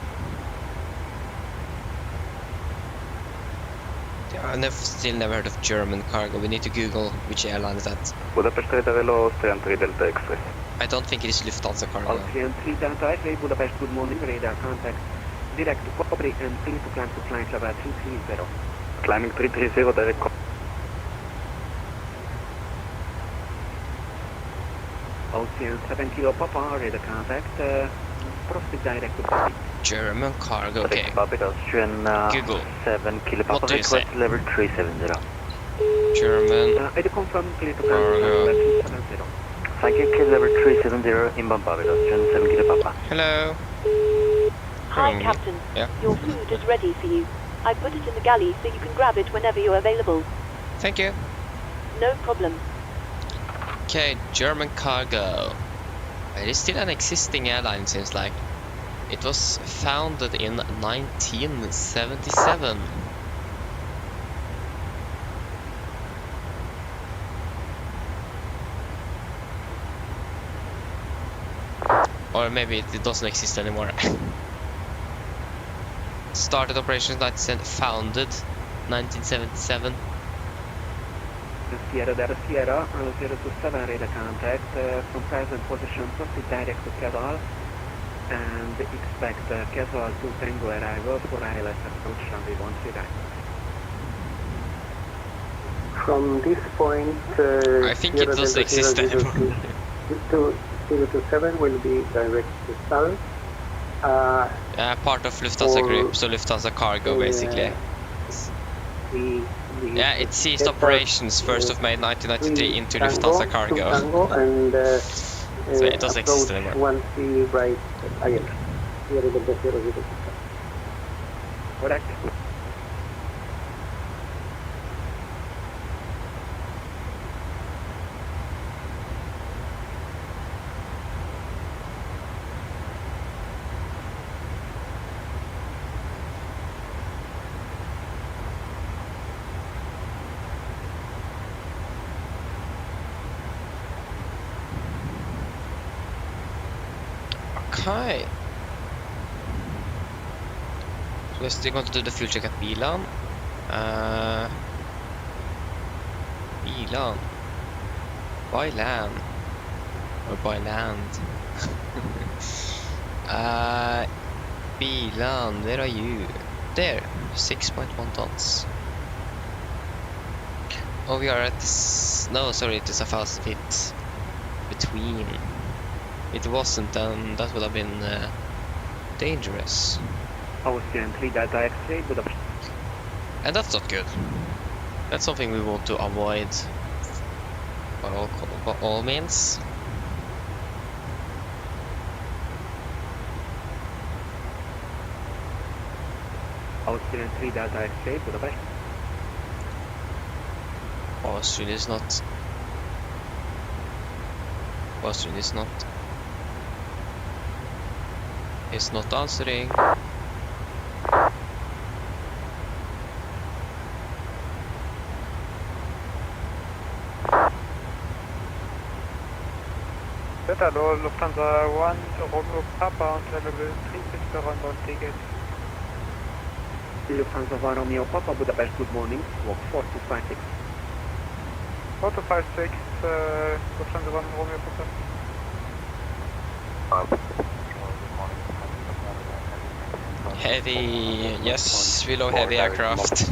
Yeah, I've still never heard of German cargo. We need to Google which airline is that. Budapest Redavelo, Austrian 3 Delta Express. I don't think it is Lufthansa cargo. Austrian 3 Delta X-ray, Budapest, good morning, radar contact. Direct to Cobri and clear to climb to flight level 330. Climbing 330, direct. Austrian 7 Kilo Papa, radar contact. Proceed direct to Cobri. German cargo, okay. Austrian Google. 7 Kilo What Papa, do you say? request level 370. German I confirm clear to climb to cargo. level 370. Thank you, kid level 370, inbound Barbados, Austrian 7 Kilo Papa. Hello. Hi, Captain. Yeah. Your food is ready for you. I put it in the galley so you can grab it whenever you're available. Thank you. No problem. Okay, German cargo. It is still an existing airline, seems like. It was founded in 1977. Or maybe it doesn't exist anymore. Started operations 1970, founded 1977. Sierra Delta Sierra 027 radar contact from present position proceed direct to Casal and expect Casal to Tango arrival for ILS approach runway 13. From this point, I think it doesn't exist anymore. 027 will be direct to south. Part of Lufthansa Group, so Lufthansa Cargo basically. Yeah, it ceased operations 1st of May 1993 into Lufthansa Cargo. So it doesn't exist anymore. Once we right IL. Here is the 007. Correct. Okay. So we're still going to do the fuel check at bilen. Bilan. By land. Or by land. Bilan, where are you? There, 6.1 tons. Oh, we are at this. No, sorry, it is 1,000 feet between. It wasn't, then that would have been dangerous. Austrian 3 Delta X-ray, Budapest. And that's not good. That's something we want to avoid by all means. Austrian 3 Delta X-ray, Budapest. Austrian is not. Austrian is not. It's not answering. Hello, Lufthansa 1, Romeo Papa on level 360 on ticket. Lufthansa 1 Romeo Papa, Budapest, good morning. Walk 4256. 4256, Lufthansa 1 Romeo Papa. Heavy, yes, we love heavy aircraft.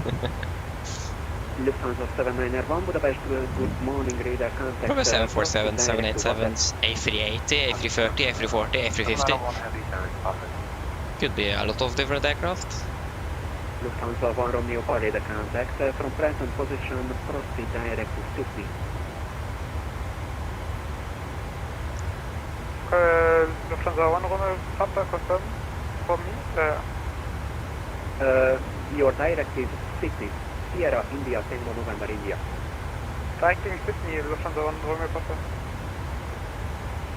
Lufthansa 791 Budapest, good morning, radar contact. Probably 747, 787s, A380, A330, A340, A350. Could be a lot of different aircraft. Lufthansa 1 Romeo Papa, radar contact. From present position, proceed direct to 50. Lufthansa 1 Romeo Papa, confirm for me. Your direct is 50. Sierra, India, Tango, November, India. Tracking Sydney, Lufthansa 1 Romeo Papa.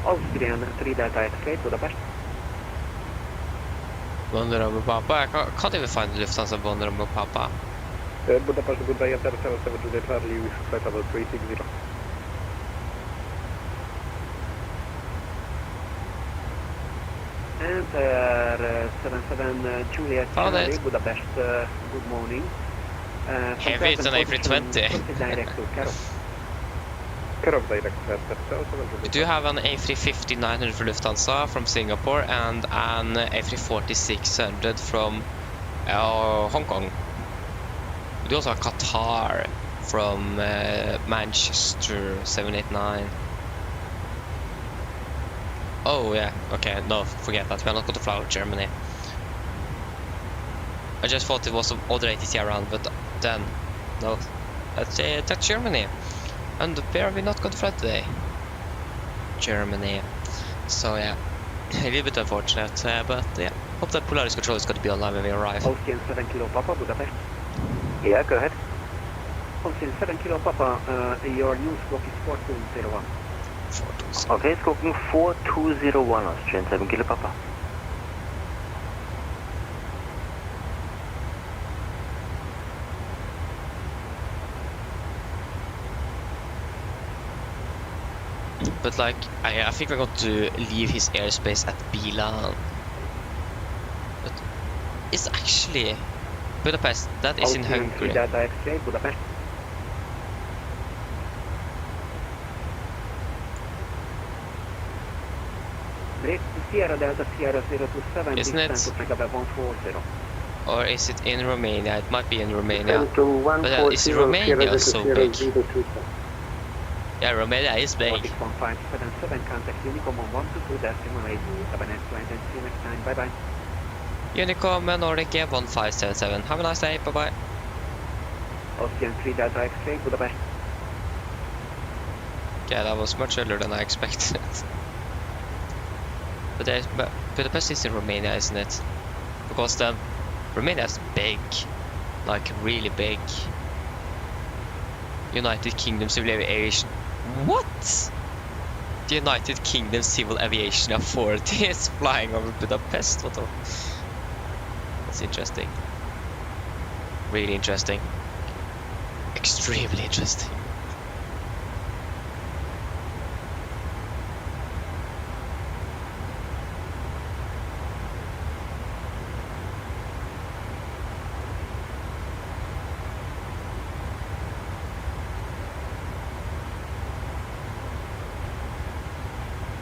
Austrian 3 Delta X-ray, Budapest. 1 Romeo Papa, I can't even find Lufthansa 1 Romeo Papa. Budapest, goodbye, after 77 to the Charlie, we should flight about 360. Enter 77 Juliet Charlie, Budapest, good morning. Heavy, it's an A320. Direct to Karov direct. Do you have an A350-900 for Lufthansa from Singapore and an A340-600 from Hong Kong? We do also have Qatar from Manchester 789. Oh yeah, okay, no, forget that, we are not going to fly out Germany. I just thought it was some other ATC around, but then, no, that's Germany. And where are we not going to fly today? Germany. So yeah, a little bit unfortunate, but yeah, hope that Polaris control is going to be online when we arrive. Austrian 7 Kilo Papa, Budapest. Yeah, go ahead. Austrian 7 Kilo Papa, your news squawk is 4201. Okay, squawking 4201, Austrian 7 Kilo Papa. But like, I think we're going to leave his airspace at Bilan. But it's actually Budapest, that is in Hungary. Data X-ray, Budapest. Sierra Delta Sierra 027, isn't it? to 140. Or is it in Romania? It might be in Romania. But is Romania so big? Yeah, Romania is big. 1577, contact Unicom on 122.8, 7S2, and see you next time, bye bye. Unicom Nordic 1577, have a nice day, bye bye. Austrian 3 Delta X-ray, Budapest. Yeah, that was much earlier than I expected. But Budapest is in Romania, isn't it? Because then Romania is big, like really big. United Kingdom Civil Aviation. What? The United Kingdom Civil Aviation Authority is flying over Budapest. What the? That's interesting. Really interesting. Extremely interesting.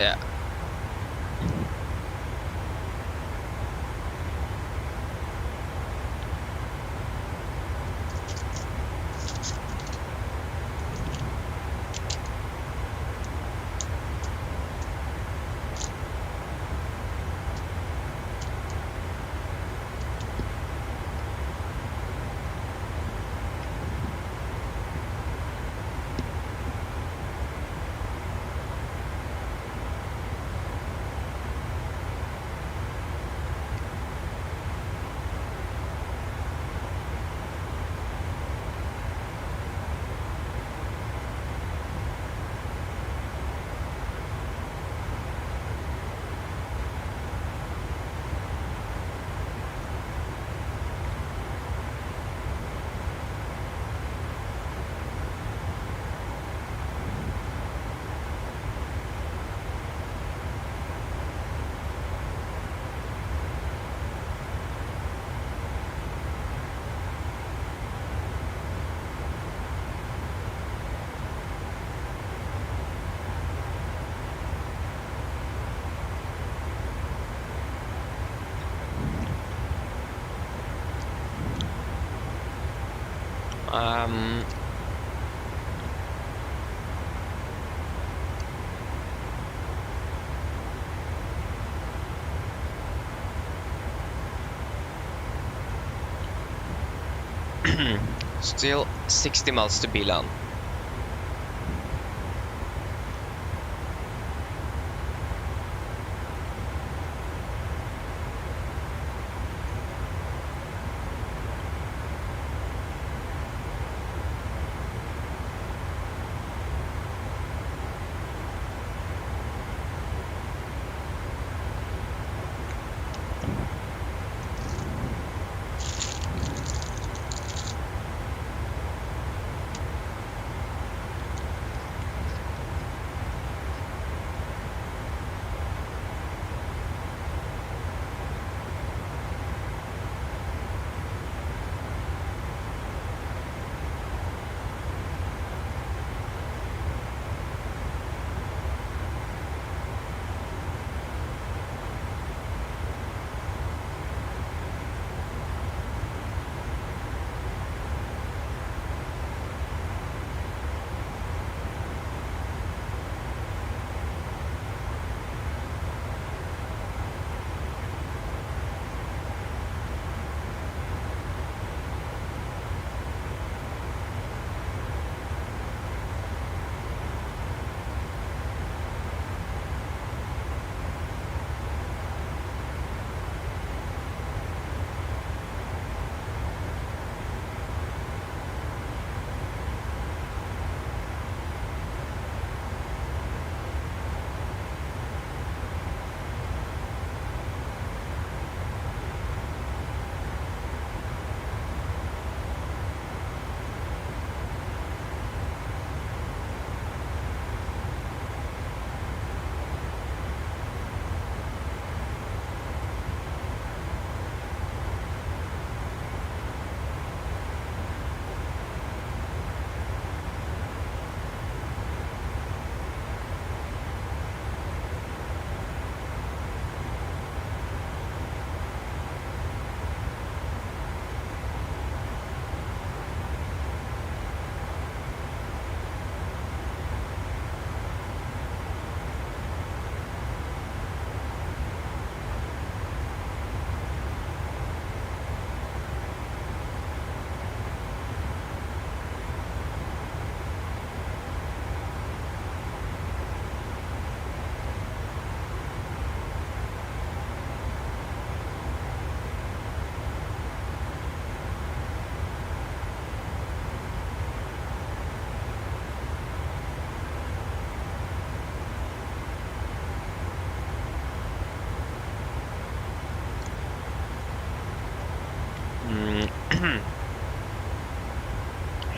Yeah. Still 60 miles to bilen.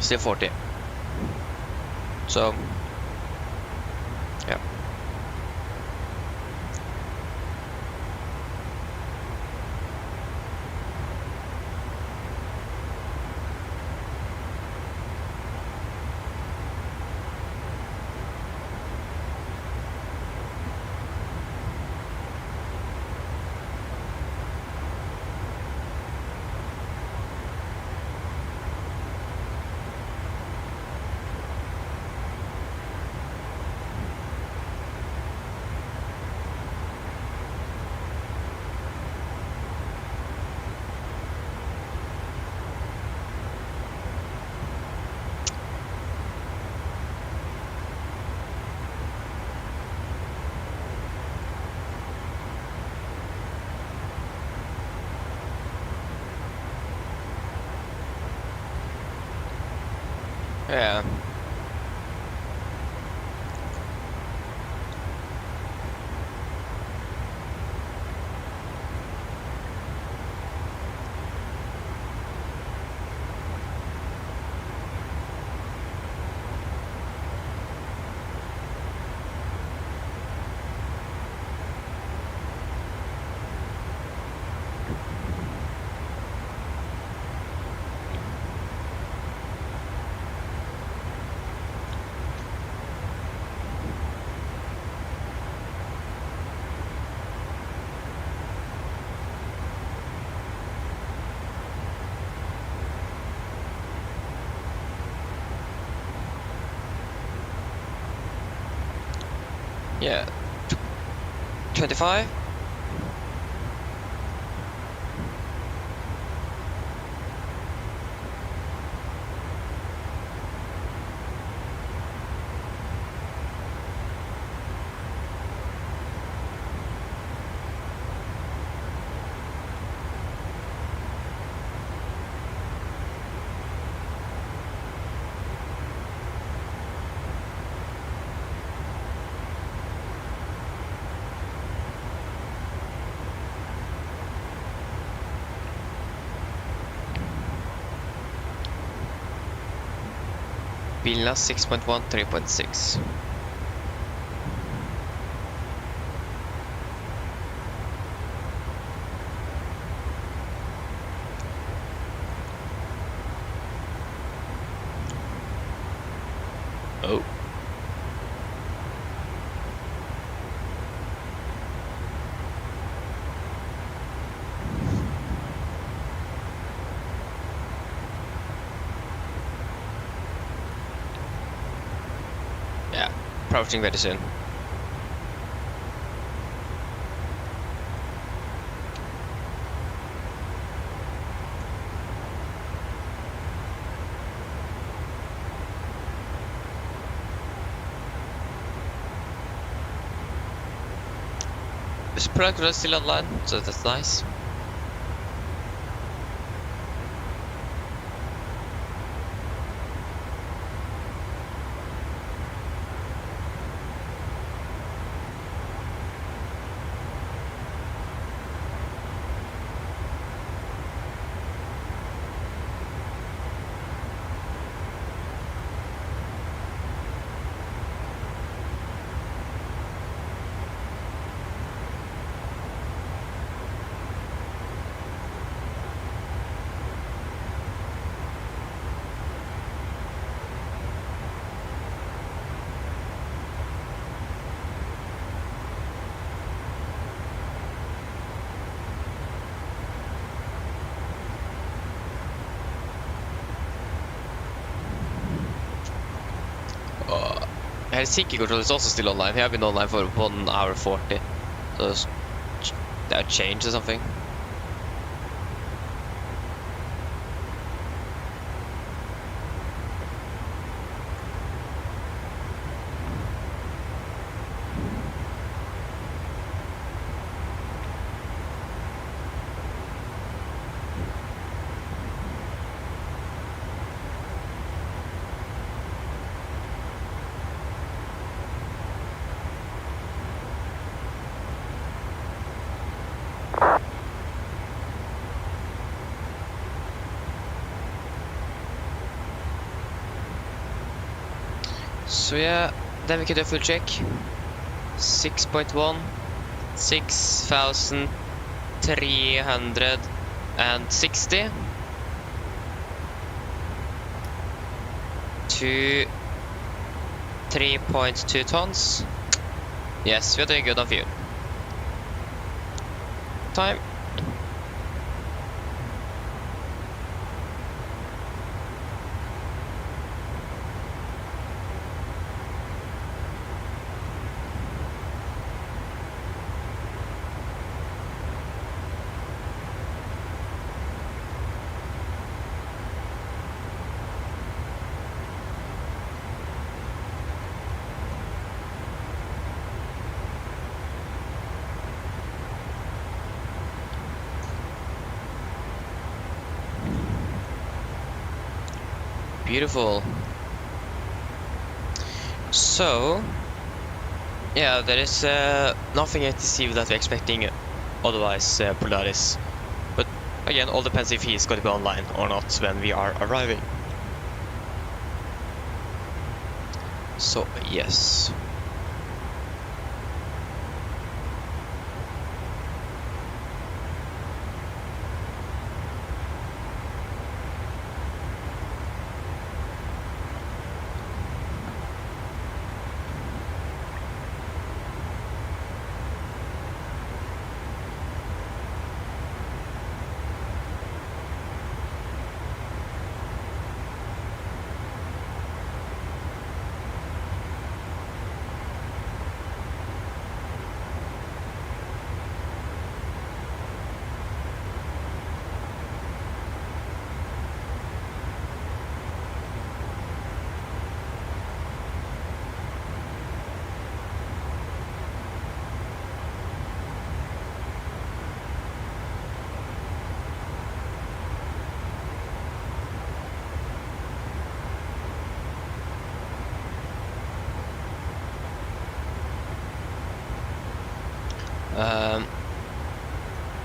Still 40. So, yeah. Yeah. Yeah. 25? Bilna 6.1, 3.6. Oh. Yeah, approaching very soon. This product is still online, so that's nice. Helsinki control is also still online. They have been online for 1 hour 40. So that changed or something. So yeah, then we can do a full check. 6.1, 6,360 to 3.2 tons. Yes, we're doing good on fuel. Time. Beautiful. So, yeah, there is nothing at the sea that we're expecting otherwise, Polaris. But again, all depends if he's going to be online or not when we are arriving. So, yes.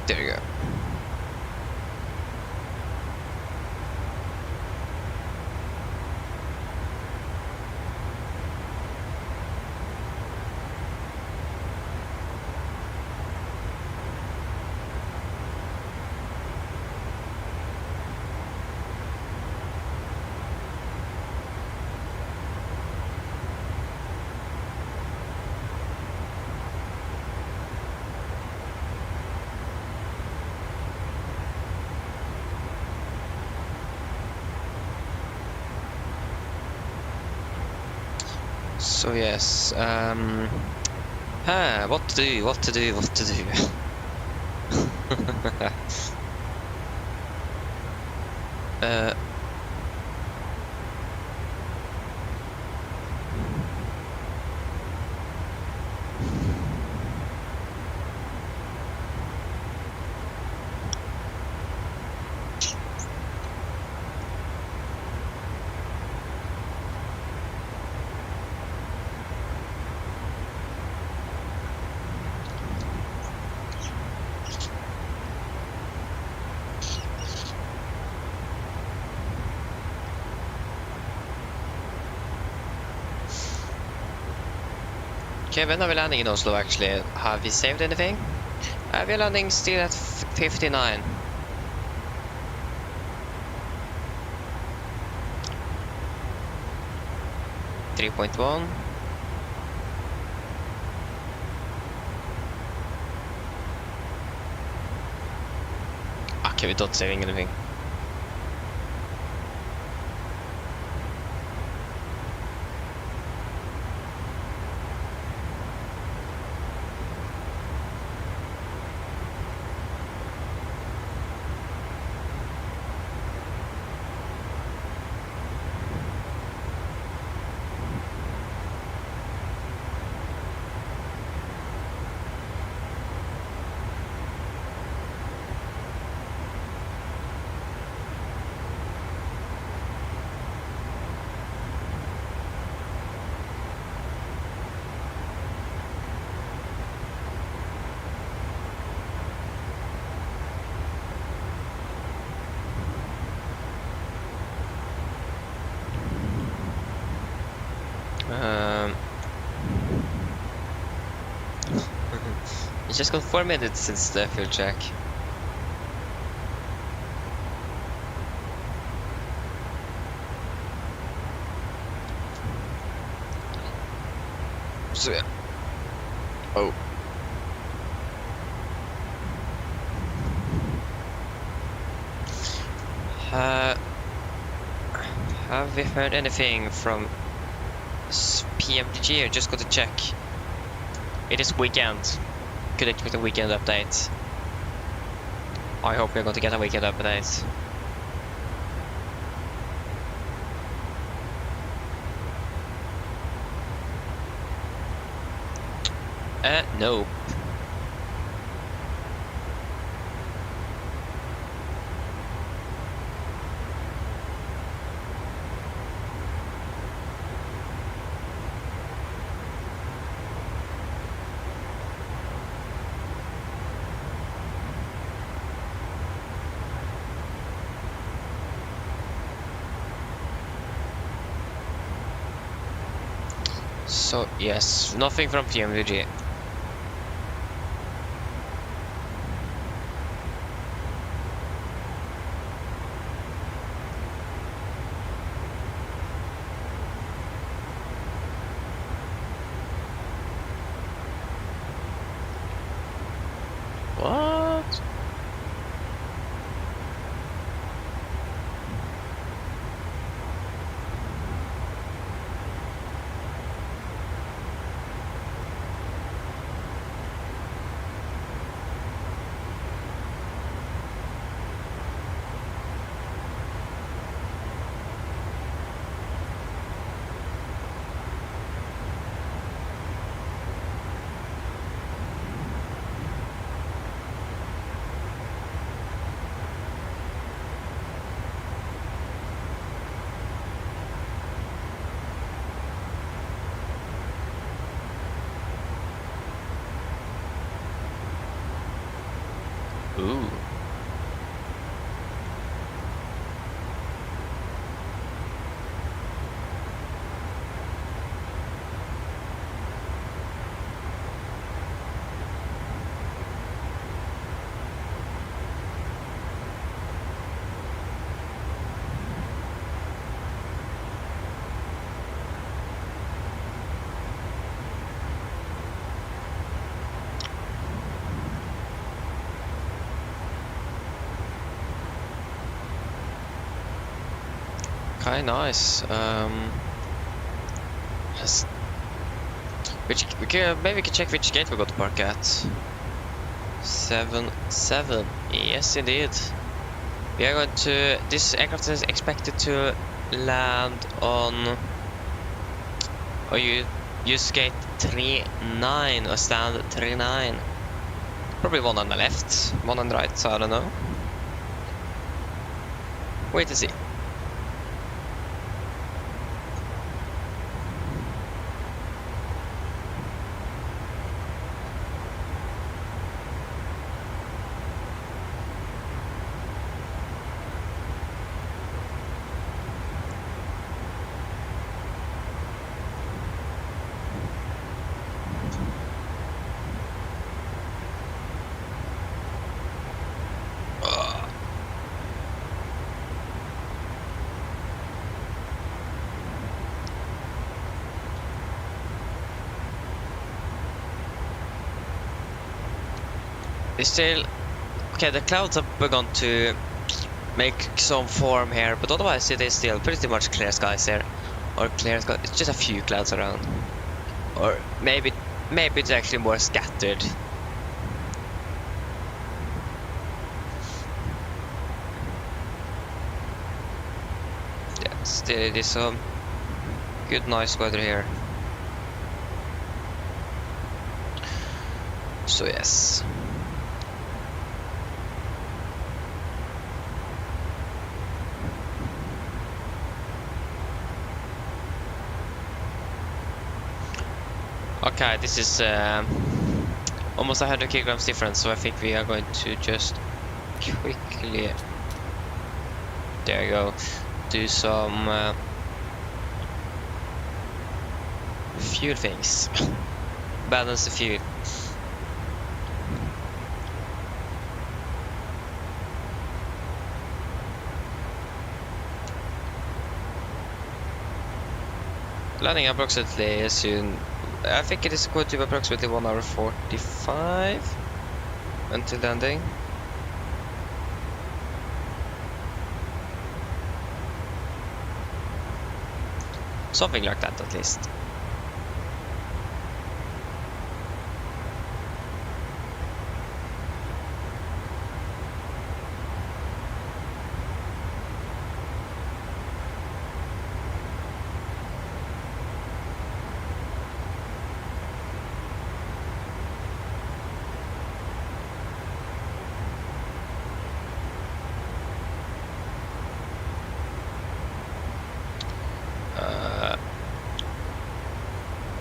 There you go. So yes, what to do, what to do, what to do. Okay, when are we landing in Oslo actually? Have we saved anything? We're landing still at 59. .1. Okay, we're not saving anything. It's just gone 4 minutes since the fuel check. So yeah. Oh. Have we heard anything from PMDG? I just got to check. It is weekend. Could expect a weekend update. I hope we're going to get a weekend update. No. So yes, nothing from PMDG. What? Ooh. Okay, nice. Maybe we can check which gate we got to park at. 7-7. Yes, indeed. We are going to. This aircraft is expected to land on. Or you use gate 39 or stand 39. Probably one on the left, one on the right. So I don't know. Wait to see. It's still okay. The clouds have begun to make some form here, but otherwise it is still pretty much clear skies here, or clear sky. It's just a few clouds around, or maybe it's actually more scattered. Yeah, still it is some good, nice weather here. So yes. Okay, this is almost 100 kilograms difference, so I think we are going to just quickly, there you go, do some fuel things. Balance the fuel. Landing approximately soon. I think it is going to be approximately 1 hour 45 until landing. Something like that at least.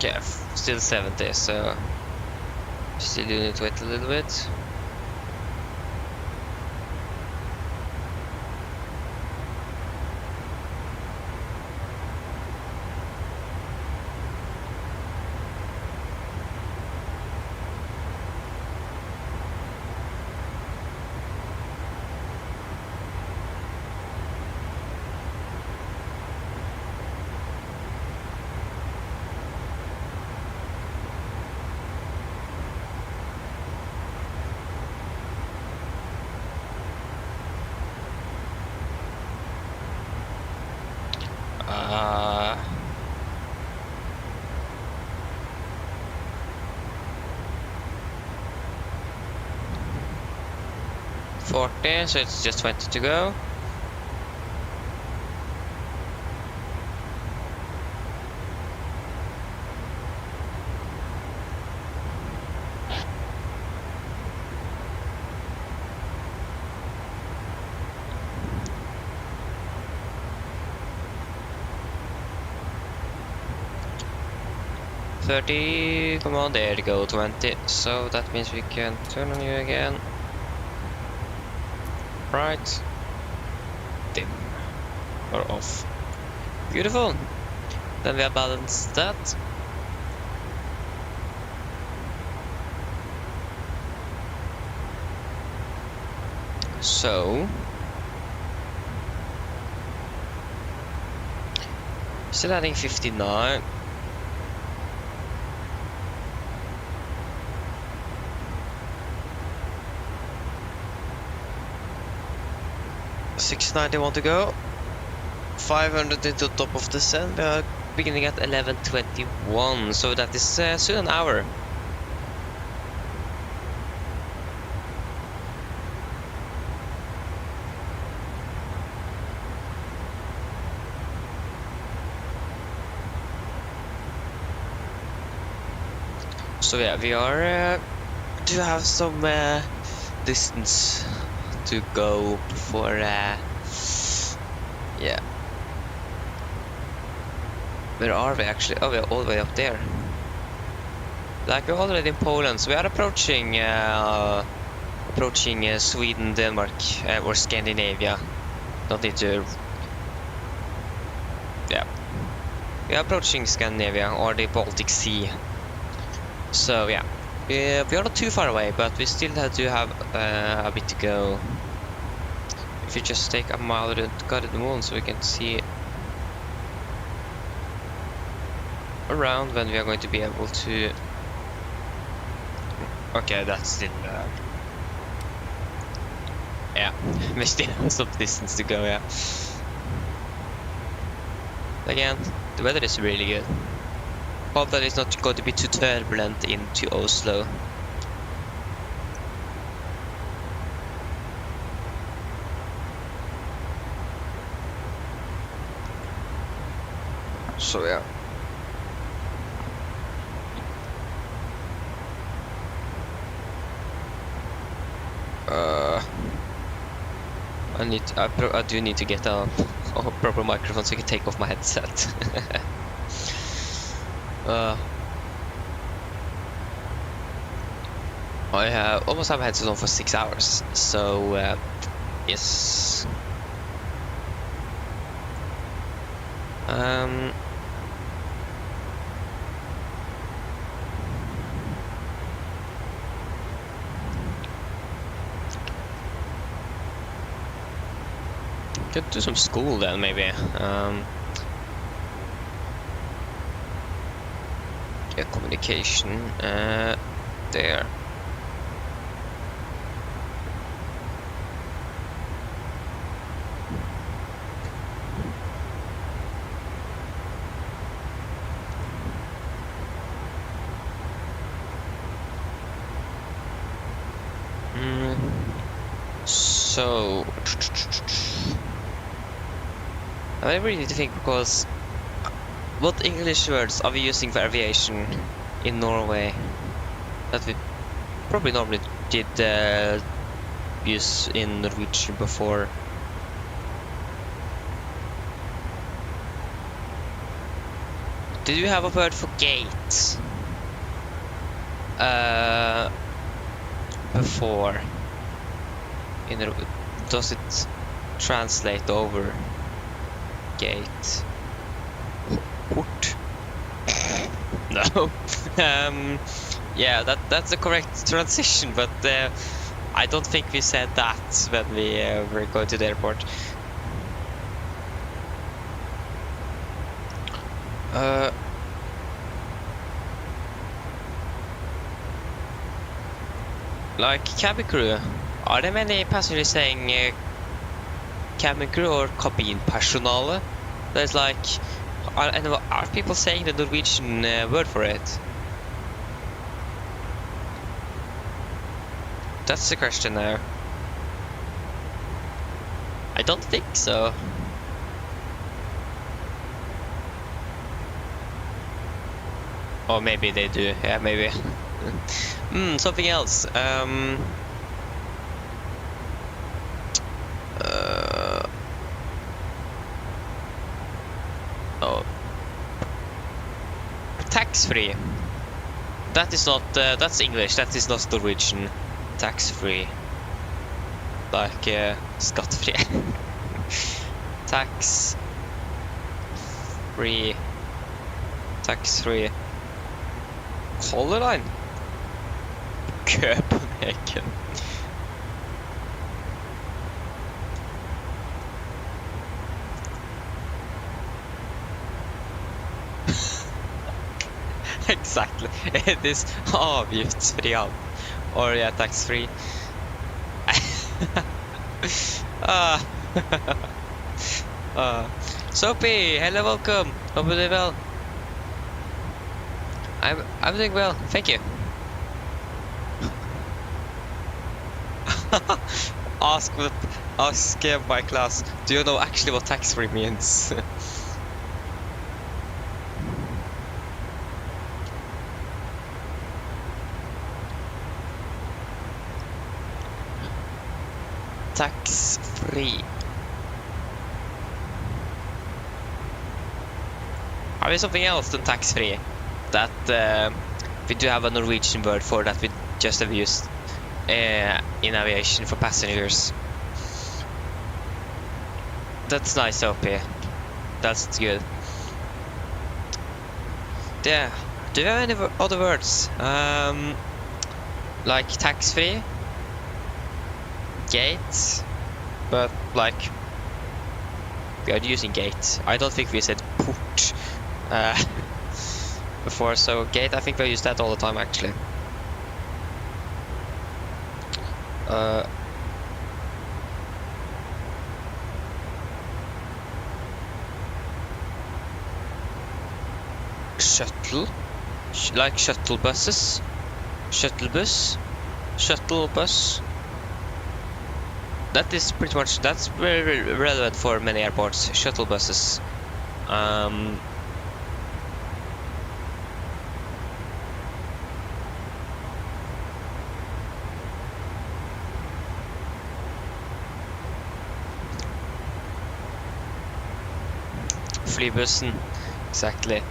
Yeah, still 70, so still do need to wait a little bit. $40, so it's just 20 to go. $30, come on, there you go, 20. So that means we can turn on you again. Right. Dim. Or off. Beautiful. Then we have balanced that. So still adding 59. $690 want to go. 500 into the top of the sun. We are beginning at 11:21, so that is soon an hour. So yeah, we are to have some distance to go before yeah. Where are we actually? Oh, we're all the way up there. Like, we're already in Poland, so we are approaching Sweden, Denmark, or Scandinavia. Don't need to. Yeah, we are approaching Scandinavia or the Baltic Sea. So yeah, we are not too far away, but we still have to have a bit to go. If you just take a mile to the moon, so we can see around when we are going to be able to. Okay, that's still yeah, we still have some distance to go. Yeah, again, the weather is really good. Hope that it's not going to be too turbulent into Oslo. So yeah. I do need to get a proper microphone so I can take off my headset. I almost have my headset on for 6 hours, so yes. Could do some school then, maybe. Yeah, communication. There. So I really need to think, because what English words are we using for aviation in Norway that we probably normally did use in Norwegian before? Did you have a word for gate before? Does it translate over gate? Port? No. Yeah, that's the correct transition, but I don't think we said that when we were going to the airport. Like cabin crew, are there many passengers saying cabin crew or kabinpersonale? There's like Are people saying the Norwegian word for it? That's the question there. I don't think so. Or maybe they do. Yeah, maybe. Something else. Oh. Tax-free. That is not. That's English. That is not Norwegian. Tax-free. Like skattefri. Tax-free. Tax-free. Color line. Copenhagen. Exactly. It is avgiftsfri hand. Or yeah, tax-free. Sophie, hello, welcome. Hope you're doing well. I'm doing well, thank you. Ask my class. Do you know actually what tax-free means? Tax-free. Have we something else than tax-free? That we do have a Norwegian word for that we just have used in aviation for passengers. That's nice, OP. That's good. Yeah. Do you have any other words? Like tax-free? Gate? But like we are using gate. I don't think we said port before, so gate, I think we use that all the time actually. Shuttle, like shuttle buses, shuttle bus, shuttle bus. That is pretty much, that's very relevant for many airports, shuttle buses. Flybussen, exactly.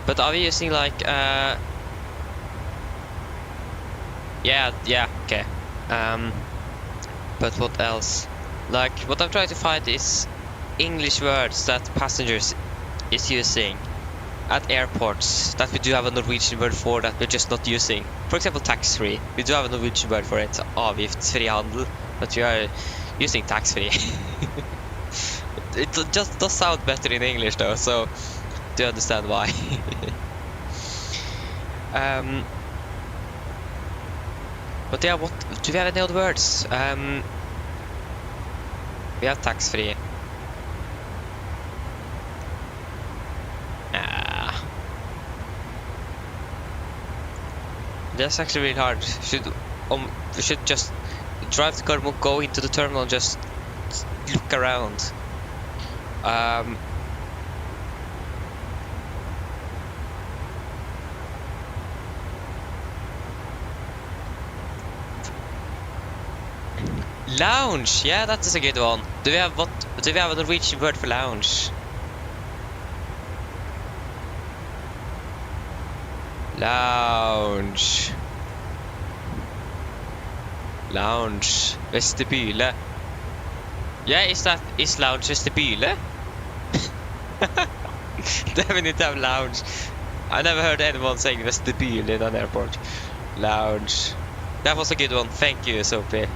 But are we using like yeah, okay. But what else? Like, what I'm trying to find is English words that passengers is using at airports that we do have a Norwegian word for that we're just not using. For example, tax-free. We do have a Norwegian word for it, avgiftsfri handel, but we are using tax-free. It just does sound better in English though, so do you understand why? But yeah, what do we have any other words? We have tax-free. That's actually really hard. We should just drive the car, go into the terminal, and just look around. Lounge, yeah, that is a good one. Do we have a Norwegian word for lounge? Lounge. Lounge. Vestibyle. Yeah, is lounge vestibyle? Then we need to have lounge. I never heard anyone saying vestibyle in an airport. Lounge. That was a good one. Thank you, Sophie.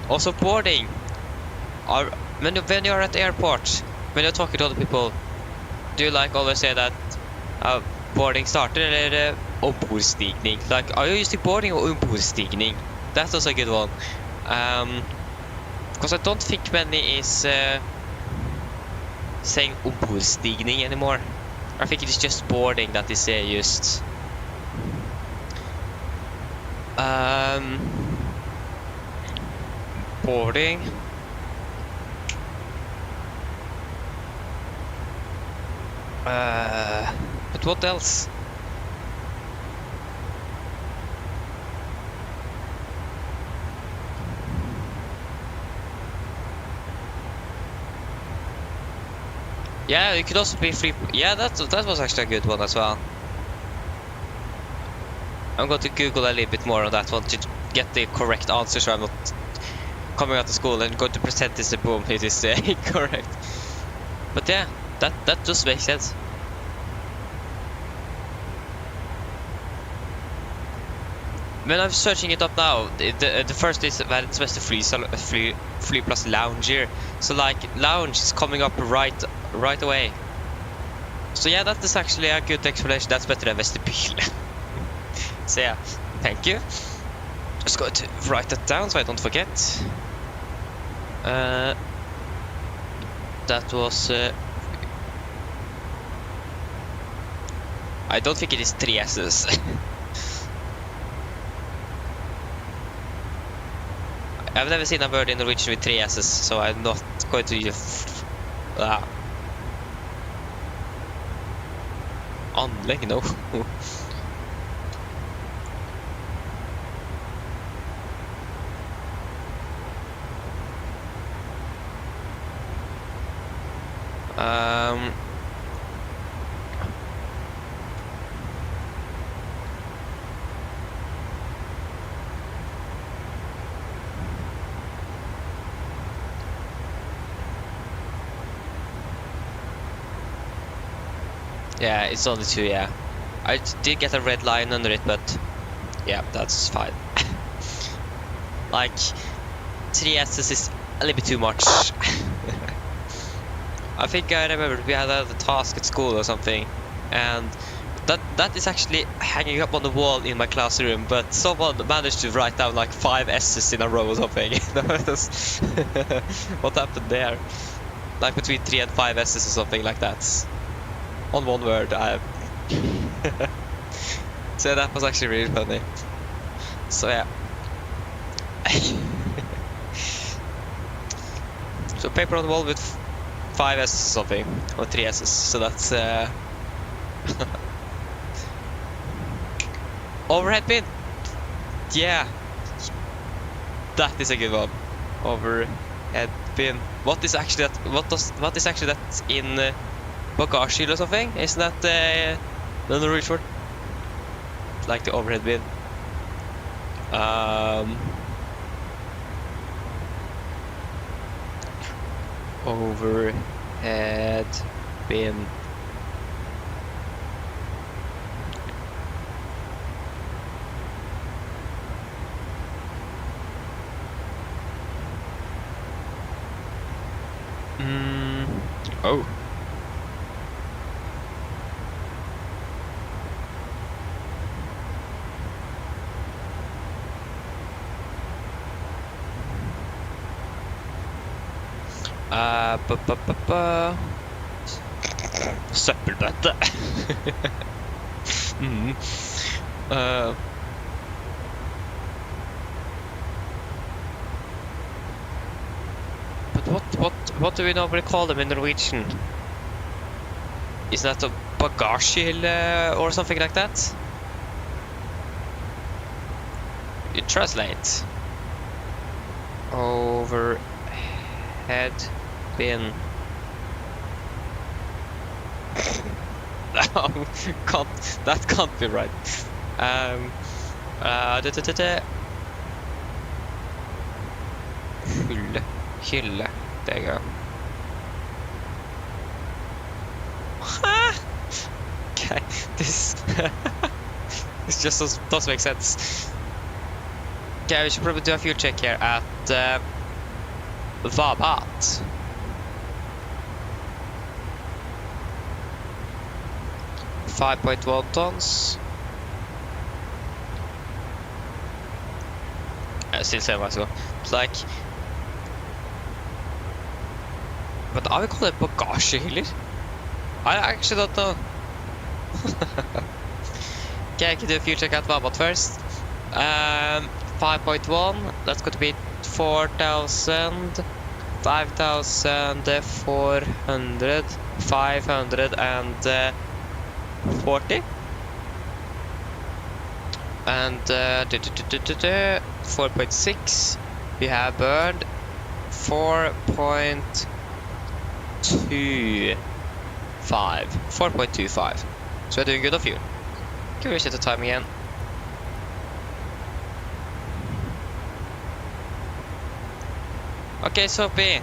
Also boarding. When you're at the airport, when you're talking to other people, do you like always say that boarding started eller ombordstigning? Like, are you using boarding or ombordstigning? That's also a good one. Because I don't think many is saying ombordstigning anymore. I think it is just boarding that is used. Boarding. But what else? Yeah, it could also be free. Yeah, that was actually a good one as well. I'm going to Google a little bit more on that one to get the correct answer, so I'm not coming out of school and going to present this and boom, it is incorrect. But yeah, that just makes sense. When I'm searching it up now, the first is verdensbeste flyplass lounge here. So like lounge is coming up right away. So yeah, that is actually a good explanation. That's better than vestibule. So yeah, thank you. Just going to write that down so I don't forget. That was. I don't think it is 3 S's. I've never seen a word in Norwegian with 3 S's, so I'm not going to use. Anlegg, no. Yeah, it's only 2, yeah. I did get a red line under it, but yeah, that's fine. Like, 3 S's is a little bit too much. I think I remember we had a task at school or something, and that is actually hanging up on the wall in my classroom, but someone managed to write down like 5 S's in a row or something. What happened there? Like between 3 and 5 S's or something like that. On one word, so that was actually really funny. So yeah. So paper on the wall with 5 S's or something, or 3 S's. So that's overhead bin. Yeah, that is a good one. Overhead bin. What is actually that? What is actually that in? Bagasje or something? Isn't that the Norwegian word? Like the overhead bin. Overhead bin. Oh. Søppelbøtte. But what do we normally call them in Norwegian? Is that a bagasjehylle or something like that? You translate. Overhead bin. That can't be right. Hylle. There you go. Okay, this this just doesn't make sense. Okay, we should probably do a fuel check here at Vabat. .1 tons. Still 7 miles ago. It's like But are we calling it bagasjehyller? I actually don't know. Okay, I can do a fuel check at Vabat first. 5.1, that's going to be 4,000, 5,400, 540. And 4.6, we have burned 4.25. So we're doing good on fuel. Can we reset the time again? Okay, Sophie.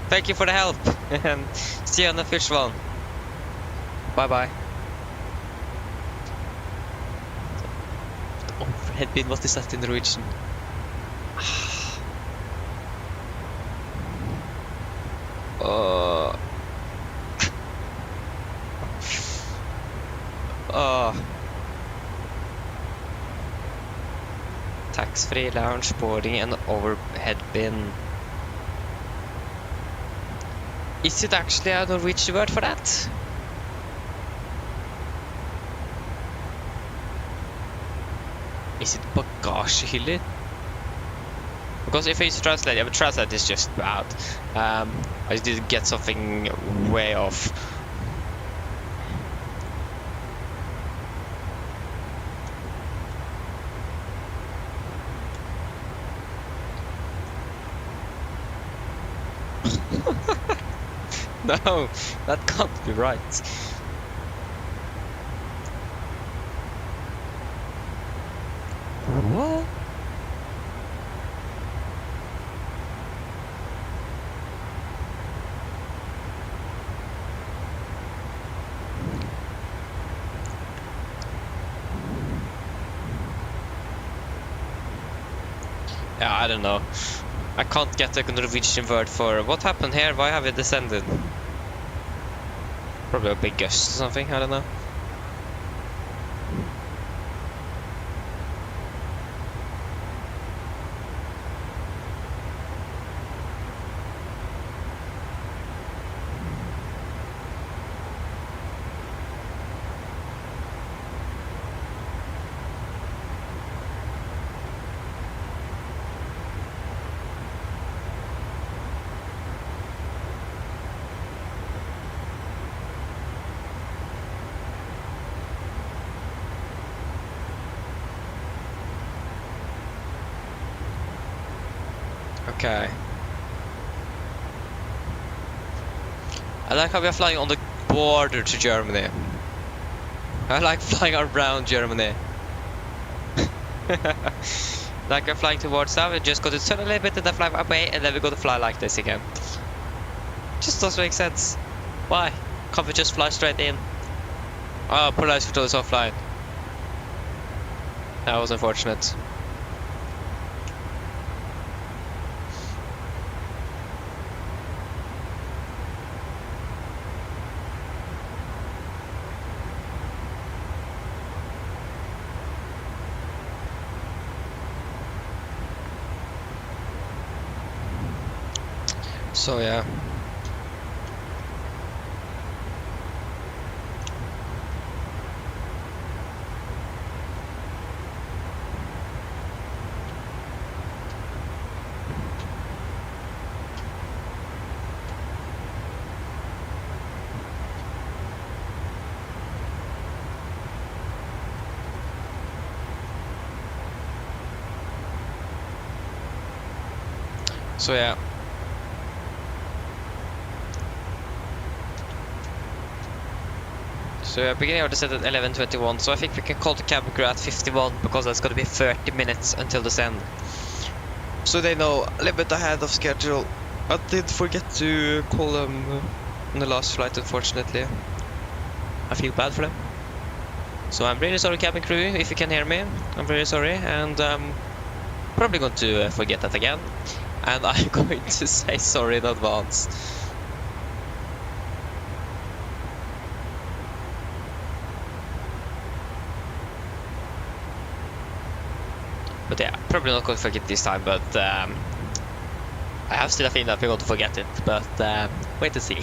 Thank you for the help. And see you on the first one. Bye bye. Overhead bin, what is that in Norwegian? Tax-free lounge, boarding and overhead bin. Is it actually a Norwegian word for that? Is it bagasjehyller? Because if I use to translate, I would translate this just bad. I just did get something way off. No, that can't be right. What? Yeah, I don't know. I can't get a Norwegian word for what happened here. Why have we descended? Probably a big gust or something, I don't know. Okay. I like how we are flying on the border to Germany. I like flying around Germany. Like we're flying towards that, we just got to turn a little bit and then fly away, and then we got to fly like this again. Just doesn't make sense. Why? Can't we just fly straight in? Oh, polaris control is offline. That was unfortunate. So yeah. So yeah. So we are beginning of the set at 11:21, so I think we can call the cabin crew at 51 because that's going to be 30 minutes until the send. So they know a little bit ahead of schedule. I did forget to call them on the last flight, unfortunately. I feel bad for them. So I'm really sorry, cabin crew, if you can hear me. I'm really sorry, and probably going to forget that again. And I'm going to say sorry in advance. But yeah, probably not going to forget this time, but I have still a feeling that we're going to forget it, but wait to see.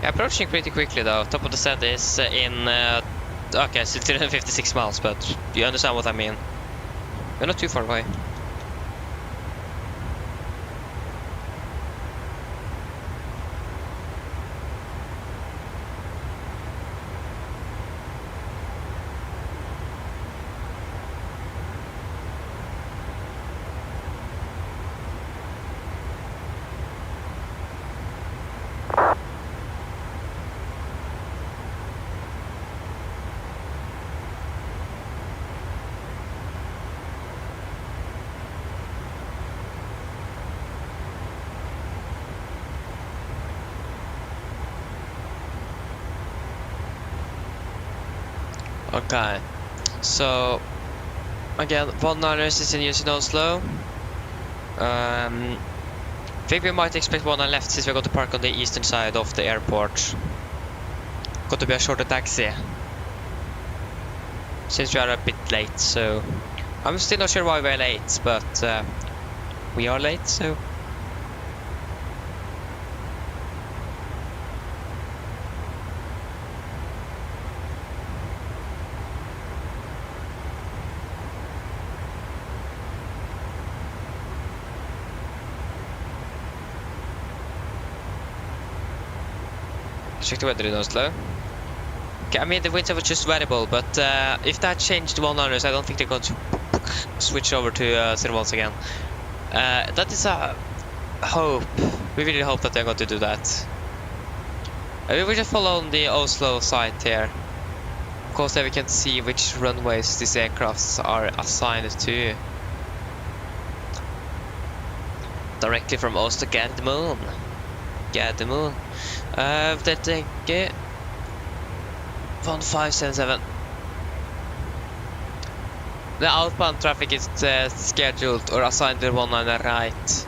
Yeah, approaching pretty quickly though. Top of the set is in okay, so 356 miles, but you understand what I mean. We're not too far away. Okay, so again, 1-liners is in use in Oslo. I think we might expect 1-line left since we're going to park on the eastern side of the airport. Got to be a shorter taxi since we are a bit late, so I'm still not sure why we're late, but we are late, so. Check the weather in Oslo. Okay, I mean the winds are just variable, but if that changed 1-liners, I don't think they're going to switch over to 01s again. That is a hope. We really hope that they're going to do that. We will just follow on the Oslo site here. Of course, then we can see which runways these aircrafts are assigned to. Directly from Oslo Gardermoen. Gardermoen. Det tenker 1577. The outbound traffic is scheduled or assigned to 1-liner right.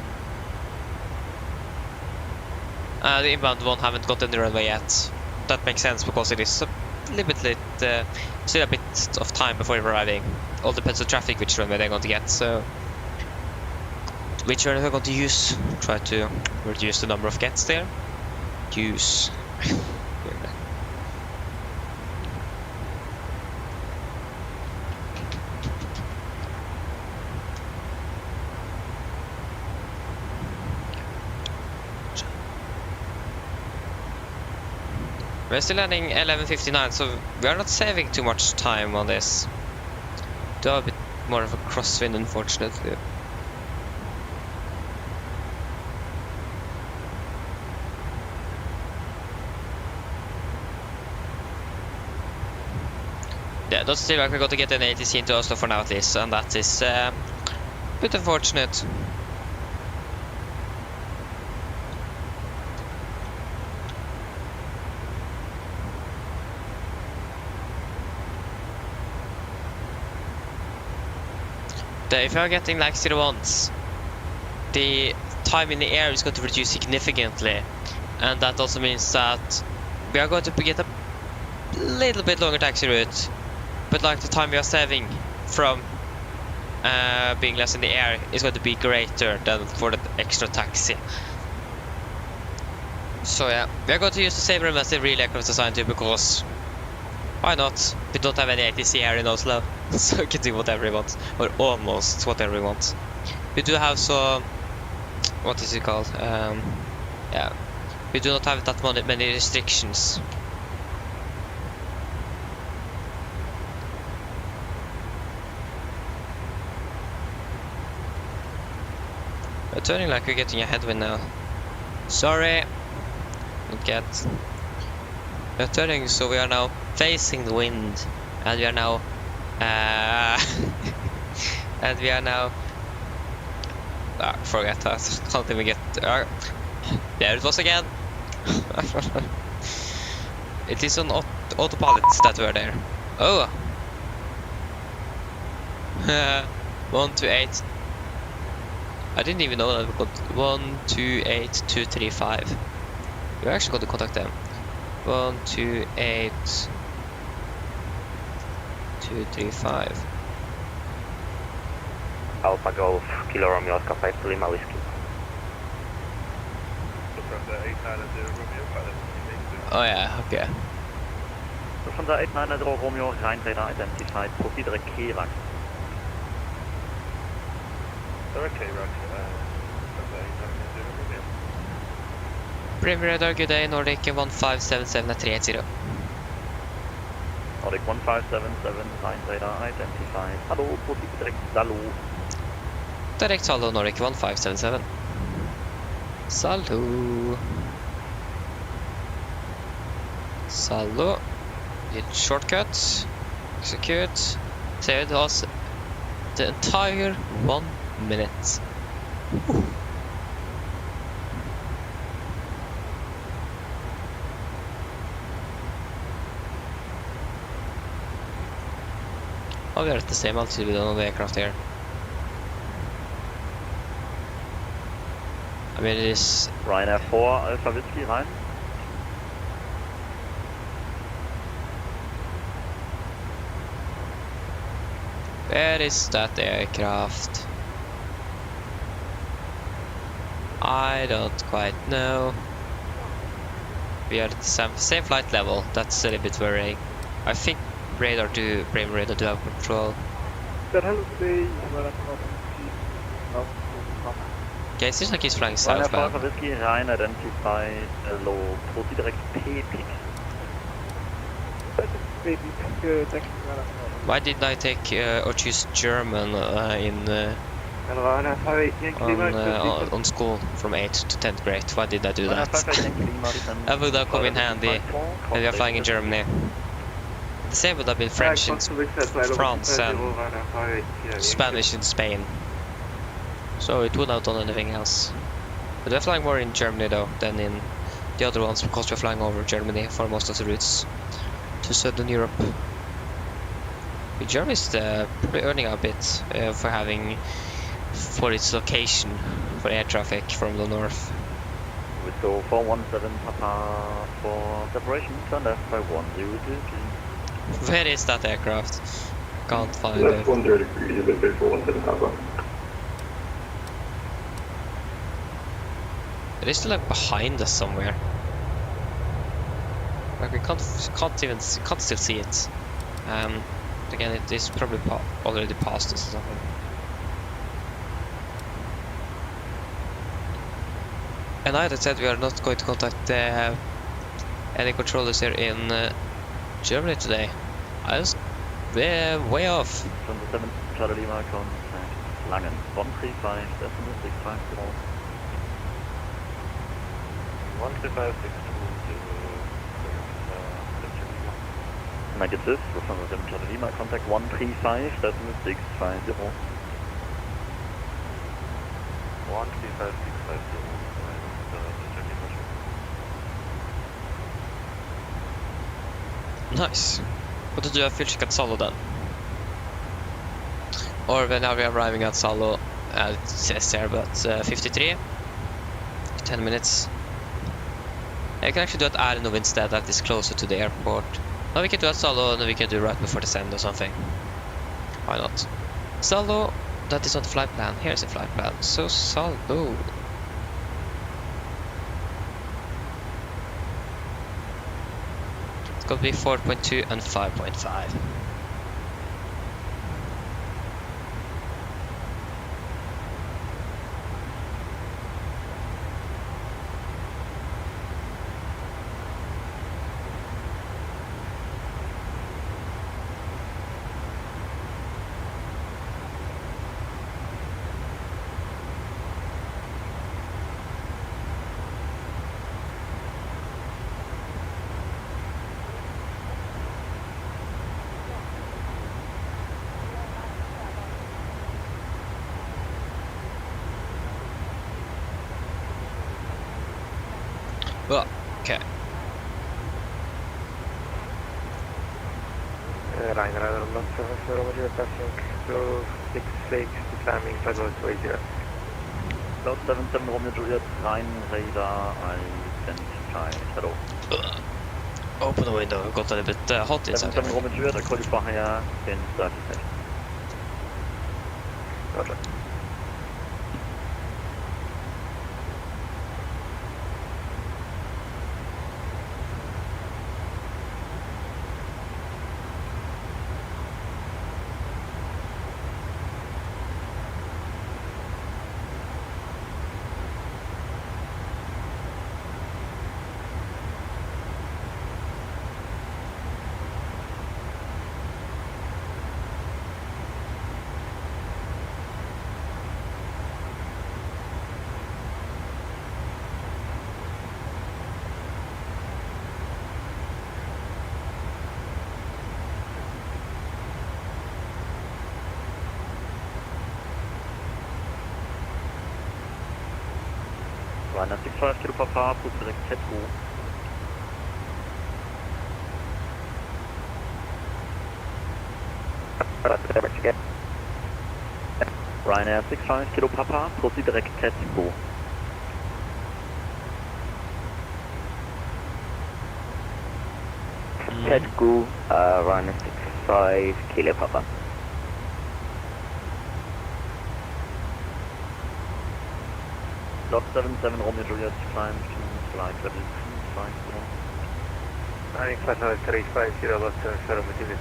The inbound one haven't got any runway yet. That makes sense because it is a little bit late, still a bit of time before arriving. All depends on traffic which runway they're going to get, so which runway they're going to use. Try to reduce the number of gets there. Use. We're still landing 11:59, so we are not saving too much time on this. Do a bit more of a crosswind, unfortunately. Yeah, it doesn't seem like we're going to get an ATC into Oslo for now at least, and that is a bit unfortunate. If you are getting like 01s, the time in the air is going to reduce significantly, and that also means that we are going to get a little bit longer taxi route, but like the time we are saving from being less in the air is going to be greater than for the extra taxi. So yeah, we are going to use the same room as the real aircraft assigned to, because why not? We don't have any ATC here in Oslo, so we can do whatever we want, or almost whatever we want. We do have some, what is it called? Yeah, we do not have that many restrictions. We're turning like we're getting a headwind now. Sorry. Don't get We are turning, so we are now facing the wind, and we are now, and we are now. Forget that. Can't even get. There it was again. It is on autopilot that we're there. Oh. 128. I didn't even know that we got 128235. We're actually going to contact them. 128235. Alpha Golf, Kilo Romeo, Oscar 5 to Lima Whiskey. Oh yeah, okay. From the 890 Romeo, Ryzen radar identified, proceed direct K-Rack. Direct K-Rack, from the 890 Romeo. Brim radar, good day, Nordic 1577 at 380. Nordic 1577, Ryzen radar identified. Hello, proceed direct Zalo. Direct Salo, Nordic 1577. Salo. Salo. Hit shortcut. Execute. Saved us the entire 1 minute. Oh, we are at the same altitude with another aircraft here. I mean, it is Ryanair 4 Alpha Whiskey, Ryan. Where is that aircraft? I don't quite know. We are at the same flight level. That's a little bit worrying. I think Brim radar do have control. Okay, it seems like he's flying southbound. Ryanair 4 Whiskey, Ryan identified low, proceed direct P-Pick. Why didn't I take or choose German on school from 8th to 10th grade? Why did I do that? That would have come in handy when we are flying in Germany. The same would have been French in France and Spanish in Spain. So it wouldn't have done anything else. But we're flying more in Germany though than in the other ones because we're flying over Germany for most of the routes to Southern Europe. Germany is probably earning a bit for its location for air traffic from the north. With go 417 Papa for separation, turn left by 102. Where is that aircraft? Can't find Left it. 130 degrees, a bit before 17 Papa. It is like behind us somewhere. Like we can't still see it. Again, it is probably already past us or something. And I said we are not going to contact any controllers here in Germany today. I was way off. From the 7 Charlie Lima contact Langen 135 decimal 650. 135 Negative, from the 7 Charlie Lima contact 135 decimal 650. 135 650. Nice. What to do a fuel check at Salo then? Or when are we arriving at Salo? It says there, but 53. 10 minutes. I can actually do it at Arnov instead, that is closer to the airport. No, we can do at Salo and we can do right before the send or something. Why not? Salo, that is not the flight plan. Here's the flight plan. So Salo. It's going to be 4.2 and 5.5. Well, okay. Ryder, I'm not sure what you're passing. So 66, climbing flight 20. Cloud 77 Romeo Juliet, 9 radar, identify, hello. Open the window, got a little bit hot inside 77 here. Romeo Juliet, I call you Bahia in 30 seconds. Roger. Ryder 65 kilo Papa, push direct Z2. Ryanair 65 kilo Papa, proceed direct Z2. Z2, Ryanair 65 kilo Papa. Lot 77 Romeo Juliet, climb to flight level 250. Landing flight level 350, lot 7 Juliet.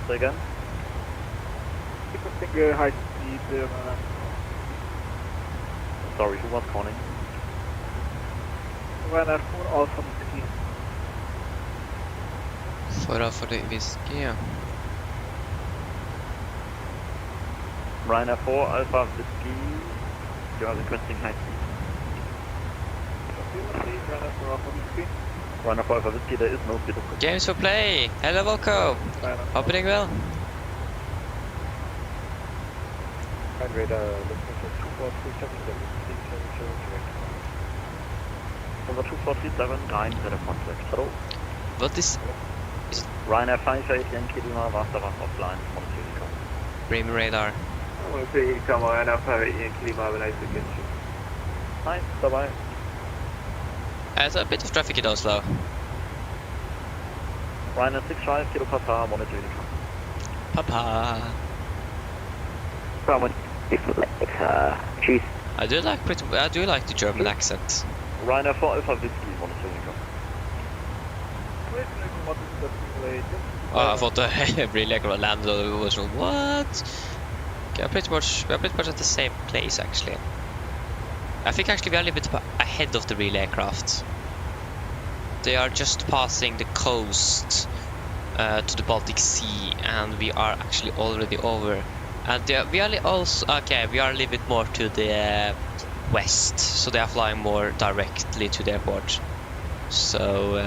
Say again? Requesting high speed. Sorry, who was calling? Ryanair 4 Alpha Whiskey. For the whiskey, yeah. Ryanair 4 Alpha Whiskey, you are requesting high speed. Ryanair 4 Alpha Whiskey. Ryanair 4 Alpha Whiskey, there is no speed. Games for play! Hello, welcome! Happening well? Radar, looking for 2437, Over 2437, 9 contact. Hello? What is... Ryanair 58 Yankee Lima, Wasser offline, Montreal. Brim radar. I want to see come on, I'll have it in Klima when I forget you. Hi, bye-bye. There's a bit of traffic in Oslo. Ryanair 65 kilo Papa, monitor Papa. Someone choose. I do like the German accent. Ryanair 4 Alpha Whiskey, monitor Oh, I thought the relay could land and it was what? Okay, we're pretty much at the same place actually. I think actually we are a little bit ahead of the relay craft. They are just passing the coast to the Baltic Sea, and we are actually already over. And we are also we are a little bit more to the west, so they are flying more directly to the airport. So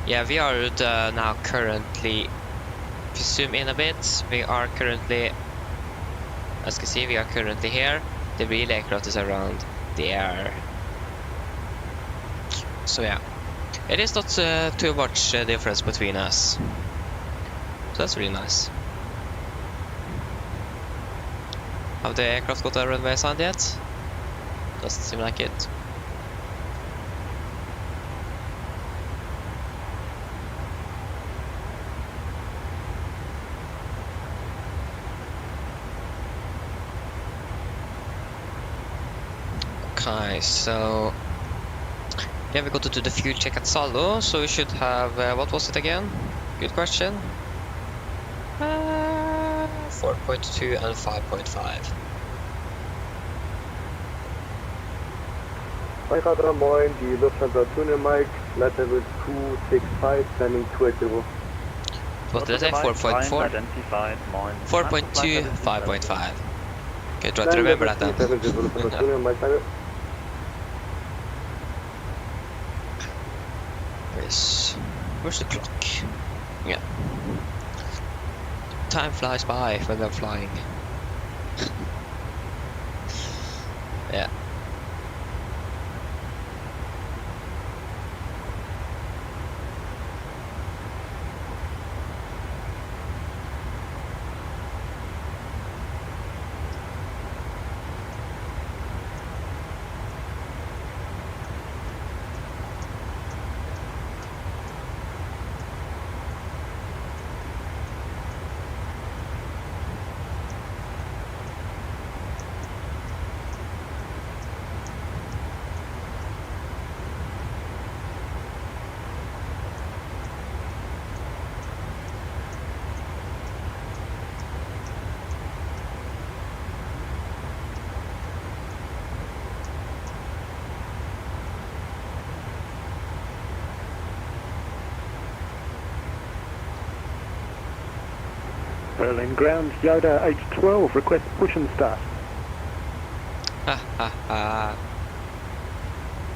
yeah, we are now currently. If you zoom in a bit, we are currently, as you can see, we are currently here. The relay aircraft is around there. So yeah, it is not too much difference between us. So that's really nice. Have the aircraft got a runway assigned yet? Doesn't seem like it. Okay, so yeah, we got to do the fuel check at Saldo, so we should have what was it again? Good question. 4.2 and 5.5. Freirad Moin, die Lufthansa Tunnel Mike, Flight Level 265, landing 280. What did I say? 4.4? 4.2, 5.5. Okay, try to remember that then. Where's the clock? Yeah. Time flies by when they're flying. Yeah. Berlin ground, Yoda H12, request push and start. Ha ha ha.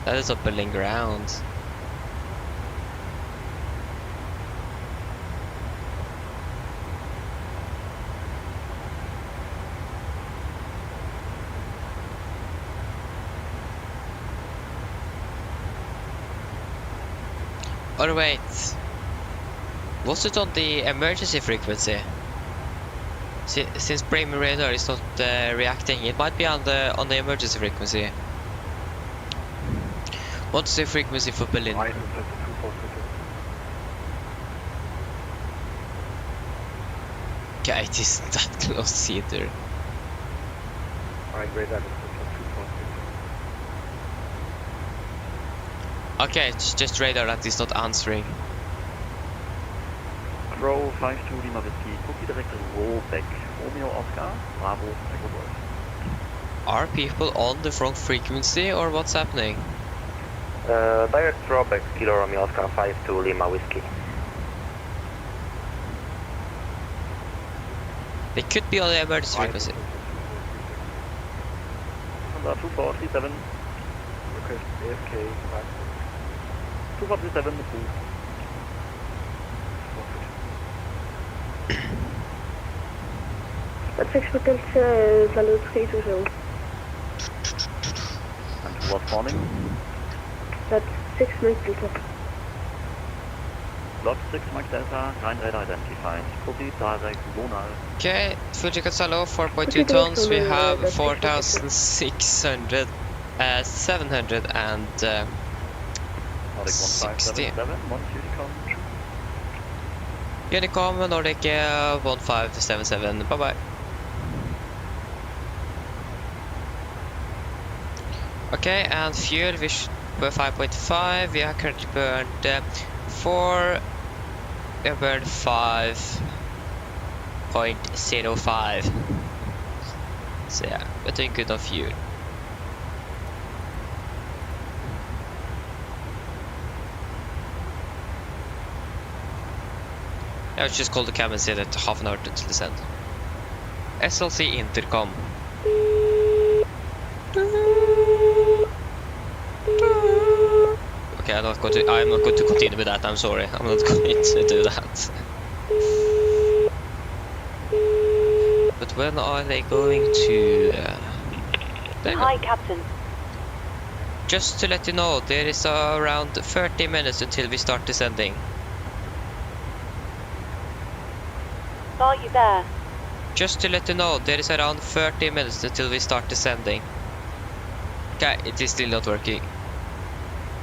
That is up Berlin ground. Oh wait. Was it on the emergency frequency? Since primary radar is not reacting, it might be on the emergency frequency. What's the frequency for Berlin? Okay, it isn't that close either. Okay, it's just radar that is not answering. Crow 52 Lima Whiskey, copy director rollback, Romeo Oscar, Bravo, Echo Golf. Are people on the wrong frequency or what's happening? Direct rollback, Kilo Romeo Oscar 52 Lima Whiskey. They could be on the emergency frequency. 2437. Request AFK 2437, approved. Dat 6 hotel Zalo 3 toujours. And towards morning. That 6 Mike Delta. Lot 6 Mike Delta, Rhine radar identified. Copy direct zonal. Okay, Fujika Salo 4.2 tons, we have 4,600, 700 and 60. Unicom Nordic 1577, bye bye. Okay, and fuel we should burn 5.5, we are currently burned 4, we have burned 5.05. So yeah, we're doing good on fuel. Let's just call the cab and say that half an hour to descend. SLC intercom. Okay, I'm not going to continue with that. I'm sorry. I'm not going to do that. But when are they going to? Hi, Captain. Just to let you know, there is around 30 minutes until we start descending. Are you there? Just to let you know, there is around 30 minutes until we start descending. Okay, it is still not working.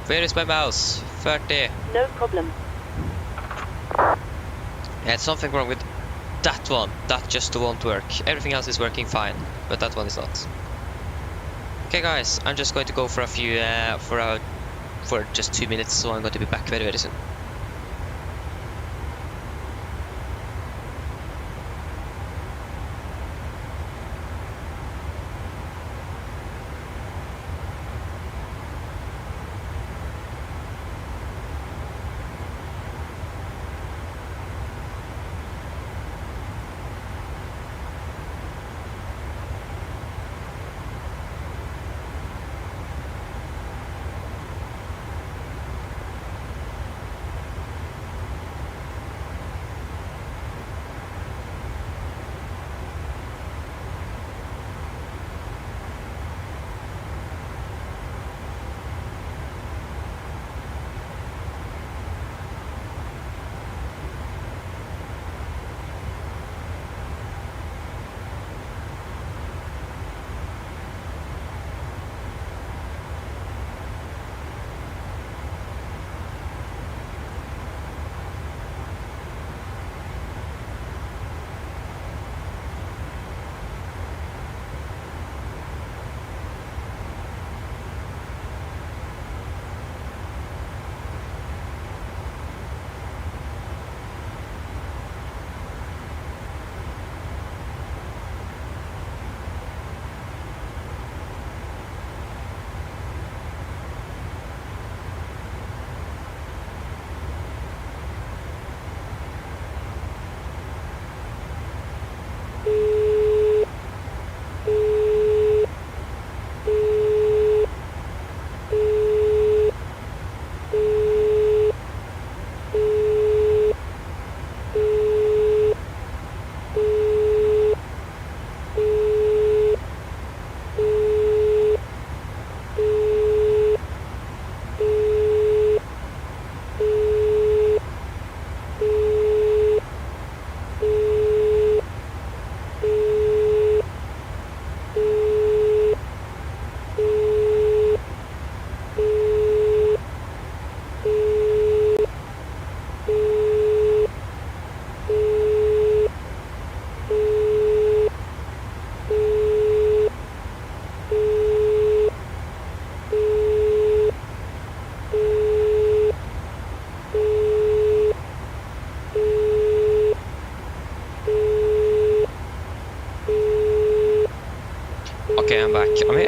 Where is my mouse? 30. No problem. Yeah, something wrong with that one. That just won't work. Everything else is working fine, but that one is not. Okay guys, I'm just going to go for a few, for just 2 minutes, so I'm going to be back very, very soon.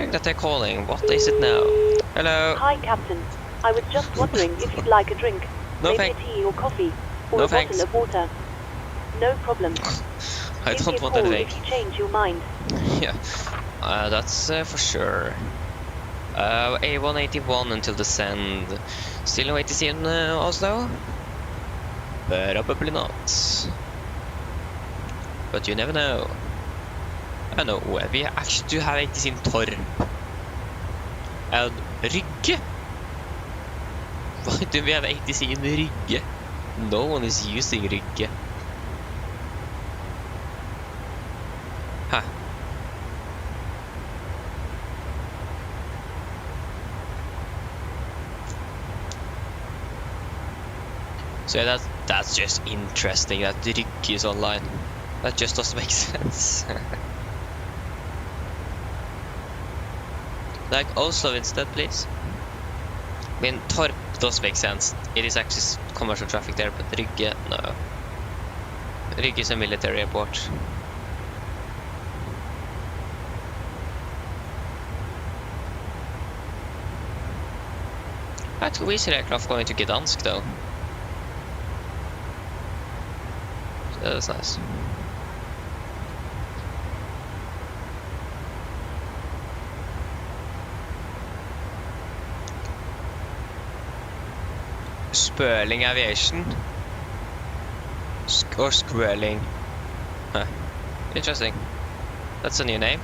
hearing that they're calling. What is it now? Hello. Hi, Captain. I was just wondering if you'd like a drink. No Maybe thanks. a tea or coffee. Or No a thanks. bottle of water. No problem. I Give me don't a want call anything. if you change your mind. Yeah, that's for sure. A181 until descend. Still no ATC in Oslo? Probably not. But you never know. I know, we actually do have ATC in Torp. And Rygge? Why do we have ATC in Rygge? No one is using Rygge. Huh. So yeah, that's just interesting that the Rygge is online. That just doesn't make sense. Like Oslo instead, please. I mean, Torp does make sense. It is actually commercial traffic there, but Rygge, no. Rygge is a military airport. That Wizz aircraft going to Gdansk though. So that's nice. Spurling Aviation or Squirling. Huh. Interesting. That's a new name.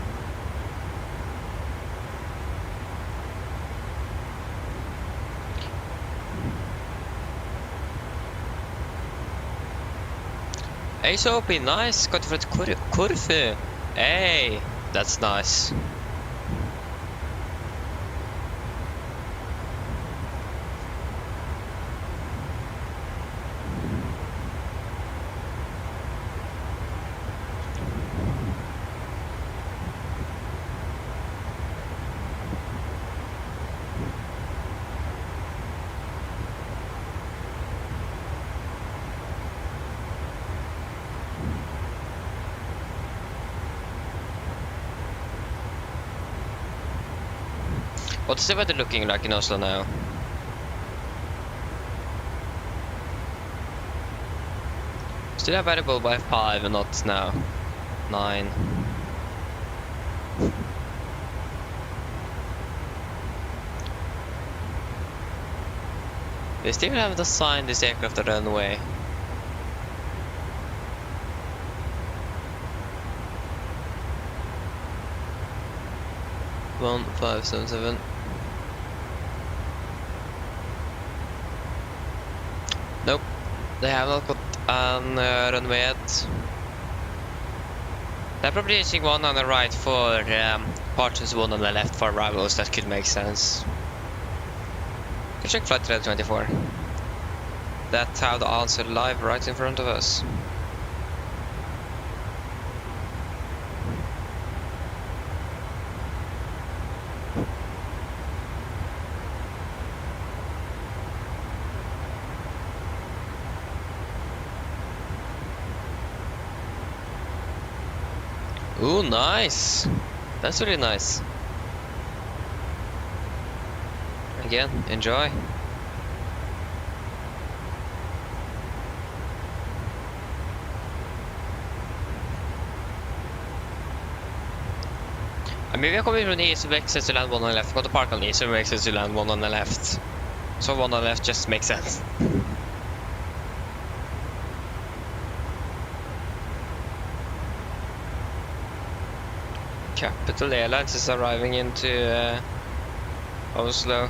Hey, Sophie, nice. Got for Corfu. Hey, that's nice. What's the weather looking like in Oslo now? Still available by 5 and not now. 9. They still haven't assigned this aircraft a runway. One 577. Nope, they have not got an runway yet. They're probably using one on the right for departures, one on the left for arrivals. That could make sense. Can check flight 24. That's how the answer live right in front of us. Ooh, nice! That's really nice. Again, enjoy. I mean, we are coming from the east, so makes sense to land one on the left. Go to park on the east, so makes sense to land one on the left. So one on the left just makes sense. Capital Airlines is arriving into Oslo.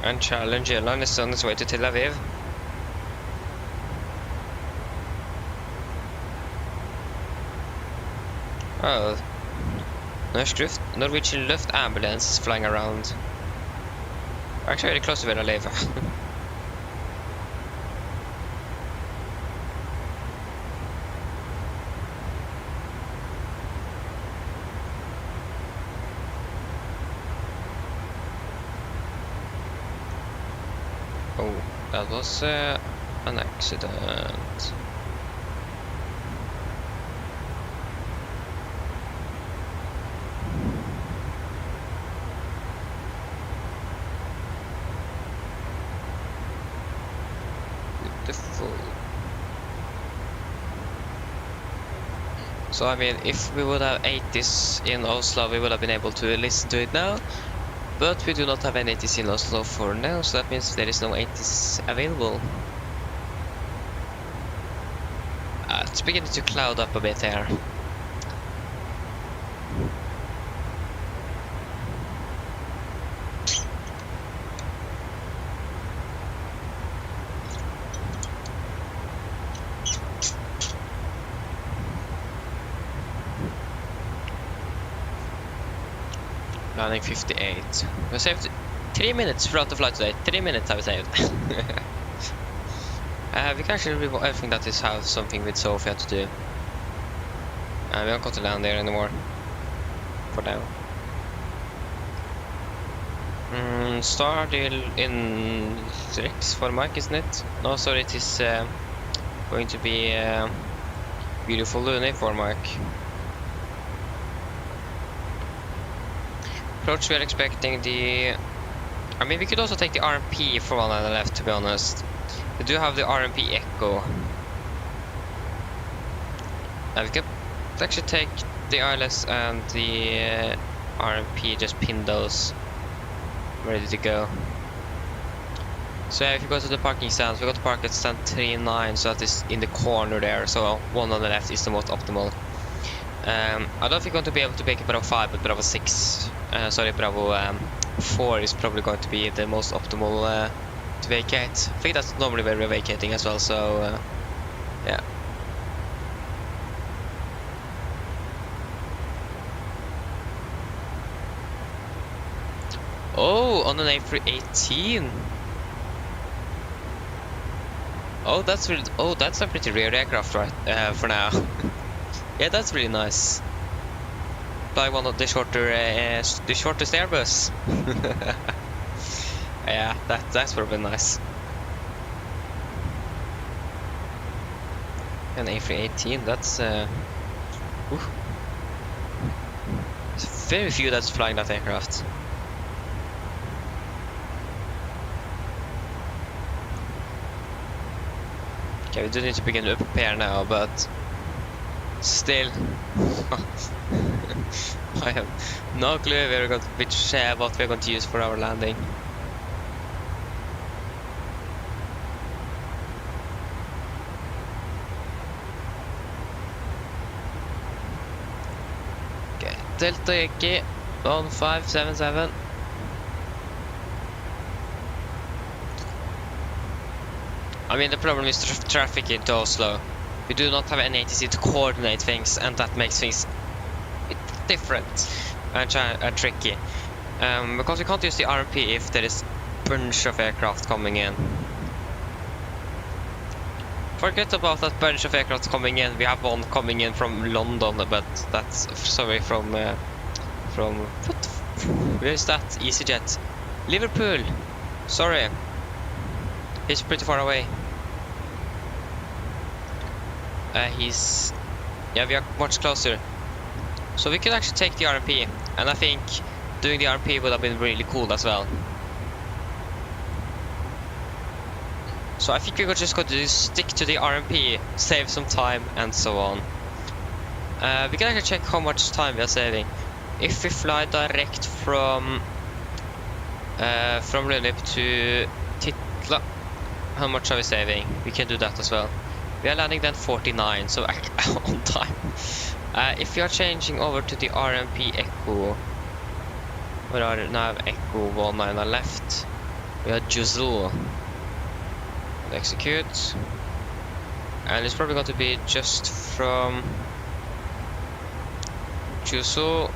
And Challenge Airline is on its way to Tel Aviv. Oh, Norwegian Luft ambulance is flying around. Actually, very close to where I live. Oh, that was an accident. So I mean, if we would have 80s in Oslo, we would have been able to listen to it now. But we do not have any 80s in Oslo for now, so that means there is no 80s available. It's beginning to cloud up a bit here. Landing 58. We saved 3 minutes throughout the flight today. 3 minutes have we saved. We can actually remove everything that is have something with Sofia to do. We don't got to land there anymore. For now. Start in 6 for Mike, isn't it? No, sorry, it is going to be beautiful Luni for Mike. Approach, we are expecting the... I mean, we could also take the RMP for one on the left, to be honest. We do have the RMP Echo. And we could actually take the ILS and the RMP, just pin those. Ready to go. So yeah, if you go to the parking stands, we got to park at stand 39, so that is in the corner there. So one on the left is the most optimal. I don't think we're going to be able to make it Bravo 5, but Bravo 6, Bravo 4 is probably going to be the most optimal to vacate. I think that's normally where we're vacating as well, so yeah. Oh, on an A318. Oh, that's really, that's a pretty rare aircraft, right? For now. Yeah, that's really nice. Fly one of the shortest Airbus. Yeah, that's probably nice. An A318, that's there's very few that's flying that aircraft. Okay, we do need to begin to prepare now, but still, I have no clue where we're going to, what we're going to use for our landing. Okay, Delta Yankee 1577. I mean, the problem is traffic into Oslo. We do not have any ATC to coordinate things, and that makes things a bit different and tricky. Because we can't use the RMP if there is a bunch of aircraft coming in. Forget about that bunch of aircraft coming in. We have one coming in from London, but that's from where is that? EasyJet, Liverpool. Sorry, he's pretty far away. Yeah, we are much closer. So we could actually take the RMP, and I think doing the RMP would have been really cool as well. So I think we're just going to stick to the RMP, save some time, and so on. We can actually check how much time we are saving. If we fly direct from Lunip to Titla, how much are we saving? We can do that as well. We are landing then 49, so on time. If you are changing over to the RMP Echo, we are now Echo 19 on the left. We are Juzzle. Execute. And it's probably going to be just from Juzzle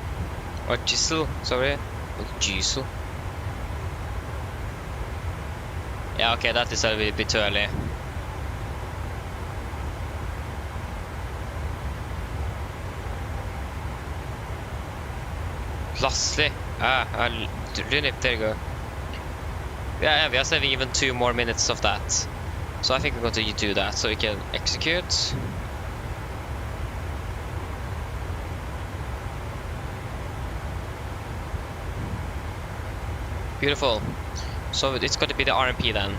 or Gisel, sorry. Gisel. Yeah, okay, that is a bit too early. Lastly, Runip, there you go. Yeah, we are saving even 2 more minutes of that. So I think we're going to do that, so we can execute. Beautiful. So it's going to be the RMP then.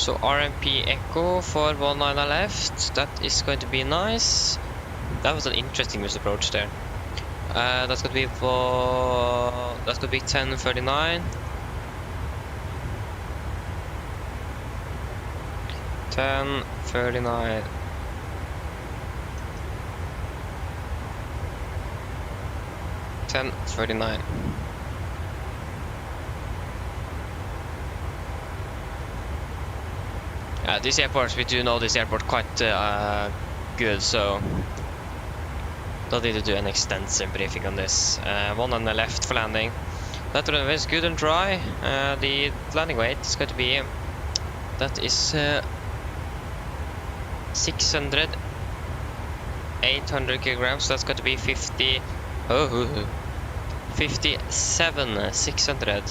So RMP Echo for 19 left. That is going to be nice. That was an interesting misapproach there. That's going to be for... That's going to be 1039. 1039. This airport, we do know this airport quite good, so don't need to do an extensive briefing on this. One on the left for landing. That runway is good and dry. The landing weight is going to be, that is 600, 800 kilograms. That's going to be 57, 600.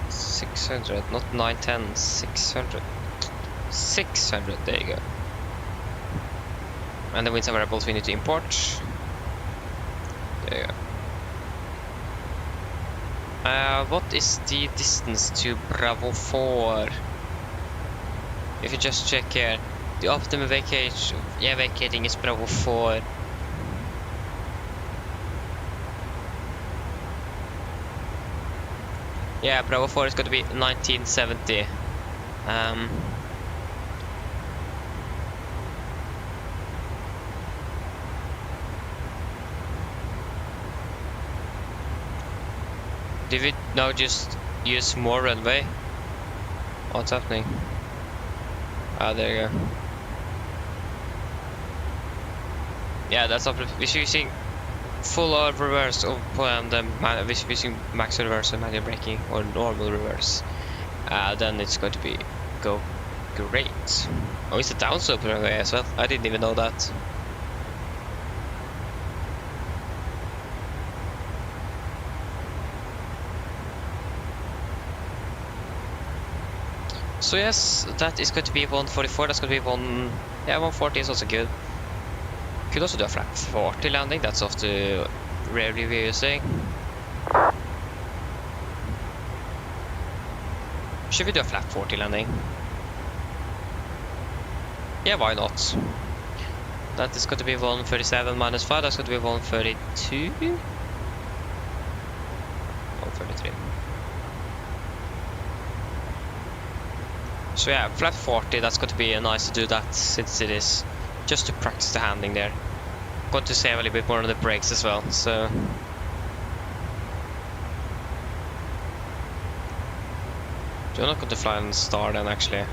600, not 910, 600. 600, there you go. And the winds are variables we need to import. There you go. What is the distance to Bravo 4? If you just check here, the optimum vacating is Bravo 4. Yeah, Bravo 4 is going to be 1970. Did we now just use more runway? What's happening? Ah, there you go. Yeah, that's up. We're using full of reverse of we're using max reverse and manual braking or normal reverse. Then it's going to be go great. Oh, it's a downslope runway as well. I didn't even know that. So yes, that is going to be 144. That's going to be 140 is also good. Could also do a flat 40 landing. That's off the rarely we're using. Should we do a flat 40 landing? Yeah, why not? That is going to be 137 minus 5. That's going to be 132. 133. So yeah, flat 40, that's going to be nice to do that since it is just to practice the handling there. Going to save a little bit more on the brakes as well, so... You're not going to fly on the star then actually.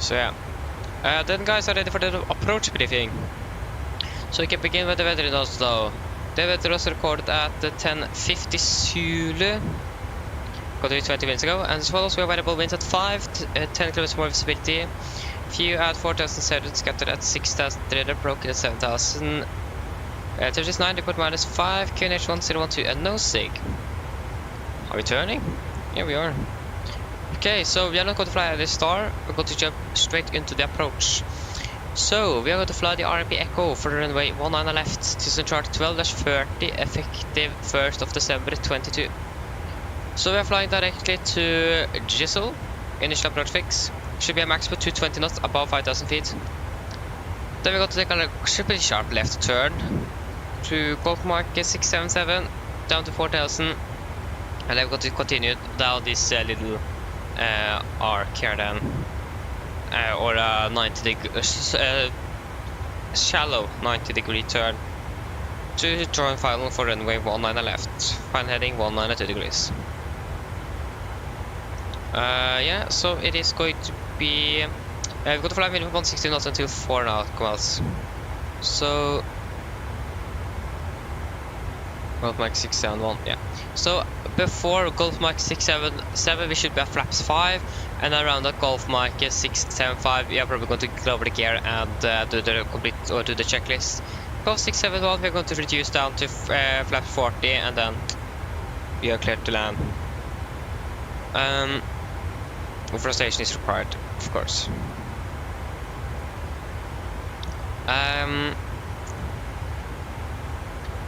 So yeah. Then guys are ready for the approach briefing. So we can begin with the weather in Oslo. The weather was recorded at 10:50 Zulu. Got to be 20 minutes ago. And as well as we have variable winds at 5, 10 km more visibility. Few at 4,700, scattered at 6,300, broken at 7,000. 39, report minus 5, QNH 1012, and no SIG. Are we turning? Yeah, we are. Okay, so we are not going to fly at the star. We're going to jump straight into the approach. So, we are going to fly the RMP Echo for the runway 19 left to St. Chart 12-30, effective 1st of December 22. So we are flying directly to Giselle, initial approach fix. Should be a max of 220 knots above 5,000 feet. Then we're going to take a pretty sharp left turn to Golf Mark 677 down to 4,000. And then we're going to continue down this little arc here then. Or a 90-degree, shallow 90-degree turn to join final for runway 19 left. Final heading 192 degrees. Yeah, so it is going to be. We've got to fly minimum 160 knots until 4 miles. So. Golf Mike 671, yeah. So before Golf Mike 677, we should be at flaps 5. And around that Golf Mike 675, we are probably going to lower the gear and do the complete or do the checklist. Golf 671, we are going to reduce down to flap 40, and then we are cleared to land. Frustration is required, of course.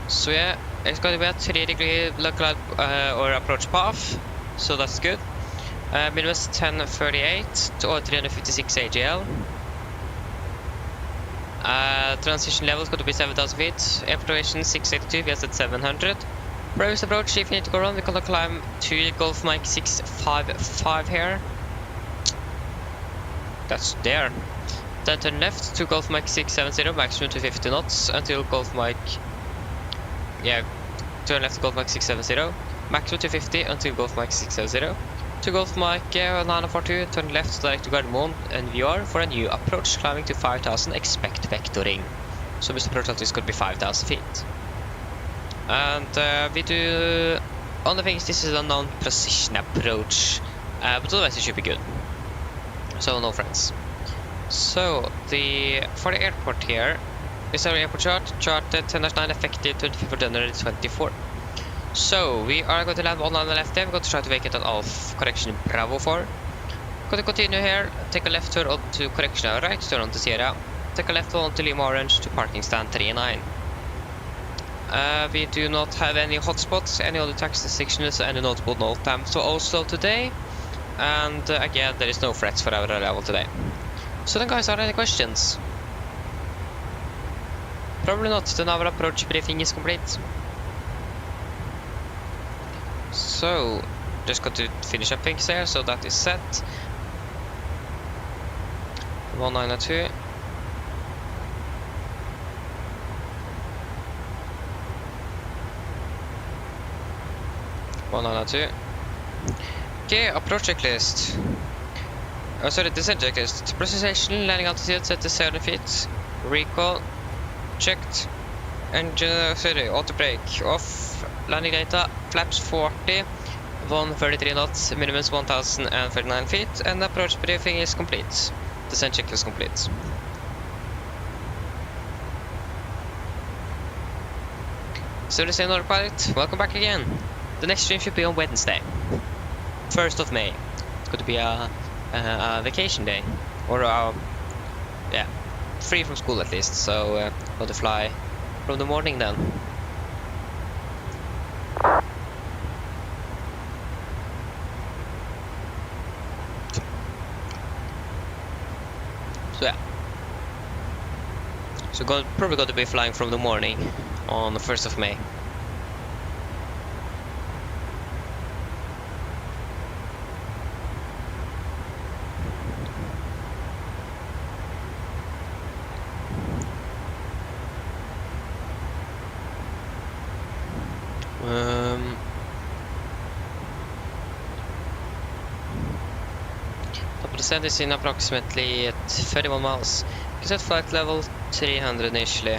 So yeah, it's going to be a 3-degree lookalike or approach path, so that's good. Minimum is 1038 or 356 AGL. Transition level is going to be 7,000 feet. Airport elevation 682, we are at 700. Previous approach, if you need to go around, we're going to climb to Gulf Mike 655 here. That's there. Then turn left to Gulf Mike 670, maximum 250 knots until Gulf Mike. Yeah, turn left to Gulf Mike 670, maximum 250 until Gulf Mike 670. To Gulf Mike 942, turn left direct to Gardermoen and VR for a new approach, climbing to 5,000, expect vectoring. So this approach is going to be 5,000 feet. And we do, on the things, this is a non-precision approach, but otherwise it should be good. So no friends. So for the airport here is our airport charted 10-9, effective 25th January 24. So we are going to land one on the left there. We're going to try to vacate an Alf correction Bravo 4. Going to continue here, take a left turn onto correction right, turn onto Sierra. Take a left one onto Lima Orange to parking stand 39. We do not have any hotspots, any other taxi sections, any notable note time to Oslo today. And again, there is no threats for our level today. So then guys, are there any questions? Probably not, the naval approach briefing is complete. So, just got to finish up things there, so that is set. 1902. Okay, approach checklist. Oh, sorry, descent checklist. Precision, landing altitude set to 7 feet. Recall, checked. Engine, auto brake off. Landing data, flaps 40. 133 knots, minimum 1,039 feet. And approach briefing is complete. Descent checklist complete. So the same pilot, welcome back again. The next stream should be on Wednesday, 1st of May. It's going to be a vacation day, or yeah, free from school at least. So going to fly from the morning then. So yeah, so probably going to be flying from the morning on the 1st of May. The descent is in approximately at 31 miles. You can set flight level 300 initially.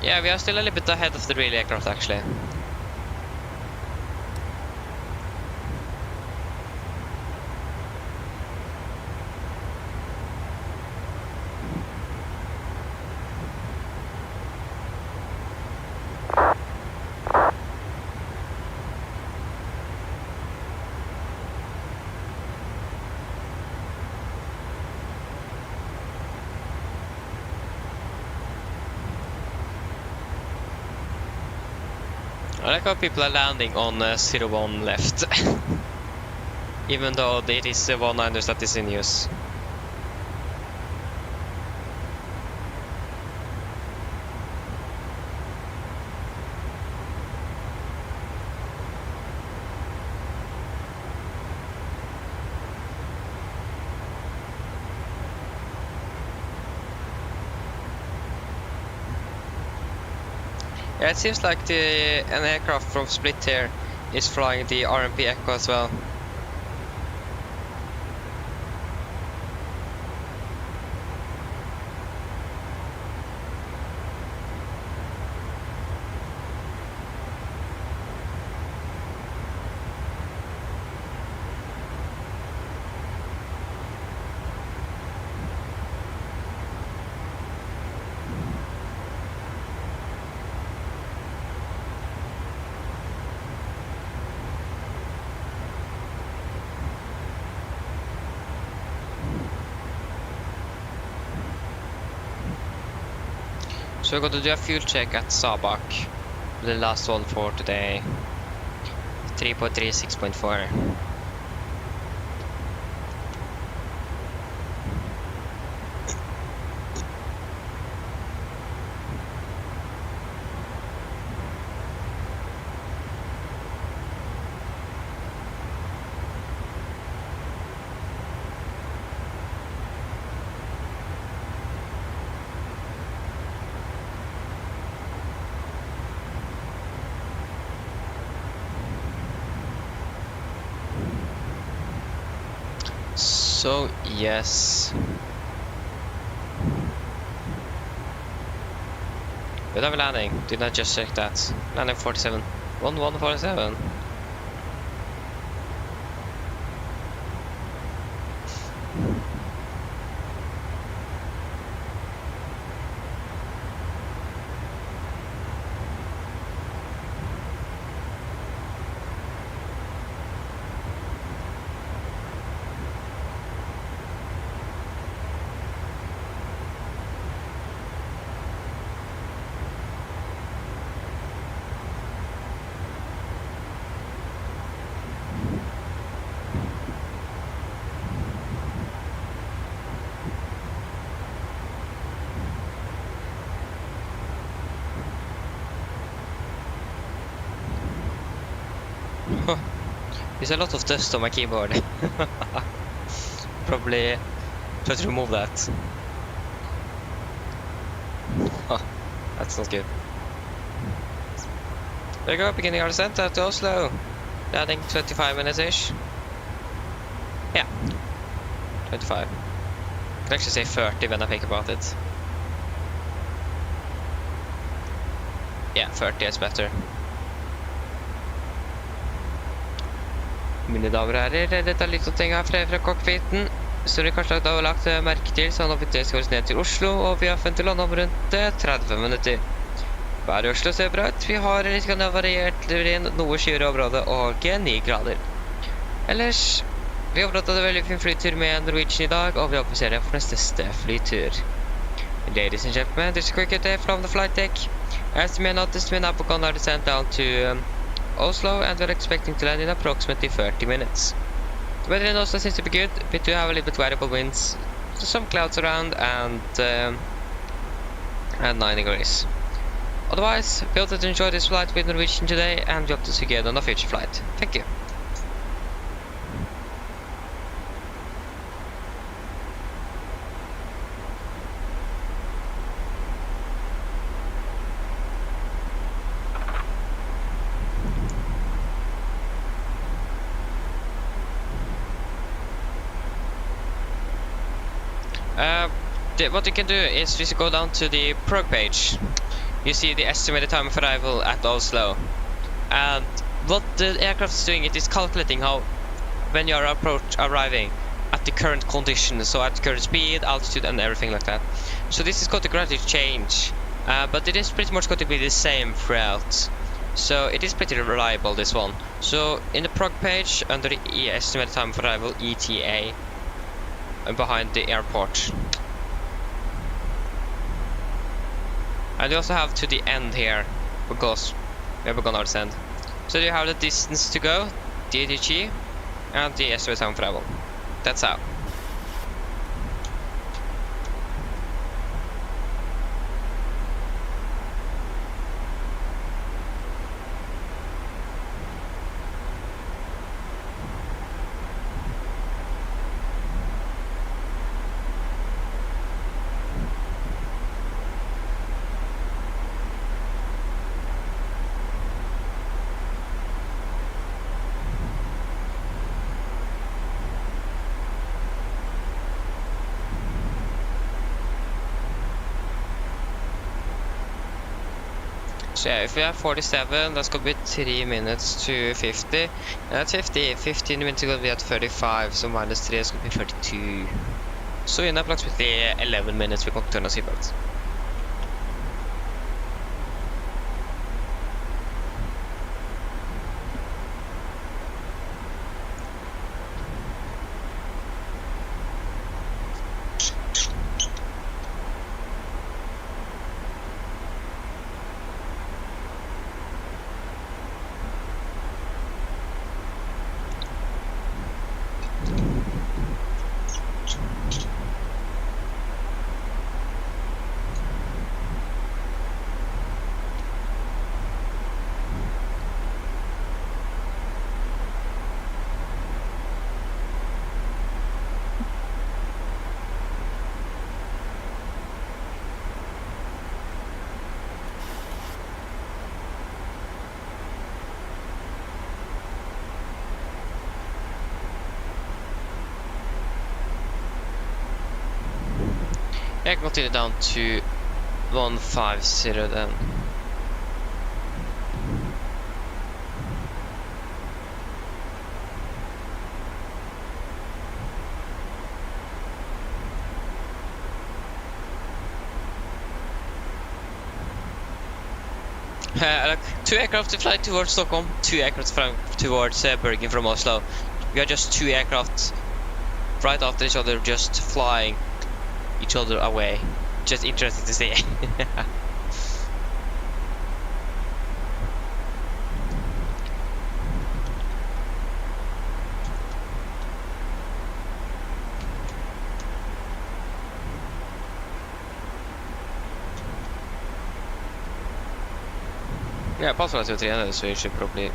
Yeah, we are still a little bit ahead of the real aircraft actually. I like how people are landing on 01 left, even though it is 19 that is in use. Yeah, it seems like an aircraft from Split here is flying the RMP Echo as well. So we're going to do a fuel check at Sabak. The last one for today. 3.3, 6.4. So, yes. Good have a landing. Did not just check that. Landing 47. 1147. There's a lot of dust on my keyboard. Probably try to remove that. Huh, that's not good. There we go, beginning our descent to Oslo. Landing 25 minutes-ish. Yeah, 25. I can actually say 30 when I think about it. Yeah, 30 is better. Mine damer og herrer, dette er litt av ting her fra cockpiten. Så dere kanskje har lagt merke til, så nå vi skal ned til Oslo, og vi har funnet å lande om rundt 30 minutter. Vær i Oslo ser bra ut. Vi har litt variert noe skyer i området og 9 grader. Ellers, vi har hatt en veldig fin flytur med Norwegian i dag, og vi håper vi ser det for neste flytur. Ladies and gentlemen, this is a quick update from the flight deck. As you may notice, we now begun our descent down to Oslo, and we're expecting to land in approximately 30 minutes. The weather in Oslo seems to be good. We do have a little bit variable winds, some clouds around, and 9 degrees. Otherwise, we hope that you enjoyed this flight with Norwegian today, and we hope to see you again on a future flight. Thank you. What you can do is just go down to the prog page. You see the estimated time of arrival at Oslo. And what the aircraft is doing, it is calculating how when you are arriving at the current conditions, so at current speed, altitude and everything like that. So this is going to gradually change, but it is pretty much going to be the same throughout. So it is pretty reliable, this one. So in the prog page, under the estimated time of arrival, ETA, and behind the airport. And you also have to the end here, because we are gonna descend. So you have the distance to go, the ATG, and the estimated time of travel. That's how. So yeah, if we have 47, that's going to be 3 minutes to 50. And that's 50. 15 minutes is going to be at 35, so minus 3 is going to be 32. So in approximately 11 minutes we can turn our seatbelts. I continue down to 150 then. Look, 2 aircraft to fly towards Stockholm, 2 aircraft towards Bergen from Oslo. We are just 2 aircraft right after each other, just flying each other away. Just interesting to see. Yeah, apart from 2-300, so you should probably.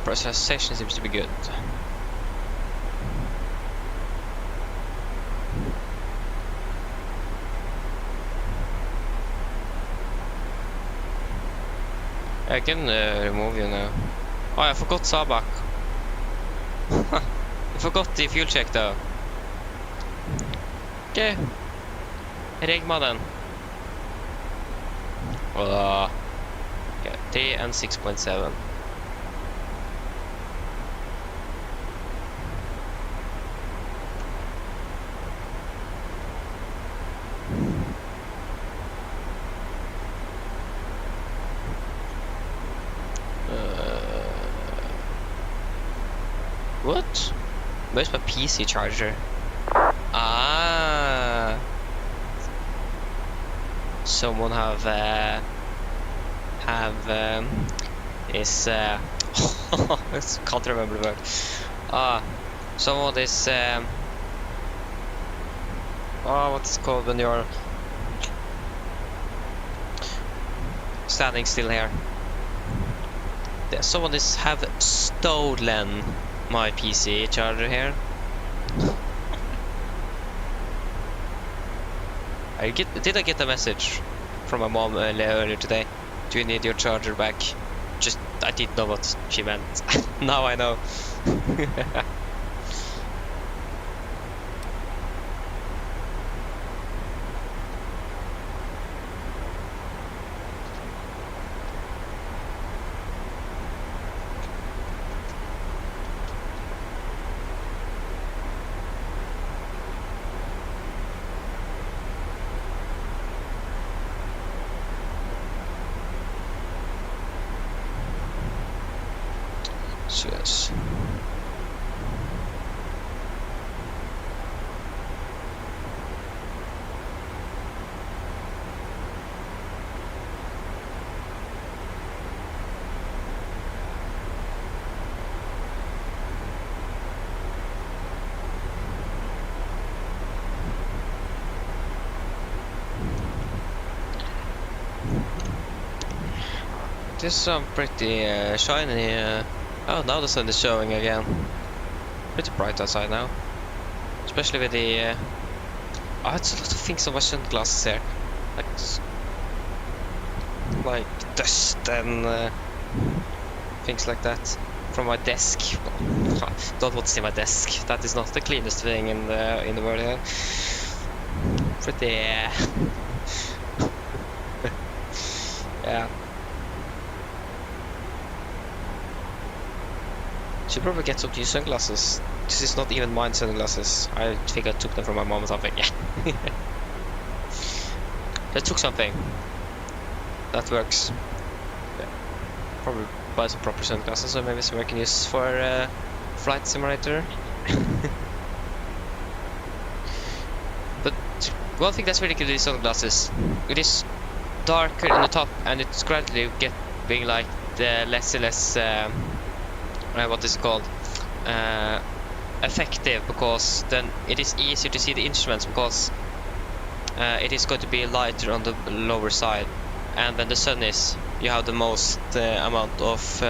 Processation seems to be good. I can remove you now. Oh, I forgot Sabak. I forgot the fuel check though. Okay. Regma then. Okay, 3 and 6.7. What? Where's my PC charger? Ah, someone is I can't remember the word. Someone is what's it called when you're standing still here? Someone have stolen my PC charger here. Did I get a message from my mom earlier today? Do you need your charger back? Just, I didn't know what she meant. Now I know. Yes. This is some pretty shiny. Oh, now the sun is showing again. Pretty bright outside now. Especially with the... oh, it's a lot of things on my sunglasses here. Like dust and things like that. From my desk. Don't want to see my desk. That is not the cleanest thing in the world here. Pretty... yeah. Should probably get some new sunglasses. This is not even mine sunglasses. I think I took them from my mom or something. Yeah. I took something. That works. Yeah. Probably buy some proper sunglasses, or maybe some I can use for flight simulator. But one thing that's really good with these sunglasses, it is darker in the top, and it's gradually getting like the less and less. What is it called? Effective, because then it is easier to see the instruments, because it is going to be lighter on the lower side, and when the sun is, you have the most amount of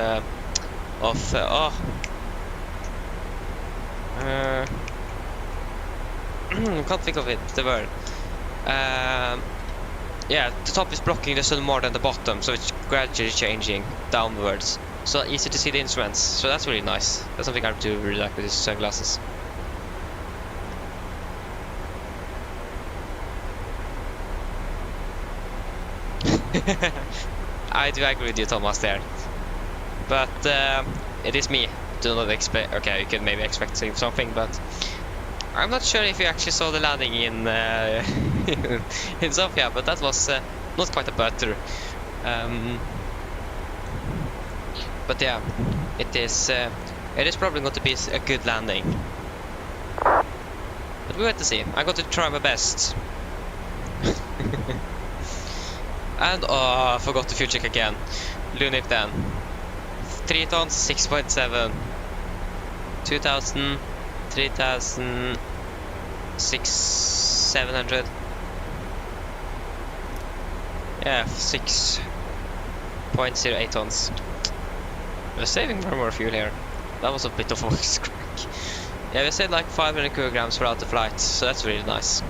can't think of it, the word. Yeah, the top is blocking the sun more than the bottom, so it's gradually changing downwards. So easy to see the instruments, so that's really nice. That's something I do really like with these sunglasses. I do agree with you, Thomas, there. But it is me. Do not expect. Okay, you can maybe expect something, but I'm not sure if you actually saw the landing in in Sofia, but that was not quite a butter. But yeah, it is probably going to be a good landing. But we wait to see. I'm going to try my best. And I forgot the fuel check again. Lunip then. 3 tons, 6.7. 2,000, 3,000, 700. Yeah, 6.08 tons. We're saving more fuel here. That was a bit of a voice crack. Yeah, we saved like 500 kilograms throughout the flight, so that's really nice.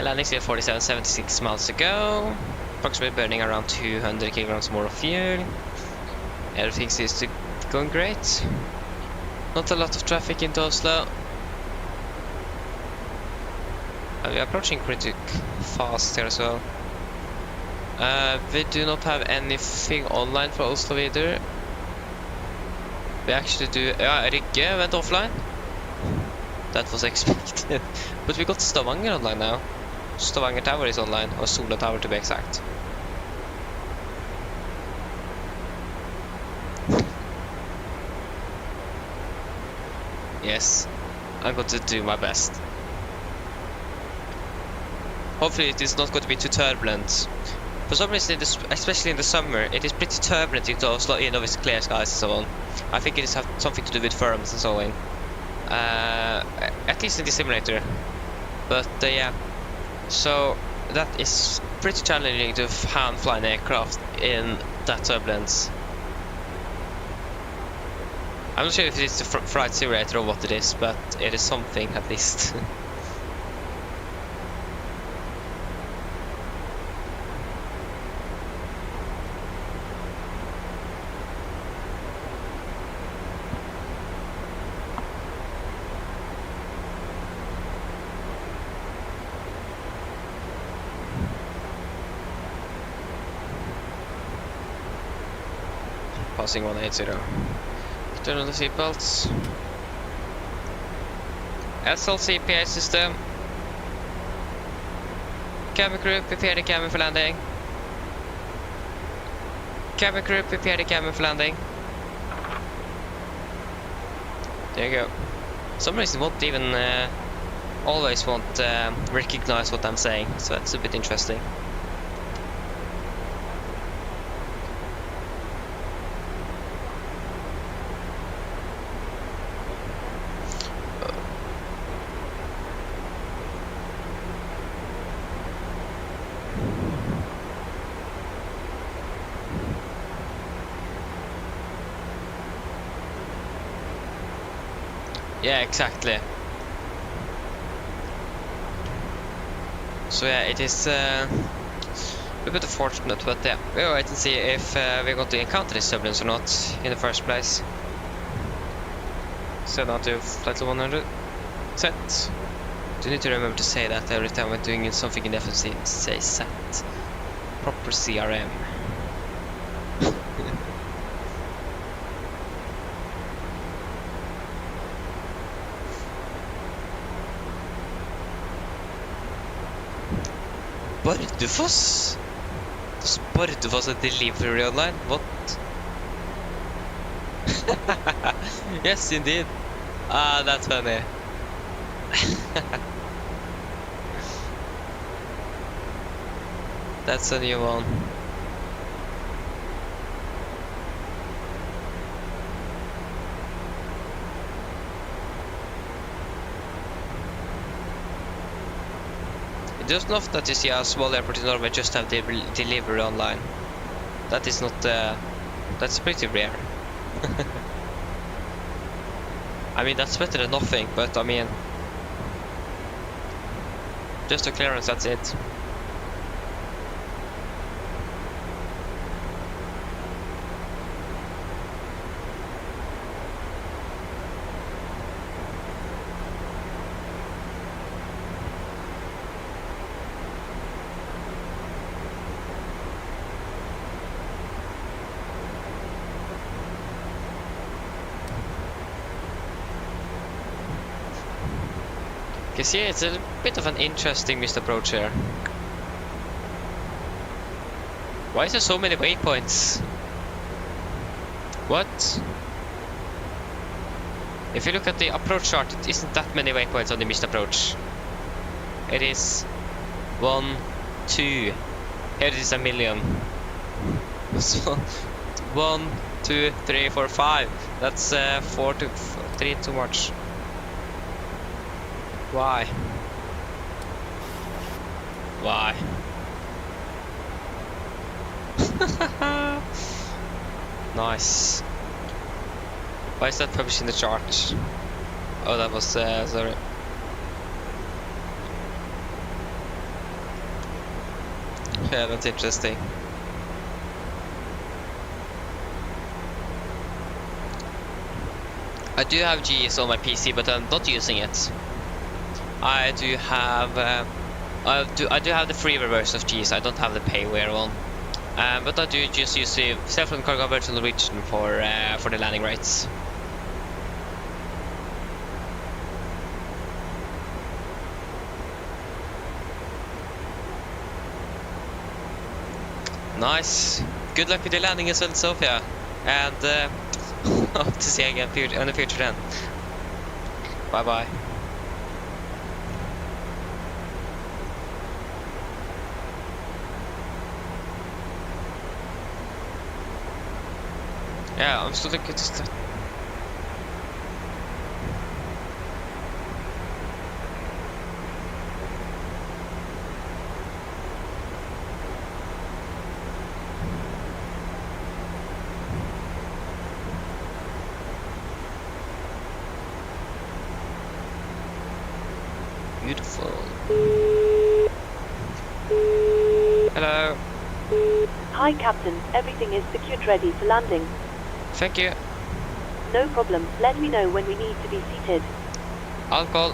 Landing still 47.76 miles to go. Approximately burning around 200 kilograms more of fuel. Everything seems to be going great. Not a lot of traffic into Oslo. We are approaching pretty fast here as well. We do not have anything online for Oslo either. We actually do. Yeah, Rygge went offline. That was expected. But we got Stavanger online now. Stavanger Tower is online, or Sola Tower to be exact. Yes, I'm going to do my best. Hopefully it is not going to be too turbulent. For some reason, especially in the summer, it is pretty turbulent into Oslo, even though it's clear skies and so on. I think it is something to do with firms and so on. At least in the simulator. But yeah. So that is pretty challenging to hand fly an aircraft in that turbulence. I'm not sure if it's a flight simulator or what it is, but it is something at least. Passing 180. Turn on the seatbelts. SLC PA system. Cabin crew, prepare the cabin for landing. Cabin crew, prepare the cabin for landing. There you go. For some reason won't even always won't recognize what I'm saying, so that's a bit interesting. Yeah, exactly. So yeah, it is a bit unfortunate, but yeah, we'll wait and see if we're going to encounter this turbulence or not in the first place. Set down to flight level 100. Set. Do need to remember to say that every time we're doing something in the FMC. Say set. Proper CRM. Bardufoss? Does Bardufoss a delivery online? What? Yes, indeed. Ah, that's funny. That's a new one. It does not that you see a small airport in Norway just have delivery online. That is not, that's pretty rare. I mean, that's better than nothing, but I mean, just a clearance, that's it. You see, it's a bit of an interesting missed approach here. Why is there so many waypoints? What? If you look at the approach chart, it isn't that many waypoints on the missed approach. It is 1, 2. Here it is a million. So 1, 2, 3, 4, 5. That's 4 to 3 too much. Why? Why? Nice. Why is that published in the chart? Oh, that was, sorry. Yeah, that's interesting. I do have GS on my PC, but I'm not using it. I do have I do have the freeware version of GS. I don't have the payware one, but I do just use the self-landing cargo version Norwegian for the landing rates. Nice. Good luck with the landing as well, Sofia, and hope to see you again in the future then. Bye bye. Yeah, I'm still looking at this. Beautiful. Hello. Hi, Captain. Everything is secured, ready for landing. Thank you. No problem. Let me know when we need to be seated. I'll call.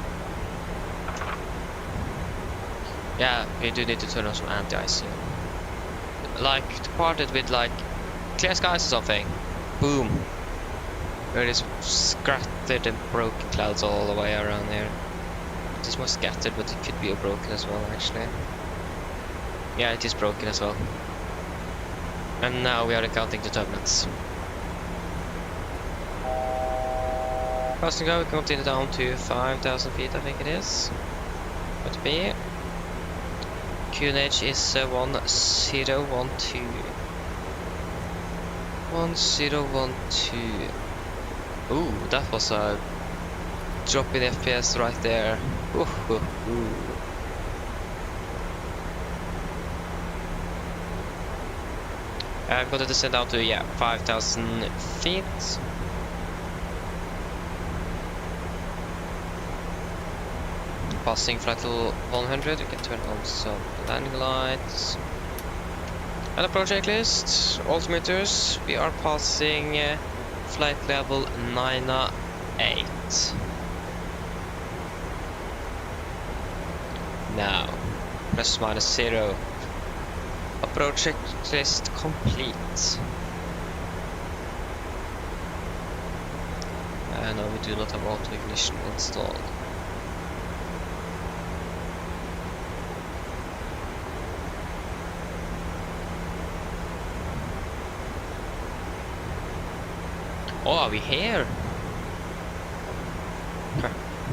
Yeah, we do need to turn on some anti-ice. Like, departed with like clear skies or something. Boom. There is scattered and broken clouds all the way around here. It is more scattered, but it could be broken as well, actually. Yeah, it is broken as well. And now we are counting the turbulence. Passing go, we continue down to 5,000 feet, I think it is. What to be? QNH is 1012. 1012. Ooh, that was a drop in FPS right there. Ooh, ooh, ooh. I'm going to descend down to, yeah, 5,000 feet. Passing flight level 100, we can turn on some landing lights. And approach checklist, altimeters, we are passing flight level 98. Now, plus minus 0. Approach checklist complete. No, we do not have auto ignition installed. Oh, are we here? Huh.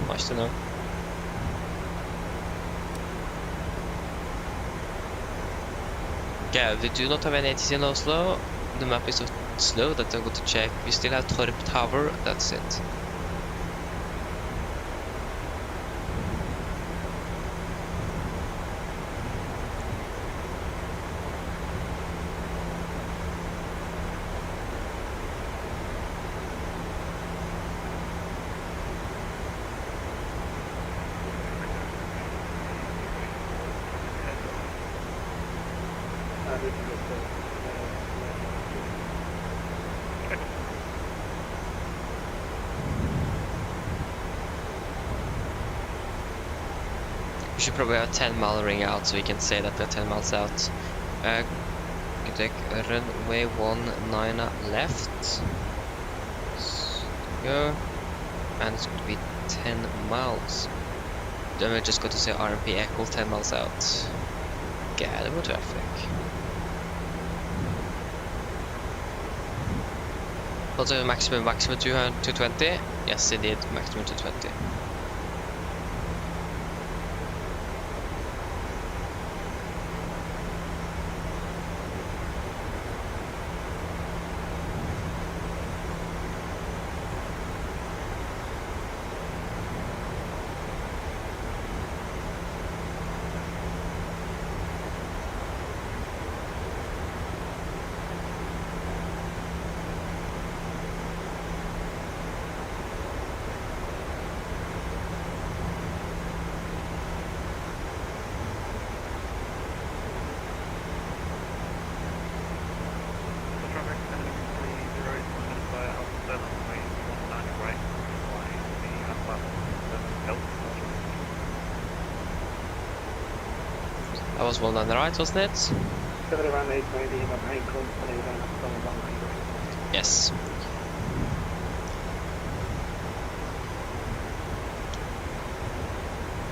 Nice to know. Okay, we do not have any ATC in Oslo. The map is so slow that I'm going to check. We still have Torp Tower, that's it. We should probably have 10 mile ring out so we can say that we're 10 miles out. You take runway 19 left. Go. And it's going to be 10 miles. Then we're just going to say RMP Echo 10 miles out. Get more traffic. Also maximum 220? Yes indeed, maximum 220. That was one on the right, wasn't it? Yes.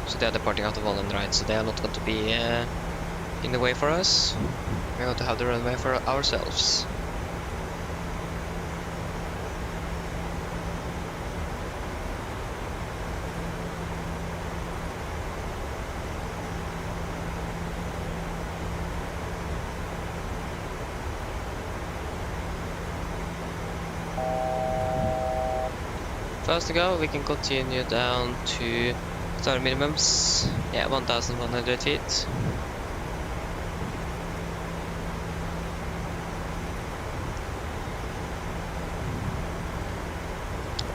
So they are departing out of one on the right, so they are not going to be in the way for us. We're going to have the runway for ourselves. First to go, we can continue down to start minimums. Yeah, 1,100 feet.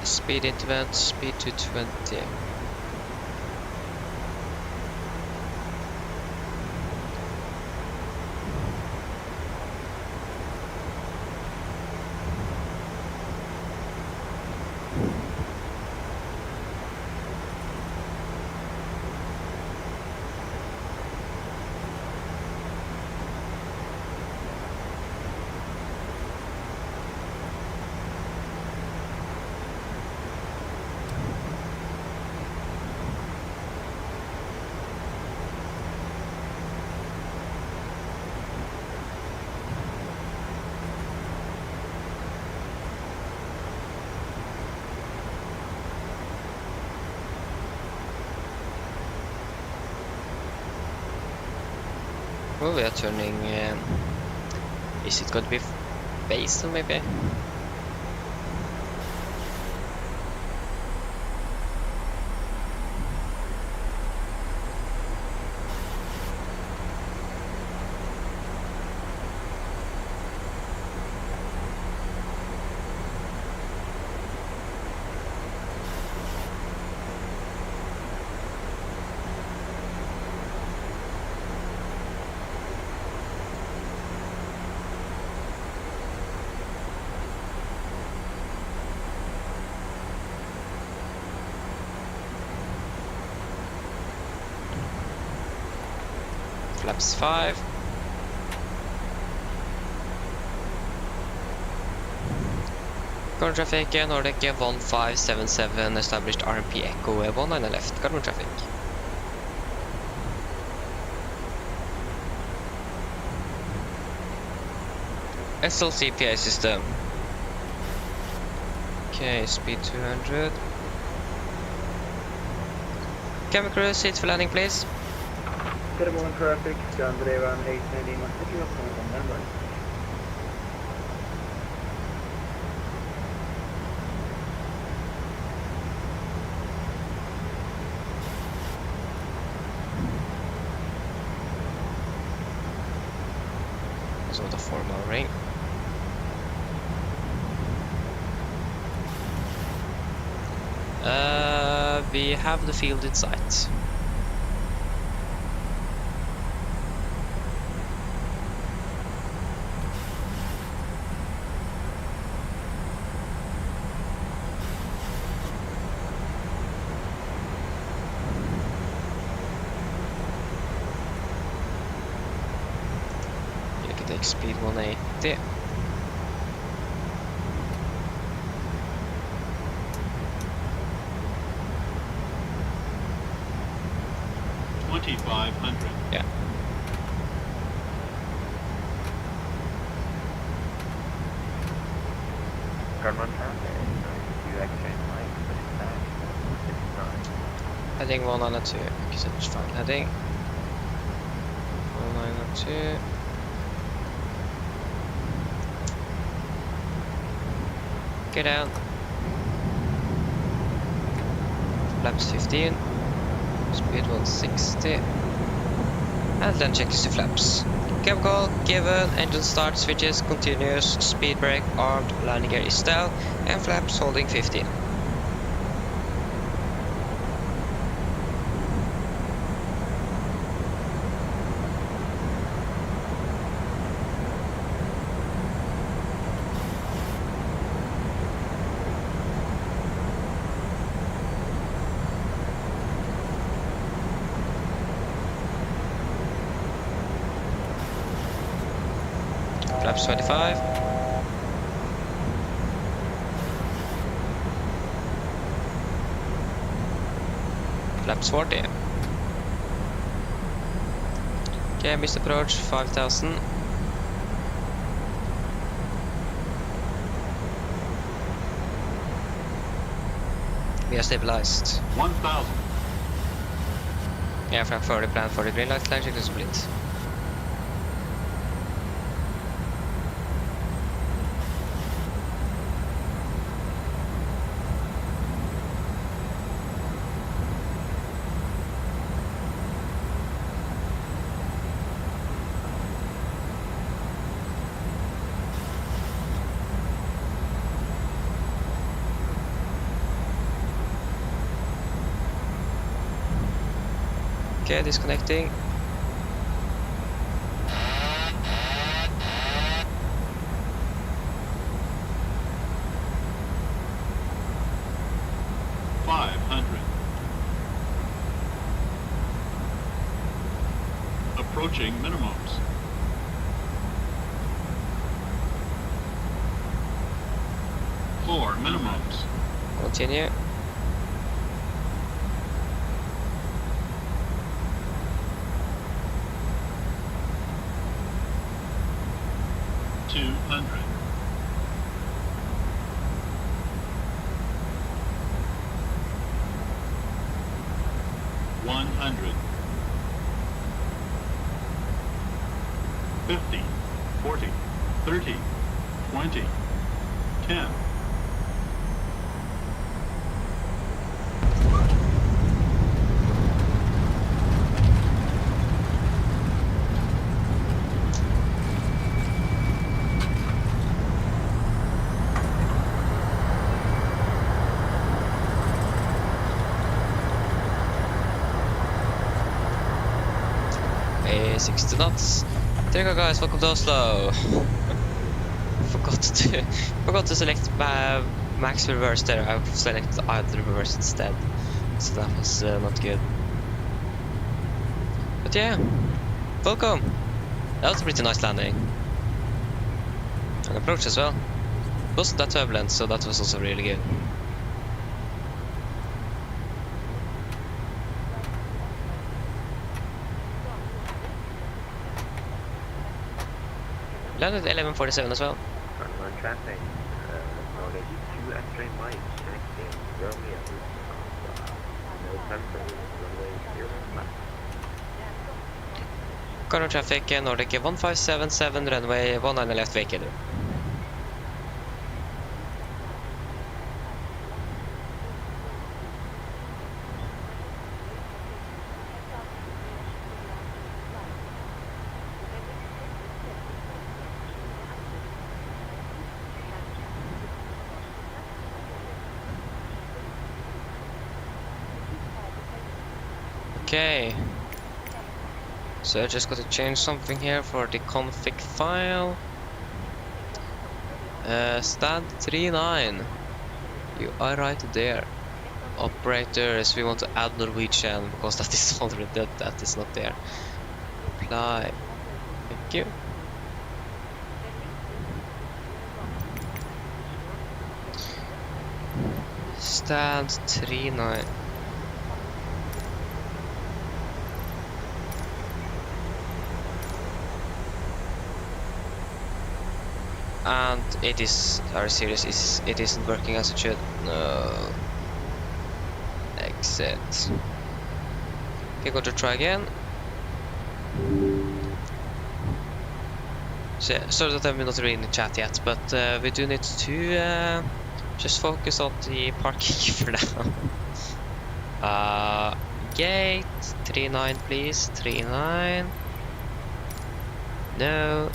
Speed interval, speed to 20. Well, we are turning. Is it going to be based on maybe? Flaps 5. Current traffic, Nordic 1577, established RMP Echo 19 left, current traffic. SLC PA system. Okay, speed 200. Camera crew, seat for landing, please. Terrible in traffic, John Dreva on 890, must pick you up on that line. So the 4-mile ring. We have the field in sight. You can take speed 180. Yeah. Garmin traffic, you exchange lines, but it's back. Heading 192, because it's fine. Heading 192. Get down. Flaps 15. Speed 160. And then checks the flaps. Cab call, given, engine start, switches, continuous, speed brake, armed, landing gear is stall, and flaps holding 15. Flaps 25. Flaps 40. Okay, missed approach 5000. We are stabilized. 1000. Yeah, flap 40, plan for the green light, flag check the split. Okay, disconnecting. Approaching minimums. Four minimums. Continue. A 60 knots. There you go, guys. Welcome to Oslo. forgot to select max reverse there. I selected idle reverse instead, so that was not good. But yeah, welcome. That was a pretty nice landing and approach as well. It wasn't that turbulent, so that was also really good. Landed 1147 as well. Front line traffic, knowledge X-ray Mike, connecting Romeo, November, runway 0 left. Current traffic, Nordic 1577, runway 19 left vehicle. Okay, so I just got to change something here for the config file. Stand 39, you are right there. Operators, we want to add Norwegian because that is already that is not there. Apply, thank you. Stand 39. And it is, are you serious? It isn't working as it should. No. Exit. Okay, go to try again. So, sorry that I've been not reading the chat yet, but we do need to just focus on the parking for now. Gate 39, please. 39. No.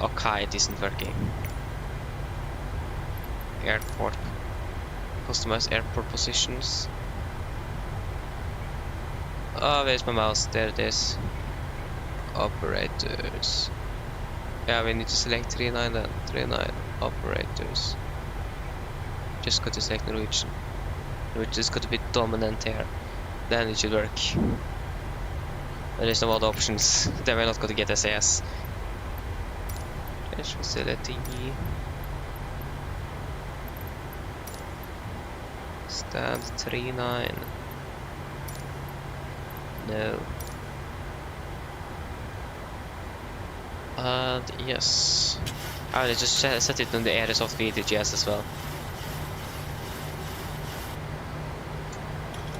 Okay, it isn't working. Airport. Customize airport positions. Oh, where's my mouse? There it is. Operators. Yeah, we need to select 39 then. 39 operators. Just got to select Norwegian. Norwegian is got to be dominant here. Then it should work. There is no other options. Then we're not going to get SAS. Change facility. Stand 39. No. And yes. I will just set it on the Airsoft VDGS as well.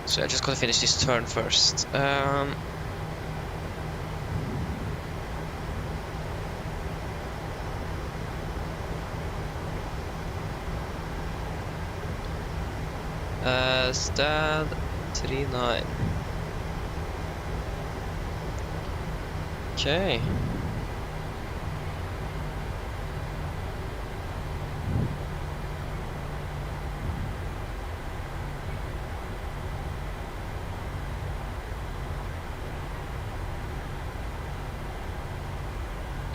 So I just gotta finish this turn first. Stand 39. Okay.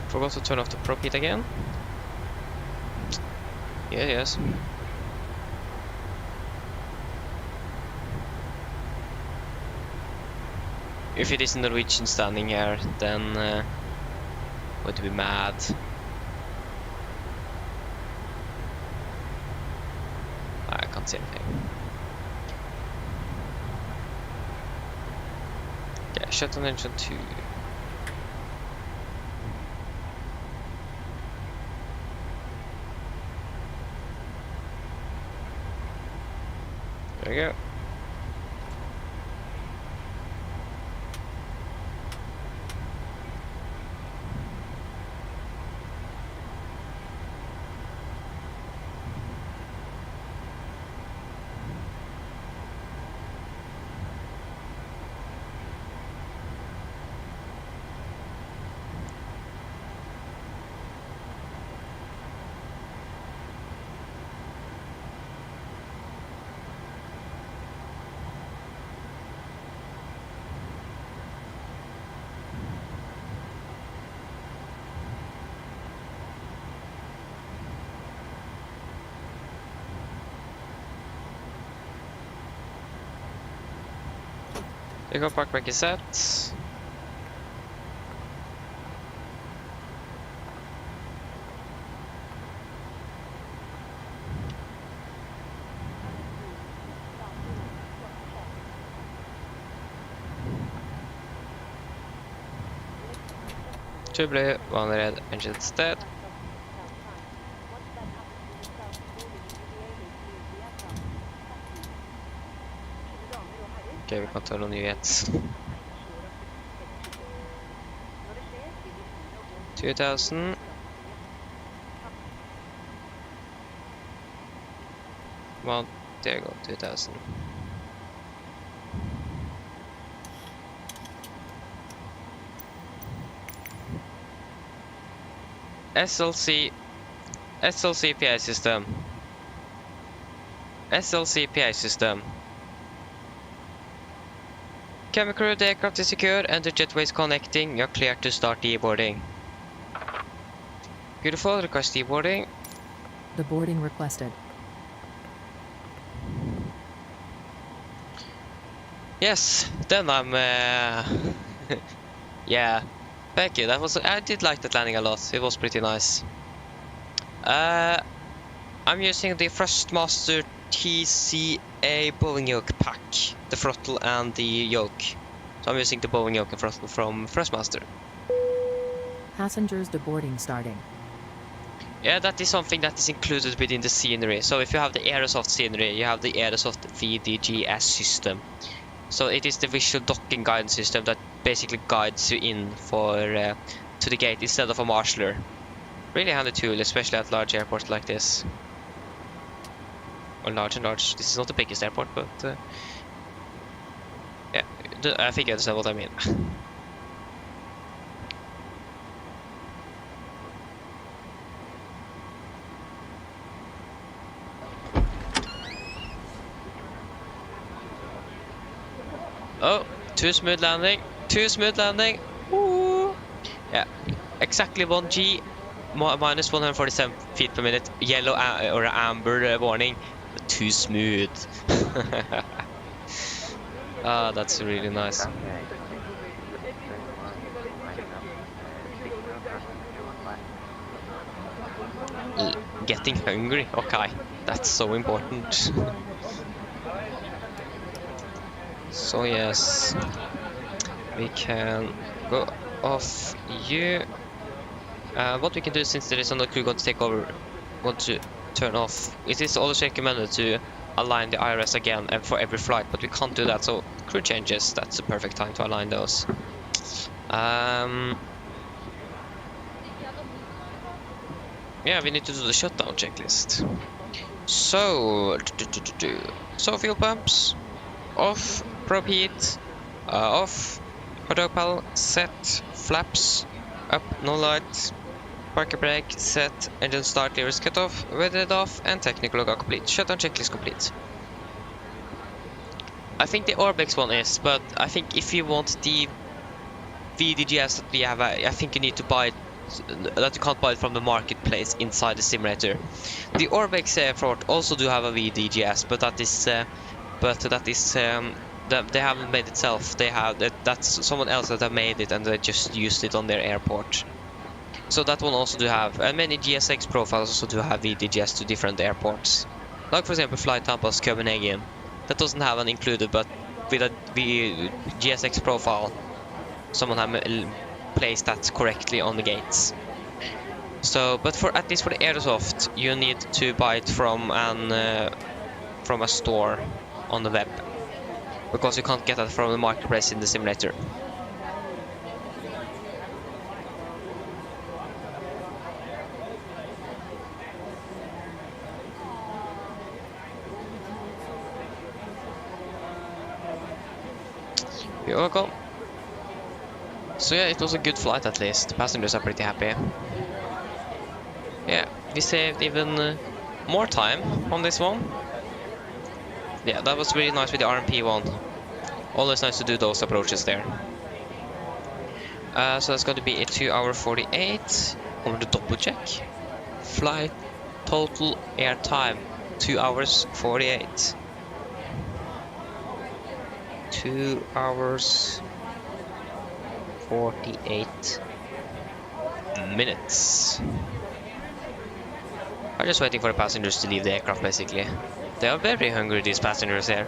Forgot to turn off the prop heat again. Yeah, yes. If it is a Norwegian standing here, then would be mad. I can't see anything. Yeah, shut on engine 2. There we go. Pick up park brake is set. Two blue, one red, engine dead. Okay, we can't turn on you yet. 2000. Well, there you go, 2000. SLC PA system. SLC PA system. Cabin crew, the aircraft is secured and the jetways connecting. You're clear to start deboarding. Beautiful, request deboarding. The boarding requested. Yes, then I'm yeah, thank you. That was, I did like that landing a lot. It was pretty nice. I'm using the Thrustmaster TCA Bowing yoke pack, the throttle and the yoke. So I'm using the Bowing yoke and throttle from Thrustmaster. Passengers deboarding starting. Yeah, that is something that is included within the scenery. So if you have the Aerosoft scenery, you have the Aerosoft VDGS system. So it is the visual docking guidance system that basically guides you in for to the gate instead of a marshaller. Really handy tool, especially at large airports like this. Or large and large. This is not the biggest airport, but yeah, I think you understand what I mean. Oh, too smooth landing. Too smooth landing. Woo. Yeah, exactly 1G minus 147 feet per minute. Yellow or amber warning. Too smooth. Ah, that's really nice. Getting hungry. Okay, that's so important. So yes, we can go off you. What we can do, since there is another crew going to take over, want to turn off, it is always recommended to align the IRS again and for every flight, but we can't do that, so crew changes, that's the perfect time to align those. Yeah, we need to do the shutdown checklist. So, so fuel pumps off, probe heat off, hot panel set, flaps up, no light, parker brake set, engine start, levers cut off, weathered off, and technical log complete. Shutdown checklist complete. I think the Orbex one is, but I think if you want the VDGS that we have, I think you need to buy it, that you can't buy it from the marketplace inside the simulator. The Orbex Airport also do have a VDGS, but that is they haven't made itself. They have that's someone else that have made it and they just used it on their airport. So that one also do have, and many GSX profiles also do have VDGS to different airports. Like for example Flight Tampa's Copenhagen, that doesn't have an included, but with a GSX profile, someone have placed that correctly on the gates. So, but for at least for the Aerosoft, you need to buy it from a store on the web, because you can't get that from the marketplace in the simulator. You're welcome. So yeah, it was a good flight at least. The passengers are pretty happy. Yeah, we saved even more time on this one. Yeah, that was really nice with the RMP one. Always nice to do those approaches there. So that's going to be a 2 hour 48. Over the double check. Flight total air time 2 hours 48. 2 hours 48 minutes. I'm just waiting for the passengers to leave the aircraft basically. They are very hungry, these passengers here.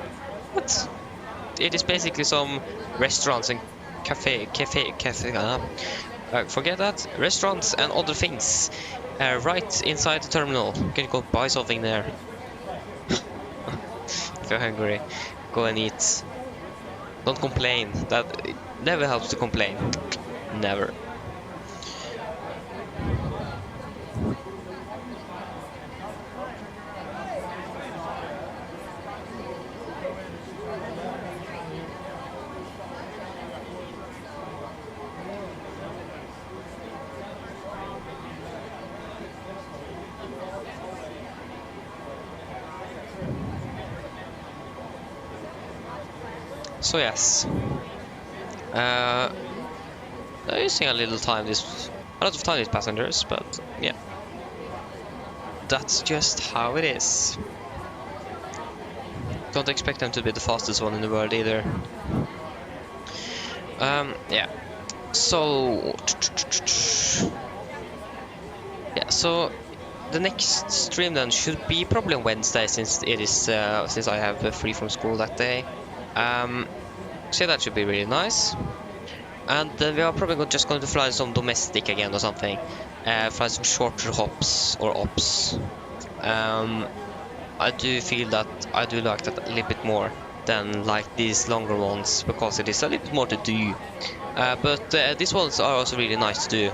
What? It is basically some restaurants and cafe. Forget that. Restaurants and other things right inside the terminal. You can go buy something there. If you're hungry, go and eat. Don't complain. That it never helps to complain. Never. So yes, they're using a lot of time these passengers, but yeah, that's just how it is. Don't expect them to be the fastest one in the world either. Yeah. So yeah, so the next stream then should be probably on Wednesday, since it is since I have free from school that day. So that should be really nice. And then we are probably just going to fly some domestic again or something. Fly some shorter hops or ops. I do feel that I do like that a little bit more than like these longer ones, because it is a little bit more to do. But these ones are also really nice to do.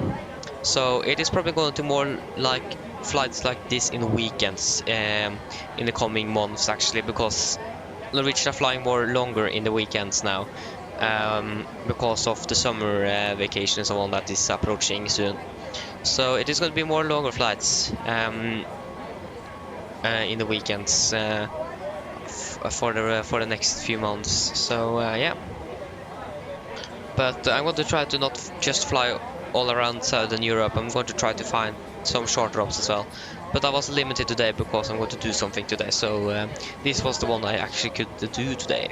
So it is probably going to more like flights like this in the weekends in the coming months, actually, because Norwegian are flying more longer in the weekends now, because of the summer vacation and so on that is approaching soon. So it is going to be more longer flights in the weekends for the next few months. So yeah, but I'm going to try to not just fly all around Southern Europe. I'm going to try to find some short drops as well. But I was limited today because I'm going to do something today. So this was the one I actually could do today.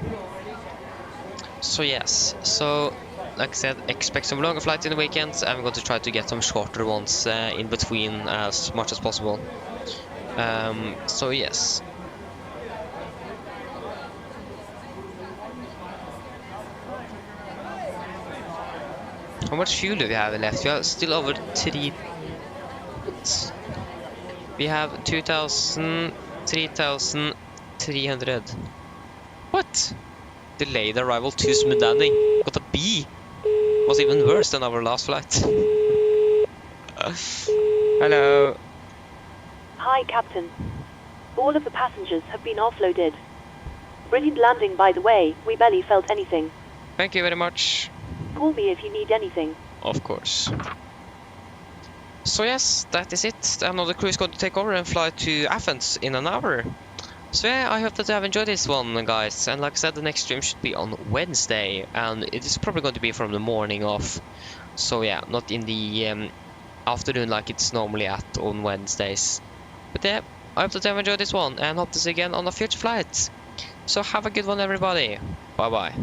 So yes, so like I said, expect some longer flights in the weekends. I'm going to try to get some shorter ones in between as much as possible. So yes. How much fuel do we have left? We are still over 3. We have 3,300. What? Delayed arrival, too smooth landing. Got a B. Was even worse than our last flight. Hello. Hi, Captain. All of the passengers have been offloaded. Brilliant landing, by the way. We barely felt anything. Thank you very much. Call me if you need anything. Of course. So yes, that is it. Another crew is going to take over and fly to Athens in an hour. So yeah, I hope that you have enjoyed this one, guys. And like I said, the next stream should be on Wednesday, and it is probably going to be from the morning off. So yeah, not in the afternoon like it's normally at on Wednesdays. But yeah, I hope that you have enjoyed this one, and hope to see you again on a future flight. So have a good one, everybody. Bye bye.